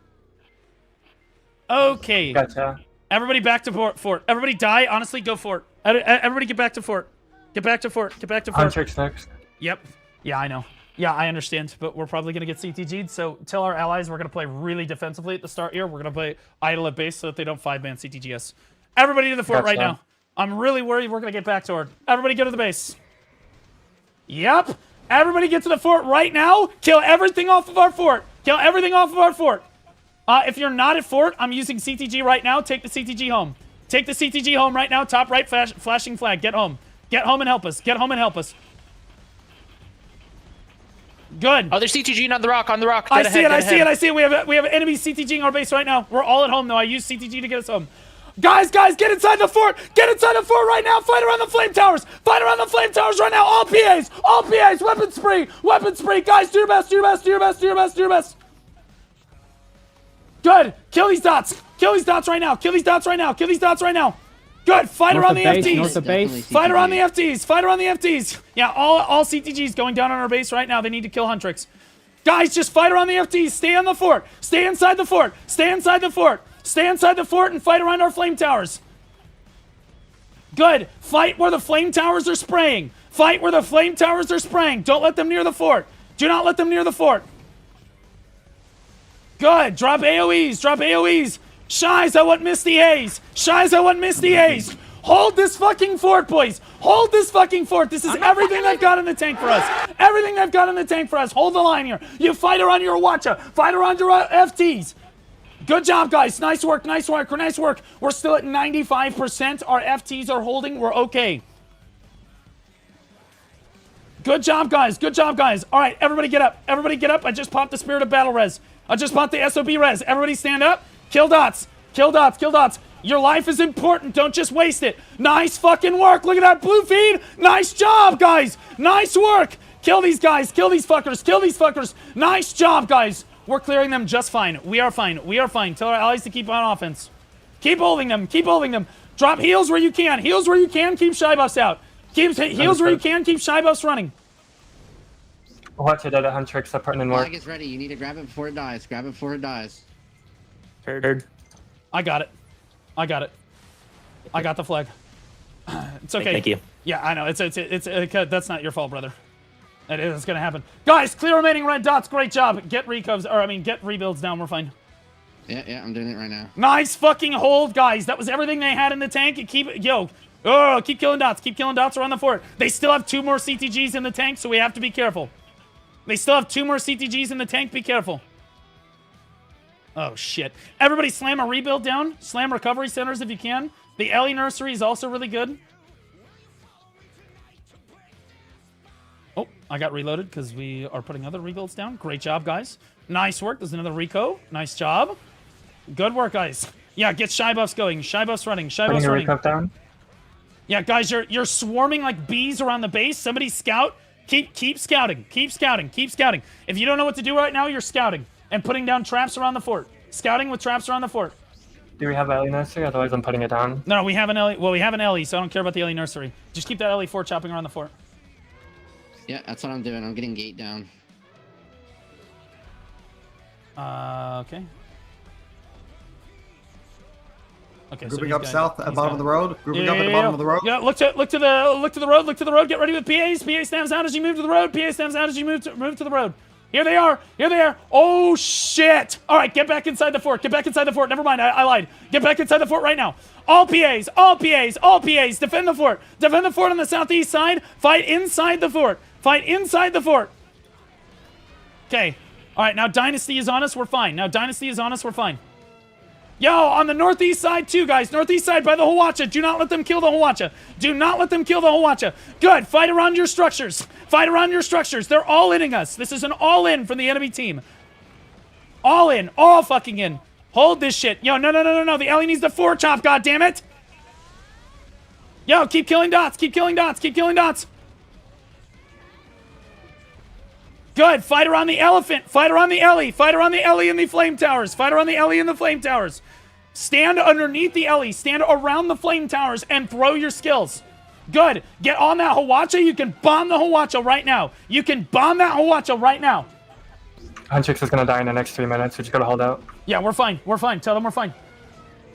Speaker 1: Okay.
Speaker 16: Gotcha.
Speaker 1: Everybody back to fort. Everybody die, honestly, go fort. Everybody get back to fort. Get back to fort. Get back to fort.
Speaker 16: Huntrix next.
Speaker 1: Yep. Yeah, I know. Yeah, I understand, but we're probably going to get CTG'd, so tell our allies we're going to play really defensively at the start here. We're going to play idle at base so that they don't 5-man CTGS. Everybody to the fort right now. I'm really worried we're going to get backdoored. Everybody go to the base. Yep. Everybody get to the fort right now. Kill everything off of our fort. Kill everything off of our fort. If you're not at fort, I'm using CTG right now. Take the CTG home. Take the CTG home right now. Top right flashing flag. Get home. Get home and help us. Get home and help us. Good.
Speaker 17: Oh, there's CTG on the rock.
Speaker 1: I see it. We have enemy CTGing our base right now. We're all at home though. I use CTG to get us home. Guys, get inside the fort. Get inside the fort right now. Fight around the flame towers. Fight around the flame towers right now. All PAs. Weapon spree. Guys, do your best. Good. Kill these dots right now. Good. Fight around the FTs. Fight around the FTs. Yeah, all CTGs going down on our base right now. They need to kill Huntrix. Guys, just fight around the FTs. Stay on the fort. Stay inside the fort. Stay inside the fort and fight around our flame towers. Good. Fight where the flame towers are spraying. Don't let them near the fort. Do not let them near the fort. Good. Drop AoEs. Shies, I want Misty Haze. Hold this fucking fort, boys. Hold this fucking fort. This is everything they've got in the tank for us. Everything they've got in the tank for us. Hold the line here. You fight around your Watcha. Fight around your FTs. Good job, guys. Nice work, nice work, nice work. We're still at 95%. Our FTs are holding. We're okay. Good job, guys. Good job, guys. All right, everybody get up. Everybody get up. I just popped the Spirit of Battle res. I just popped the SOB res. Everybody stand up. Kill dots. Kill dots. Kill dots. Your life is important. Don't just waste it. Nice fucking work. Look at that blue feed. Nice job, guys. Nice work. Kill these guys. Kill these fuckers. Kill these fuckers. Nice job, guys. We're clearing them just fine. We are fine. We are fine. Tell our allies to keep on offense. Keep holding them. Keep holding them. Drop heals where you can. Heals where you can. Keep shy buffs out. Keep heals where you can. Keep shy buffs running.
Speaker 16: Watch it at a Huntrix supporting and work.
Speaker 13: Flag is ready. You need to grab it before it dies. Grab it before it dies.
Speaker 16: Heard.
Speaker 1: I got it. I got it. I got the flag. It's okay.
Speaker 17: Thank you.
Speaker 1: Yeah, I know. It's that's not your fault, brother. It's gonna happen. Guys, clear remaining red dots. Great job. Get recovs, or I mean, get rebuilds down. We're fine.
Speaker 13: Yeah, I'm doing it right now.
Speaker 1: Nice fucking hold, guys. That was everything they had in the tank. Keep killing dots. Keep killing dots around the fort. They still have 2 more CTGs in the tank, so we have to be careful. They still have 2 more CTGs in the tank. Be careful. Oh, shit. Everybody slam a rebuild down. Slam recovery centers if you can. The Ellie nursery is also really good. Oh, I got reloaded because we are putting other rebuilds down. Great job, guys. Nice work. There's another Rico. Nice job. Good work, guys. Yeah, get shy buffs going. Shy buffs running. Shy buffs running.
Speaker 16: Putting a recup down.
Speaker 1: Yeah, guys, you're swarming like bees around the base. Somebody scout. Keep scouting. Keep scouting. Keep scouting. If you don't know what to do right now, you're scouting and putting down traps around the fort. Scouting with traps around the fort.
Speaker 16: Do we have Ellie nursery? Otherwise, I'm putting it down.
Speaker 1: No, we have an Ellie. Well, we have an Ellie, so I don't care about the Ellie nursery. Just keep that Ellie fort chopping around the fort.
Speaker 13: Yeah, that's what I'm doing. I'm getting gate down.
Speaker 1: Okay. Okay,
Speaker 23: Grouping up south at bottom of the road. Grouping up at the bottom of the road.
Speaker 1: Yeah, look to the road. Look to the road. Get ready with PAs. PA stamps out as you move to the road. PA stamps out as you move to the road. Here they are. Here they are. Oh shit! All right, get back inside the fort. Get back inside the fort. Never mind. I lied. Get back inside the fort right now. All PAs. All PAs. All PAs. Defend the fort. Defend the fort on the southeast side. Fight inside the fort. Fight inside the fort. Okay. All right. Now Dynasty is on us. We're fine. Now Dynasty is on us. We're fine. Yo, on the northeast side too, guys. Northeast side by the Hawacha. Do not let them kill the Hawacha. Do not let them kill the Hawacha. Good. Fight around your structures. Fight around your structures. They're all-inning us. This is an all-in from the enemy team. All in. All fucking in. Hold this shit. Yo, no. The Ellie needs the fort chop, goddammit. Yo, keep killing dots. Keep killing dots. Keep killing dots. Good. Fight around the elephant. Fight around the Ellie. Fight around the Ellie and the flame towers. Fight around the Ellie and the flame towers. Stand underneath the Ellie. Stand around the flame towers and throw your skills. Good. Get on that Hawacha. You can bomb the Hawacha right now. You can bomb that Hawacha right now.
Speaker 16: Huntrix is going to die in the next 3 minutes. We just got to hold out.
Speaker 1: Yeah, we're fine. We're fine. Tell them we're fine.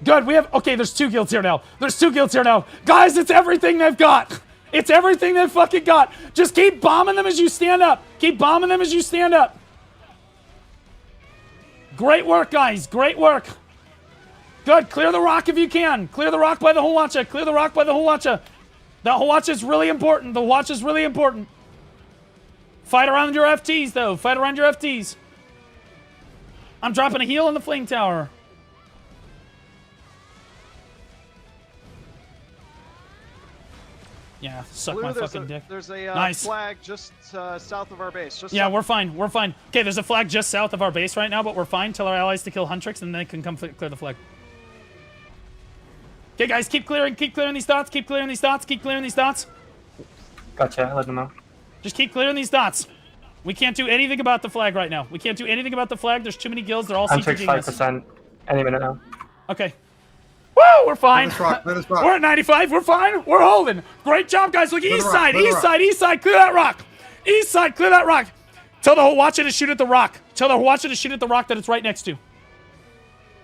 Speaker 1: Good. We have... Okay, there's 2 guilds here now. There's 2 guilds here now. Guys, it's everything they've got. It's everything they've fucking got. Just keep bombing them as you stand up. Keep bombing them as you stand up. Great work, guys. Great work. Good. Clear the rock if you can. Clear the rock by the Hawacha. Clear the rock by the Hawacha. The Hawacha is really important. The Hawacha is really important. Fight around your FTs, though. Fight around your FTs. I'm dropping a heal on the flame tower. Yeah, suck
Speaker 6: Blue,
Speaker 1: my
Speaker 6: there's
Speaker 1: fucking dick.
Speaker 6: There's a
Speaker 1: nice.
Speaker 6: flag just south of our base.
Speaker 1: Yeah, we're fine. We're fine. Okay, there's a flag just south of our base right now, but we're fine. Tell our allies to kill Huntrix, and then they can come clear the flag. Okay, guys, keep clearing these dots. Keep clearing these dots. Keep clearing these dots.
Speaker 16: Gotcha. Let them know.
Speaker 1: Just keep clearing these dots. We can't do anything about the flag right now. We can't do anything about the flag. There's too many guilds. They're all
Speaker 16: Huntrix
Speaker 1: CTGing us.
Speaker 16: 5%. Any minute now.
Speaker 1: Okay. Woo! We're fine.
Speaker 23: Let us rock.
Speaker 1: We're at 95. We're fine. We're holding. Great job, guys. Look, east side. Clear that rock. East side. Clear that rock. Tell the Hawacha to shoot at the rock. Tell the Hawacha to shoot at the rock that it's right next to.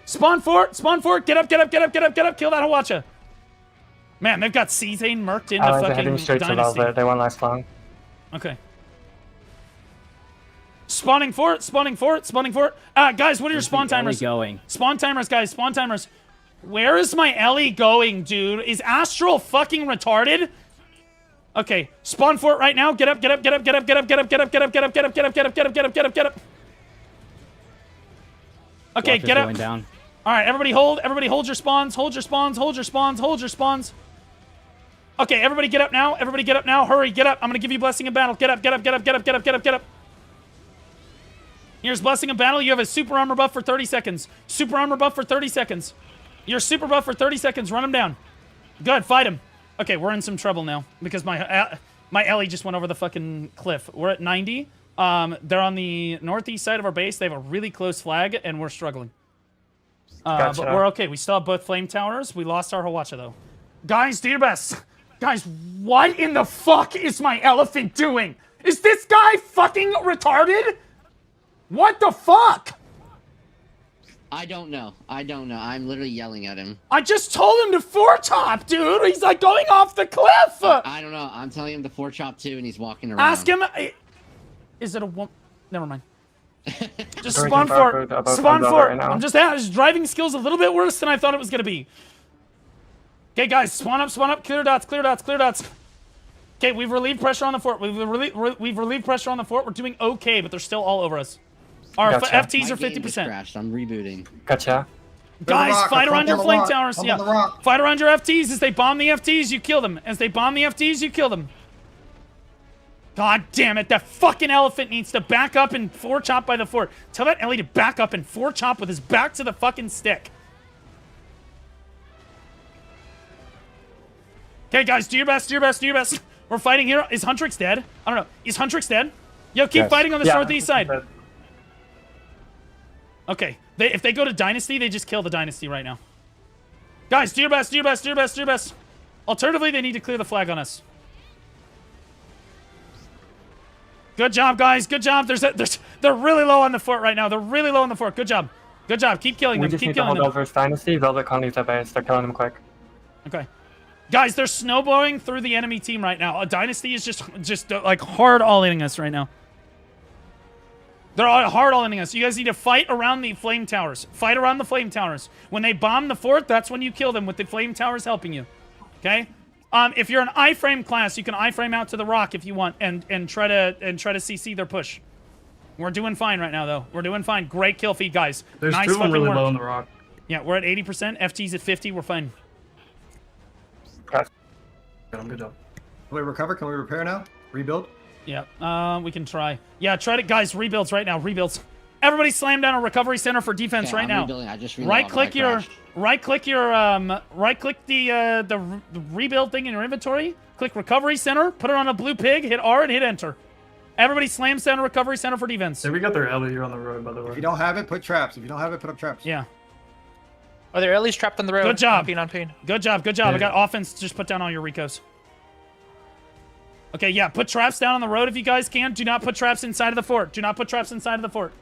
Speaker 1: Spawn fort. Spawn fort. Get up. Kill that Hawacha. Man, they've got Cezanne murked into
Speaker 16: Allies are
Speaker 1: fucking
Speaker 16: heading straight
Speaker 1: Dynasty.
Speaker 16: to Velvet. They won't last long.
Speaker 1: Okay. Spawning fort. Guys, what are your spawn timers? Spawn timers, guys. Spawn timers. Where is my Ellie going, dude? Is Astral fucking retarded? Okay, spawn fort right now. Get up, get up, get up, get up, get up, get up, get up, get up, get up, get up, get up, get up, get up, get up, get up, get up. Okay, get up.
Speaker 2: Down.
Speaker 1: All right, everybody hold your spawns, hold your spawns, hold your spawns, hold your spawns. Okay, everybody get up now. Everybody get up now. Hurry, get up. I'm gonna give you blessing of battle. Get up, get up, get up, get up, get up, get up, get up. Here's blessing of battle. You have a super armor buff for 30 seconds. Super armor buff for 30 seconds. You're super buff for 30 seconds. Run him down. Good, fight him. Okay, we're in some trouble now because my Ellie just went over the fucking cliff. We're at 90. They're on the northeast side of our base. They have a really close flag, and we're struggling. But we're okay. We still have both flame towers. We lost our Hawacha, though. Guys, do your best. Guys, what in the fuck is my elephant doing? Is this guy fucking retarded? What the fuck?
Speaker 13: I don't know. I don't know. I'm literally yelling at him.
Speaker 1: I just told him to four-chop, dude. He's like going off the cliff.
Speaker 13: I don't know. I'm telling him to four-chop too, and he's walking around.
Speaker 1: Ask him. Is it a woman? Never mind. Just spawn fort. Spawn fort. I'm just his driving skills a little bit worse than I thought it was gonna be. Okay, guys, spawn up. Clear dots. Clear dots. Clear dots. Okay, we've relieved pressure on the fort. We've relieved pressure on the fort. We're doing okay, but they're still all over us. Our FTs are 50%.
Speaker 13: Crashed. I'm rebooting.
Speaker 16: Gotcha.
Speaker 1: Guys, fight around your flame towers. Yeah, fight around your FTs. As they bomb the FTs, you kill them. As they bomb the FTs, you kill them. God damn it! That fucking elephant needs to back up and four-chop by the fort. Tell that Ellie to back up and four-chop with his back to the fucking stick. Okay, guys, do your best. Do your best. Do your best. We're fighting here. Is Huntrix dead? I don't know. Is Huntrix dead? Yo, keep fighting on the northeast side. Okay, if they go to Dynasty, they just kill the Dynasty right now. Guys, do your best, do your best, do your best, do your best. Alternatively, they need to clear the flag on us. Good job, guys. Good job. They're really low on the fort right now. They're really low on the fort. Good job. Good job. Keep killing them. Keep killing them.
Speaker 16: We just need to hold over Dynasty. Velvet can't leave their base. They're killing them quick.
Speaker 1: Okay. Guys, they're snowblowing through the enemy team right now. A Dynasty is just like hard all-inning us right now. They're all hard all-inning us. You guys need to fight around the flame towers. Fight around the flame towers. When they bomb the fort, that's when you kill them with the flame towers helping you. Okay? If you're an iframe class, you can iframe out to the rock if you want and try to CC their push. We're doing fine right now though. We're doing fine. Great kill feed, guys.
Speaker 16: There's
Speaker 1: nice
Speaker 16: two of them really
Speaker 1: work.
Speaker 16: low on the rock.
Speaker 1: Yeah, we're at 80%. FT's at 50. We're fine.
Speaker 16: Good job.
Speaker 23: Can we recover? Can we repair now? Rebuild?
Speaker 1: Yeah, we can try. Yeah, try to, guys, rebuilds right now, rebuilds. Everybody slam down a recovery center for defense right now.
Speaker 13: I just
Speaker 1: right-click the rebuild thing in your inventory. Click recovery center, put it on a blue pig, hit R and hit enter. Everybody slam down a recovery center for defense.
Speaker 16: Yeah, we got their Ellie here on the road, by the way.
Speaker 23: If you don't have it, put traps. If you don't have it, put up traps.
Speaker 1: Yeah.
Speaker 15: Are there Ellie's trapped on the road?
Speaker 1: Good job.
Speaker 15: On pain.
Speaker 1: Good job. Good job. Yeah. I got offense. Just put down all your recos. Okay, yeah, put traps down on the road if you guys can. Do not put traps inside of the fort. Do not put traps inside of the fort.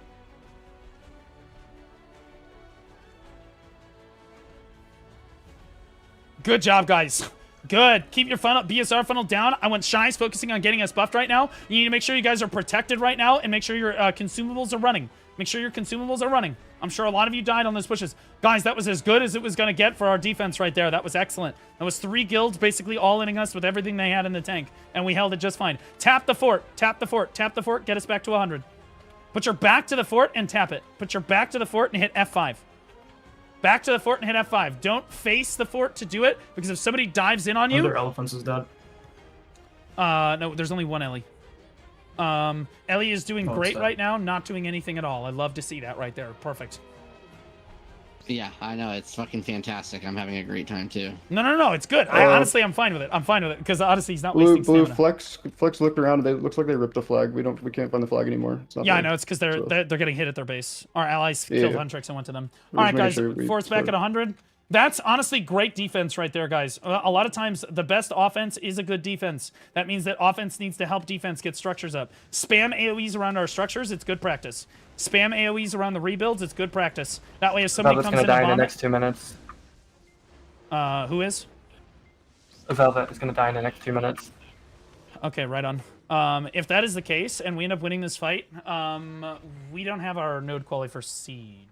Speaker 1: Good job, guys. Good. Keep your funnel, BSR funnel down. I want Shy's focusing on getting us buffed right now. You need to make sure you guys are protected right now and make sure your consumables are running. Make sure your consumables are running. I'm sure a lot of you died on those pushes. Guys, that was as good as it was going to get for our defense right there. That was excellent. That was 3 guilds basically all-inning us with everything they had in the tank. And we held it just fine. Tap the fort. Tap the fort. Tap the fort. Get us back to 100. Put your back to the fort and tap it. Put your back to the fort and hit F5. Back to the fort and hit F5. Don't face the fort to do it, because if somebody dives in on you...
Speaker 16: Their elephants is dead.
Speaker 1: No, there's only one Ellie. Ellie is doing great right now, not doing anything at all. I love to see that right there. Perfect.
Speaker 13: Yeah, I know. It's fucking fantastic. I'm having a great time, too.
Speaker 1: No. It's good. Honestly, I'm fine with it. I'm fine with it, because honestly, he's not wasting stamina.
Speaker 8: Flex looked around. It looks like they ripped the flag. We can't find the flag anymore. It's not
Speaker 1: I know. It's because they're getting hit at their base. Our allies killed Huntrix and went to them. All right, guys. Force back at 100. That's honestly great defense right there, guys. A lot of times, the best offense is a good defense. That means that offense needs to help defense get structures up. Spam AoEs around our structures. It's good practice. Spam AoEs around the rebuilds. It's good practice. That way, if somebody comes in and
Speaker 16: die in the next 2 minutes.
Speaker 1: Who is?
Speaker 16: Velvet is going to die in the next 2 minutes.
Speaker 1: Okay, right on. If that is the case, and we end up winning this fight, we don't have our node quali for siege.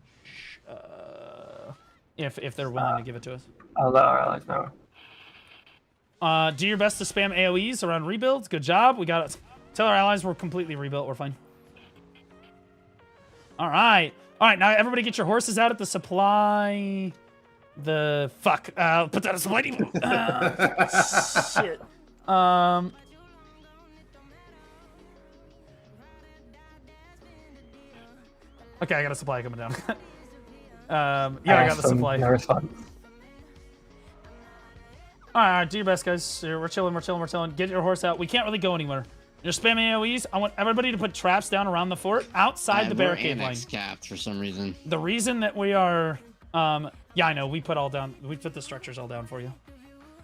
Speaker 1: If they're willing to give it to us.
Speaker 16: I'll let our allies know.
Speaker 1: Do your best to spam AoEs around rebuilds. Good job. We got it. Tell our allies we're completely rebuilt. We're fine. All right. All right. Now everybody get your horses out at the supply. The fuck. Put that as supply depot. Shit. Okay, I got a supply coming down. Yeah, I got the supply.
Speaker 16: No response.
Speaker 1: All right, do your best, guys. We're chilling, we're chilling, we're chilling. Get your horse out. We can't really go anywhere. You're spamming AoEs. I want everybody to put traps down around the fort, outside the barricade line.
Speaker 13: Capped for some reason.
Speaker 1: The reason that we are, yeah, I know. We put all down. We put the structures all down for you.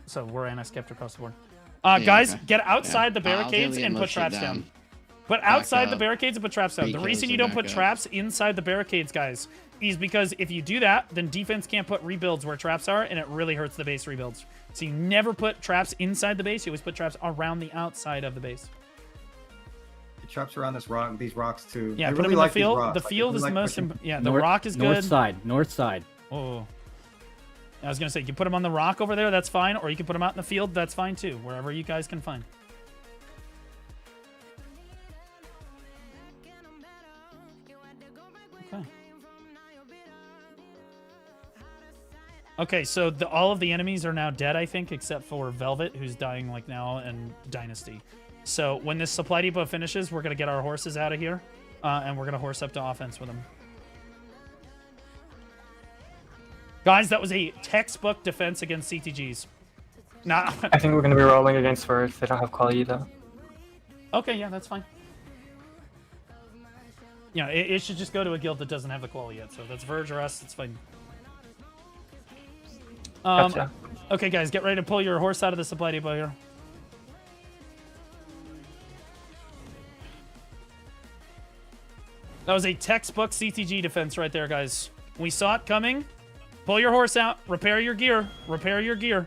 Speaker 1: So we're annex kept across the board. Guys, get outside the barricades and put traps down. Put outside the barricades and put traps down. The reason you don't put traps inside the barricades, guys, is because if you do that, then defense can't put rebuilds where traps are, and it really hurts the base rebuilds. So you never put traps inside the base. You always put traps around the outside of the base.
Speaker 2: The traps around this rock, these rocks too.
Speaker 1: Yeah,
Speaker 2: I
Speaker 1: put
Speaker 2: really
Speaker 1: them in
Speaker 2: like
Speaker 1: the field.
Speaker 2: these rocks.
Speaker 1: The field is the most. Yeah, the
Speaker 5: North,
Speaker 1: rock is good.
Speaker 5: North side. North side.
Speaker 1: Oh. I was gonna say you can put them on the rock over there. That's fine, or you can put them out in the field. That's fine too. Wherever you guys can find. Okay. Okay, so all of the enemies are now dead, I think, except for Velvet, who's dying like now, and Dynasty. So when this supply depot finishes, we're going to get our horses out of here, and we're going to horse up to offense with them. Guys, that was a textbook defense against CTGs. Nah.
Speaker 16: I think we're going to be rolling against Verge. They don't have quality, though.
Speaker 1: Okay, yeah, that's fine. Yeah, it should just go to a guild that doesn't have the quality yet, so if that's Verge or us, it's fine.
Speaker 16: Gotcha.
Speaker 1: Okay, guys, get ready to pull your horse out of the supply depot here. That was a textbook CTG defense right there, guys. We saw it coming. Pull your horse out. Repair your gear. Repair your gear.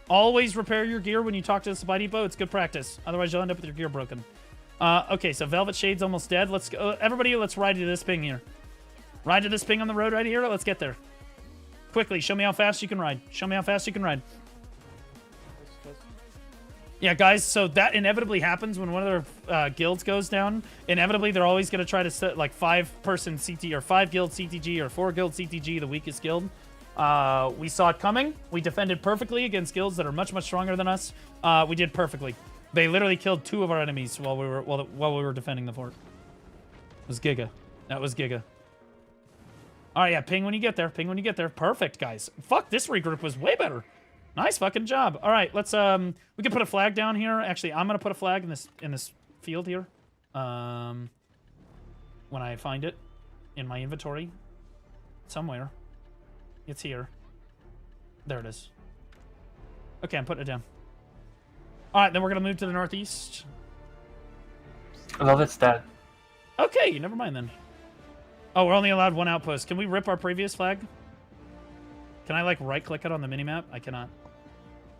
Speaker 1: Always repair your gear when you talk to the supply depot. It's good practice. Otherwise, you'll end up with your gear broken. Okay, so Velvet Shade's almost dead. Let's go. Everybody, let's ride to this ping here. Ride to this ping on the road right here. Let's get there. Quickly, show me how fast you can ride. Show me how fast you can ride. Yeah, guys, so that inevitably happens when one of their guilds goes down. Inevitably, they're always going to try to set like 5-person CT or 5-guild CTG or 4-guild CTG, the weakest guild. We saw it coming. We defended perfectly against guilds that are much, much stronger than us. We did perfectly. They literally killed 2 of our enemies while we were defending the fort. It was Giga. That was Giga. All right, yeah, ping when you get there. Ping when you get there. Perfect, guys. Fuck, this regroup was way better. Nice fucking job. All right, let's we can put a flag down here. Actually, I'm gonna put a flag in this field here. When I find it in my inventory somewhere. It's here. There it is. Okay, I'm putting it down. All right, then we're gonna move to the northeast.
Speaker 16: I love it's dead.
Speaker 1: Okay, never mind then. Oh, we're only allowed 1 outpost. Can we rip our previous flag? Can I like right-click it on the minimap? I cannot.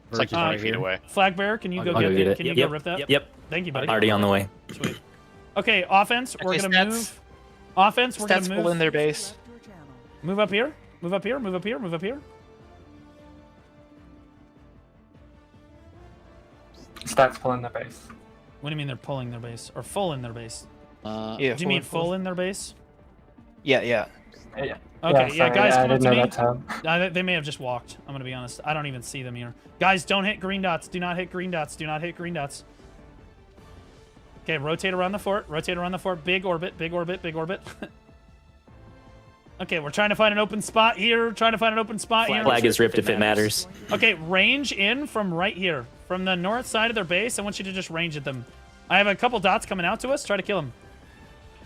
Speaker 19: It's like 20 feet away.
Speaker 1: Flag bearer, can you go get it? Can you go rip that?
Speaker 17: Yep.
Speaker 1: Thank you, buddy.
Speaker 17: Already on the way.
Speaker 1: Sweet. Okay, offense. We're gonna move. Offense. We're gonna move.
Speaker 15: Pull in their base.
Speaker 1: Move up here. Move up here. Move up here. Move up here.
Speaker 16: Stats pull in the base.
Speaker 1: What do you mean they're pulling their base or full in their base?
Speaker 15: Yeah.
Speaker 1: Do you mean full in their base?
Speaker 15: Yeah. Yeah.
Speaker 16: Yeah.
Speaker 1: Okay, yeah, guys, come up to me.
Speaker 16: That
Speaker 1: they may have just walked. I'm gonna be honest. I don't even see them here. Guys, don't hit green dots. Do not hit green dots. Do not hit green dots. Okay, rotate around the fort. Rotate around the fort. Big orbit. Big orbit. Big orbit. Okay, we're trying to find an open spot here. Trying to find an open spot here.
Speaker 17: Flag is ripped if it matters.
Speaker 1: Okay, range in from right here. From the north side of their base. I want you to just range at them. I have a couple dots coming out to us. Try to kill them.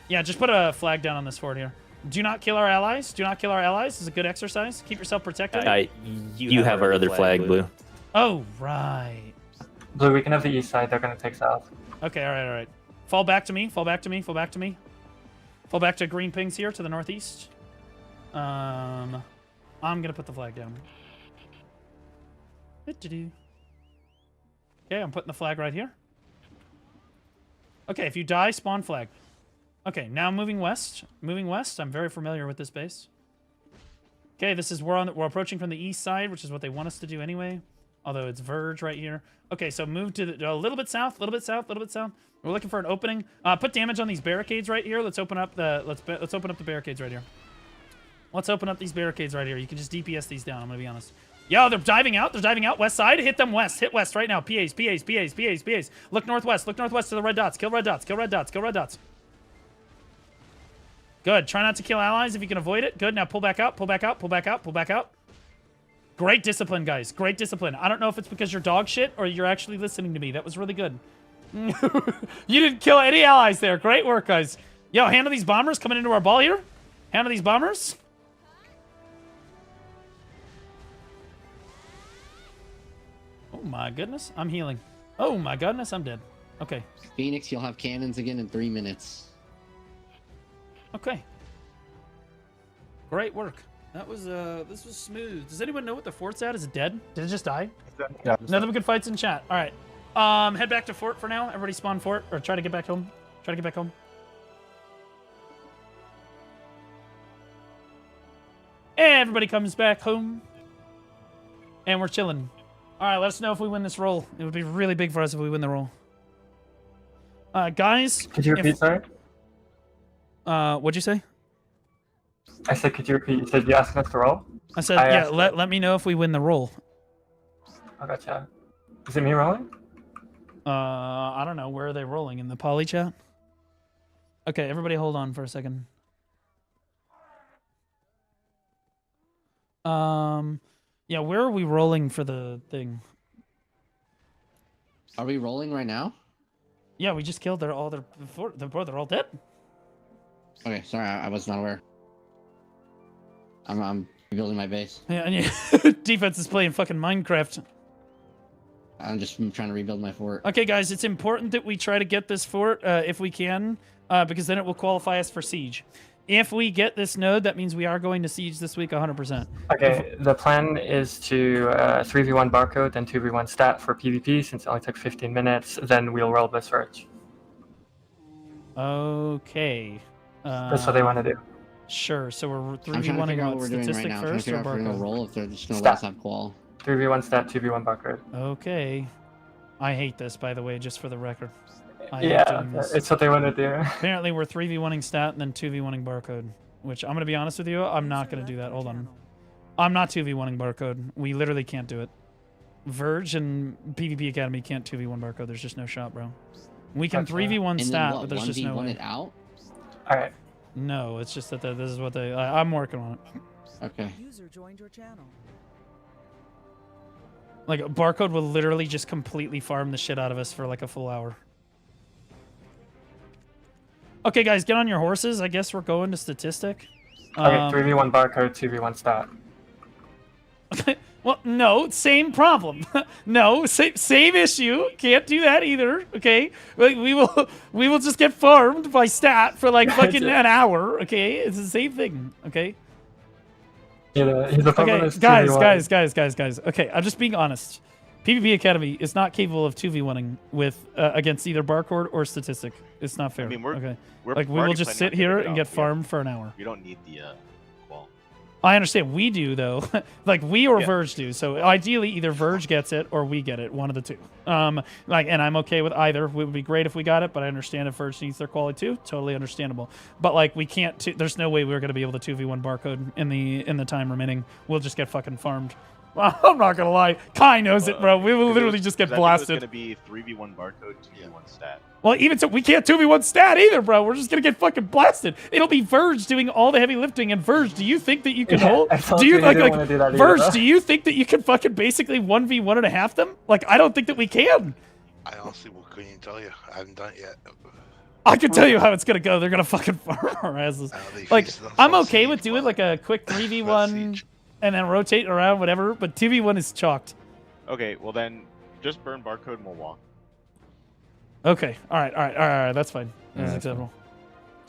Speaker 1: Yeah, just put a flag down on this fort here. Do not kill our allies. Do not kill our allies. This is a good exercise. Keep yourself protected.
Speaker 17: You have our other flag, Blue.
Speaker 1: Oh, right.
Speaker 16: Blue, we can have the east side. They're going to take south.
Speaker 1: Okay, all right, all right. Fall back to me. Fall back to me. Fall back to me. Fall back to green pings here to the northeast. I'm going to put the flag down. Okay, I'm putting the flag right here. Okay, if you die, spawn flag. Okay, now moving west. Moving west. I'm very familiar with this base. Okay, this is we're approaching from the east side, which is what they want us to do anyway. Although it's Verge right here. Okay, so move to a little bit south, a little bit south, a little bit south. We're looking for an opening. Put damage on these barricades right here. Let's open up the let's open up the barricades right here. Let's open up these barricades right here. You can just DPS these down. I'm gonna be honest. Yo, they're diving out. They're diving out. West side. Hit them west. Hit west right now. PAs, PAs, PAs, PAs, PAs. Look northwest. Look northwest to the red dots. Kill red dots. Kill red dots. Kill red dots. Good. Try not to kill allies if you can avoid it. Good. Now pull back out. Pull back out. Pull back out. Pull back out. Great discipline, guys. Great discipline. I don't know if it's because you're dog shit or you're actually listening to me. That was really good. You didn't kill any allies there. Great work, guys. Yo, handle these bombers coming into our ball here. Handle these bombers. Oh my goodness. I'm healing. Oh my goodness. I'm dead. Okay.
Speaker 13: Phoenix, you'll have cannons again in 3 minutes.
Speaker 1: Okay. Great work. That was this was smooth. Does anyone know what the fort's at? Is it dead? Did it just die?
Speaker 16: Yeah.
Speaker 1: Nothing but good fights in chat. All right. Head back to fort for now. Everybody spawn fort or try to get back home. Try to get back home. Everybody comes back home. And we're chilling. All right, let us know if we win this roll. It would be really big for us if we win the roll. Guys.
Speaker 16: Could you repeat, sorry?
Speaker 1: What'd you say?
Speaker 16: I said, could you repeat? You said you asked us to roll?
Speaker 1: I said, yeah, let me know if we win the roll.
Speaker 16: I gotcha. Is it me rolling?
Speaker 1: I don't know. Where are they rolling? In the poly chat? Okay, everybody hold on for a second. Yeah, where are we rolling for the thing?
Speaker 13: Are we rolling right now?
Speaker 1: Yeah, we just killed they're all dead.
Speaker 13: Okay, sorry, I was not aware. I'm rebuilding my base.
Speaker 1: Yeah, and yeah, defense is playing fucking Minecraft.
Speaker 13: I'm just trying to rebuild my fort.
Speaker 1: Okay, guys, it's important that we try to get this fort if we can, because then it will qualify us for siege. If we get this node, that means we are going to siege this week 100%.
Speaker 16: Okay, the plan is to 3v1 barcode, then 2v1 stat for PvP, since it only took 15 minutes, then we'll roll this search.
Speaker 1: Okay.
Speaker 16: That's what they want to do.
Speaker 1: Sure, so we're 3v1ing
Speaker 13: I'm trying to figure out what we're doing
Speaker 1: statistic
Speaker 13: right now. I'm trying to
Speaker 1: first
Speaker 13: figure
Speaker 1: or
Speaker 13: out if we're going to
Speaker 1: barcode?
Speaker 13: roll, if they're just going to
Speaker 16: Stat.
Speaker 13: let us have qual.
Speaker 16: 3v1 stat, 2v1 barcode.
Speaker 1: Okay. I hate this, by the way, just for the record. I
Speaker 16: Yeah,
Speaker 1: hate doing this.
Speaker 16: it's what they want to do.
Speaker 1: Apparently, we're 3v1ing stat and then 2v1ing barcode, which I'm going to be honest with you, I'm not going to do that. Hold on. I'm not 2v1ing barcode. We literally can't do it. Verge and PvP Academy can't 2v1 barcode. There's just no shot, bro. We can 3v1 stat, but there's just no way.
Speaker 13: it out?
Speaker 16: All right.
Speaker 1: No, it's just that this is what they... I'm working on it.
Speaker 13: Okay.
Speaker 14: User joined your channel.
Speaker 1: Like, barcode will literally just completely farm the shit out of us for like a full hour. Okay, guys, get on your horses. I guess we're going to statistic.
Speaker 16: Okay, 3v1 barcode, 2v1 stat.
Speaker 1: Well, no, same problem. No, same issue. Can't do that either. Okay, we will just get farmed by stat for like fucking an hour. Okay, it's the same thing. Okay.
Speaker 16: Yeah, he's a problem.
Speaker 1: Okay, guys. Okay, I'm just being honest. PvP Academy is not capable of 2v1ing with against either barcode or statistic. It's not fair.
Speaker 5: I mean, we're
Speaker 1: we will just sit here and get farmed for an hour.
Speaker 5: We don't need the qual.
Speaker 1: I understand. We do though. Like we or Verge do. So ideally, either Verge gets it or we get it. One of the two. And I'm okay with either. It would be great if we got it, but I understand if Verge needs their quality too. Totally understandable. But like we can't. There's no way we're gonna be able to 2v1 barcode in the time remaining. We'll just get fucking farmed. Well, I'm not gonna lie. Kai knows it, bro. We will literally just get blasted.
Speaker 5: It's gonna be 3v1 barcode, 2v1 stat.
Speaker 1: Well, even so, we can't 2v1 stat either, bro. We're just gonna get fucking blasted. It'll be Verge doing all the heavy lifting. And Verge, do you think that you can hold? Do you like Verge? Do you think that you can fucking basically 1v1 and a half them? Like, I don't think that we can.
Speaker 21: I honestly couldn't even tell you. I haven't done it yet.
Speaker 1: I can tell you how it's gonna go. They're gonna fucking farm our asses. Like, I'm okay with doing like a quick 3v1 and then rotate around, whatever. But 2v1 is chalked.
Speaker 5: Okay, well then, just burn barcode and we'll walk.
Speaker 1: Okay. All right. That's fine. That's acceptable.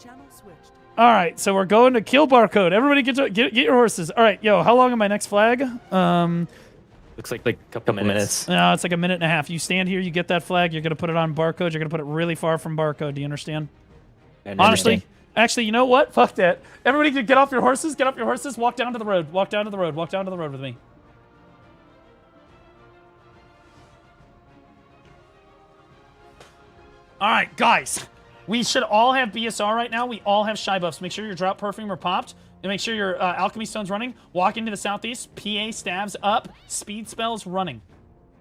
Speaker 14: Channel switched.
Speaker 1: All right. So we're going to kill barcode. Everybody get your horses. All right. Yo, how long am I next flag?
Speaker 17: Looks like a couple minutes.
Speaker 1: No, it's like a minute and a half. You stand here. You get that flag. You're gonna put it on barcode. You're gonna put it really far from barcode. Do you understand? Honestly. Actually, you know what? Fuck that. Everybody get off your horses. Get off your horses. Walk down to the road. Walk down to the road. Walk down to the road with me. All right, guys. We should all have BSR right now. We all have shy buffs. Make sure your drought perfume are popped. And make sure your alchemy stone's running. Walk into the southeast. PA stabs up. Speed spells running.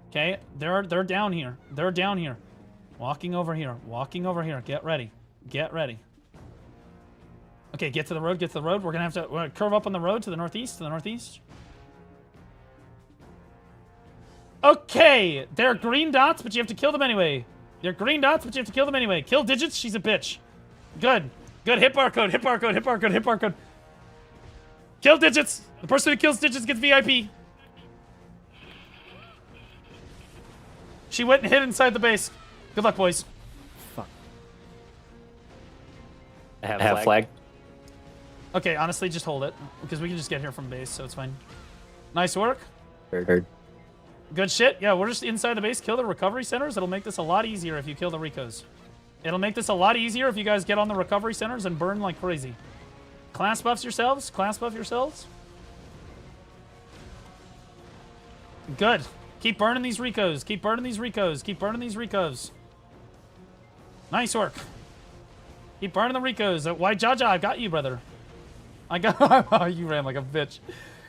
Speaker 1: Okay, they're down here. They're down here. Walking over here. Walking over here. Get ready. Get ready. Okay, get to the road. Get to the road. We're gonna have to curve up on the road to the northeast. To the northeast. Okay, they're green dots, but you have to kill them anyway. They're green dots, but you have to kill them anyway. Kill digits. She's a bitch. Good. Good. Hit barcode. Hit barcode. Hit barcode. Hit barcode. Kill digits. The person who kills digits gets VIP. She went and hid inside the base. Good luck, boys.
Speaker 17: Fuck. I have flag.
Speaker 1: Okay, honestly, just hold it. Because we can just get here from base, so it's fine. Nice work.
Speaker 17: Heard.
Speaker 1: Good shit. Yeah, we're just inside the base. Kill the recovery centers. It'll make this a lot easier if you kill the recos. It'll make this a lot easier if you guys get on the recovery centers and burn like crazy. Class buffs yourselves. Class buff yourselves. Good. Keep burning these recos. Keep burning these recos. Keep burning these recos. Nice work. Keep burning the recos. Why, Jaja? I got you, brother. I got... Oh, you ran like a bitch.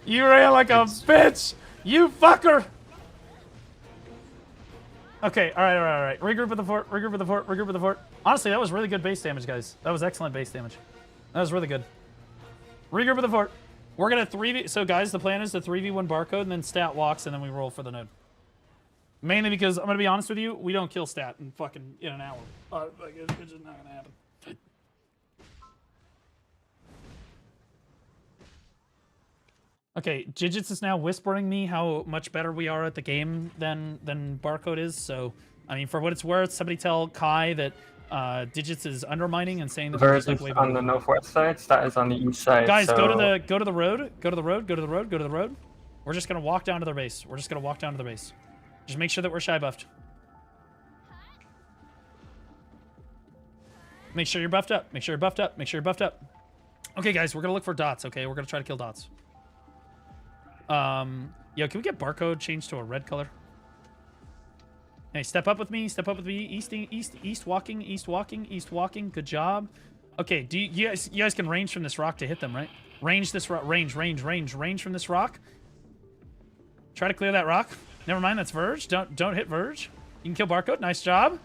Speaker 1: You ran like a bitch. You fucker. Okay, all right. Regroup at the fort, regroup at the fort, regroup at the fort. Honestly, that was really good base damage, guys. That was excellent base damage. That was really good. Regroup at the fort. We're gonna 3v... So, guys, the plan is to 3v1 barcode and then stat walks and then we roll for the node. Mainly because, I'm gonna be honest with you, we don't kill stat in an hour. Like, it's just not gonna happen. Okay, Digits is now whispering me how much better we are at the game than Barcode is. So, I mean, for what it's worth, somebody tell Kai that Digits is undermining and saying that
Speaker 16: Verge is on the northwest side. Stat is on the east side.
Speaker 1: Guys,
Speaker 16: so...
Speaker 1: go to the road. Go to the road. Go to the road. Go to the road. We're just gonna walk down to their base. We're just gonna walk down to their base. Just make sure that we're shy buffed. Make sure you're buffed up. Make sure you're buffed up. Make sure you're buffed up. Okay, guys, we're gonna look for dots. Okay, we're gonna try to kill dots. Yo, can we get barcode changed to a red color? Hey, step up with me. Step up with me. East walking. Good job. Okay, you guys can range from this rock to hit them, right? Range this rock. Range from this rock. Try to clear that rock. Never mind, that's Verge. Don't hit Verge. You can kill barcode. Nice job.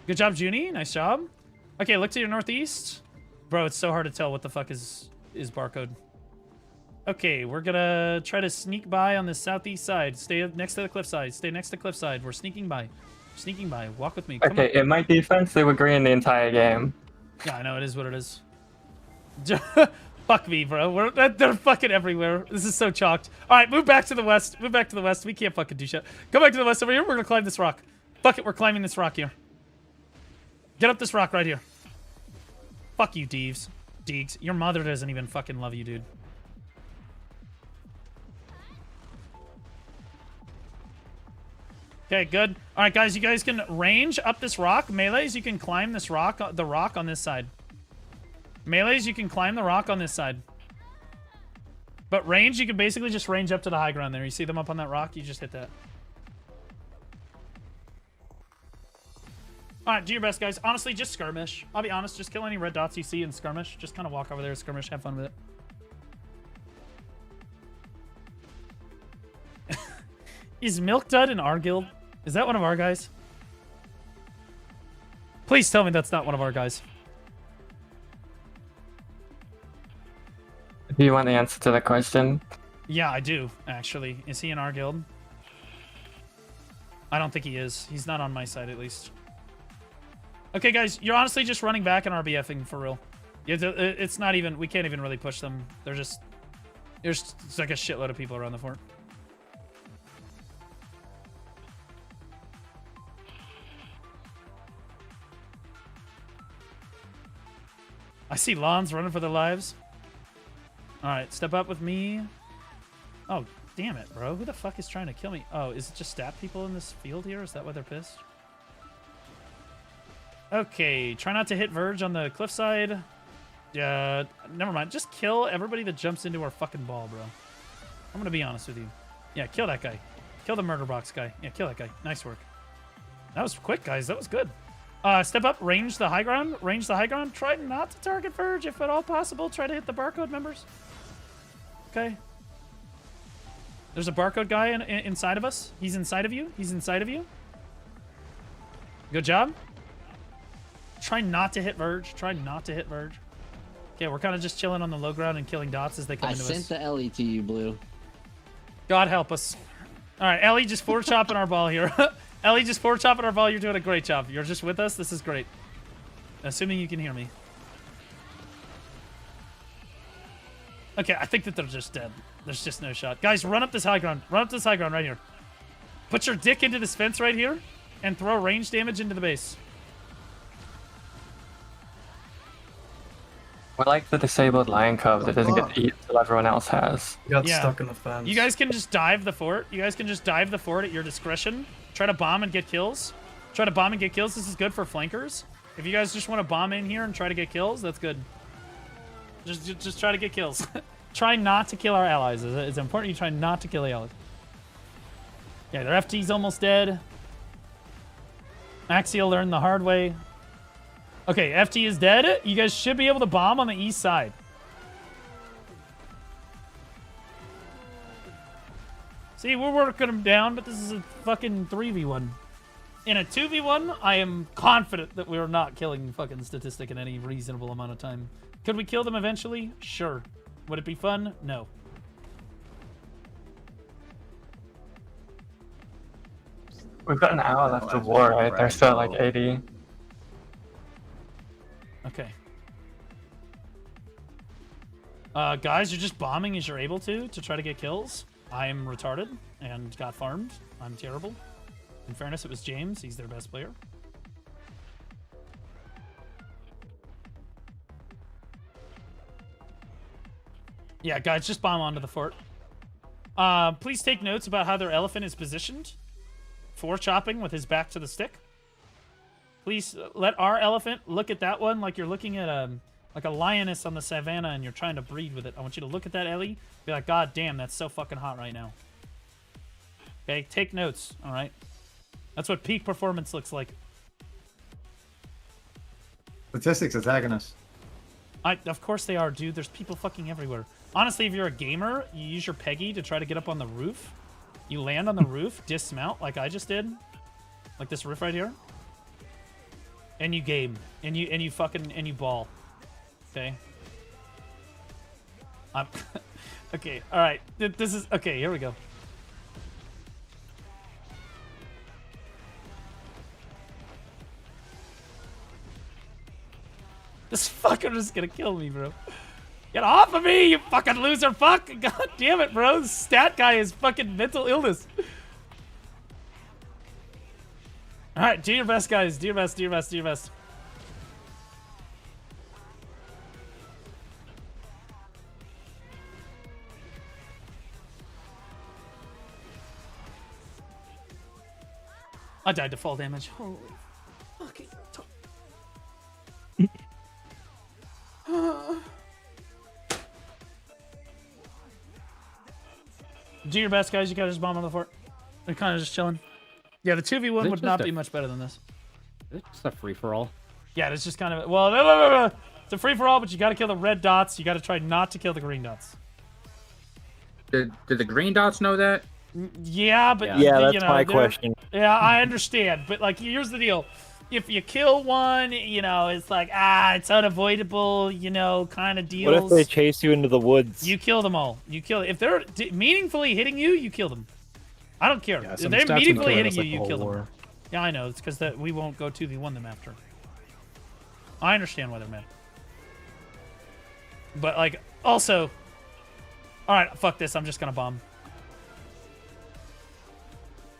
Speaker 1: Good job, Junie. Nice job. Okay, look to your northeast. Bro, it's so hard to tell what the fuck is barcode. Okay, we're gonna try to sneak by on the southeast side. Stay next to the cliffside. Stay next to the cliffside. We're sneaking by. Sneaking by. Walk with me. Come
Speaker 16: okay, in my defense, they were green the entire game.
Speaker 1: Yeah, I know. It is what it is. Fuck me, bro. They're fucking everywhere. This is so chalked. All right, move back to the west. Move back to the west. We can't fucking do shit. Come back to the west over here. We're gonna climb this rock. Fuck it. We're climbing this rock here. Get up this rock right here. Fuck you, Deeves. Deegs. Your mother doesn't even fucking love you, dude. Okay, good. All right, guys, you guys can range up this rock. Melees, you can climb this rock, the rock on this side. Melees, you can climb the rock on this side. But range, you can basically just range up to the high ground there. You see them up on that rock? You just hit that. All right, do your best, guys. Honestly, just skirmish. I'll be honest. Just kill any red dots you see and skirmish. Just kind of walk over there, skirmish, have fun with it. Is Milk Dud in our guild? Is that one of our guys? Please tell me that's not one of our guys.
Speaker 16: Do you want the answer to that question?
Speaker 1: Yeah, I do, actually. Is he in our guild? I don't think he is. He's not on my side, at least. Okay, guys, you're honestly just running back and RBFing for real. It's not even... We can't even really push them. They're just... There's like a shitload of people around the fort. I see lawns running for their lives. Alright, step up with me. Oh, damn it, bro. Who the fuck is trying to kill me? Oh, is it just stat people in this field here? Is that why they're pissed? Okay, try not to hit Verge on the cliffside. Never mind. Just kill everybody that jumps into our fucking ball, bro. I'm gonna be honest with you. Yeah, kill that guy. Kill the murder box guy. Yeah, kill that guy. Nice work. That was quick, guys. That was good. Step up, range the high ground. Range the high ground. Try not to target Verge if at all possible. Try to hit the barcode members. Okay. There's a barcode guy inside of us. He's inside of you. He's inside of you. Good job. Try not to hit Verge. Try not to hit Verge. Okay, we're kind of just chilling on the low ground and killing dots as they come into us.
Speaker 13: I sent the Ellie to you, Blue.
Speaker 1: God help us. All right, Ellie, just forward chopping our ball here. Ellie, just forward chopping our ball. You're doing a great job. You're just with us. This is great. Assuming you can hear me. Okay, I think that they're just dead. There's just no shot. Guys, run up this high ground. Run up this high ground right here. Put your dick into this fence right here and throw range damage into the base.
Speaker 16: I like the disabled lion cub that doesn't get to eat until everyone else has.
Speaker 7: Got stuck in the fence.
Speaker 1: You guys can just dive the fort. You guys can just dive the fort at your discretion. Try to bomb and get kills. Try to bomb and get kills. This is good for flankers. If you guys just want to bomb in here and try to get kills, that's good. Just try to get kills. Try not to kill our allies. It's important you try not to kill the allies. Yeah, their FT's almost dead. Axial learned the hard way. Okay, FT is dead. You guys should be able to bomb on the east side. See, we're working them down, but this is a fucking 3v1. In a 2v1, I am confident that we're not killing fucking Statistic in any reasonable amount of time. Could we kill them eventually? Sure. Would it be fun? No.
Speaker 16: We've got an hour left of war, right? They're still at like 80.
Speaker 1: Okay. Guys, you're just bombing as you're able to try to get kills. I'm retarded and got farmed. I'm terrible. In fairness, it was James. He's their best player. Yeah, guys, just bomb onto the fort. Please take notes about how their elephant is positioned for chopping with his back to the stick. Please let our elephant look at that one like you're looking at like a lioness on the savannah and you're trying to breed with it. I want you to look at that, Ellie. Be like, God damn, that's so fucking hot right now. Okay, take notes, all right? That's what peak performance looks like.
Speaker 2: Statistics attacking us.
Speaker 1: Of course they are, dude. There's people fucking everywhere. Honestly, if you're a gamer, you use your Peggy to try to get up on the roof. You land on the roof, dismount like I just did. Like this roof right here. And you game. And you fucking ball. Okay. Okay, alright. This is okay, here we go. This fucker is gonna kill me, bro. Get off of me, you fucking loser fuck! God damn it, bro. This stat guy is fucking mental illness. Alright, do your best, guys. Do your best, do your best, do your best. I died to fall damage. Holy fucking... Do your best, guys. You gotta just bomb on the fort. They're kind of just chilling. Yeah, the 2v1 would not be much better than this.
Speaker 9: It's just a free-for-all.
Speaker 1: Yeah, it's just kind of... Well, no. It's a free-for-all, but you gotta kill the red dots. You gotta try not to kill the green dots.
Speaker 9: Did the green dots know that?
Speaker 1: Yeah, but...
Speaker 22: Yeah, that's
Speaker 1: you know,
Speaker 22: my question.
Speaker 1: Yeah, I understand. But, like, here's the deal. If you kill one, you know, it's like, it's unavoidable, you know, kind of deals.
Speaker 22: What if they chase you into the woods?
Speaker 1: You kill them all. You kill... If they're meaningfully hitting you, you kill them. I don't care.
Speaker 22: Yeah,
Speaker 1: If they're meaningfully hitting you,
Speaker 22: like
Speaker 1: you kill them.
Speaker 22: war.
Speaker 1: Yeah, I know. It's because we won't go 2v1 them after. I understand why they're mad. But, like, also... Alright, fuck this. I'm just gonna bomb.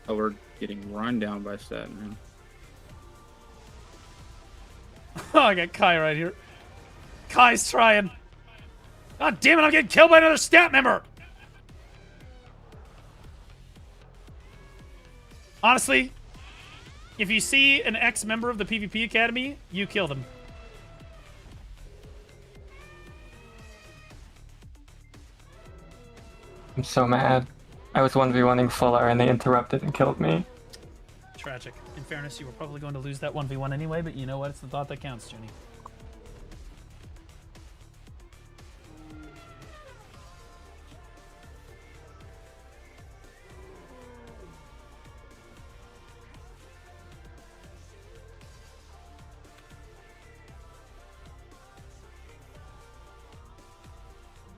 Speaker 9: Oh, we're getting run down by stat, man.
Speaker 1: Oh, I got Kai right here. Kai's trying. God damn it, I'm getting killed by another stat member! Honestly, if you see an ex-member of the PvP Academy, you kill them.
Speaker 16: I'm so mad. I was 1v1ing Fuller and they interrupted and killed me.
Speaker 1: tragic. In fairness, you were probably going to lose that 1v1 anyway, but you know what? It's the thought that counts, Junie.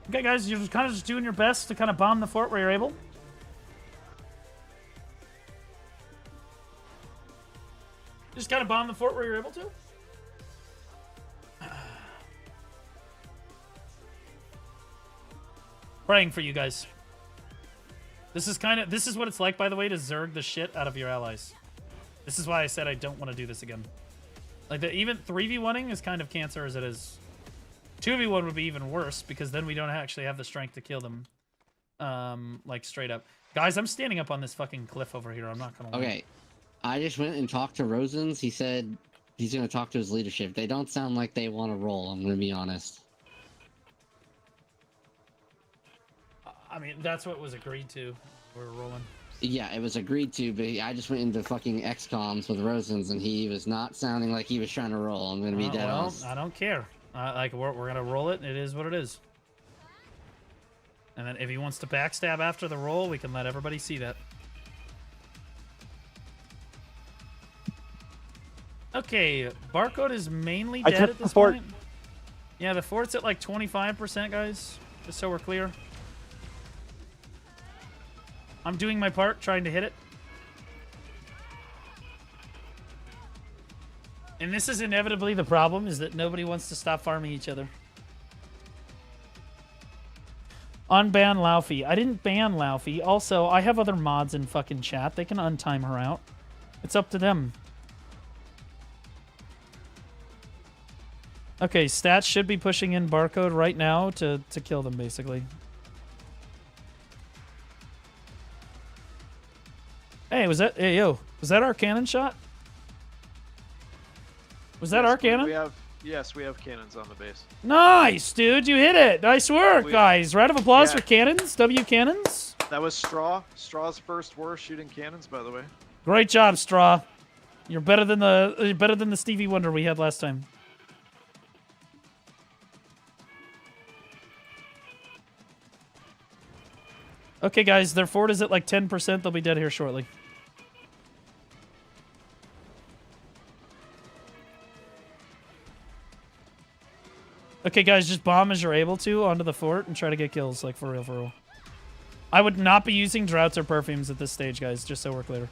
Speaker 1: Okay, guys, you're kind of just doing your best to kind of bomb the fort where you're able. Just kind of bomb the fort where you're able to. Praying for you guys. This is what it's like, by the way, to zerg the shit out of your allies. This is why I said I don't want to do this again. Like, even 3v1ing is kind of cancer as it is. 2v1 would be even worse, because then we don't actually have the strength to kill them. Like, straight up. Guys, I'm standing up on this fucking cliff over here. I'm not gonna lie.
Speaker 13: Okay. I just went and talked to Rosens. He said he's gonna talk to his leadership. They don't sound like they want to roll, I'm gonna be honest.
Speaker 1: I mean, that's what was agreed to. We're rolling.
Speaker 13: Yeah, it was agreed to, but I just went into fucking XComs with Rosens, and he was not sounding like he was trying to roll. I'm gonna be dead honest.
Speaker 1: I don't care. Like, we're gonna roll it. It is what it is. And then if he wants to backstab after the roll, we can let everybody see that. Okay, Barcode is mainly dead at this point. Yeah, the fort's at like 25%, guys. Just so we're clear. I'm doing my part, trying to hit it. And this is inevitably the problem, is that nobody wants to stop farming each other. Unban Laufey. I didn't ban Laufey. Also, I have other mods in fucking chat. They can untime her out. It's up to them. Okay, stats should be pushing in Barcode right now to kill them, basically. Hey, was that... Hey, yo. Was that our cannon shot? Was that our cannon?
Speaker 6: Yes, we have cannons on the base.
Speaker 1: Nice, dude. You hit it. Nice work, guys. Round of applause for cannons. W cannons.
Speaker 6: That was Straw. Straw's first war shooting cannons, by the way.
Speaker 1: Great job, Straw. You're better than the Stevie Wonder we had last time. Okay, guys. Their fort is at like 10%. They'll be dead here shortly. Okay, guys, just bomb as you're able to onto the fort and try to get kills, like, for real, for real. I would not be using droughts or perfumes at this stage, guys, just so we're clear.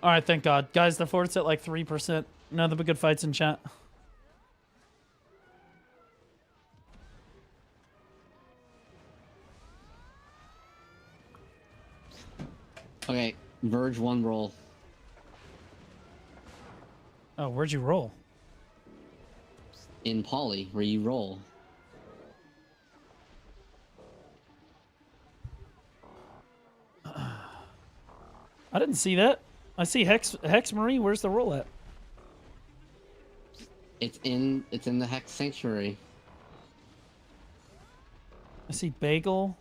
Speaker 1: Alright, thank God. Guys, the fort's at like 3%. Nothing but good fights in chat.
Speaker 13: Okay, Verge 1 roll.
Speaker 1: Oh, where'd you roll?
Speaker 13: In Poly, where you roll.
Speaker 1: I didn't see that. I see Hex Marie. Where's the roll at?
Speaker 13: It's in the Hex Sanctuary.
Speaker 1: I see Bagel.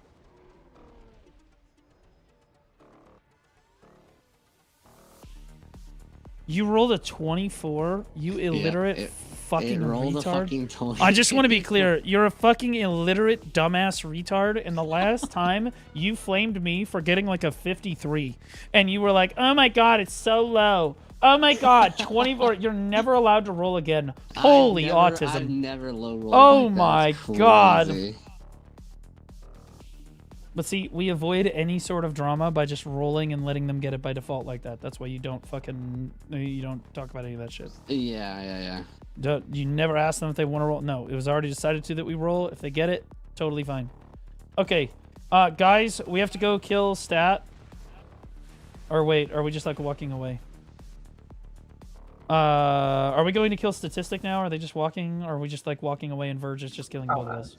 Speaker 1: You rolled a 24? You illiterate fucking
Speaker 13: rolled
Speaker 1: retard.
Speaker 13: A fucking 20.
Speaker 1: I just want to be clear. You're a fucking illiterate dumbass retard. And the last time you flamed me for getting like a 53. And you were like, oh my God, it's so low. Oh my God, 24. You're never allowed to roll again. Holy autism.
Speaker 13: I've never low rolled.
Speaker 1: Oh
Speaker 13: like
Speaker 1: my
Speaker 13: that.
Speaker 1: God. But see, we avoid any sort of drama by just rolling and letting them get it by default like that. That's why you don't talk about any of that shit.
Speaker 13: Yeah.
Speaker 1: You never ask them if they want to roll. No, it was already decided to that we roll. If they get it, totally fine. Okay, guys, we have to go kill Stat. Or wait, are we just like walking away? Are we going to kill Statistic now? Are they just walking? Or are we just like walking away and Verge is just killing both of us?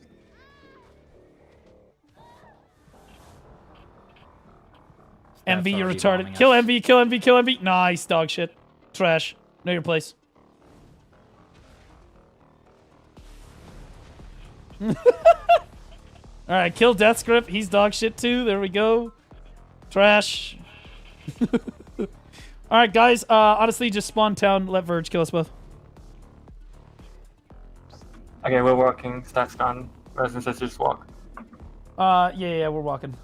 Speaker 1: MV, you're retarded. Kill MV, kill MV, kill MV. Nice, dog shit. Trash. Know your place. Alright, kill Death Grip. He's dog shit too. There we go. Trash. Alright, guys. Honestly, just spawn town. Let Verge kill us both.
Speaker 16: Okay, we're walking. Stats gone. Resin says just walk.
Speaker 1: Yeah, we're walking.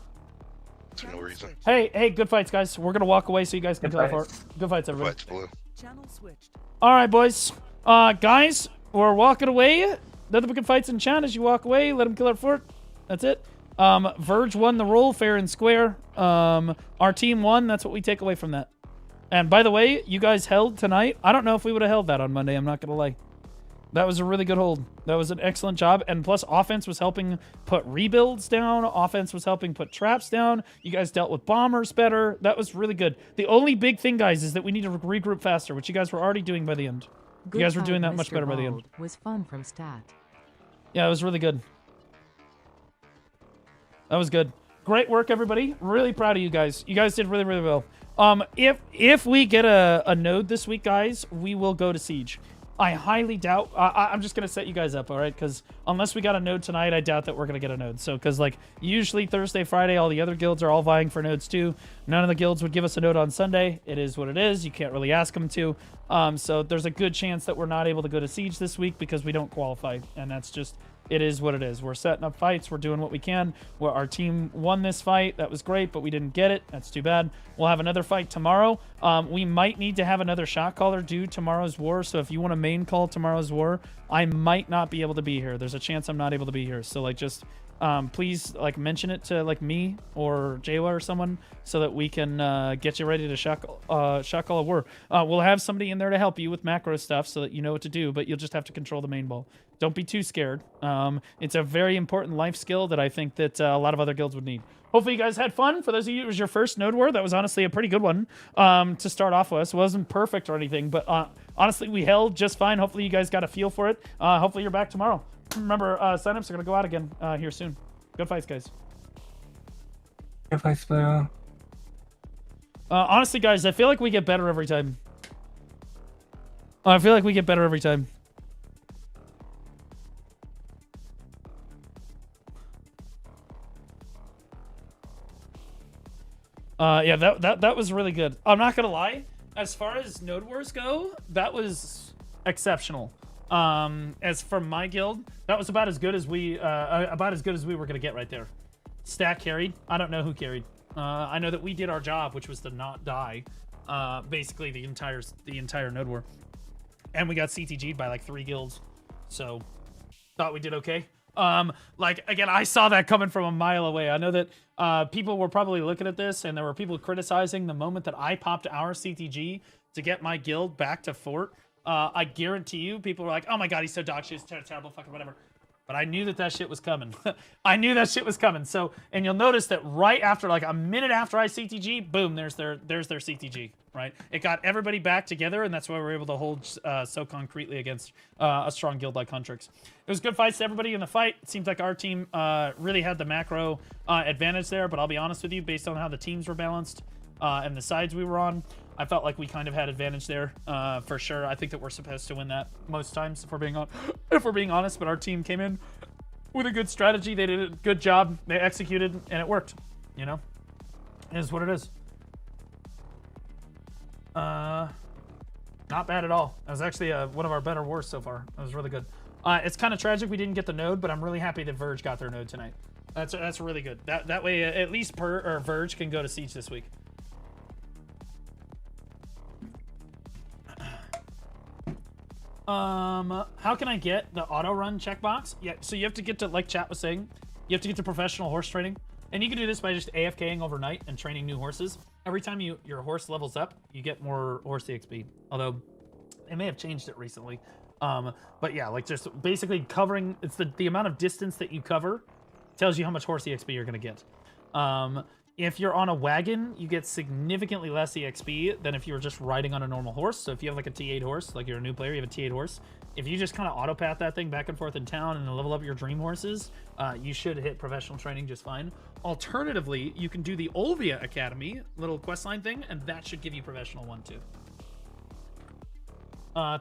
Speaker 21: For no reason.
Speaker 1: Hey, good fights, guys. We're gonna walk away so you guys can teleport. Good fights, everybody.
Speaker 21: Fights, blue.
Speaker 14: Channel switched.
Speaker 1: Alright, boys. Guys, we're walking away. Let the good fights in chat as you walk away. Let them kill our fort. That's it. Verge won the roll fair and square. Our team won. That's what we take away from that. And by the way, you guys held tonight. I don't know if we would have held that on Monday. I'm not going to lie. That was a really good hold. That was an excellent job. And plus, offense was helping put rebuilds down. Offense was helping put traps down. You guys dealt with bombers better. That was really good. The only big thing, guys, is that we need to regroup faster, which you guys were already doing by the end. You guys were doing that much better by the end.
Speaker 3: Was fun from stat.
Speaker 1: Yeah, it was really good. That was good. Great work, everybody. Really proud of you guys. You guys did really, really well. If we get a node this week, guys, we will go to Siege. I highly doubt. I'm just gonna set you guys up, all right? Because unless we got a node tonight, I doubt that we're gonna get a node. So, because like usually Thursday, Friday, all the other guilds are all vying for nodes too. None of the guilds would give us a node on Sunday. It is what it is. You can't really ask them to. So there's a good chance that we're not able to go to Siege this week because we don't qualify, and that's just. It is what it is. We're setting up fights. We're doing what we can. Our team won this fight. That was great, but we didn't get it. That's too bad. We'll have another fight tomorrow. We might need to have another shot caller do tomorrow's war. So if you want to main call tomorrow's war, I might not be able to be here. There's a chance I'm not able to be here. So like just please like mention it to like me or Jaywa or someone so that we can get you ready to shot call a war. We'll have somebody in there to help you with macro stuff so that you know what to do, but you'll just have to control the main ball. Don't be too scared. It's a very important life skill that I think that a lot of other guilds would need. Hopefully you guys had fun. For those of you, it was your first node war. That was honestly a pretty good one to start off with. It wasn't perfect or anything, but honestly, we held just fine. Hopefully you guys got a feel for it. Hopefully you're back tomorrow. Remember, signups are going to go out again here soon. Good fights, guys.
Speaker 16: Good fights, player.
Speaker 1: Honestly, guys, I feel like we get better every time. I feel like we get better every time. Yeah, that was really good. I'm not gonna lie. As far as node wars go, that was exceptional. As for my guild, that was about as good as we were gonna get right there. Stack carried. I don't know who carried. I know that we did our job, which was to not die. Basically the entire node war, and we got CTG'd by like 3 guilds. So thought we did okay. Like again, I saw that coming from a mile away. I know that people were probably looking at this, and there were people criticizing the moment that I popped our CTG to get my guild back to fort. I guarantee you, people were like, "Oh my god, he's so dog shit, he's terrible, fucking whatever." But I knew that shit was coming. I knew that shit was coming. So, and you'll notice that right after, like a minute after I CTG, boom, there's their CTG, right? It got everybody back together, and that's why we were able to hold so concretely against a strong guild like Huntrix. It was good fights to everybody in the fight. It seems like our team really had the macro advantage there, but I'll be honest with you, based on how the teams were balanced and the sides we were on, I felt like we kind of had advantage there for sure. I think that we're supposed to win that most times if we're being honest, but our team came in with a good strategy. They did a good job. They executed, and it worked. You know, it is what it is. Not bad at all. That was actually one of our better wars so far. That was really good. It's kind of tragic we didn't get the node, but I'm really happy that Verge got their node tonight. That's really good. That way at least Verge can go to Siege this week. How can I get the auto run checkbox? Yeah, so you have to get to, like chat was saying, you have to get to professional horse training, and you can do this by just AFKing overnight and training new horses. Every time your horse levels up, you get more horse EXP. Although they may have changed it recently. But yeah, like just basically covering, it's the amount of distance that you cover tells you how much horse EXP you're gonna get. If you're on a wagon, you get significantly less EXP than if you were just riding on a normal horse. So if you have like a T8 horse, like you're a new player, you have a T8 horse. If you just kind of autopath that thing back and forth in town and level up your dream horses, you should hit professional training just fine. Alternatively, you can do the Olvia Academy, little questline thing, and that should give you professional 1 too.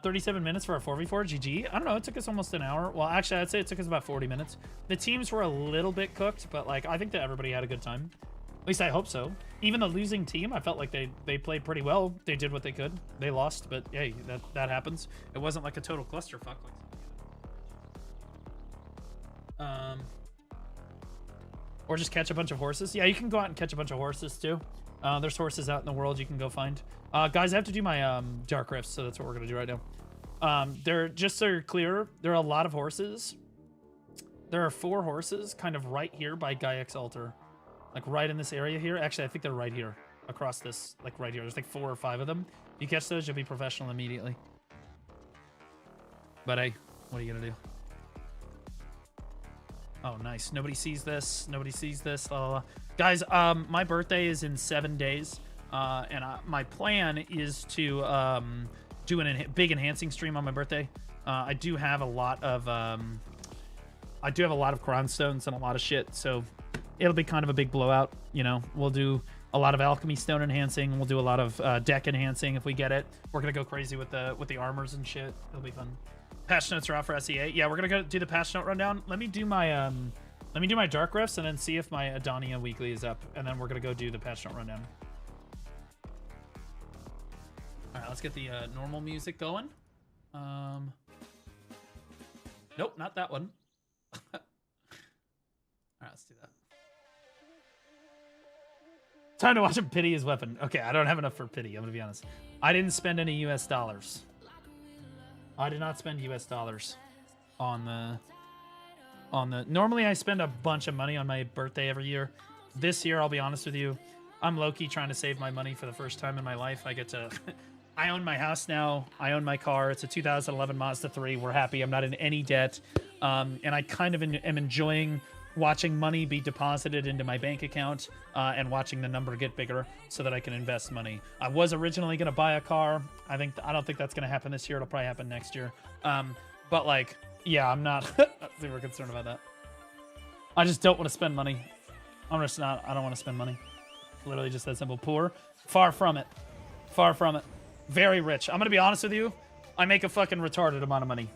Speaker 1: 37 minutes for a 4v4 GG. I don't know, it took us almost an hour. Well, actually, I'd say it took us about 40 minutes. The teams were a little bit cooked, but like I think that everybody had a good time. At least I hope so. Even the losing team, I felt like they played pretty well. They did what they could. They lost, but hey, that happens. It wasn't like a total clusterfuck. Or just catch a bunch of horses. Yeah, you can go out and catch a bunch of horses too. There's horses out in the world you can go find. Guys, I have to do my dark rifts, so that's what we're gonna do right now. They're just so you're clear. There are a lot of horses. There are 4 horses, kind of right here by Gaiax Altar. Like right in this area here. Actually, I think they're right here. Across this, like right here. There's like 4 or 5 of them. If you catch those, you'll be professional immediately. But hey, what are you gonna do? Oh, nice. Nobody sees this. Nobody sees this. La, la, la. Guys, my birthday is in 7 days. And my plan is to do a big enhancing stream on my birthday. I do have a lot of crown stones and a lot of shit, so it'll be kind of a big blowout. You know, we'll do a lot of alchemy stone enhancing. We'll do a lot of deck enhancing if we get it. We're gonna go crazy with the armors and shit. It'll be fun. Patch notes are out for SEA. Yeah, we're gonna go do the patch note rundown. Let me do my dark rifts and then see if my Adonia weekly is up, and then we're gonna go do the patch note rundown. All right, let's get the normal music going. Nope, not that one. All right, let's do that. Time to watch him pity his weapon. Okay, I don't have enough for pity, I'm gonna be honest. I didn't spend any US dollars. I did not spend US dollars on the normally I spend a bunch of money on my birthday every year. This year, I'll be honest with you, I'm low-key trying to save my money for the first time in my life. I get to I own my house now. I own my car. It's a 2011 Mazda 3. We're happy. I'm not in any debt. And I kind of am enjoying watching money be deposited into my bank account and watching the number get bigger so that I can invest money. I was originally going to buy a car. I don't think that's going to happen this year. It'll probably happen next year. But like, yeah, I'm not super concerned about that. I just don't want to spend money. I don't want to spend money. Literally just that simple. Poor. Far from it. Far from it. Very rich. I'm going to be honest with you. I make a fucking retarded amount of money.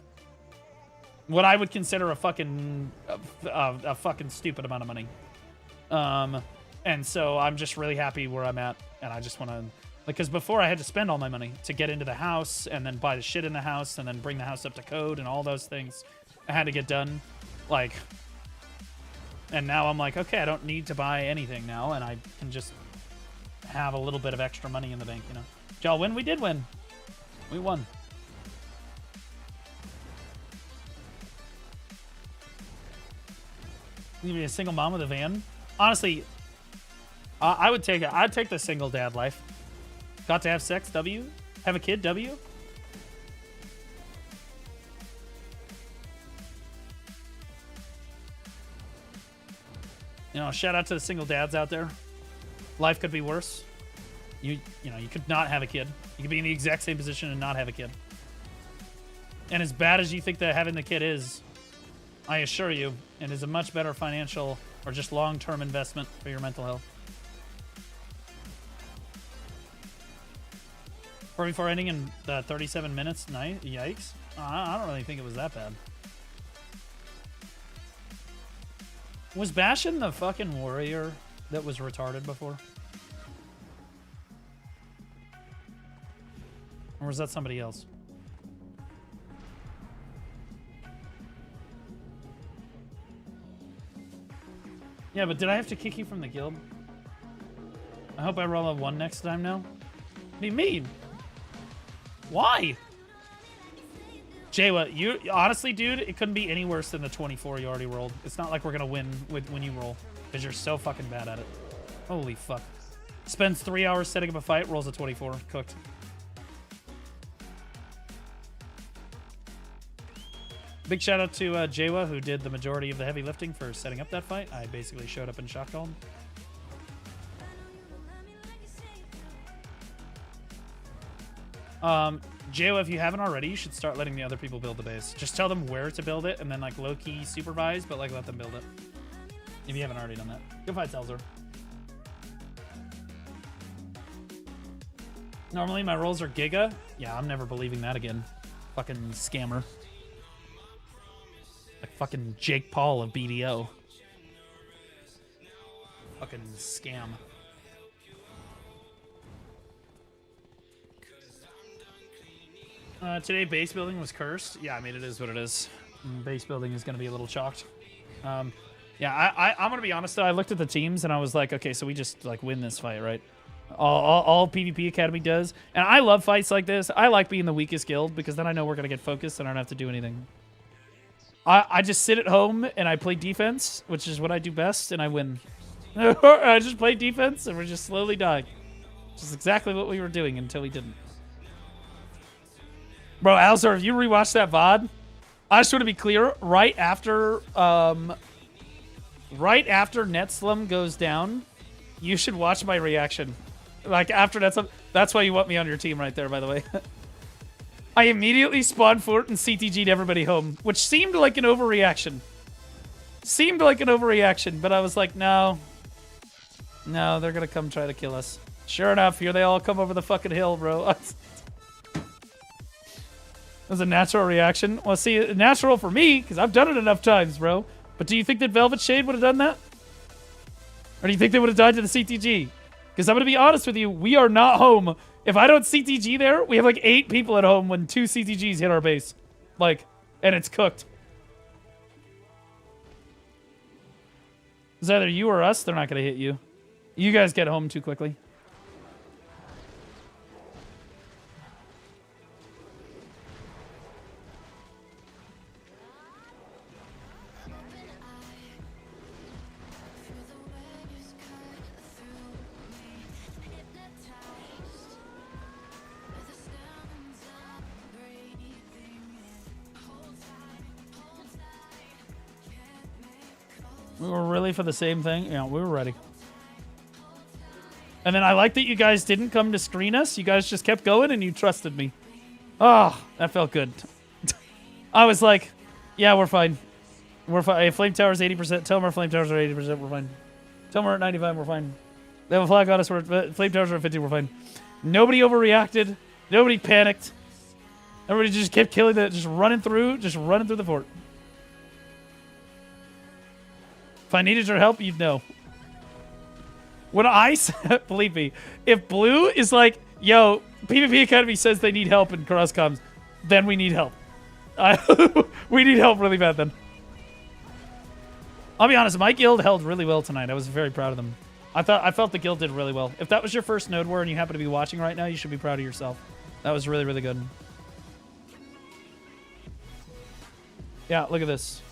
Speaker 1: What I would consider a fucking stupid amount of money. And so I'm just really happy where I'm at. And I just want to, because before I had to spend all my money to get into the house and then buy the shit in the house and then bring the house up to code and all those things I had to get done. Like, and now I'm like, okay, I don't need to buy anything now. And I can just have a little bit of extra money in the bank, you know. Did y'all win? We did win. We won. You be a single mom with a van? Honestly, I would take it. I'd take the single dad life. Got to have sex, W. Have a kid, W. You know, shout out to the single dads out there. Life could be worse. You know, you could not have a kid. You could be in the exact same position and not have a kid. And as bad as you think that having the kid is, I assure you, it is a much better financial or just long-term investment for your mental health. 44 ending in 37 minutes. Nice. Yikes. I don't really think it was that bad. Was Bastion the fucking warrior that was retarded before? Or was that somebody else? Yeah, but did I have to kick you from the guild? I hope I roll a 1 next time now. What do you mean? Why? Jaywa, you honestly, dude, it couldn't be any worse than the 24 you already rolled. It's not like we're gonna win when you roll, because you're so fucking bad at it. Holy fuck. Spends 3 hours setting up a fight, rolls a 24. Cooked. Big shout out to Jaywa, who did the majority of the heavy lifting for setting up that fight. I basically showed up and shotcalled. Jo, if you haven't already, you should start letting the other people build the base. Just tell them where to build it, and then like low-key supervise, but like let them build it. If you haven't already done that. Go fight Selzer. Normally my rolls are Giga. Yeah, I'm never believing that again. Fucking scammer. Like fucking Jake Paul of BDO. Fucking scam. Today base building was cursed. Yeah, I mean it is what it is. Base building is going to be a little chalked. Yeah, I'm going to be honest though. I looked at the teams and I was like, okay, so we just like win this fight, right? All PvP Academy does. And I love fights like this. I like being the weakest guild because then I know we're going to get focused and I don't have to do anything. I just sit at home and I play defense, which is what I do best, and I win. I just play defense and we're just slowly dying. Which is exactly what we were doing until we didn't. Bro, Alzar, if you rewatch that VOD, I just want to be clear, right after Netslum goes down, you should watch my reaction. Like, after Netslum, that's why you want me on your team right there, by the way. I immediately spawned fort and CTG'd everybody home, which seemed like an overreaction. But I was like, no. No, they're gonna come try to kill us. Sure enough, here they all come over the fucking hill, bro. It was a natural reaction. Well, see, natural for me, because I've done it enough times, bro. But do you think that Velvet Shade would have done that? Or do you think they would have died to the CTG? Because I'm going to be honest with you, we are not home. If I don't CTG there, we have like 8 people at home when 2 CTGs hit our base. Like, and it's cooked. It's either you or us, they're not going to hit you. You guys get home too quickly. We were really for the same thing? Yeah, we were ready. And then I like that you guys didn't come to screen us. You guys just kept going and you trusted me. Oh, that felt good. I was like, yeah, we're fine. We're fine. Hey, Flame Tower's 80%. Tell them our Flame Towers are 80%. We're fine. Tell them we're at 95. We're fine. They have a flag on us. Flame Towers are at 50. We're fine. Nobody overreacted. Nobody panicked. Everybody just kept killing it. Just running through the fort. If I needed your help, you'd know. When I said, believe me, if Blue is like, yo, PvP Academy says they need help in cross comms, then we need help. We need help really bad then. I'll be honest, my guild held really well tonight. I was very proud of them. I felt the guild did really well. If that was your first node war and you happen to be watching right now, you should be proud of yourself. That was really, really good. Yeah, look at this.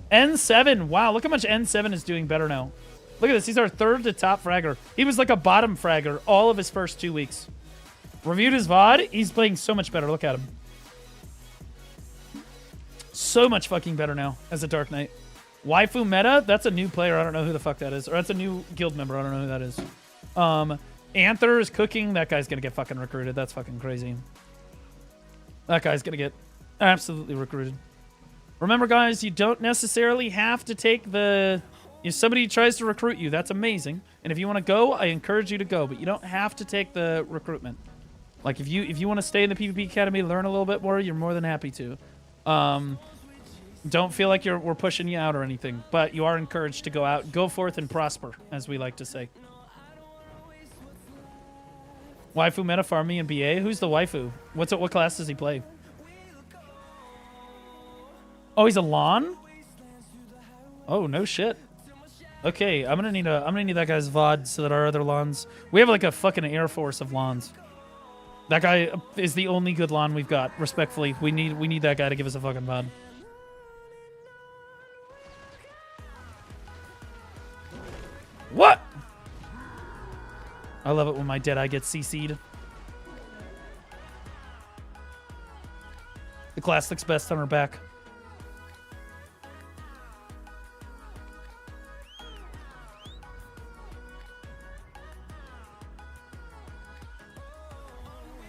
Speaker 1: N7. Wow, look how much N7 is doing better now. Look at this. He's our third to top fragger. He was like a bottom fragger all of his first 2 weeks. Reviewed his VOD. He's playing so much better. Look at him. So much fucking better now as a Dark Knight. Waifu Meta. That's a new player. I don't know who the fuck that is. Or that's a new guild member. I don't know who that is. Anther is cooking. That guy's going to get fucking recruited. That's fucking crazy. That guy's going to get absolutely recruited. Remember, guys, you don't necessarily have to take the... If somebody tries to recruit you, that's amazing. And if you want to go, I encourage you to go. But you don't have to take the recruitment. Like, if you want to stay in the PvP Academy, learn a little bit more, you're more than happy to. Don't feel like we're pushing you out or anything. But you are encouraged to go out. Go forth and prosper, as we like to say. Waifu Meta Farmy and BA? Who's the waifu? What class does he play? Oh, he's a Lon? Oh, no shit. Okay, I'm gonna need that guy's VOD so that our other Lons... We have like a fucking air force of Lons. That guy is the only good Lon we've got, respectfully. We need that guy to give us a fucking VOD. What? I love it when my Deadeye gets CC'd. The class looks best on her back.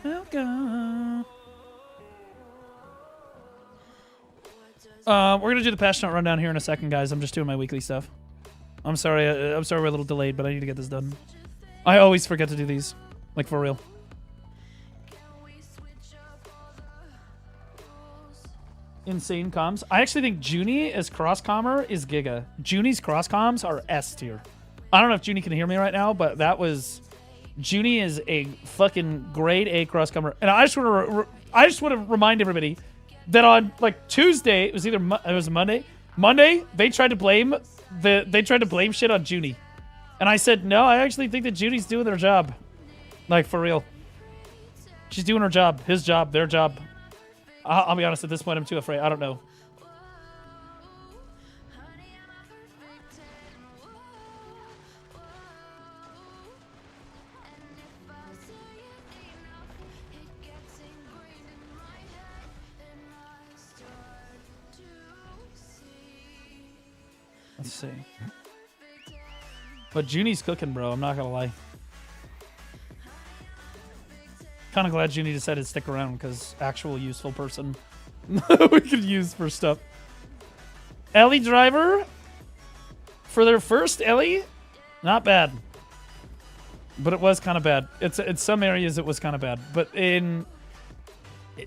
Speaker 1: Welcome. We're gonna do the patch note rundown here in a second, guys. I'm just doing my weekly stuff. I'm sorry we're a little delayed, but I need to get this done. I always forget to do these, like for real. Insane comms. I actually think Junie as cross-commer is Giga. Junie's cross-comms are S tier. I don't know if Junie can hear me right now, but that was... Junie is a fucking grade A cross-commer. And I just want to remind everybody that on like Tuesday, it was either it was Monday. Monday, they tried to blame shit on Junie. And I said, no, I actually think that Junie's doing their job. Like, for real. She's doing her job. His job. Their job. I'll be honest, at this point, I'm too afraid. I don't know. Let's see. But Junie's cooking, bro. I'm not gonna lie. Kind of glad Junie decided to stick around because actual useful person we could use for stuff. Ellie driver for their first Ellie, not bad, but it was kind of bad. It's in some areas it was kind of bad, but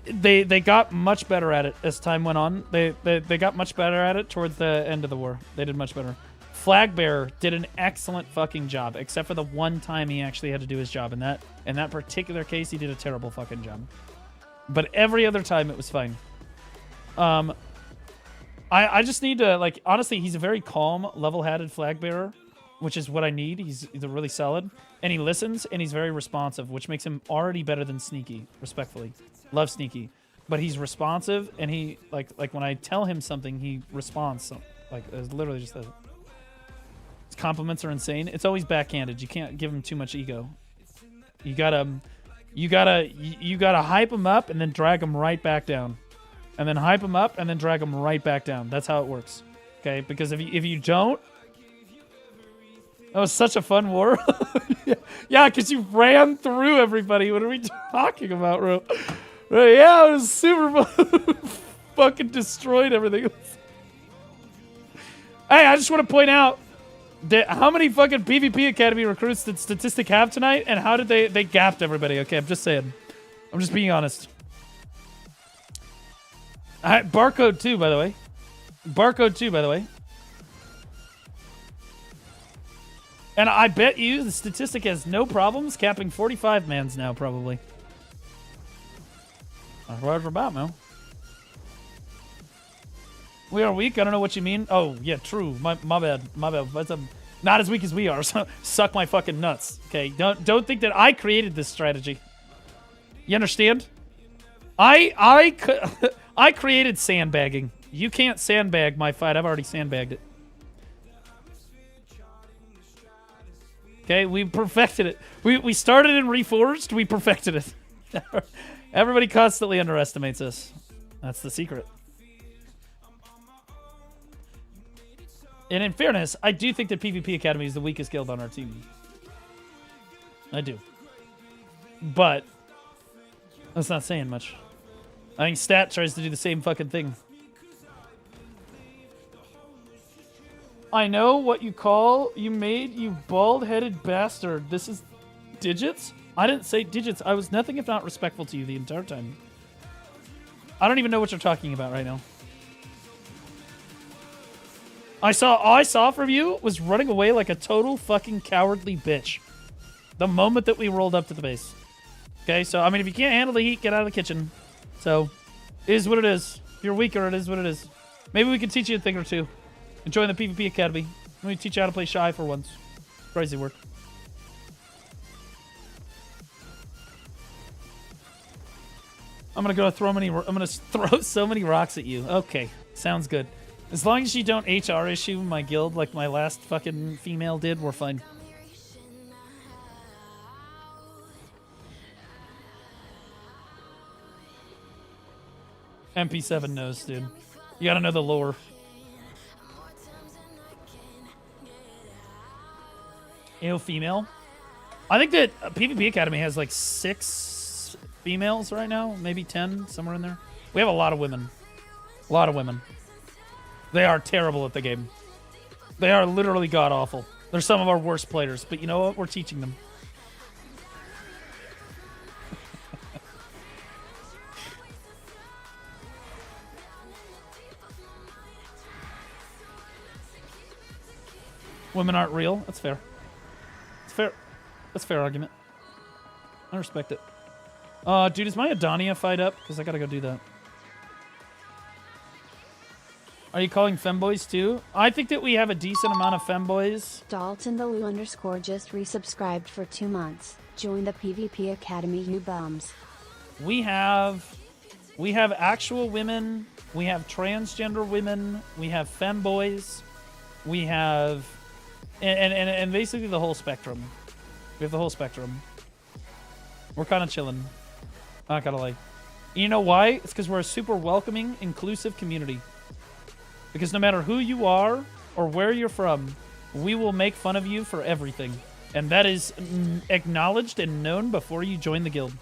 Speaker 1: they got much better at it as time went on. They got much better at it towards the end of the war. They did much better. Flag Bearer did an excellent fucking job, except for the one time he actually had to do his job. In that particular case, he did a terrible fucking job. But every other time, it was fine. I just need to, like, honestly, he's a very calm, level-headed Flag Bearer, which is what I need. He's really solid. And he listens, and he's very responsive, which makes him already better than Sneaky, respectfully. Love Sneaky. But he's responsive, and he, like when I tell him something, he responds. So, like, it's literally just a... His compliments are insane. It's always backhanded. You can't give him too much ego. You gotta hype him up and then drag him right back down. And then hype him up and then drag him right back down. That's how it works. Okay? Because if you don't... That was such a fun war. Yeah, because you ran through everybody. What are we talking about, bro? Yeah, it was super fun. Fucking destroyed everything. Hey, I just want to point out how many fucking PvP Academy recruits did Statistic have tonight, and how did they gapped everybody? Okay, I'm just saying. I'm just being honest. Barcode 2, by the way. Barcode 2, by the way. And I bet you the Statistic has no problems capping 45 mans now, probably. That's what it's about, man. We are weak? I don't know what you mean. Oh, yeah, true. My bad. My bad. That's not as weak as we are. So suck my fucking nuts. Okay, don't think that I created this strategy. You understand? I created sandbagging. You can't sandbag my fight. I've already sandbagged it. Okay, we perfected it. We started and reforged. We perfected it. Everybody constantly underestimates us. That's the secret. And in fairness, I do think that PvP Academy is the weakest guild on our team. I do. But that's not saying much. I think Stat tries to do the same fucking thing. I know what you call you made, you bald-headed bastard. This is digits? I didn't say digits. I was nothing if not respectful to you the entire time. I don't even know what you're talking about right now. All I saw from you was running away like a total fucking cowardly bitch. The moment that we rolled up to the base. Okay, so, I mean, if you can't handle the heat, get out of the kitchen. So, it is what it is. If you're weaker, it is what it is. Maybe we can teach you a thing or two. And join the PvP Academy. Let me teach you how to play Shy for once. Crazy work. I'm gonna throw so many rocks at you. Okay, sounds good. As long as you don't HR issue my guild like my last fucking female did, we're fine. MP7 knows, dude. You gotta know the lore. Ew, female? I think that PvP Academy has like 6 females right now. Maybe 10, somewhere in there. We have a lot of women. A lot of women. They are terrible at the game. They are literally god-awful. They're some of our worst players, but you know what? We're teaching them. Women aren't real. That's fair. It's fair. That's a fair argument. I respect it. Dude, is my Adonia fight up? Because I gotta go do that. Are you calling femboys too? I think that we have a decent amount of femboys.
Speaker 11: Dalton the Lou _ just resubscribed for 2 months. Join the PvP Academy, you bums.
Speaker 1: We have actual women. We have transgender women. We have femboys. We have, and basically the whole spectrum. We have the whole spectrum. We're kind of chilling. Not gonna lie. You know why? It's because we're a super welcoming, inclusive community. Because no matter who you are or where you're from, we will make fun of you for everything. And that is acknowledged and known before you join the guild.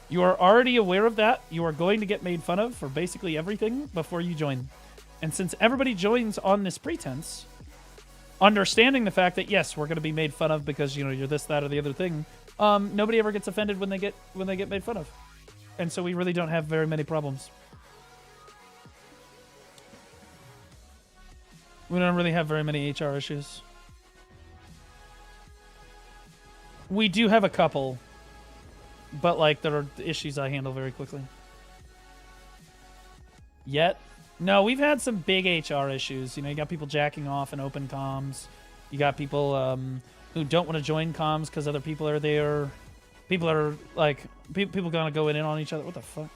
Speaker 1: You are already aware of that. You are going to get made fun of for basically everything before you join. And since everybody joins on this pretense, understanding the fact that, yes, we're going to be made fun of because, you know, you're this, that, or the other thing, nobody ever gets offended when they get made fun of. And so we really don't have very many problems. We don't really have very many HR issues. We do have a couple, but like there are issues I handle very quickly. Yet? No, we've had some big HR issues. You know, you got people jacking off in open comms. You got people who don't want to join comms because other people are there. People are like, people kind of going in on each other. What the fuck?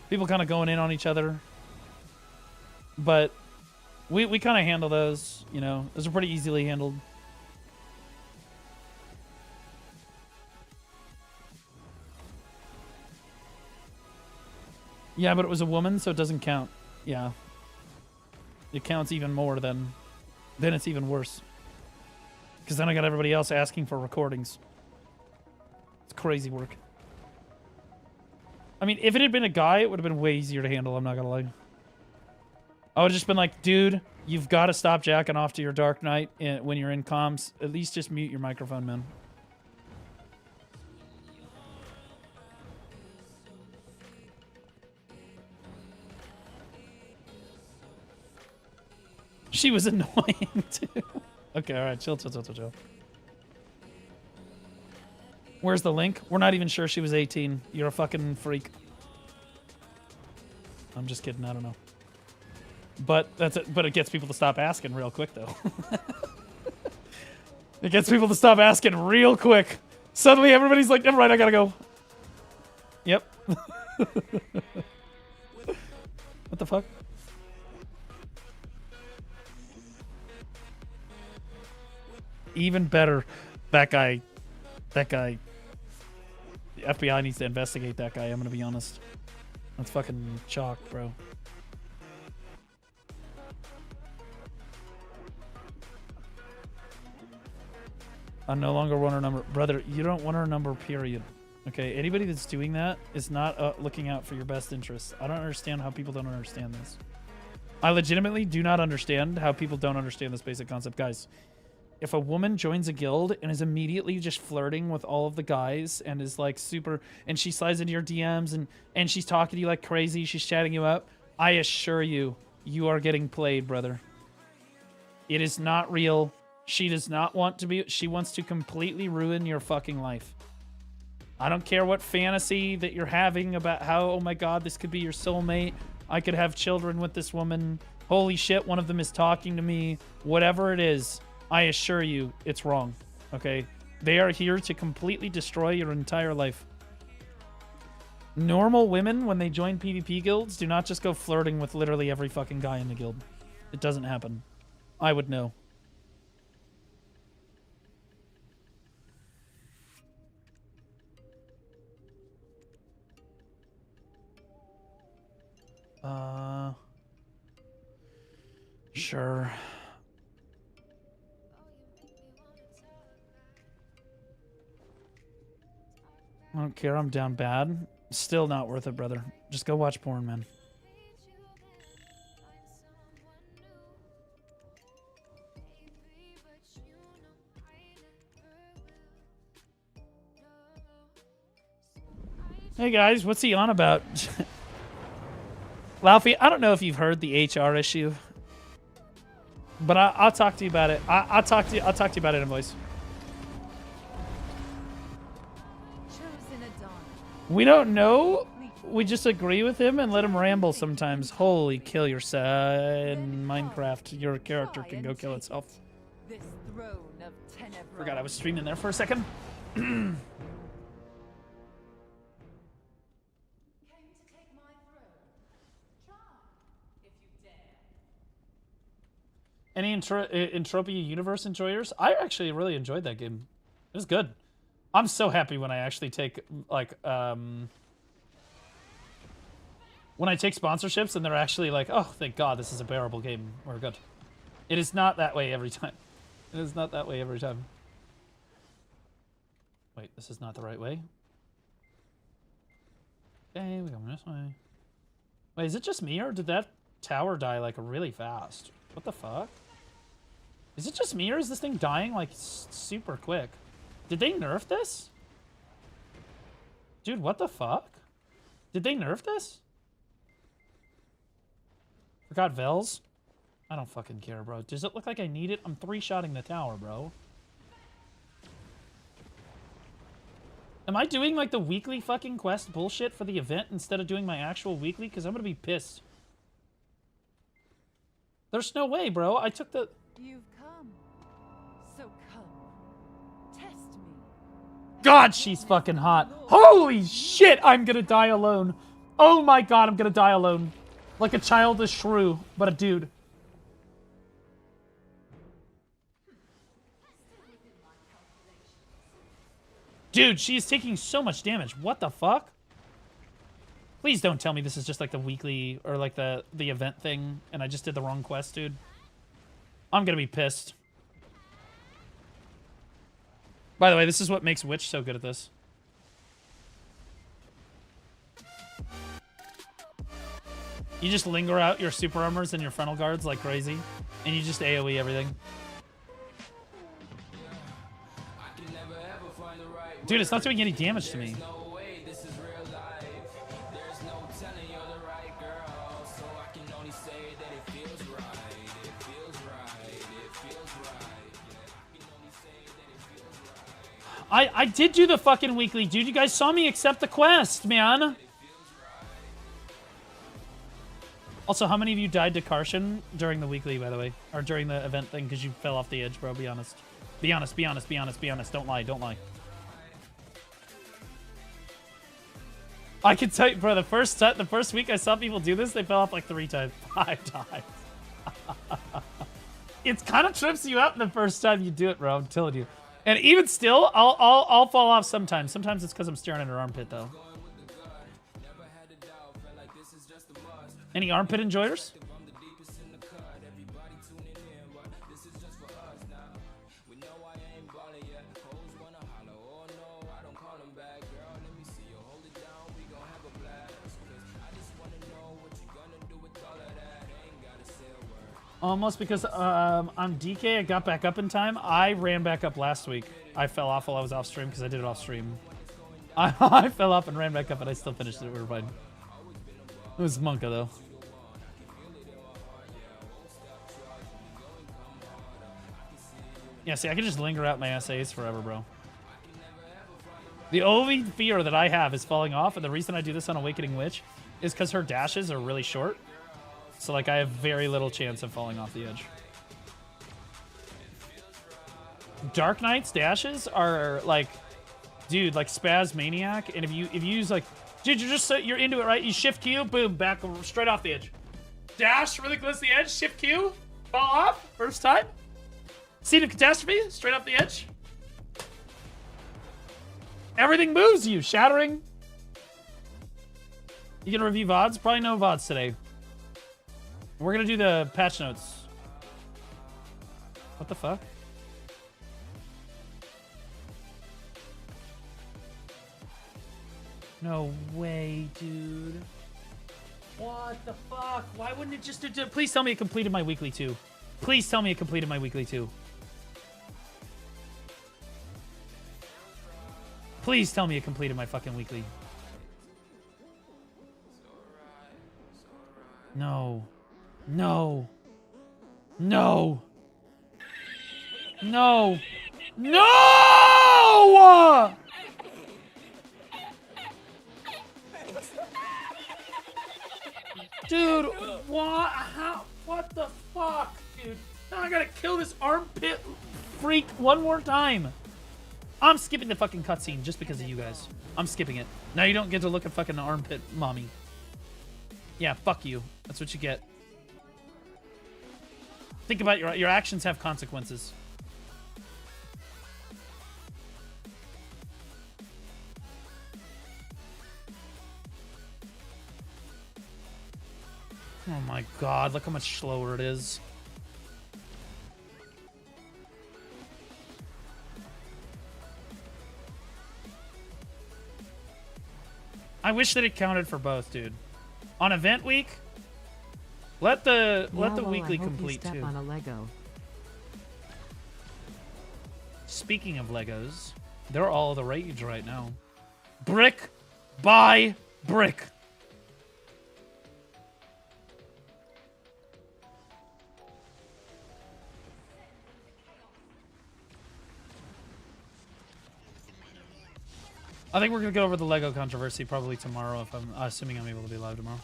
Speaker 1: People kind of going in on each other. But we kind of handle those, you know. Those are pretty easily handled. Yeah, but it was a woman, so it doesn't count. Yeah. It counts even more then it's even worse. Because then I got everybody else asking for recordings. It's crazy work. I mean, if it had been a guy, it would have been way easier to handle, I'm not gonna lie. I would have just been like, dude, you've got to stop jacking off to your Dark Knight when you're in comms. At least just mute your microphone, man. She was annoying, too. Okay, alright, chill. Where's the link? We're not even sure she was 18. You're a fucking freak. I'm just kidding, I don't know. But that's it. But it gets people to stop asking real quick, though. It gets people to stop asking real quick. Suddenly, everybody's like, "Never mind, I gotta go." Yep. What the fuck? Even better, that guy. The FBI needs to investigate that guy. I'm gonna be honest. That's fucking chalk, bro. I no longer want her number. Brother, you don't want her number, period. Okay, anybody that's doing that is not looking out for your best interests. I don't understand how people don't understand this. I legitimately do not understand how people don't understand this basic concept. Guys, if a woman joins a guild and is immediately just flirting with all of the guys and is like super, and she slides into your DMs and she's talking to you like crazy, she's chatting you up, I assure you, you are getting played, brother. It is not real. She does not want to be, she wants to completely ruin your fucking life. I don't care what fantasy that you're having about how, oh my god, this could be your soulmate. I could have children with this woman. Holy shit, one of them is talking to me. Whatever it is, I assure you, it's wrong. Okay? They are here to completely destroy your entire life. Normal women, when they join PvP guilds, do not just go flirting with literally every fucking guy in the guild. It doesn't happen. I would know. Sure. I don't care, I'm down bad. Still not worth it, brother. Just go watch porn, man. Hey guys, what's he on about? Laufey, I don't know if you've heard the HR issue, but I'll talk to you about it. I'll talk to you about it in voice. We don't know. We just agree with him and let him ramble sometimes. Holy kill yourself in Minecraft. Your character can go kill itself. Forgot I was streaming there for a second. Any Entropia Universe enjoyers? I actually really enjoyed that game. It was good. I'm so happy when I actually take, like, when I take sponsorships and they're actually like, oh, thank God, this is a bearable game. We're good. It is not that way every time. It is not that way every time. Wait, this is not the right way? Okay, we're going this way. Wait, is it just me or did that tower die, like, really fast? What the fuck? Is it just me or is this thing dying, like, super quick? Did they nerf this? Dude, what the fuck? Did they nerf this? Forgot Vels? I don't fucking care, bro. Does it look like I need it? I'm 3-shotting the tower, bro. Am I doing, like, the weekly fucking quest bullshit for the event instead of doing my actual weekly? Because I'm gonna be pissed. There's no way, bro. I took the...
Speaker 14: You've come. So come. Test me.
Speaker 1: God, she's fucking hot. Holy shit, I'm gonna die alone. Oh my God, I'm gonna die alone. Like a childish shrew, but a dude. Dude, she's taking so much damage. What the fuck? Please don't tell me this is just like the weekly or like the event thing and I just did the wrong quest, dude. I'm gonna be pissed. By the way, this is what makes Witch so good at this. You just linger out your super armors and your frontal guards like crazy, and you just AoE everything. Dude, it's not doing any damage to me. I did do the fucking weekly, dude. You guys saw me accept the quest, man. Also, how many of you died to Karshan during the weekly, by the way? Or during the event thing because you fell off the edge, bro? Be honest. Be honest, be honest, be honest, be honest. Don't lie, don't lie. I can tell you, bro, the first week I saw people do this, they fell off like 3 times. 5 times. It's kind of trips you up the first time you do it, bro. I'm telling you. And even still, I'll fall off sometimes. Sometimes it's because I'm staring at her armpit, though. Any armpit enjoyers? Almost because I'm DK, I got back up in time. I ran back up last week. I fell off while I was off stream because I did it off stream. I fell off and ran back up, and I still finished it. We were fine. It was Monka, though. Yeah, see, I can just linger out my essays forever, bro. The only fear that I have is falling off, and the reason I do this on Awakening Witch is because her dashes are really short. So, like, I have very little chance of falling off the edge. Dark Knight's dashes are, like, dude, like, Spaz Maniac. And if you use, like, dude, you're into it, right? You shift Q, boom, back straight off the edge. Dash really close to the edge, shift Q, fall off, first time. Scene of Catastrophe, straight off the edge. Everything moves you, shattering. You gonna review VODs? Probably no VODs today. We're gonna do the patch notes. What the fuck? No way, dude. What the fuck? Why wouldn't it just do? Please tell me it completed my weekly too. Please tell me it completed my weekly too. Please tell me it completed my fucking weekly. No. No. No. No. No! Dude, what? How? What the fuck, dude? Now I gotta kill this armpit freak one more time. I'm skipping the fucking cutscene just because of you guys. I'm skipping it. Now you don't get to look at fucking armpit mommy. Yeah, fuck you. That's what you get. Think about your actions have consequences. Oh my god, look how much slower it is. I wish that it counted for both, dude. On event week, let the weekly complete too.
Speaker 3: On a Lego.
Speaker 1: Speaking of Legos, they're all the rage right now. Brick by brick. I think we're gonna go over the Lego controversy probably tomorrow, if I'm assuming I'm able to be live tomorrow.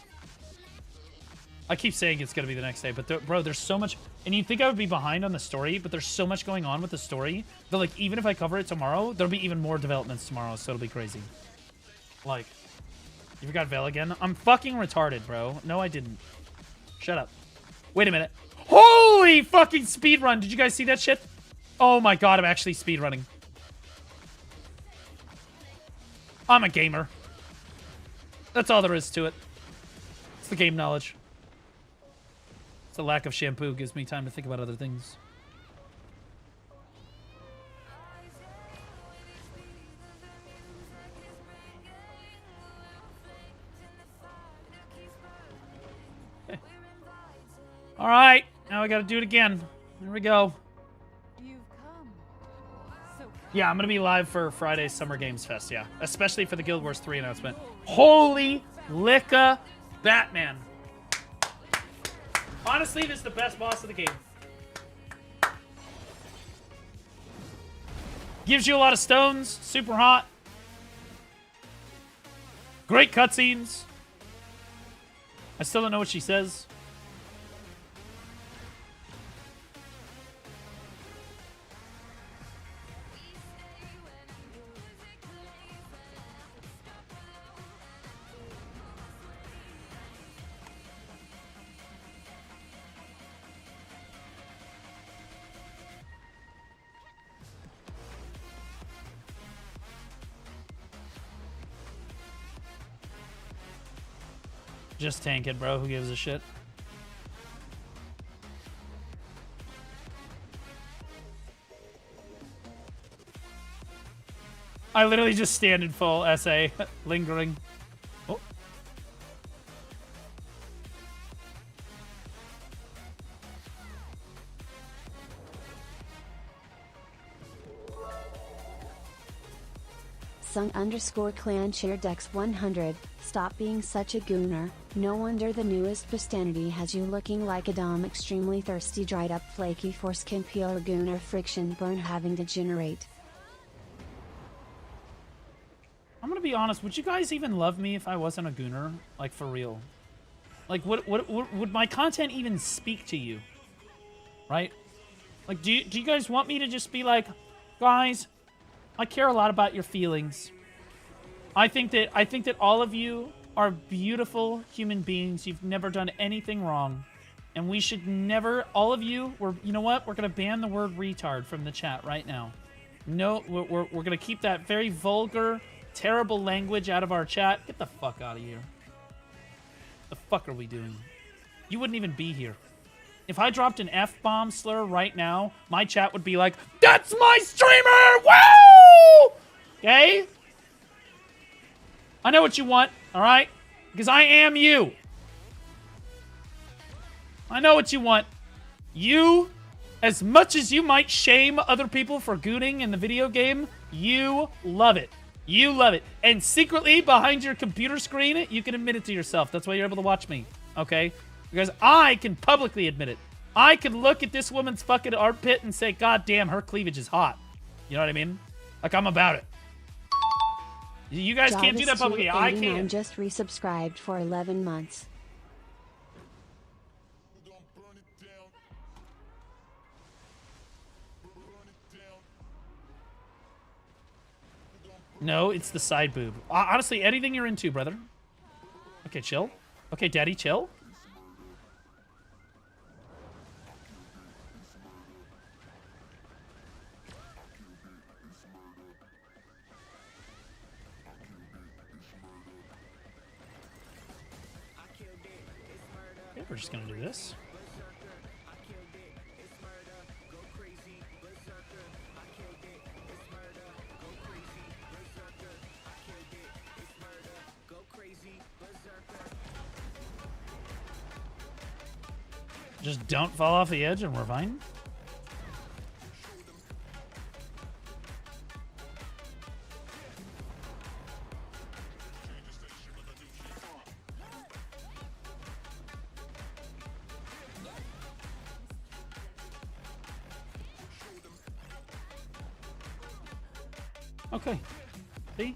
Speaker 1: I keep saying it's gonna be the next day, but bro, there's so much, and you'd think I would be behind on the story, but there's so much going on with the story that, like, even if I cover it tomorrow, there'll be even more developments tomorrow, so it'll be crazy. Like, you forgot Veil again? I'm fucking retarded, bro. No, I didn't. Shut up. Wait a minute. Holy fucking speedrun! Did you guys see that shit? Oh my god, I'm actually speedrunning. I'm a gamer. That's all there is to it. It's the game knowledge. It's the lack of shampoo gives me time to think about other things. All right, now we got to do it again. Here we go. Yeah, I'm going to be live for Friday's Summer Games Fest, yeah. Especially for the Guild Wars 3 announcement. Holy licka Batman. Honestly, this is the best boss of the game. Gives you a lot of stones. Super hot. Great cutscenes. I still don't know what she says. Just tank it, bro. Who gives a shit? I literally just stand in full SA, lingering. Oh.
Speaker 11: Sung_clan share Dex 100. Stop being such a gooner. No wonder the newest Bustanity has you looking like a dumb, extremely thirsty, dried up, flaky foreskin, pure gooner friction burn having to generate.
Speaker 1: I'm gonna be honest. Would you guys even love me if I wasn't a gooner? Like, for real? Like, would my content even speak to you? Right? Like, do you guys want me to just be like, guys, I care a lot about your feelings. I think that all of you are beautiful human beings. You've never done anything wrong. And we should never, all of you, you know what? We're going to ban the word retard from the chat right now. No, we're going to keep that very vulgar, terrible language out of our chat. Get the fuck out of here. The fuck are we doing? You wouldn't even be here. If I dropped an F-bomb slur right now, my chat would be like, that's my streamer! Woo! Okay? I know what you want, all right? Because I am you. I know what you want. You, as much as you might shame other people for gooning in the video game, you love it. You love it. And secretly, behind your computer screen, you can admit it to yourself. That's why you're able to watch me, okay? Because I can publicly admit it. I can look at this woman's fucking armpit and say, God damn, her cleavage is hot. You know what I mean? Like, I'm about it. You guys can't do that publicly. I can.
Speaker 11: Just resubscribed for 11 months.
Speaker 1: No, it's the side boob. Honestly, anything you're into, brother. Okay, chill. Okay, daddy, chill. Okay, we're just gonna do this. Just don't fall off the edge and we're fine. Okay. See?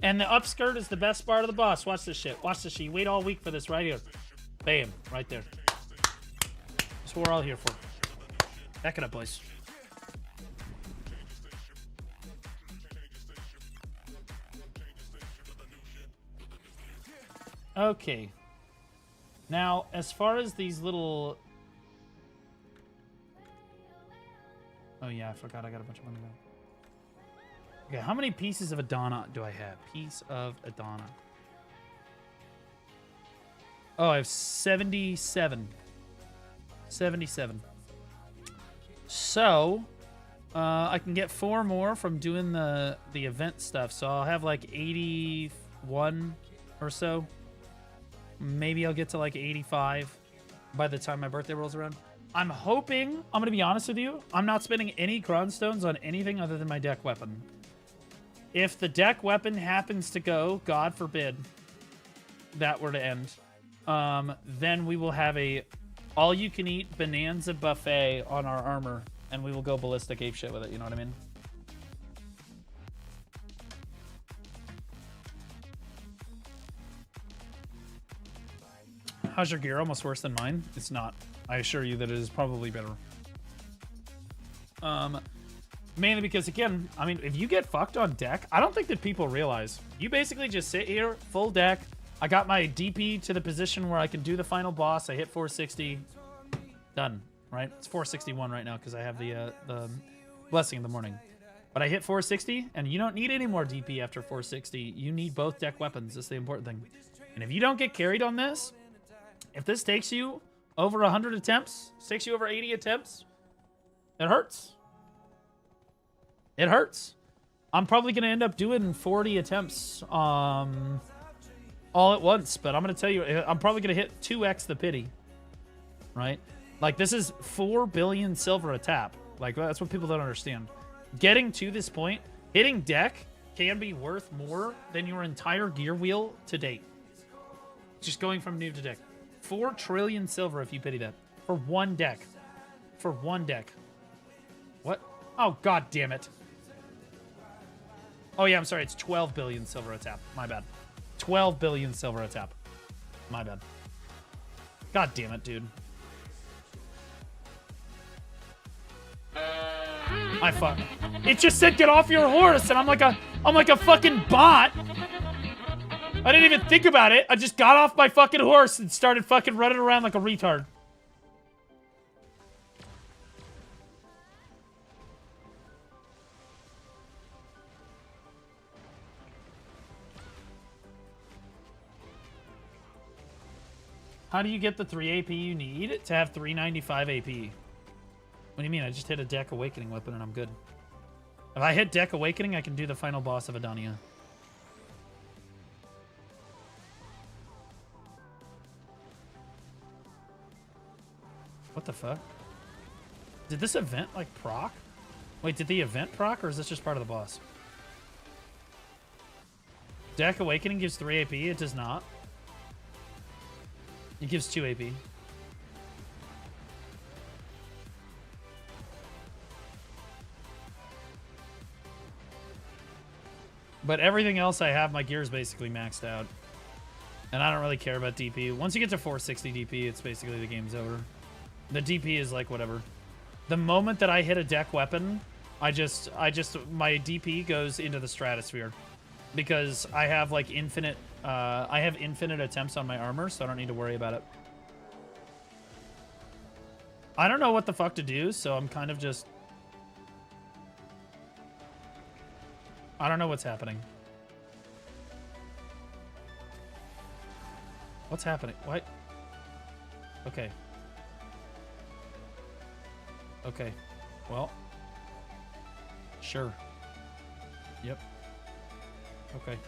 Speaker 1: And the upskirt is the best part of the boss. Watch this shit. Watch this shit. You wait all week for this right here. Bam. Right there. That's what we're all here for. Back it up, boys. Okay. Now, as far as these little... Oh yeah, I forgot I got a bunch of money back. Okay, how many pieces of Adana do I have? Piece of Adana. Oh, I have 77. 77. So, I can get 4 more from doing the event stuff. So I'll have like 81 or so. Maybe I'll get to like 85 by the time my birthday rolls around. I'm hoping, I'm going to be honest with you, I'm not spending any Cron Stones on anything other than my deck weapon. If the deck weapon happens to go, God forbid, that were to end, then we will have a all-you-can-eat bonanza buffet on our armor, and we will go ballistic ape shit with it, you know what I mean? How's your gear? Almost worse than mine? It's not. I assure you that it is probably better. Mainly because, again, I mean, if you get fucked on deck, I don't think that people realize. You basically just sit here, full deck. I got my DP to the position where I can do the final boss. I hit 460. Done, right? It's 461 right now because I have the Blessing in the morning. But I hit 460, and you don't need any more DP after 460. You need both deck weapons. That's the important thing. And if you don't get carried on this, if this takes you over 100 attempts, takes you over 80 attempts, it hurts. It hurts. I'm probably going to end up doing 40 attempts all at once, but I'm going to tell you, I'm probably going to hit 2x the pity, right? Like, this is 4 billion silver a tap. Like, that's what people don't understand. Getting to this point, hitting deck can be worth more than your entire gear wheel to date. Just going from new to deck. 4 trillion silver if you pity that. For one deck. For one deck. What? Oh, god damn it. Oh, yeah, I'm sorry. It's 12 billion silver a tap. My bad. 12 billion silver a tap. My bad. God damn it, dude. I fuck. It just said get off your horse, and I'm like a fucking bot. I didn't even think about it. I just got off my fucking horse and started fucking running around like a retard. How do you get the 3 AP you need to have 395 AP? What do you mean? I just hit a Deck Awakening weapon and I'm good. If I hit Deck Awakening, I can do the final boss of Adania. What the fuck? Did this event, like, proc? Wait, did the event proc, or is this just part of the boss? Deck Awakening gives 3 AP. It does not. It gives 2 AP. But everything else I have, my gear is basically maxed out. And I don't really care about DP. Once you get to 460 DP, it's basically the game's over. The DP is like whatever. The moment that I hit a deck weapon, my DP goes into the stratosphere. Because I have like infinite attempts on my armor, so I don't need to worry about it. I don't know what the fuck to do, so I'm kind of just... I don't know what's happening. What's happening? What? Okay. Okay. Well. Sure. Yep. Okay.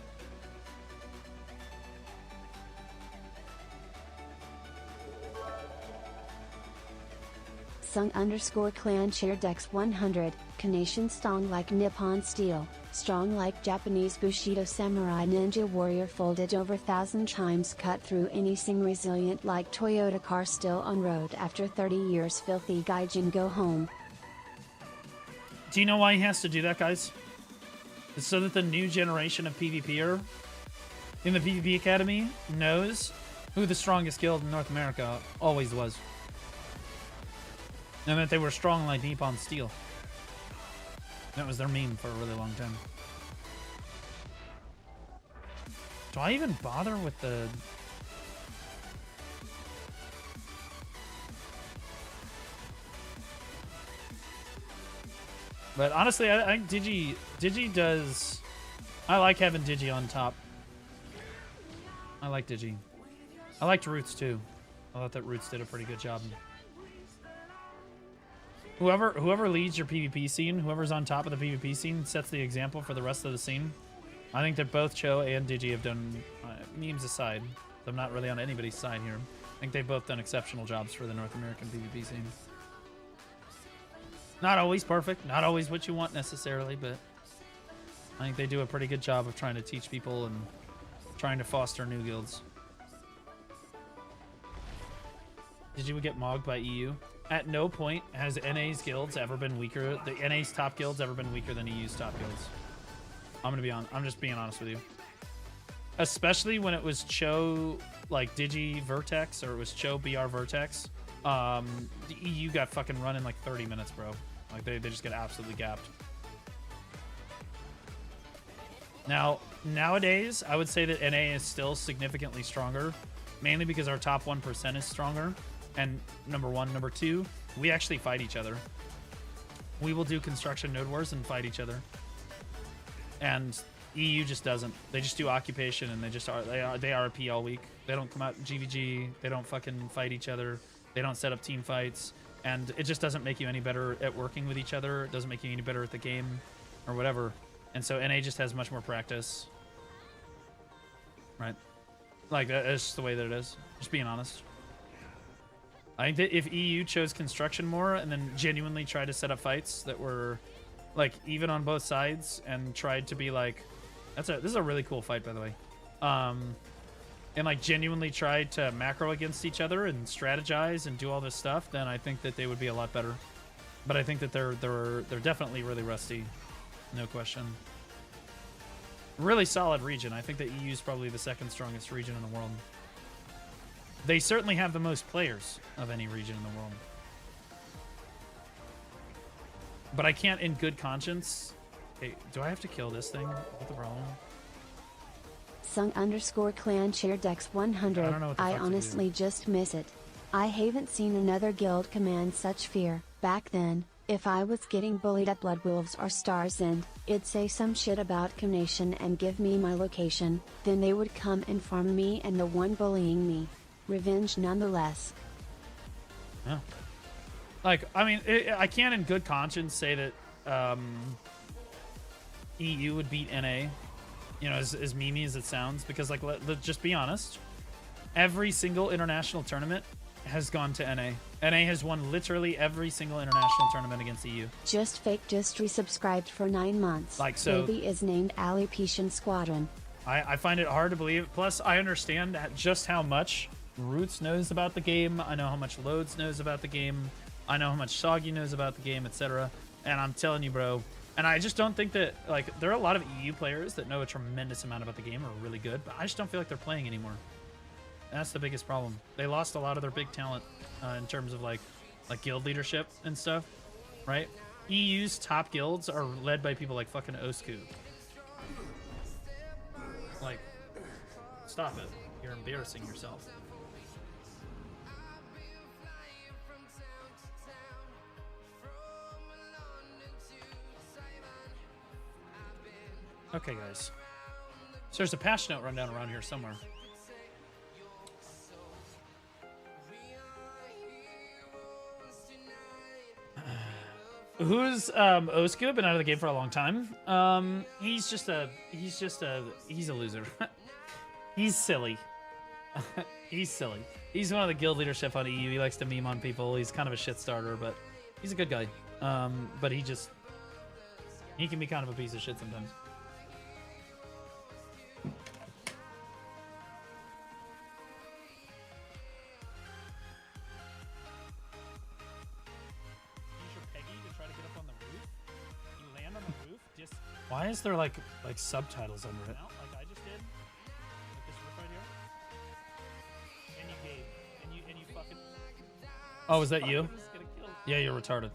Speaker 11: Sung_clan share Dex 100, Kanation strong like Nippon Steel, strong like Japanese Bushido Samurai Ninja Warrior folded over 1,000 times cut through anything resilient like Toyota car still on road after 30 years filthy gaijin go home.
Speaker 1: Do you know why he has to do that, guys? It's so that the new generation of PvPer in the PvP Academy knows who the strongest guild in North America always was. And that they were strong like Nippon Steel. That was their meme for a really long time. Do I even bother with the... But honestly, I think Digi does... I like having Digi on top. I like Digi. I liked Roots too. I thought that Roots did a pretty good job. Whoever leads your PvP scene, whoever's on top of the PvP scene, sets the example for the rest of the scene. I think that both Cho and Digi have done, memes aside, I'm not really on anybody's side here. I think they've both done exceptional jobs for the North American PvP scene. Not always perfect, not always what you want necessarily, but I think they do a pretty good job of trying to teach people and trying to foster new guilds. Did you get mogged by EU? At no point has NA's guilds ever been weaker. The NA's top guilds ever been weaker than EU's top guilds. I'm just being honest with you. Especially when it was Cho like Digi Vertex or it was Cho BR Vertex. The EU got fucking run in like 30 minutes, bro. Like they just get absolutely gapped. Now, nowadays, I would say that NA is still significantly stronger, mainly because our top 1% is stronger. And number one. Number two, we actually fight each other. We will do construction node wars and fight each other. And EU just doesn't. They just do occupation and they RP all week. They don't come out GVG. They don't fucking fight each other. They don't set up team fights. And it just doesn't make you any better at working with each other. It doesn't make you any better at the game or whatever. And so NA just has much more practice. Right? Like, that's just the way that it is. Just being honest. I think that if EU chose construction more and then genuinely tried to set up fights that were like even on both sides and tried to be like, this is a really cool fight, by the way, and like genuinely tried to macro against each other and strategize and do all this stuff, then I think that they would be a lot better. But I think that they're definitely really rusty, no question. Really solid region. I think that EU is probably the second strongest region in the world. They certainly have the most players of any region in the world. But I can't in good conscience... Hey, do I have to kill this thing? What's the problem?
Speaker 11: Sung_clan share Dex 100. I honestly just miss it. I haven't seen another guild command such fear. Back then, if I was getting bullied at Blood Wolves or Stars End, it'd say some shit about Comnation and give me my location, then they would come and farm me and the one bullying me. Revenge nonetheless.
Speaker 1: Yeah. Like, I mean, I can't in good conscience say that EU would beat NA, you know, as memey as it sounds, because, like, let's just be honest. Every single international tournament has gone to NA. NA has won literally every single international tournament against EU.
Speaker 11: Just resubscribed for 9 months.
Speaker 1: Like, so...
Speaker 11: Baby is named Alipetian Squadron.
Speaker 1: I find it hard to believe. Plus, I understand just how much Roots knows about the game. I know how much Loads knows about the game. I know how much Soggy knows about the game, etc. And I'm telling you, bro, And I just don't think that, like, there are a lot of EU players that know a tremendous amount about the game, are really good, but I just don't feel like they're playing anymore. And that's the biggest problem. They lost a lot of their big talent in terms of, like guild leadership and stuff, right? EU's top guilds are led by people like fucking Osku. Like, stop it. You're embarrassing yourself. Okay, guys. So there's a patch note rundown around here somewhere. Who's Osku? Been out of the game for a long time. He's a loser. He's silly. He's silly. He's one of the guild leadership on EU. He likes to meme on people. He's kind of a shit starter, but he's a good guy. But he can be kind of a piece of shit sometimes. Why is there like subtitles under it? Like I just did. Like this rip right here. And you gave. And you fucking. Oh, is that you? Yeah, you're retarded.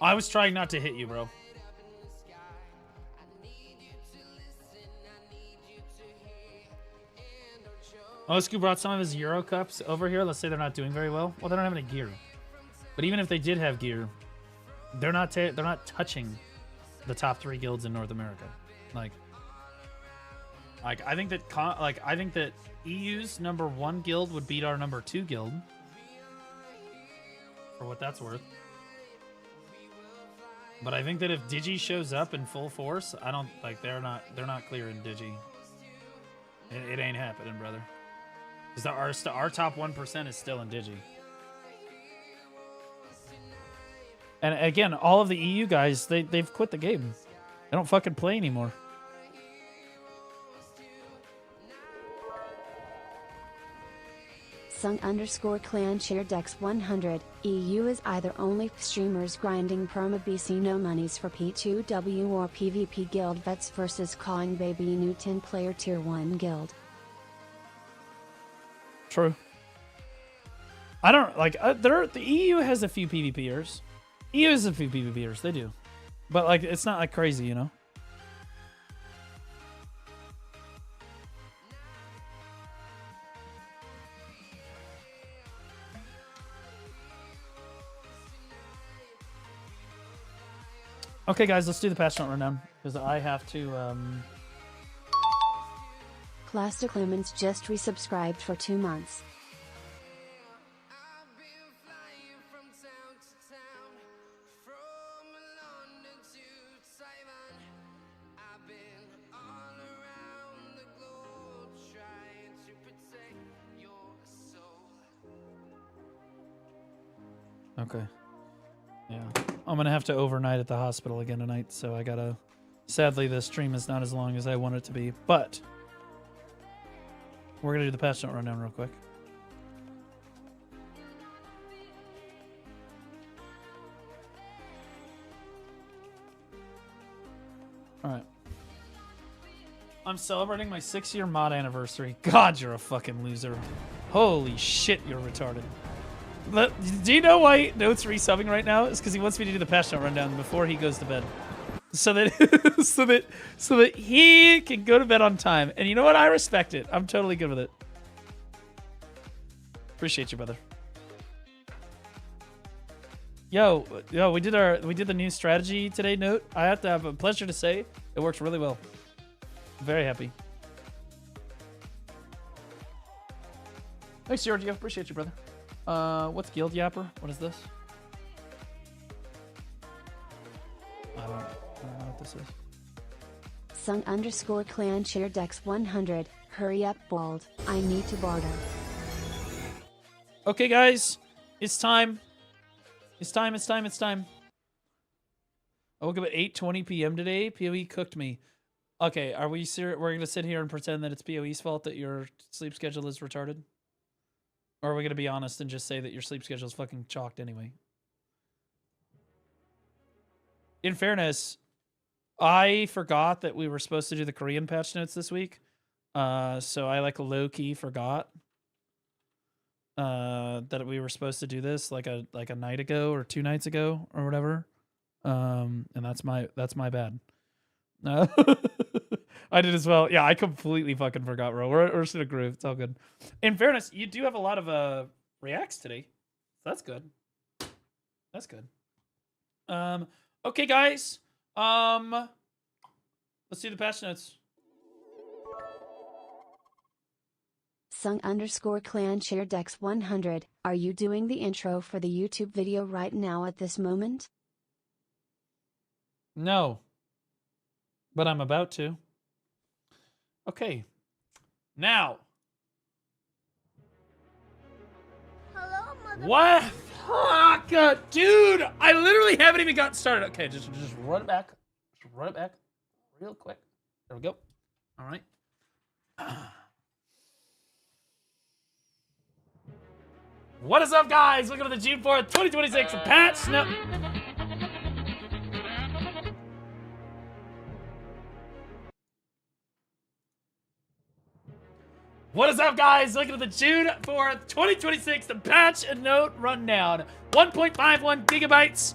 Speaker 1: I was trying not to hit you, bro. Osku brought some of his Euro Cups over here. Let's say they're not doing very well. Well, they don't have any gear. But even if they did have gear, they're not touching the top 3 guilds in North America. Like I think that EU's number 1 guild would beat our number 2 guild. For what that's worth. But I think that if Digi shows up in full force, I don't like they're not clearing Digi. It ain't happening, brother. Because our top 1% is still in Digi. And again, all of the EU guys, they've quit the game. They don't fucking play anymore.
Speaker 11: Sung_clan share Dex 100. EU is either only streamers grinding perma BC no monies for P2W or PvP guild vets versus calling baby new 10 player tier 1 guild.
Speaker 1: True. I don't like the EU has a few PvPers. EU has a few PvPers, they do. But like it's not like crazy, you know? Okay guys, let's do the patch note rundown. Because I have to
Speaker 11: Plastic Lemons just resubscribed for 2 months.
Speaker 1: Okay. Yeah. I'm gonna have to overnight at the hospital again tonight, so I gotta... Sadly, the stream is not as long as I want it to be, but... We're gonna do the patch note rundown real quick. Alright. I'm celebrating my 6-year mod anniversary. God, you're a fucking loser. Holy shit, you're retarded. Do you know why Note's resubbing right now? It's because he wants me to do the patch note rundown before he goes to bed, so that so that he can go to bed on time. And you know what? I respect it. I'm totally good with it. Appreciate you, brother. Yo, we did the new strategy today, Note. I have to have a pleasure to say it worked really well. Very happy. Thanks, Giorgio. Appreciate you, brother. What's Guild Yapper? What is this? I don't know what this is.
Speaker 11: Sung_clan share Dex 100. Hurry up, Bald. I need to barter.
Speaker 1: Okay, guys. It's time. It's time. I woke up at 8:20 p.m. today. PoE cooked me. Okay, are we serious? We're going to sit here and pretend that it's PoE's fault that your sleep schedule is retarded? Or are we going to be honest and just say that your sleep schedule is fucking chalked anyway? In fairness, I forgot that we were supposed to do the Korean patch notes this week. So I like low-key forgot that we were supposed to do this like a night ago or 2 nights ago or whatever. And that's my bad. I did as well. Yeah, I completely fucking forgot, bro. We're just in a groove. It's all good. In fairness, you do have a lot of reacts today. So that's good. That's good. Okay, guys. Let's do the patch notes.
Speaker 11: Sung_clan share Dex 100. Are you doing the intro for the YouTube video right now at this moment?
Speaker 1: No. But I'm about to. Okay. Now.
Speaker 7: Hello, mother.
Speaker 1: What? Fuck, dude! I literally haven't even gotten started. Okay, just run it back. Just run it back real quick. There we go. All right. What is up, guys? Welcome to the June 4th, 2026 patch note. What is up, guys? Welcome to the June 4th, 2026 the patch and note rundown. 1.51 gigabytes,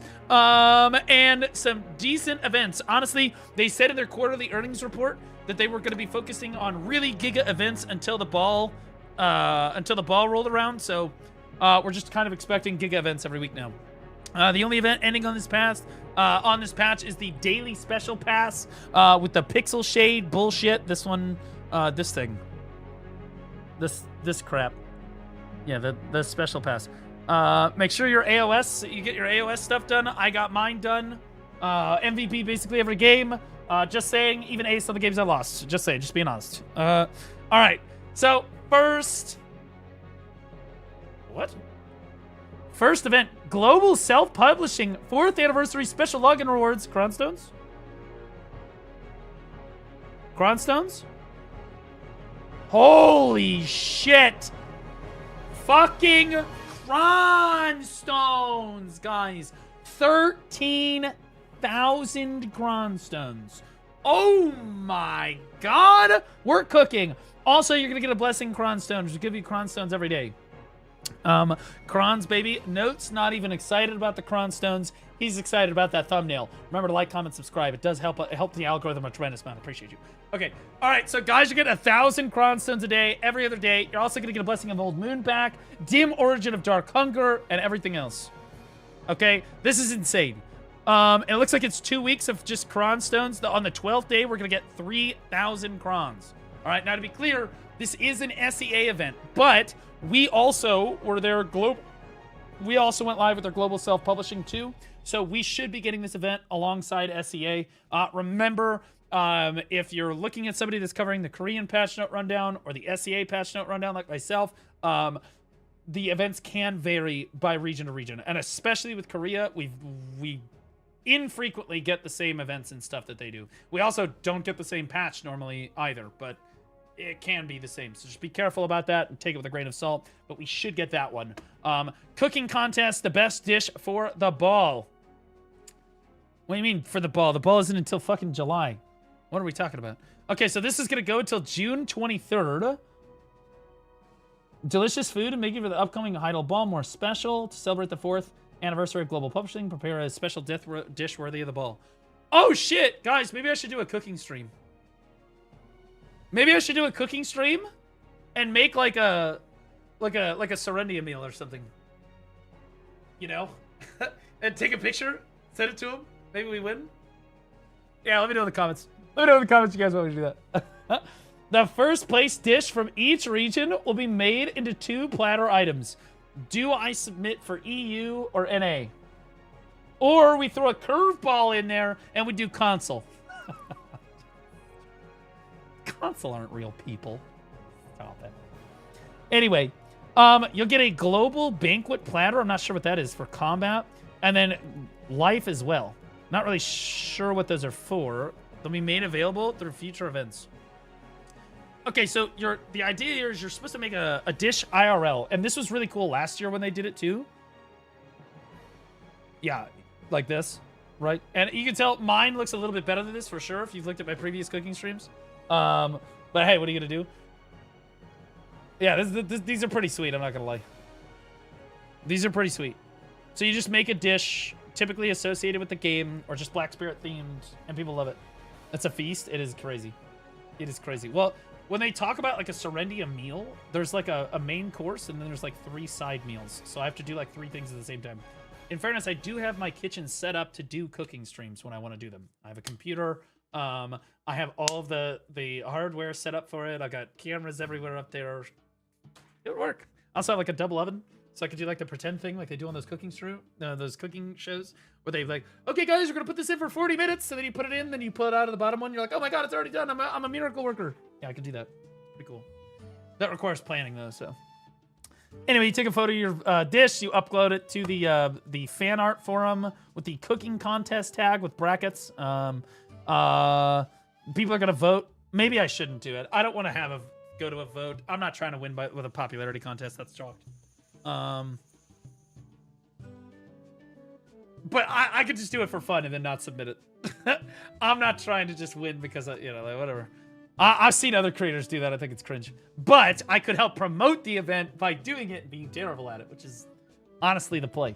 Speaker 1: and some decent events. Honestly, they said in their quarterly earnings report that they were going to be focusing on really giga events until the ball rolled around. So we're just kind of expecting giga events every week now. The only event ending on this patch is the daily special pass with the pixel shade bullshit. This one, this thing. This crap. Yeah, the special pass. Make sure you get your AOS stuff done. I got mine done. MVP basically every game. Just saying, even ace on the games I lost. Just saying, just being honest. All right. So first event, global self-publishing 4th anniversary special login rewards. Cronstones? Holy shit! Fucking Cronstones, guys. 13,000 Cronstones. Oh my god! We're cooking. Also, you're gonna get a blessing Cronstone, which will give you Cronstones every day. Crons, baby. Note's not even excited about the Cronstones. He's excited about that thumbnail. Remember to like, comment, subscribe. It does help the algorithm a tremendous amount. I appreciate you. Okay. All right. So, guys, you get 1,000 Cronstones a day, every other day. You're also going to get a blessing of Old Moon back, Dim Origin of Dark Hunger, and everything else. Okay. This is insane. It looks like it's 2 weeks of just Cronstones. On the 12th day, we're going to get 3,000 Crons. All right. Now, to be clear, this is an SEA event, but we also were there we also went live with their global self-publishing too. So we should be getting this event alongside SEA. Remember, if you're looking at somebody that's covering the Korean patch note rundown or the SEA patch note rundown like myself, the events can vary by region to region. And especially with Korea, we infrequently get the same events and stuff that they do. We also don't get the same patch normally either, but it can be the same. So just be careful about that and take it with a grain of salt. But we should get that one. Cooking contest, the best dish for the ball. What do you mean for the ball? The ball isn't until fucking July. What are we talking about? Okay, so this is going to go until June 23rd. Delicious food and making for the upcoming Heidel Ball more special. To celebrate the 4th anniversary of global publishing, prepare a special dish worthy of the ball. Oh shit! Guys, maybe I should do a cooking stream. Maybe I should do a cooking stream and make like a Serendia meal or something. You know? And take a picture, send it to him. Maybe we win. Yeah, let me know in the comments. Let me know in the comments you guys want me to do that. The first place dish from each region will be made into 2 platter items. Do I submit for EU or NA? Or we throw a curveball in there and we do console. Console aren't real people. Stop it. Anyway, you'll get a global banquet platter. I'm not sure what that is for combat. And then life as well. Not really sure what those are for. They'll be made available through future events. Okay, so the idea here is you're supposed to make a dish IRL. And this was really cool last year when they did it too. Yeah, like this. right? And you can tell mine looks a little bit better than this for sure if you've looked at my previous cooking streams. But hey, what are you gonna do? Yeah, these are pretty sweet. I'm not gonna lie. These are pretty sweet. So you just make a dish typically associated with the game or just Black Spirit themed, and people love it. It's a feast. It is crazy. It is crazy. Well, when they talk about like a Serendia meal, there's like a main course and then there's like 3 side meals. So I have to do like 3 things at the same time. In fairness, I do have my kitchen set up to do cooking streams when I want to do them. I have a computer. I have all of the hardware set up for it. I got cameras everywhere up there. It would work. I also have like a double oven, so I could do like the pretend thing like they do on those cooking shows where they like, okay guys, we're gonna put this in for 40 minutes, and then you put it in, then you pull it out of the bottom one. You're like, oh my god, it's already done. I'm a miracle worker. Yeah, I can do that. Pretty cool. That requires planning though. So anyway, you take a photo of your dish, you upload it to the fan art forum with the cooking contest tag with brackets. People are gonna vote. Maybe I shouldn't do it. I don't want to go to a vote. I'm not trying to win with a popularity contest. That's chalked. But I could just do it for fun and then not submit it. I'm not trying to just win because like whatever. I've seen other creators do that. I think it's cringe. But I could help promote the event by doing it and being terrible at it, which is honestly the play.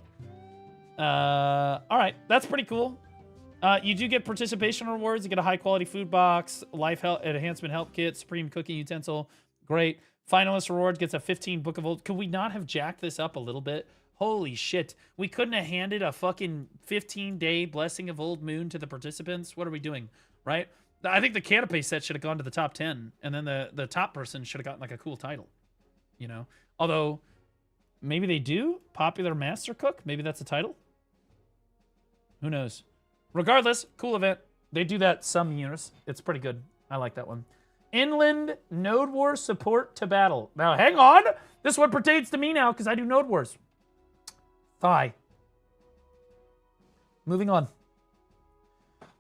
Speaker 1: All right, that's pretty cool. You do get participation rewards. You get a high-quality food box, life health enhancement help kit, supreme cooking utensil. Great. Finalist reward gets a 15 Book of Old. Could we not have jacked this up a little bit? Holy shit. We couldn't have handed a fucking 15-day Blessing of Old Moon to the participants? What are we doing, right? I think the Canopy set should have gone to the top 10, and then the top person should have gotten like a cool title, you know? Although, maybe they do? Popular Master Cook? Maybe that's a title? Who knows? Regardless, cool event. They do that some years. It's pretty good. I like that one. Inland Node Wars support to battle. Now, hang on. This one pertains to me now because I do Node Wars. Thigh. Moving on.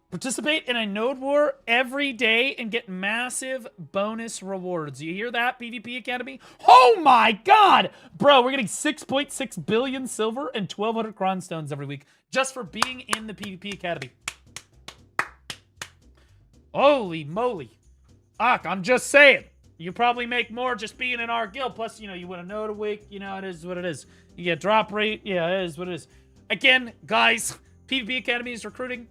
Speaker 1: Participate in a Node War every day and get massive bonus rewards. You hear that, PvP Academy? Oh my god! Bro, we're getting 6.6 billion silver and 1,200 cron stones every week just for being in the PvP Academy. Holy moly. I'm just saying. You probably make more just being in our guild. Plus, you win a node a week. It is what it is. You get drop rate. Yeah, it is what it is. Again, guys, PvP Academy is recruiting.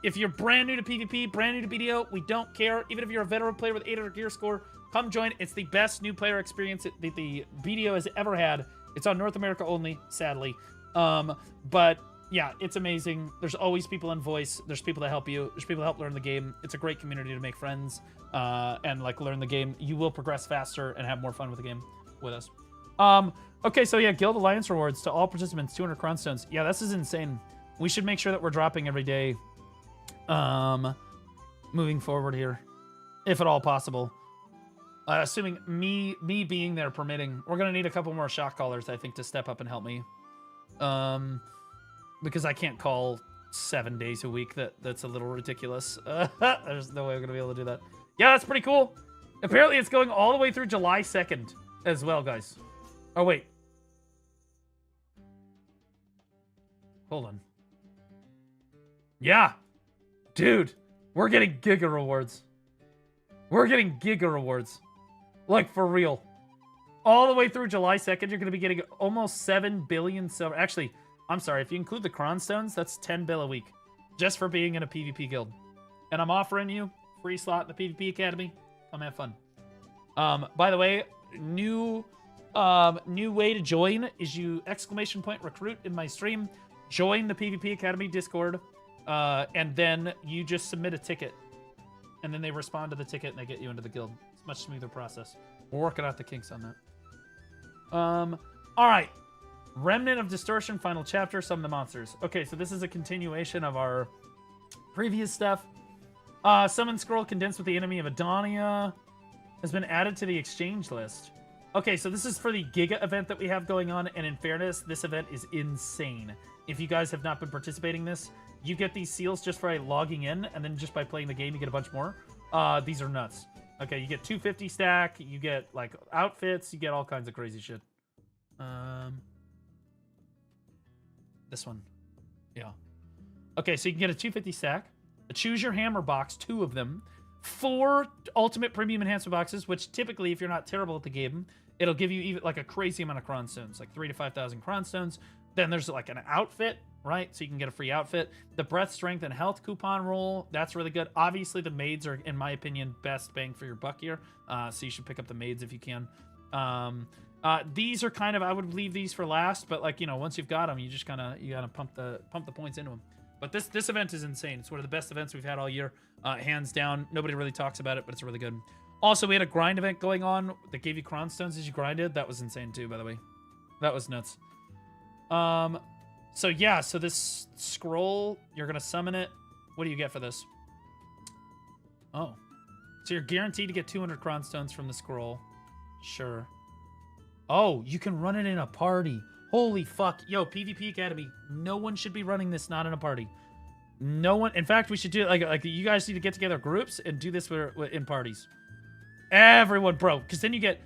Speaker 1: If you're brand new to PvP, brand new to BDO, we don't care. Even if you're a veteran player with 800 gear score, come join. It's the best new player experience that the BDO has ever had. It's on North America only, sadly. But yeah, it's amazing. There's always people in voice. There's people that help you. There's people that help learn the game. It's a great community to make friends and like learn the game. You will progress faster and have more fun with the game with us. Okay, so yeah, Guild Alliance rewards to all participants, 200 crown stones. Yeah, this is insane. We should make sure that we're dropping every day moving forward here, if at all possible. Assuming me being there permitting. We're gonna need a couple more shot callers, I think, to step up and help me. Because I can't call 7 days a week. That's a little ridiculous. There's no way I'm gonna be able to do that. Yeah, that's pretty cool. Apparently it's going all the way through July 2nd as well, guys. Oh, wait. Hold on. Yeah. Dude, we're getting Giga rewards. We're getting Giga rewards. Like, for real. All the way through July 2nd, you're going to be getting almost 7 billion silver. Actually, I'm sorry. If you include the Cron Stones, that's 10 bill a week. Just for being in a PvP guild. And I'm offering you free slot in the PvP Academy. Come have fun. By the way, new way to join is you !recruit in my stream. Join the PvP Academy Discord. And then you just submit a ticket. And then they respond to the ticket and they get you into the guild. It's a much smoother process. We're working out the kinks on that. All right. Remnant of Distortion, final chapter, Summon the Monsters. Okay, so this is a continuation of our previous stuff. Summon Scroll condensed with the enemy of Adonia has been added to the exchange list. Okay, so this is for the Giga event that we have going on, and in fairness, this event is insane. If you guys have not been participating in this, you get these seals just by logging in, and then just by playing the game, you get a bunch more. These are nuts. Okay, you get 250 stack, you get, like, outfits, you get all kinds of crazy shit. This one. Yeah. Okay, so you can get a 250 stack, a choose your hammer box, 2 of them, 4 ultimate premium enhancement boxes, which typically, if you're not terrible at the game, it'll give you even like a crazy amount of cron stones, like 3,000 to 5,000 cron stones. Then there's like an outfit, right? So you can get a free outfit. The breath, strength, and health coupon roll, that's really good. Obviously, the maids are, in my opinion, best bang for your buck here. So you should pick up the maids if you can. These are kind of, I would leave these for last, but like, you know, once you've got them, you just kind of, you gotta pump the points into them. But this event is insane. It's one of the best events we've had all year, hands down. Nobody really talks about it, but it's really good. Also, we had a grind event going on that gave you cron stones as you grinded. That was insane too, by the way. That was nuts. So yeah, so this scroll, you're gonna summon it. What do you get for this? Oh, so you're guaranteed to get 200 cron stones from the scroll. Sure. Oh, you can run it in a party. Holy fuck. Yo, PvP Academy. No one should be running this not in a party. No one. In fact, we should do it like you guys need to get together groups and do this in parties. Everyone, bro. Because then you get,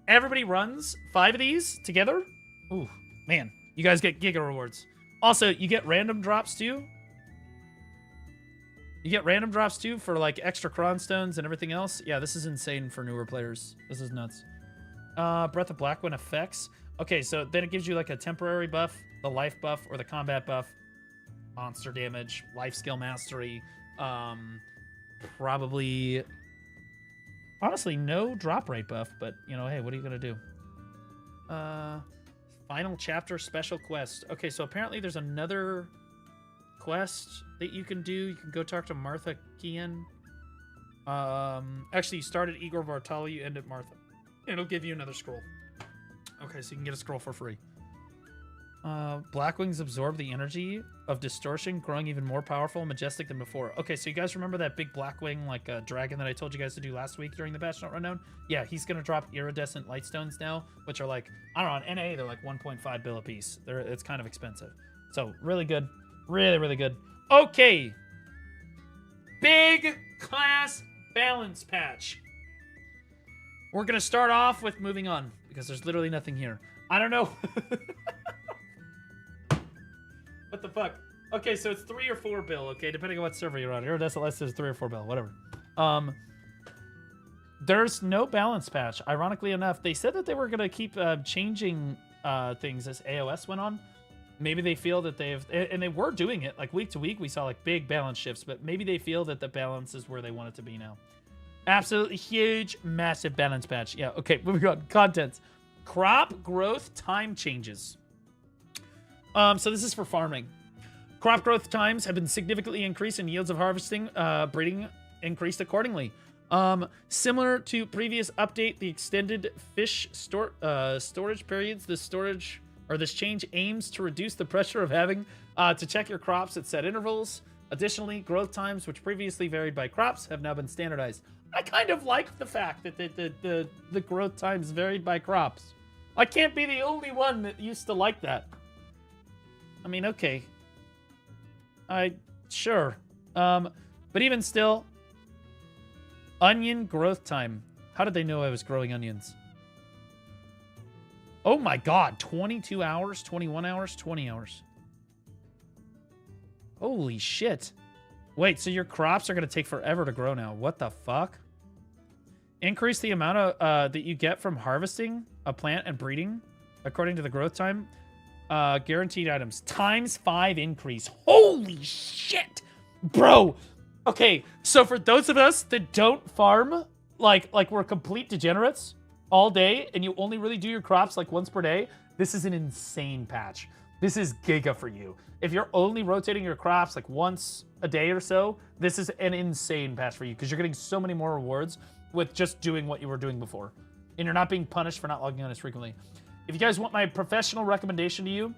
Speaker 1: everybody runs 5 of these together. Ooh, man. You guys get Giga rewards. Also, you get random drops too. You get random drops too for like extra cron stones and everything else. Yeah, this is insane for newer players. This is nuts. Breath of Black Wind effects. Okay, so then it gives you like a temporary buff, the life buff, or the combat buff, monster damage, life skill mastery, probably, honestly, no drop rate buff, but, you know, hey, what are you going to do? Final chapter special quest. Okay, so apparently there's another quest that you can do. You can go talk to Martha Kian. Actually, you start at Igor Vartalo, you end at Martha. It'll give you another scroll. Okay, so you can get a scroll for free. Blackwings absorb the energy of distortion, growing even more powerful and majestic than before. Okay, so you guys remember that big Blackwing, like dragon that I told you guys to do last week during the Batch Not Rundown? Yeah, he's going to drop iridescent light stones now, which are like, I don't know, on NA, they're like 1.5 bill a piece. It's kind of expensive. So, really good. Really, really good. Okay. Big class balance patch. We're going to start off with moving on, because there's literally nothing here. I don't know. What the fuck? Okay, so it's 3 or 4 bill, okay, depending on what server you're on. Iridescent light says 3 or 4 bill, whatever. There's no balance patch. Ironically enough, they said that they were going to keep changing things as AOS went on. Maybe they feel that and they were doing it, like week to week, we saw like big balance shifts, but maybe they feel that the balance is where they want it to be now. Absolutely huge, massive balance patch. Yeah, okay, moving on. Contents. Crop growth time changes. So this is for farming. Crop growth times have been significantly increased and yields of harvesting, breeding increased accordingly. Similar to previous update, the extended fish storage periods, this change aims to reduce the pressure of having to check your crops at set intervals. Additionally, growth times, which previously varied by crops, have now been standardized. I kind of like the fact that the growth times varied by crops. I can't be the only one that used to like that. I mean, okay. Sure. But even still, onion growth time. How did they know I was growing onions? Oh my god, 22 hours, 21 hours, 20 hours. Holy shit. Wait, so your crops are going to take forever to grow now. What the fuck? Increase the amount of that you get from harvesting a plant and breeding according to the growth time. Guaranteed items. ×5 increase. Holy shit. Bro. Okay, so for those of us that don't farm, like we're complete degenerates all day, and you only really do your crops like once per day, this is an insane patch. This is giga for you. If you're only rotating your crops like once a day or so, this is an insane patch for you, because you're getting so many more rewards with just doing what you were doing before. And you're not being punished for not logging on as frequently. If you guys want my professional recommendation to you,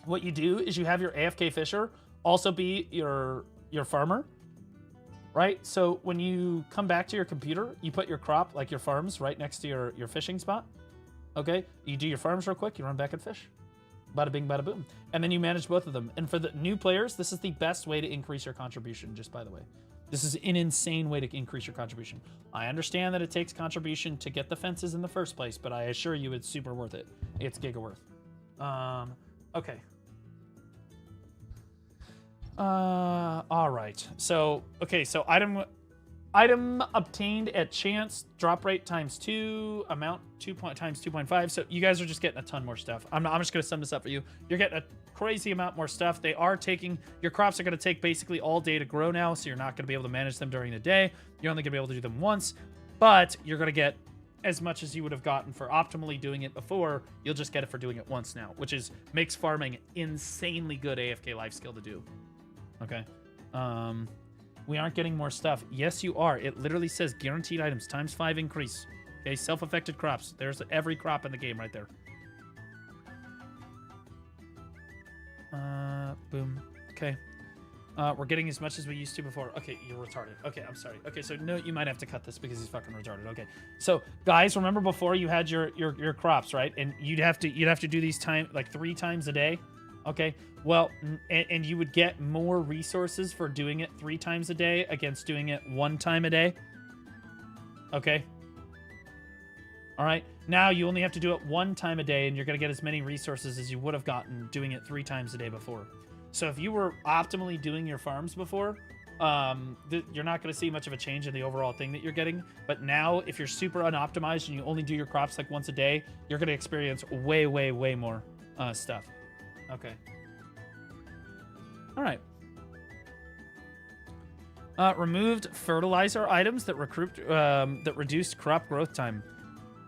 Speaker 1: what you do is you have your AFK fisher also be your farmer, right? So when you come back to your computer, you put your crop, like your farms, right next to your fishing spot. Okay? You do your farms real quick, you run back and fish. Bada bing, bada boom. And then you manage both of them. And for the new players, this is the best way to increase your contribution, just by the way. This is an insane way to increase your contribution. I understand that it takes contribution to get the fences in the first place, but I assure you it's super worth it. It's giga worth. Okay. All right. So, okay, so item obtained at chance, drop rate times 2, amount 2 times 2.5. So you guys are just getting a ton more stuff. I'm just going to sum this up for you. You're getting a crazy amount more stuff. They are taking, your crops are going to take basically all day to grow now, so you're not going to be able to manage them during the day. You're only going to be able to do them once, but you're going to get as much as you would have gotten for optimally doing it before. You'll just get it for doing it once now, which makes farming insanely good AFK life skill to do. Okay. We aren't getting more stuff. Yes, you are. It literally says guaranteed items times 5 increase. Okay, self-affected crops. There's every crop in the game right there. Boom. Okay. We're getting as much as we used to before. Okay, you're retarded. Okay, I'm sorry. Okay, so no, you might have to cut this because he's fucking retarded. Okay. So, guys, remember before you had your crops, right? And you'd have to do these 3 times a day. Okay. Well, and you would get more resources for doing it 3 times a day against doing it 1 time a day. Okay. All right. Now you only have to do it 1 time a day, and you're going to get as many resources as you would have gotten doing it 3 times a day before. So if you were optimally doing your farms before, you're not going to see much of a change in the overall thing that you're getting. But now, if you're super unoptimized and you only do your crops like once a day, you're going to experience way, way, way more stuff. Okay. All right. Removed fertilizer items that reduced crop growth time.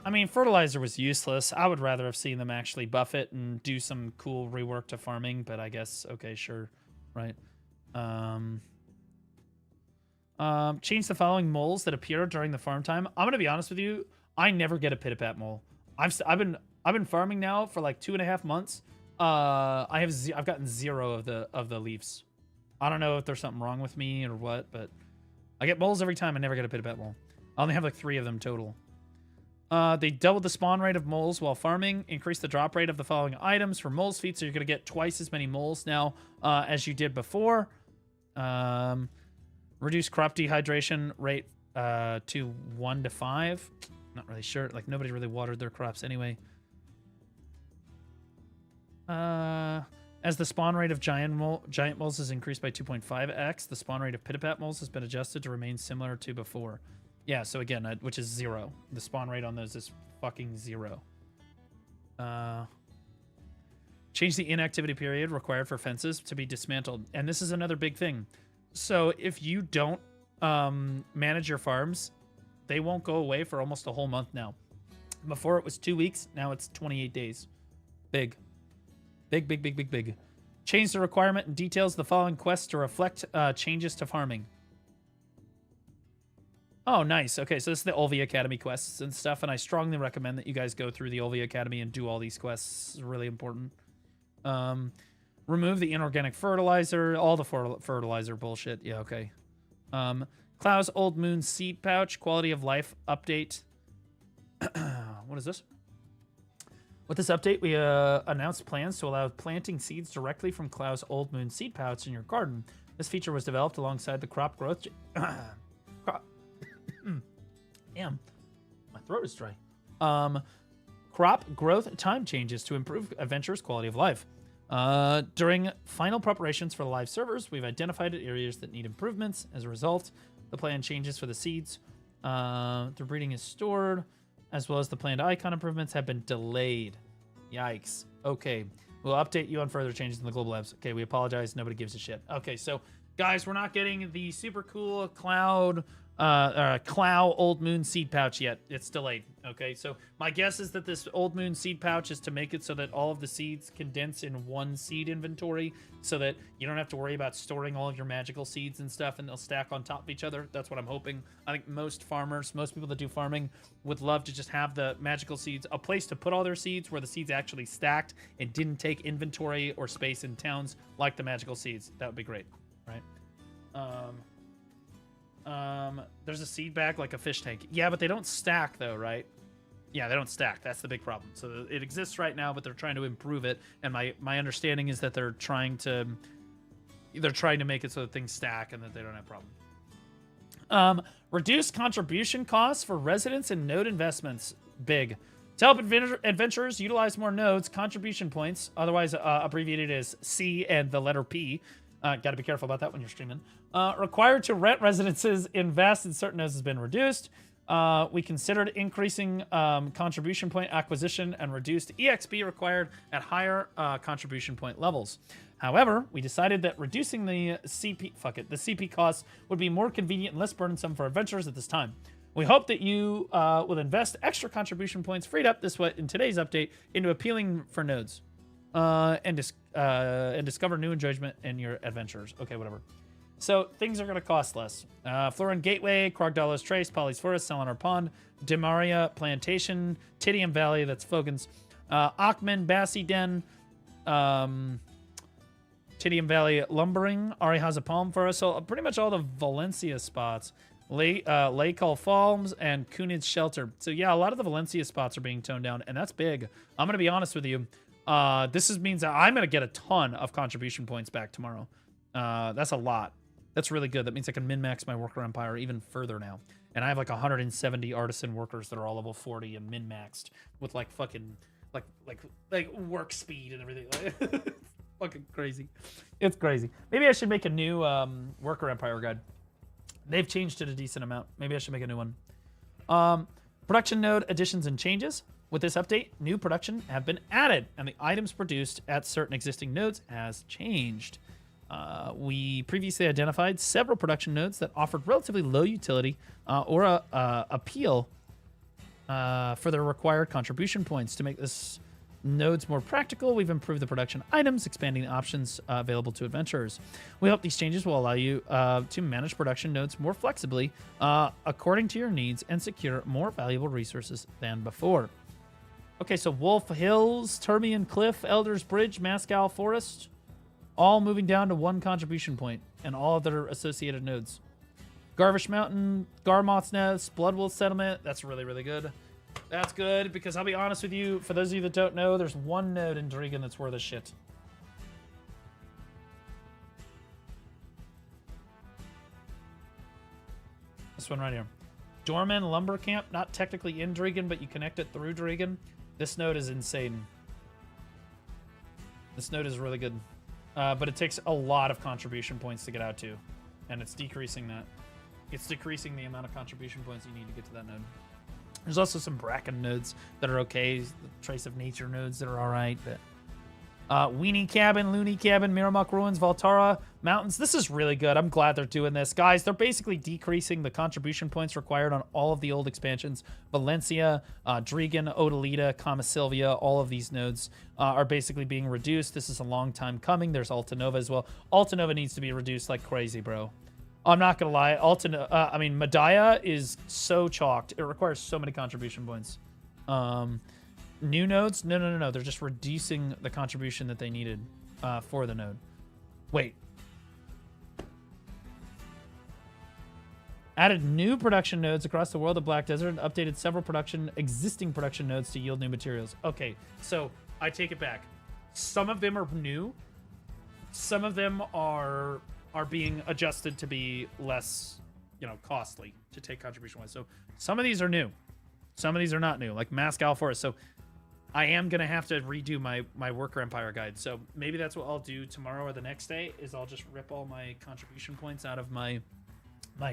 Speaker 1: I mean, fertilizer was useless. I would rather have seen them actually buff it and do some cool rework to farming, but I guess, okay, sure. Right. Change the following moles that appear during the farm time. I'm going to be honest with you. I never get a pit-a-pat mole. I've been farming now for like 2.5 months. I've gotten 0 of the leaves. I don't know if there's something wrong with me or what, but I get moles every time. I never get a pit-a-pat mole. I only have like 3 of them total. They doubled the spawn rate of moles while farming, increased the drop rate of the following items for moles feet, so you're going to get twice as many moles now as you did before. Reduce crop dehydration rate to 1 to 5. Not really sure. Like, nobody really watered their crops anyway. As the spawn rate of giant moles is increased by 2.5x, the spawn rate of pit-a-pat moles has been adjusted to remain similar to before. Yeah, so again, which is 0. The spawn rate on those is fucking 0. Change the inactivity period required for fences to be dismantled. And this is another big thing. So if you don't manage your farms, they won't go away for almost a whole month now. Before it was 2 weeks, now it's 28 days. Big. Big, big, big, big, big. Change the requirement and details of the following quests to reflect changes to farming. Oh, nice. Okay, so this is the Olvia Academy quests and stuff, and I strongly recommend that you guys go through the Olvia Academy and do all these quests. It's really important. Remove the inorganic fertilizer, all the fertilizer bullshit. Yeah, okay. Clou's Old Moon Seed Pouch, quality of life update. What is this? With this update, we announced plans to allow planting seeds directly from Clou's Old Moon Seed Pouch in your garden. This feature was developed alongside the crop growth... Damn, my throat is dry. Crop growth time changes to improve adventurers' quality of life. During final preparations for the live servers, we've identified areas that need improvements. As a result, the plan changes for the seeds. The breeding is stored, as well as the planned icon improvements have been delayed. Yikes. Okay, we'll update you on further changes in the global labs. Okay, we apologize. Nobody gives a shit. Okay, so guys, we're not getting the super cool Cloud Old Moon Seed Pouch yet. It's delayed. Okay, so my guess is that this Old Moon Seed Pouch is to make it so that all of the seeds condense in one seed inventory, so that you don't have to worry about storing all of your magical seeds and stuff, and they'll stack on top of each other. That's what I'm hoping. I think most farmers, most people that do farming, would love to just have the magical seeds, a place to put all their seeds where the seeds actually stacked and didn't take inventory or space in towns like the magical seeds. That would be great, right? There's a seed bag like a fish tank. Yeah, but they don't stack though, right? Yeah, they don't stack. That's the big problem. So it exists right now, but they're trying to improve it. And my understanding is that they're trying to make it so that things stack and that they don't have problem. Reduce contribution costs for residents and node investments. Big. To help adventurers utilize more nodes, contribution points, otherwise abbreviated as C and the letter P, Got to be careful about that when you're streaming. Required to rent residences invest in certain nodes has been reduced. We considered increasing contribution point acquisition and reduced EXP required at higher contribution point levels. However, we decided that reducing the CP costs would be more convenient and less burdensome for adventurers at this time. We hope that you will invest extra contribution points freed up this way in today's update into appealing for nodes and discover new enjoyment in your adventures. Okay, whatever. So things are going to cost less. Florin Gateway, Krogdalos Trace, Polly's Forest, Salinar Pond, Demaria Plantation, Tidium Valley, that's Fogan's, Achman, Bassi Den, Tidium Valley Lumbering, Arihaza Palm Forest, so pretty much all the Valencia spots. Lakehall Falls and Kunitz Shelter. So yeah, a lot of the Valencia spots are being toned down, and that's big. I'm going to be honest with you. Means that I'm going to get a ton of contribution points back tomorrow. That's a lot. That's really good. That means I can min-max my worker empire even further now. And I have like 170 artisan workers that are all level 40 and min-maxed with like fucking like work speed and everything. It's fucking crazy. It's crazy. Maybe I should make a new worker empire guide. They've changed it a decent amount. Maybe I should make a new one. Production node additions and changes. With this update, new production have been added, and the items produced at certain existing nodes has changed. We previously identified several production nodes that offered relatively low utility or appeal for their required contribution points. To make this nodes more practical, we've improved the production items, expanding the options available to adventurers. We hope these changes will allow you to manage production nodes more flexibly according to your needs and secure more valuable resources than before. Okay, so Wolf Hills, Termian Cliff, Elder's Bridge, Mascal Forest, all moving down to 1 contribution point and all of their associated nodes. Garvish Mountain, Garmoth's Nest, Bloodwolf Settlement, that's really, really good. That's good, because I'll be honest with you, for those of you that don't know, there's one node in Drigan that's worth a shit. This one right here. Dorman Lumber Camp, not technically in Drigan, but you connect it through Drigan. This node is insane. This node is really good. But it takes a lot of contribution points to get out to. And it's decreasing that. It's decreasing the amount of contribution points you need to get to that node. There's also some Bracken nodes that are okay. The Trace of Nature nodes that are alright. But Weenie Cabin, Looney Cabin, Miramok Ruins, Valtara Mountains. This is really good. I'm glad they're doing this. Guys, they're basically decreasing the contribution points required on all of the old expansions. Valencia, Drigan, Odalita, Kama Sylvia, all of these nodes are basically being reduced. This is a long time coming. There's Altanova as well. Altanova needs to be reduced like crazy, bro. I'm not going to lie. Medaya is so chalked. It requires so many contribution points. New nodes? No. They're just reducing the contribution that they needed for the node. Wait. Added new production nodes across the world of Black Desert and updated several existing production nodes to yield new materials. Okay, so I take it back. Some of them are new. Some of them are being adjusted to be less, costly to take contribution-wise. So some of these are new. Some of these are not new, like Mascal Forest. So I am going to have to redo my Worker Empire guide. So maybe that's what I'll do tomorrow or the next day, is I'll just rip all my contribution points out of my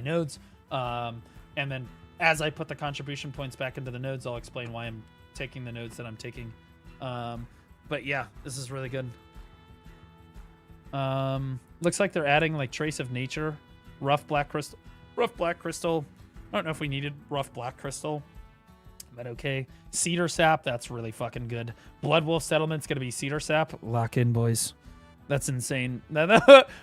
Speaker 1: nodes. And then as I put the contribution points back into the nodes, I'll explain why I'm taking the nodes that I'm taking. But yeah, this is really good. Looks like they're adding like Trace of Nature, Rough Black Crystal. I don't know if we needed Rough Black Crystal, but okay. Cedar Sap, that's really fucking good. Bloodwolf Settlement's gonna be Cedar Sap. Lock in, boys. That's insane.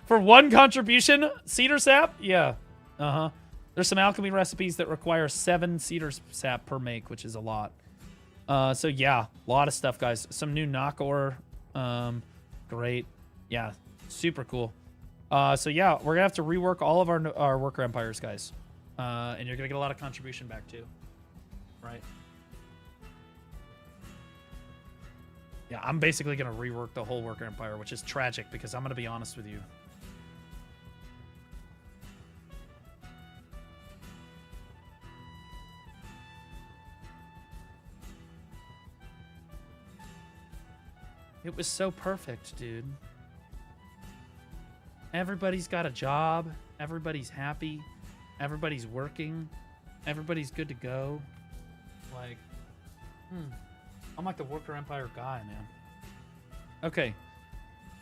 Speaker 1: For 1 contribution, Cedar Sap? Yeah. There's some alchemy recipes that require 7 Cedar Sap per make, which is a lot. So yeah, a lot of stuff, guys. Some new knock ore. Great. Yeah, super cool. So yeah, we're gonna have to rework all of our worker empires, guys. And you're gonna get a lot of contribution back too. Right. Yeah, I'm basically gonna rework the whole worker empire, which is tragic because I'm gonna be honest with you. It was so perfect, dude. Everybody's got a job. Everybody's happy. Everybody's working. Everybody's good to go. Like, I'm like the worker empire guy, man. Okay.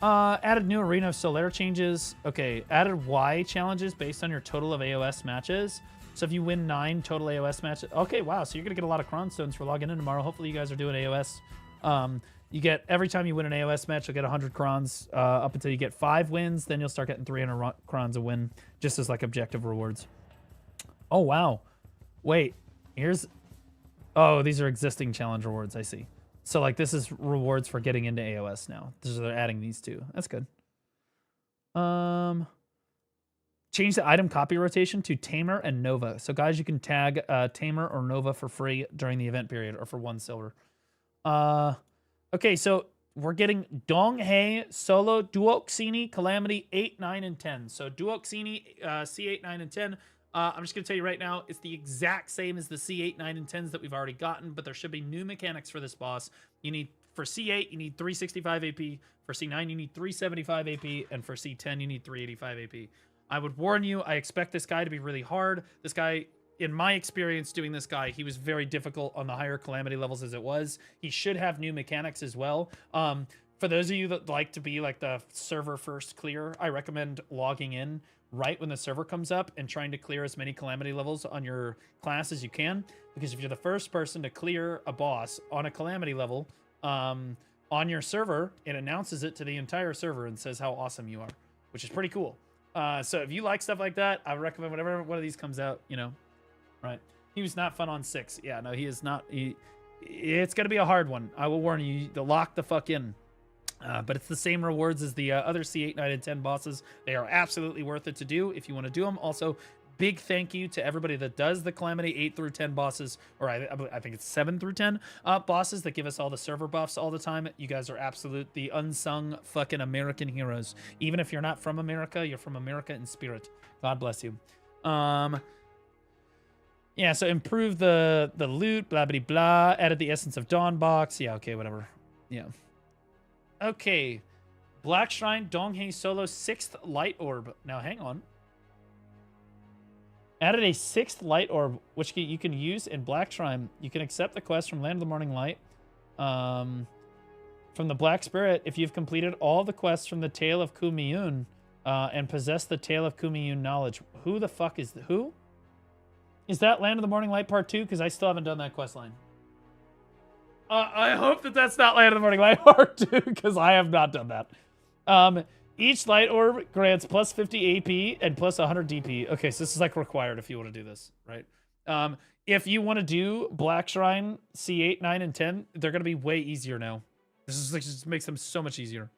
Speaker 1: Added new arena of Solaire changes. Okay, added Y challenges based on your total of AOS matches. So if you win 9 total AOS matches, okay, wow. So you're gonna get a lot of Cron Stones for logging in tomorrow. Hopefully you guys are doing AOS. You get every time you win an AOS match, you'll get 100 crons up until you get 5 wins. Then you'll start getting 300 crons a win, just as like objective rewards. Oh wow, wait, here's. Oh, these are existing challenge rewards. I see. So like this is rewards for getting into AOS now. They're adding these two. That's good. Change the item copy rotation to Tamer and Nova. So guys, you can tag Tamer or Nova for free during the event period or for 1 silver. Okay, so we're getting Donghae, Solo, Duoxini, Calamity 8, 9, and 10. So Duoxini, C8, 9, and 10. I'm just going to tell you right now, it's the exact same as the C8, 9, and 10s that we've already gotten, but there should be new mechanics for this boss. You need, for C8, you need 365 AP. For C9, you need 375 AP. And for C10, you need 385 AP. I would warn you, I expect this guy to be really hard. This guy, in my experience doing this guy, he was very difficult on the higher Calamity levels as it was. He should have new mechanics as well. For those of you that like to be like the server first clear, I recommend logging in right when the server comes up and trying to clear as many Calamity levels on your class as you can. Because if you're the first person to clear a boss on a Calamity level on your server, it announces it to the entire server and says how awesome you are, which is pretty cool. So if you like stuff like that, I recommend whenever one of these comes out, you know, right? He was not fun on 6. Yeah, no, he is not. It's going to be a hard one. I will warn you to lock the fuck in. But it's the same rewards as the other C8, 9, and 10 bosses. They are absolutely worth it to do if you want to do them. Also, big thank you to everybody that does the Calamity 8 through 10 bosses, or I think it's 7 through 10 bosses that give us all the server buffs all the time. You guys are the unsung fucking American heroes. Even if you're not from America, you're from America in spirit. God bless you. Yeah, so improve the loot, blah, blah, blah. Added the Essence of Dawn box. Yeah, okay, whatever. Yeah. Okay. Black Shrine, Donghae Solo, 6th Light Orb. Now, hang on. Added a 6th Light Orb, which you can use in Black Shrine. You can accept the quest from Land of the Morning Light. From the Black Spirit, if you've completed all the quests from the Tale of Kumiyun and possess the Tale of Kumiyun knowledge. Who the fuck is... Who? Is that Land of the Morning Light Part 2? Because I still haven't done that quest line. I hope that that's not Land of the Morning Light Part 2, because I have not done that. Each light orb grants plus 50 AP and plus 100 DP. Okay, so this is like required if you want to do this, right? If you want to do Black Shrine, C8, 9, and 10, they're going to be way easier now. This is like, just makes them so much easier.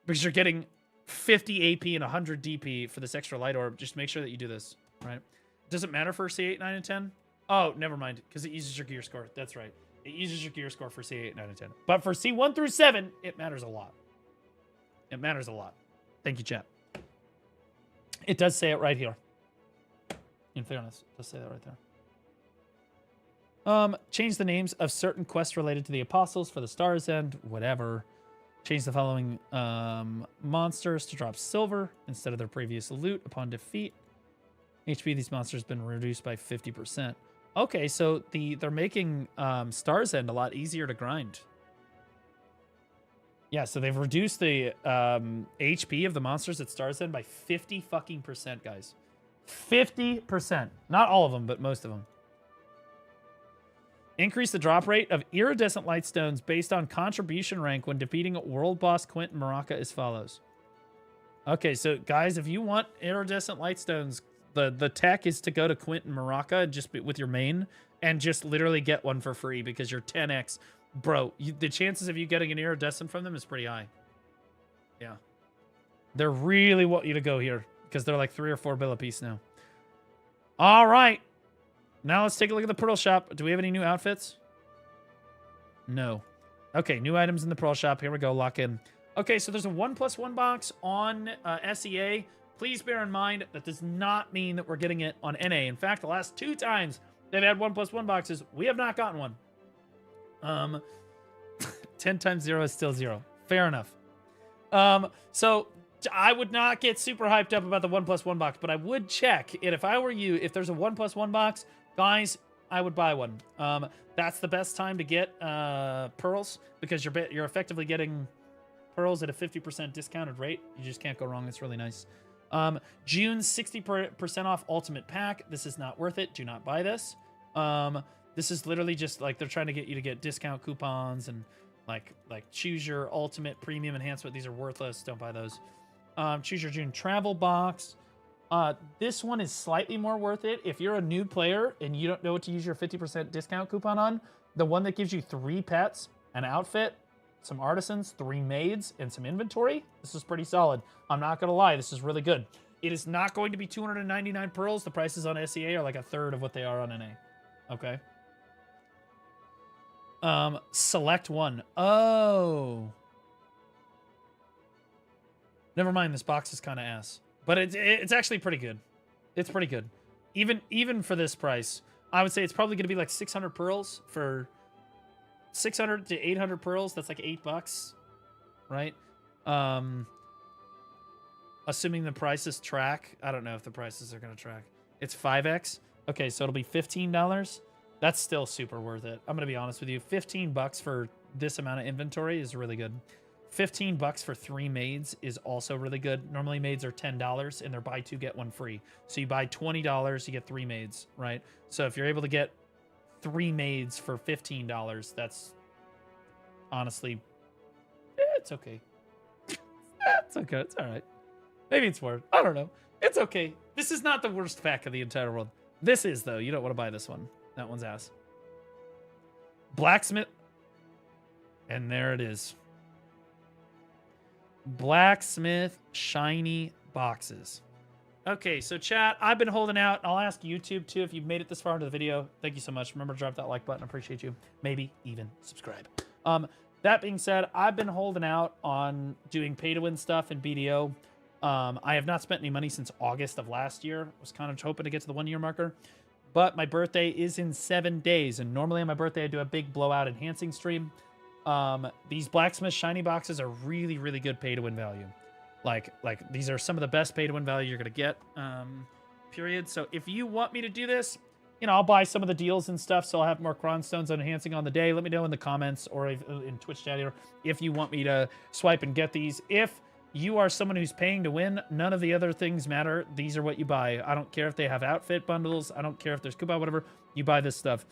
Speaker 1: Because you're getting 50 AP and 100 DP for this extra light orb. Just make sure that you do this, right? Does it matter for C8, 9, and 10? Oh, never mind, because it uses your gear score. That's right. It uses your gear score for C8, 9, and 10. But for C1 through 7, it matters a lot. It matters a lot. Thank you, chat. It does say it right here. In fairness, it does say that right there. Change the names of certain quests related to the apostles for the Star's End. Whatever. Change the following monsters to drop silver instead of their previous loot upon defeat. HP of these monsters has been reduced by 50%. Okay, so they're making Star's End a lot easier to grind. Yeah, so they've reduced the HP of the monsters at Star's End by 50%, guys. 50%. Not all of them, but most of them. Increase the drop rate of iridescent light stones based on contribution rank when defeating world boss Quentin Maraca as follows. Okay, so guys, if you want iridescent light stones, the tech is to go to Quentin Maraca and just with your main and just literally get one for free because you're 10x. Bro, the chances of you getting an iridescent from them is pretty high. Yeah. They really want you to go here because they're like 3 or 4 bill a piece now. All right. Now let's take a look at the Pearl Shop. Do we have any new outfits? No. Okay, new items in the Pearl Shop. Here we go. Lock in. Okay, so there's a 1+1 box on SEA. Please bear in mind that does not mean that we're getting it on NA. In fact, the last 2 times they've had 1+1 boxes, we have not gotten one. 10 times 0 is still 0. Fair enough. So I would not get super hyped up about the 1+1 box, but I would check. And if I were you, if there's a 1+1 box, guys, I would buy one. That's the best time to get pearls because you're effectively getting pearls at a 50% discounted rate. You just can't go wrong. It's really nice. June 60% off ultimate pack. This is not worth it. Do not buy this. This is literally just like they're trying to get you to get discount coupons and like choose your ultimate premium enhancement. These are worthless. Don't buy those. Choose your June travel box. This one is slightly more worth it. If you're a new player and you don't know what to use your 50% discount coupon on, the one that gives you 3 pets, an outfit, some artisans, 3 maids, and some inventory, this is pretty solid. I'm not going to lie. This is really good. It is not going to be 299 pearls. The prices on SEA are like a third of what they are on NA. Okay. Select one. Oh. Never mind. This box is kind of ass. But it's actually pretty good. It's pretty good. Even for this price, I would say it's probably going to be like 600 pearls for 600 to 800 pearls. That's like $8, right? Assuming the prices track. I don't know if the prices are going to track. It's 5x. Okay, so it'll be $15. That's still super worth it. I'm going to be honest with you. $15 for this amount of inventory is really good. $15 for 3 maids is also really good. Normally maids are $10 and they're buy 2 get 1 free. So you buy $20, you get 3 maids, right? So if you're able to get 3 maids for $15, that's honestly, it's okay. It's okay. It's all right. Maybe it's worth. I don't know. It's okay. This is not the worst pack of the entire world. This is though. You don't want to buy this one. That one's ass. Blacksmith. And there it is. Blacksmith shiny boxes. Okay, so chat, I've been holding out. I'll ask YouTube too if you've made it this far into the video. Thank you so much. Remember to drop that like button. I appreciate you. Maybe even subscribe. That being said, I've been holding out on doing pay-to-win stuff in BDO. I have not spent any money since August of last year. I was kind of hoping to get to the 1-year marker. But my birthday is in 7 days. And normally on my birthday, I do a big blowout enhancing stream. These Blacksmith shiny boxes are really, really good pay-to-win value. Like these are some of the best pay-to-win value you're going to get, period. So if you want me to do this, you know, I'll buy some of the deals and stuff, so I'll have more Cron Stones on enhancing on the day. Let me know in the comments or in Twitch chat here if you want me to swipe and get these. If you are someone who's paying to win, none of the other things matter. These are what you buy. I don't care if they have outfit bundles. I don't care if there's coupon, whatever. You buy this stuff.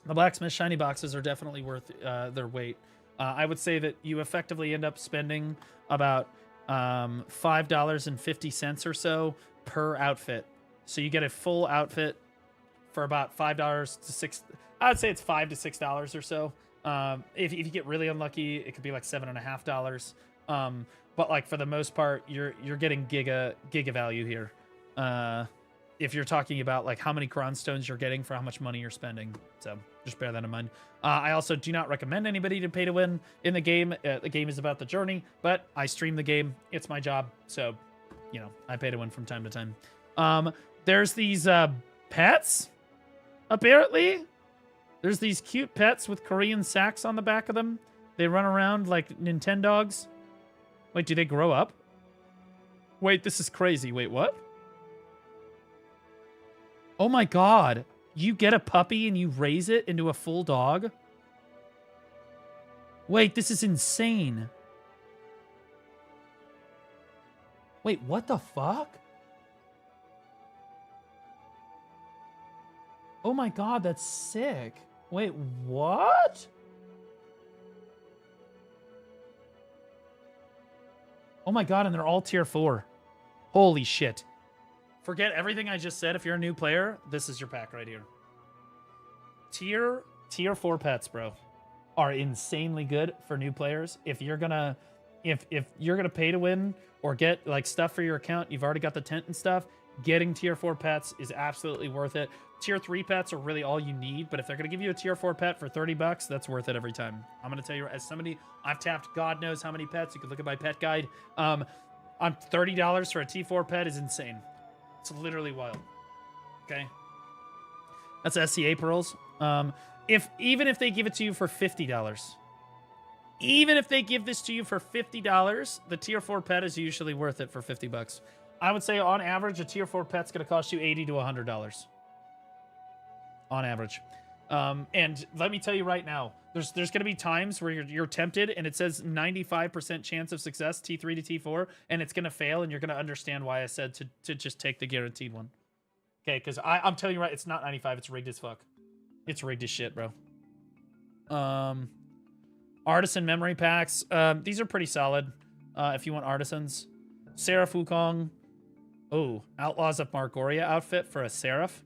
Speaker 1: The Blacksmith shiny boxes are definitely worth their weight. I would say that you effectively end up spending about $5.50 or so per outfit. So you get a full outfit for about $5 to $6. I would say it's $5 to $6 or so. If you get really unlucky, it could be like $7.50. But like for the most part, you're getting giga value here. If you're talking about like how many Cron Stones you're getting for how much money you're spending. So just bear that in mind. I also do not recommend anybody to pay to win in the game. The game is about the journey, but I stream the game. It's my job. So, you know, I pay to win from time to time. There's these pets, apparently. There's these cute pets with Korean sacks on the back of them. They run around like Nintendogs. Wait, do they grow up? Wait, this is crazy. Wait, what? Oh my god. You get a puppy and you raise it into a full dog? Wait, this is insane. Wait, what the fuck? Oh my god, that's sick. Wait, what? Oh my god, and they're all tier 4. Holy shit. Forget everything I just said. If you're a new player, this is your pack right here. Tier 4 pets, bro, are insanely good for new players. If you're gonna pay to win or get like stuff for your account, you've already got the tent and stuff, getting tier 4 pets is absolutely worth it. Tier 3 pets are really all you need, but if they're gonna give you a tier 4 pet for $30, that's worth it every time. I'm gonna tell you, as somebody, I've tapped God knows how many pets. You can look at my pet guide. I'm $30 for a T4 pet is insane. It's literally wild. Okay. That's SCA pearls. Even if they give it to you for $50, Even if they give this to you for $50, the tier 4 pet is usually worth it for $50. I would say on average, a tier 4 pet's going to cost you $80 to $100. On average. And let me tell you right now, there's going to be times where you're tempted and it says 95% chance of success, T3 to T4, and it's going to fail, and you're going to understand why I said to just take the guaranteed one. Okay, because I'm telling you right, it's not 95, it's rigged as fuck. It's rigged as shit, bro. Artisan memory packs. These are pretty solid if you want artisans. Seraph Wukong. Oh, Outlaws of Margoria outfit for a Seraph.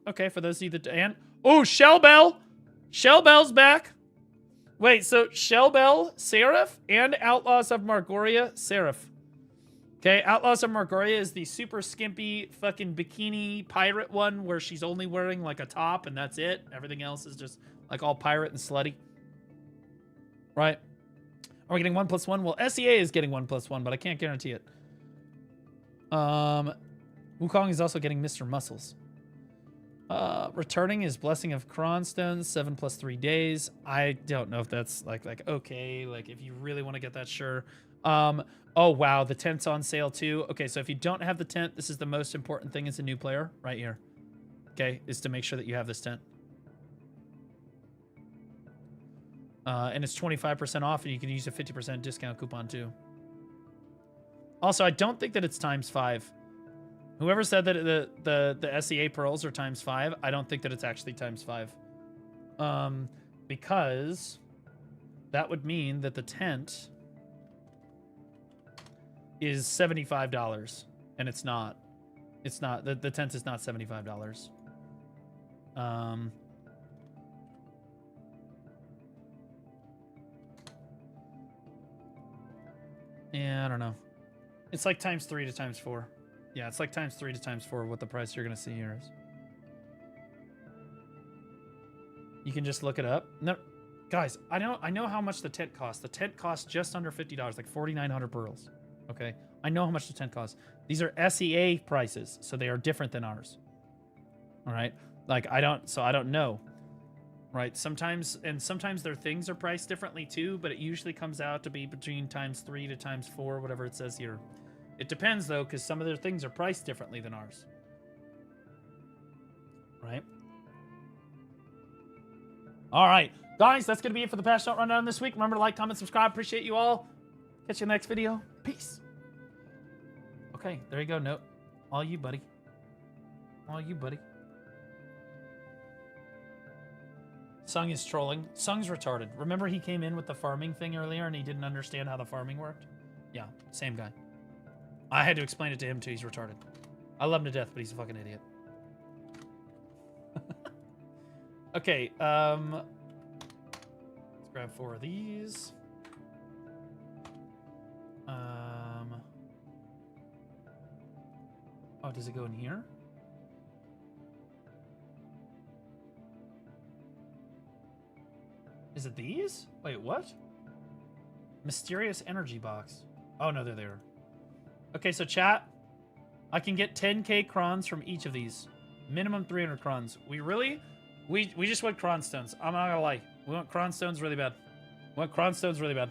Speaker 1: Okay, for those of you that... And, oh, Shellbell! Shellbell's back. Wait, so Shellbell, Seraph, and Outlaws of Margoria, Seraph. Okay, Outlaws of Margoria is the super skimpy fucking bikini pirate one where she's only wearing like a top and that's it. Everything else is just like all pirate and slutty. Right? Are we getting 1+1? Well, SEA is getting 1+1, but I can't guarantee it. Wukong is also getting Mr. Muscles. Returning is Blessing of Kronstones, 7+3 days. I don't know if that's like okay, like if you really want to get that, sure. Oh wow, the tent's on sale too. Okay, so if you don't have the tent, this is the most important thing as a new player right here. Okay, is to make sure that you have this tent. And it's 25% off, and you can use a 50% discount coupon too. Also, I don't think that it's ×5. Whoever said that the SEA pearls are ×5, I don't think that it's actually ×5. Because that would mean that the tent is $75, and it's not. It's not. The tent is not $75. Yeah, I don't know. It's like ×3 to ×4. Yeah, it's like ×3 to ×4 what the price you're going to see here is. You can just look it up. No, guys, I know how much the tent costs. The tent costs just under $50, like 4,900 pearls. Okay? I know how much the tent costs. These are SEA prices, so they are different than ours. All right? Like, I don't know. Right? Sometimes their things are priced differently too, but it usually comes out to be between ×3 to ×4, whatever it says here. It depends, though, because some of their things are priced differently than ours. Right? All right. Guys, that's going to be it for the Patch Note Rundown this week. Remember to like, comment, subscribe. Appreciate you all. Catch you in the next video. Peace. Okay, there you go. Note. All you, buddy. All you, buddy. Sung is trolling. Sung's retarded. Remember he came in with the farming thing earlier and he didn't understand how the farming worked? Yeah, same guy. I had to explain it to him too. He's retarded. I love him to death, but he's a fucking idiot. Okay, let's grab 4 of these. Oh, does it go in here? Is it these? Wait, what? Mysterious energy box. Oh, no, they're there. Okay, so chat, I can get 10k crons from each of these. Minimum 300 crons. We just want cron stones. I'm not gonna lie. We want cron stones really bad. We want cron stones really bad.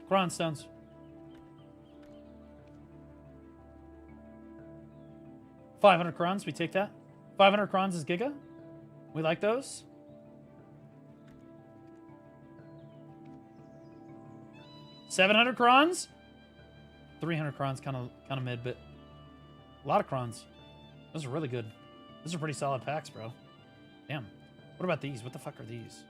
Speaker 1: Cron stones. $500 crons, we take that. 500 crons is Giga. We like those. $700 crons. 300 crons, kind of mid, but a lot of crons. Those are really good. Those are pretty solid packs, bro. Damn. What about these? What the fuck are these?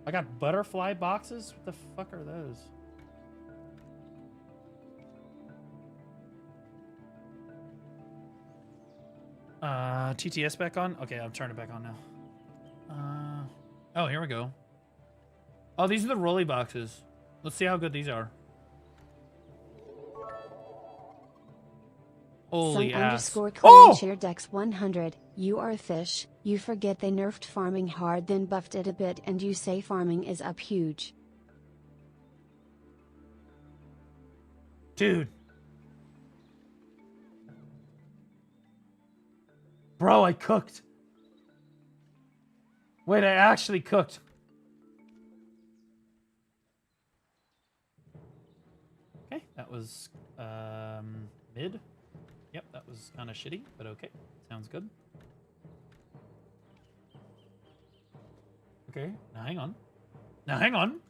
Speaker 1: I got butterfly boxes? What the fuck are those? TTS back on? Okay, I'm turning it back on now. Oh, here we go. Oh, these are the rolly boxes. Let's see how good these are. Holy ass.
Speaker 11: _clan Dex 100. You are a fish. You forget they nerfed farming hard, then buffed it a bit, and you say farming is up huge.
Speaker 1: Dude. Bro, I cooked. Wait, I actually cooked. Okay, that was mid. Yep, that was kind of shitty, but okay. Sounds good. Okay, now hang on. Now hang on.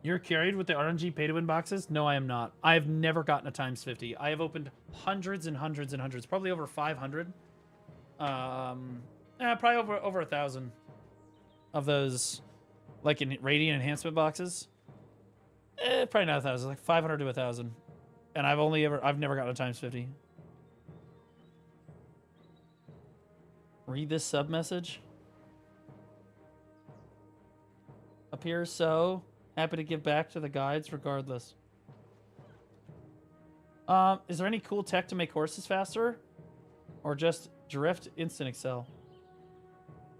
Speaker 1: You're carried with the RNG pay-to-win boxes? No, I am not. I have never gotten a times 50. I have opened hundreds and hundreds and hundreds, probably over 500. Probably over 1,000 of those, like in radiant enhancement boxes. Probably not 1,000, like 500 to 1,000, and I've never gotten a times 50. Read this sub message. Appears so. Happy to give back to the guides regardless. Is there any cool tech to make horses faster? Or just drift instant excel?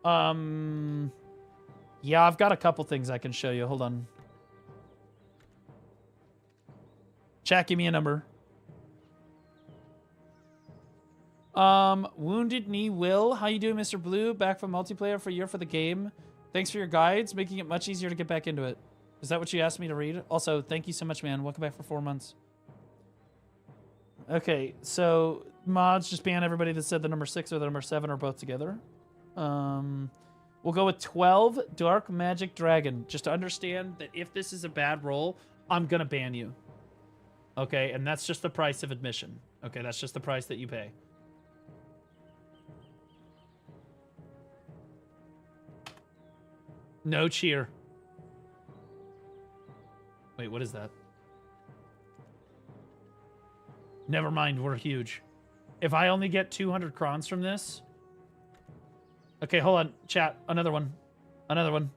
Speaker 1: Yeah, I've got a couple things I can show you. Hold on. Chat, give me a number. Wounded Knee Will. How you doing, Mr. Blue? Back from multiplayer for a year for the game. Thanks for your guides, making it much easier to get back into it. Is that what you asked me to read? Also, thank you so much, man. Welcome back for 4 months. Okay, so mods, just ban everybody that said the number 6 or the number 7 are both together. We'll go with 12, Dark Magic Dragon. Just to understand that if this is a bad roll, I'm going to ban you. Okay, and that's just the price of admission. Okay, that's just the price that you pay. No cheer. Wait, what is that? Never mind, we're huge. If I only get 200 crons from this... Okay, hold on. Chat, another one. Another one.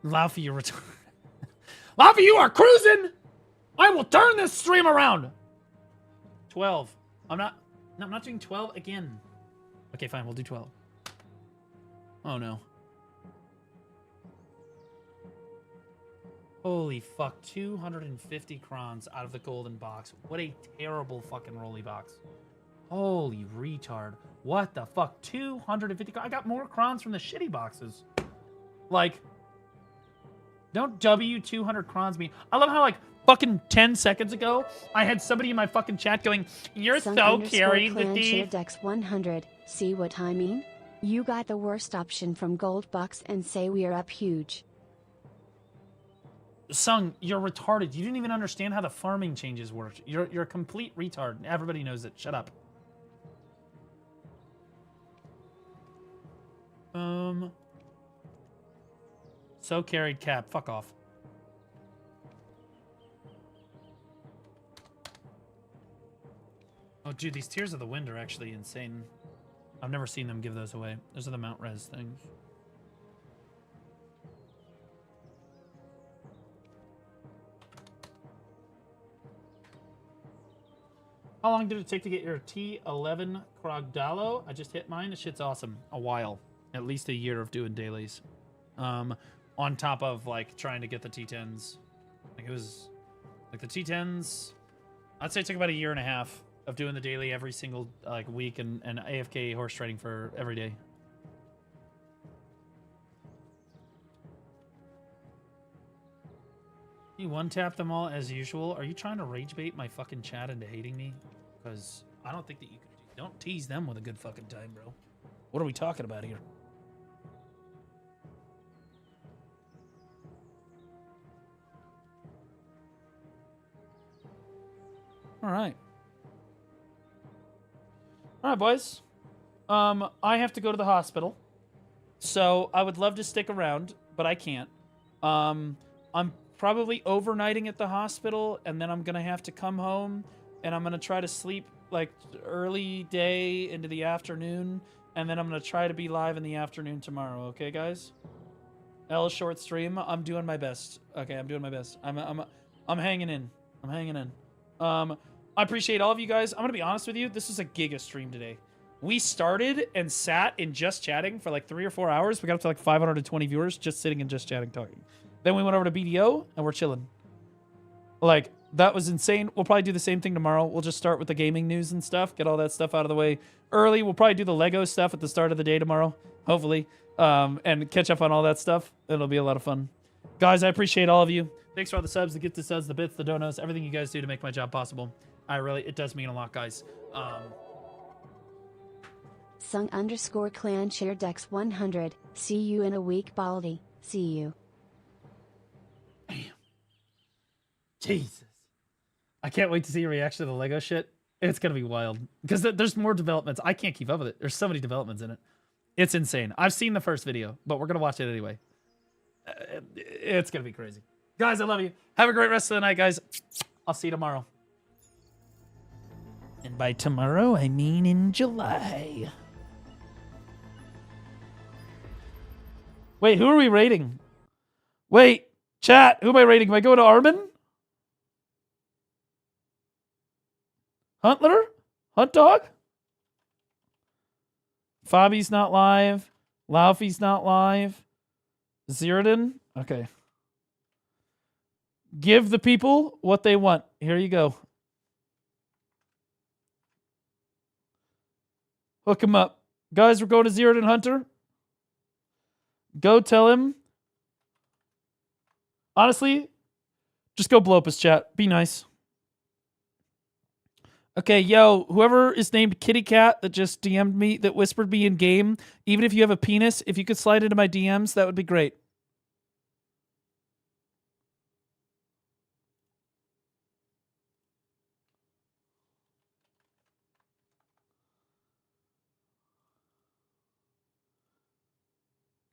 Speaker 1: Laufey, you're retarded. Laufey, you are cruising! I will turn this stream around! 12. I'm not doing 12 again. Okay, fine, we'll do 12. Oh no. Holy fuck, 250 crons out of the golden box. What a terrible fucking rolly box. Holy retard. What the fuck, 250 I got more crons from the shitty boxes. Like, don't W 200 crons me. I love how, like, fucking 10 seconds ago, I had somebody in my fucking chat going, "You're so carried with the..."
Speaker 11: Dex 100. See what I mean? You got the worst option from Gold Box and say we are up huge.
Speaker 1: Sung, you're retarded. You didn't even understand how the farming changes worked. You're a complete retard. Everybody knows it. Shut up. So carried cap. Fuck off. Oh, dude, these Tears of the Wind are actually insane. I've never seen them give those away. Those are the Mount Res things. How long did it take to get your T11 Krogdalo? I just hit mine. This shit's awesome. A while. At least a year of doing dailies. On top of, like, trying to get the T10s. Like, it was... Like, the T10s... I'd say it took about a year and a half of doing the daily every single, like, week and AFK horse trading for every day. You one-tap them all as usual. Are you trying to rage bait my fucking chat into hating me? Because I don't think that you can... Don't tease them with a good fucking time, bro. What are we talking about here? All right. All right, boys. I have to go to the hospital. So I would love to stick around, but I can't. I'm probably overnighting at the hospital, and then I'm going to have to come home, and I'm going to try to sleep, like, early day into the afternoon, and then I'm going to try to be live in the afternoon tomorrow, okay, guys? L short stream. I'm doing my best. Okay, I'm doing my best. I'm hanging in. I'm hanging in. I appreciate all of you guys. I'm going to be honest with you. This is a giga stream today. We started and sat in just chatting for like 3 or 4 hours. We got up to like 520 viewers just sitting and just chatting, talking. Then we went over to BDO and we're chilling. Like, that was insane. We'll probably do the same thing tomorrow. We'll just start with the gaming news and stuff. Get all that stuff out of the way early. We'll probably do the Lego stuff at the start of the day tomorrow, hopefully. And catch up on all that stuff. It'll be a lot of fun. Guys, I appreciate all of you. Thanks for all the subs, the gifted subs, the bits, the donos, everything you guys do to make my job possible. It does mean a lot, guys.
Speaker 11: Sung_clan share Dex 100. See you in a week, Baldy. See you.
Speaker 1: Jesus. I can't wait to see your reaction to the Lego shit. It's going to be wild. Because there's more developments. I can't keep up with it. There's so many developments in it. It's insane. I've seen the first video, but we're going to watch it anyway. It's going to be crazy. Guys, I love you. Have a great rest of the night, guys. I'll see you tomorrow. And by tomorrow, I mean in July. Wait, who are we rating? Wait, chat, who am I rating? Am I going to Armin? Huntler? Hunt Dog? Fabi's not live. Laufey's not live. Ziridan? Okay. Give the people what they want. Here you go. Hook him up. Guys, we're going to Ziridan Hunter. Go tell him. Honestly, just go blow up his chat. Be nice. Okay, yo, whoever is named Kitty Cat that just DM'd me, that whispered me in game, even if you have a penis, if you could slide into my DMs, that would be great.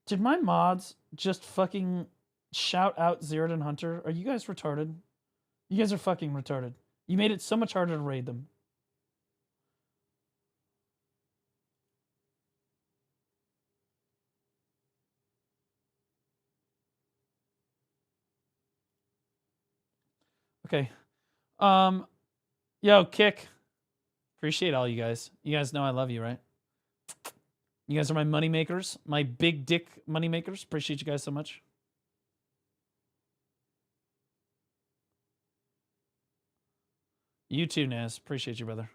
Speaker 1: Did my mods just fucking shout out Ziridan Hunter? Are you guys retarded? You guys are fucking retarded. You made it so much harder to raid them. Okay. Yo, Kick. Appreciate all you guys. You guys know I love you, right? You guys are my money makers, my big dick money makers. Appreciate you guys so much. You too, Naz. Appreciate you, brother.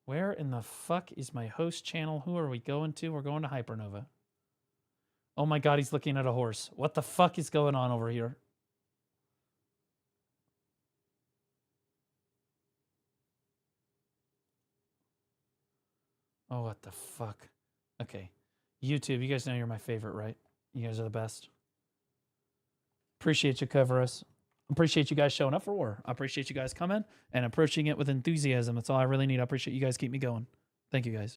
Speaker 1: Where in the fuck is my host channel? Who are we going to? We're going to Hypernova. Oh my god, he's looking at a horse. What the fuck is going on over here? Oh, what the fuck? Okay. YouTube, you guys know you're my favorite, right? You guys are the best. Appreciate you cover us. Appreciate you guys showing up for war. I appreciate you guys coming and approaching it with enthusiasm. That's all I really need. I appreciate you guys keep me going. Thank you, guys.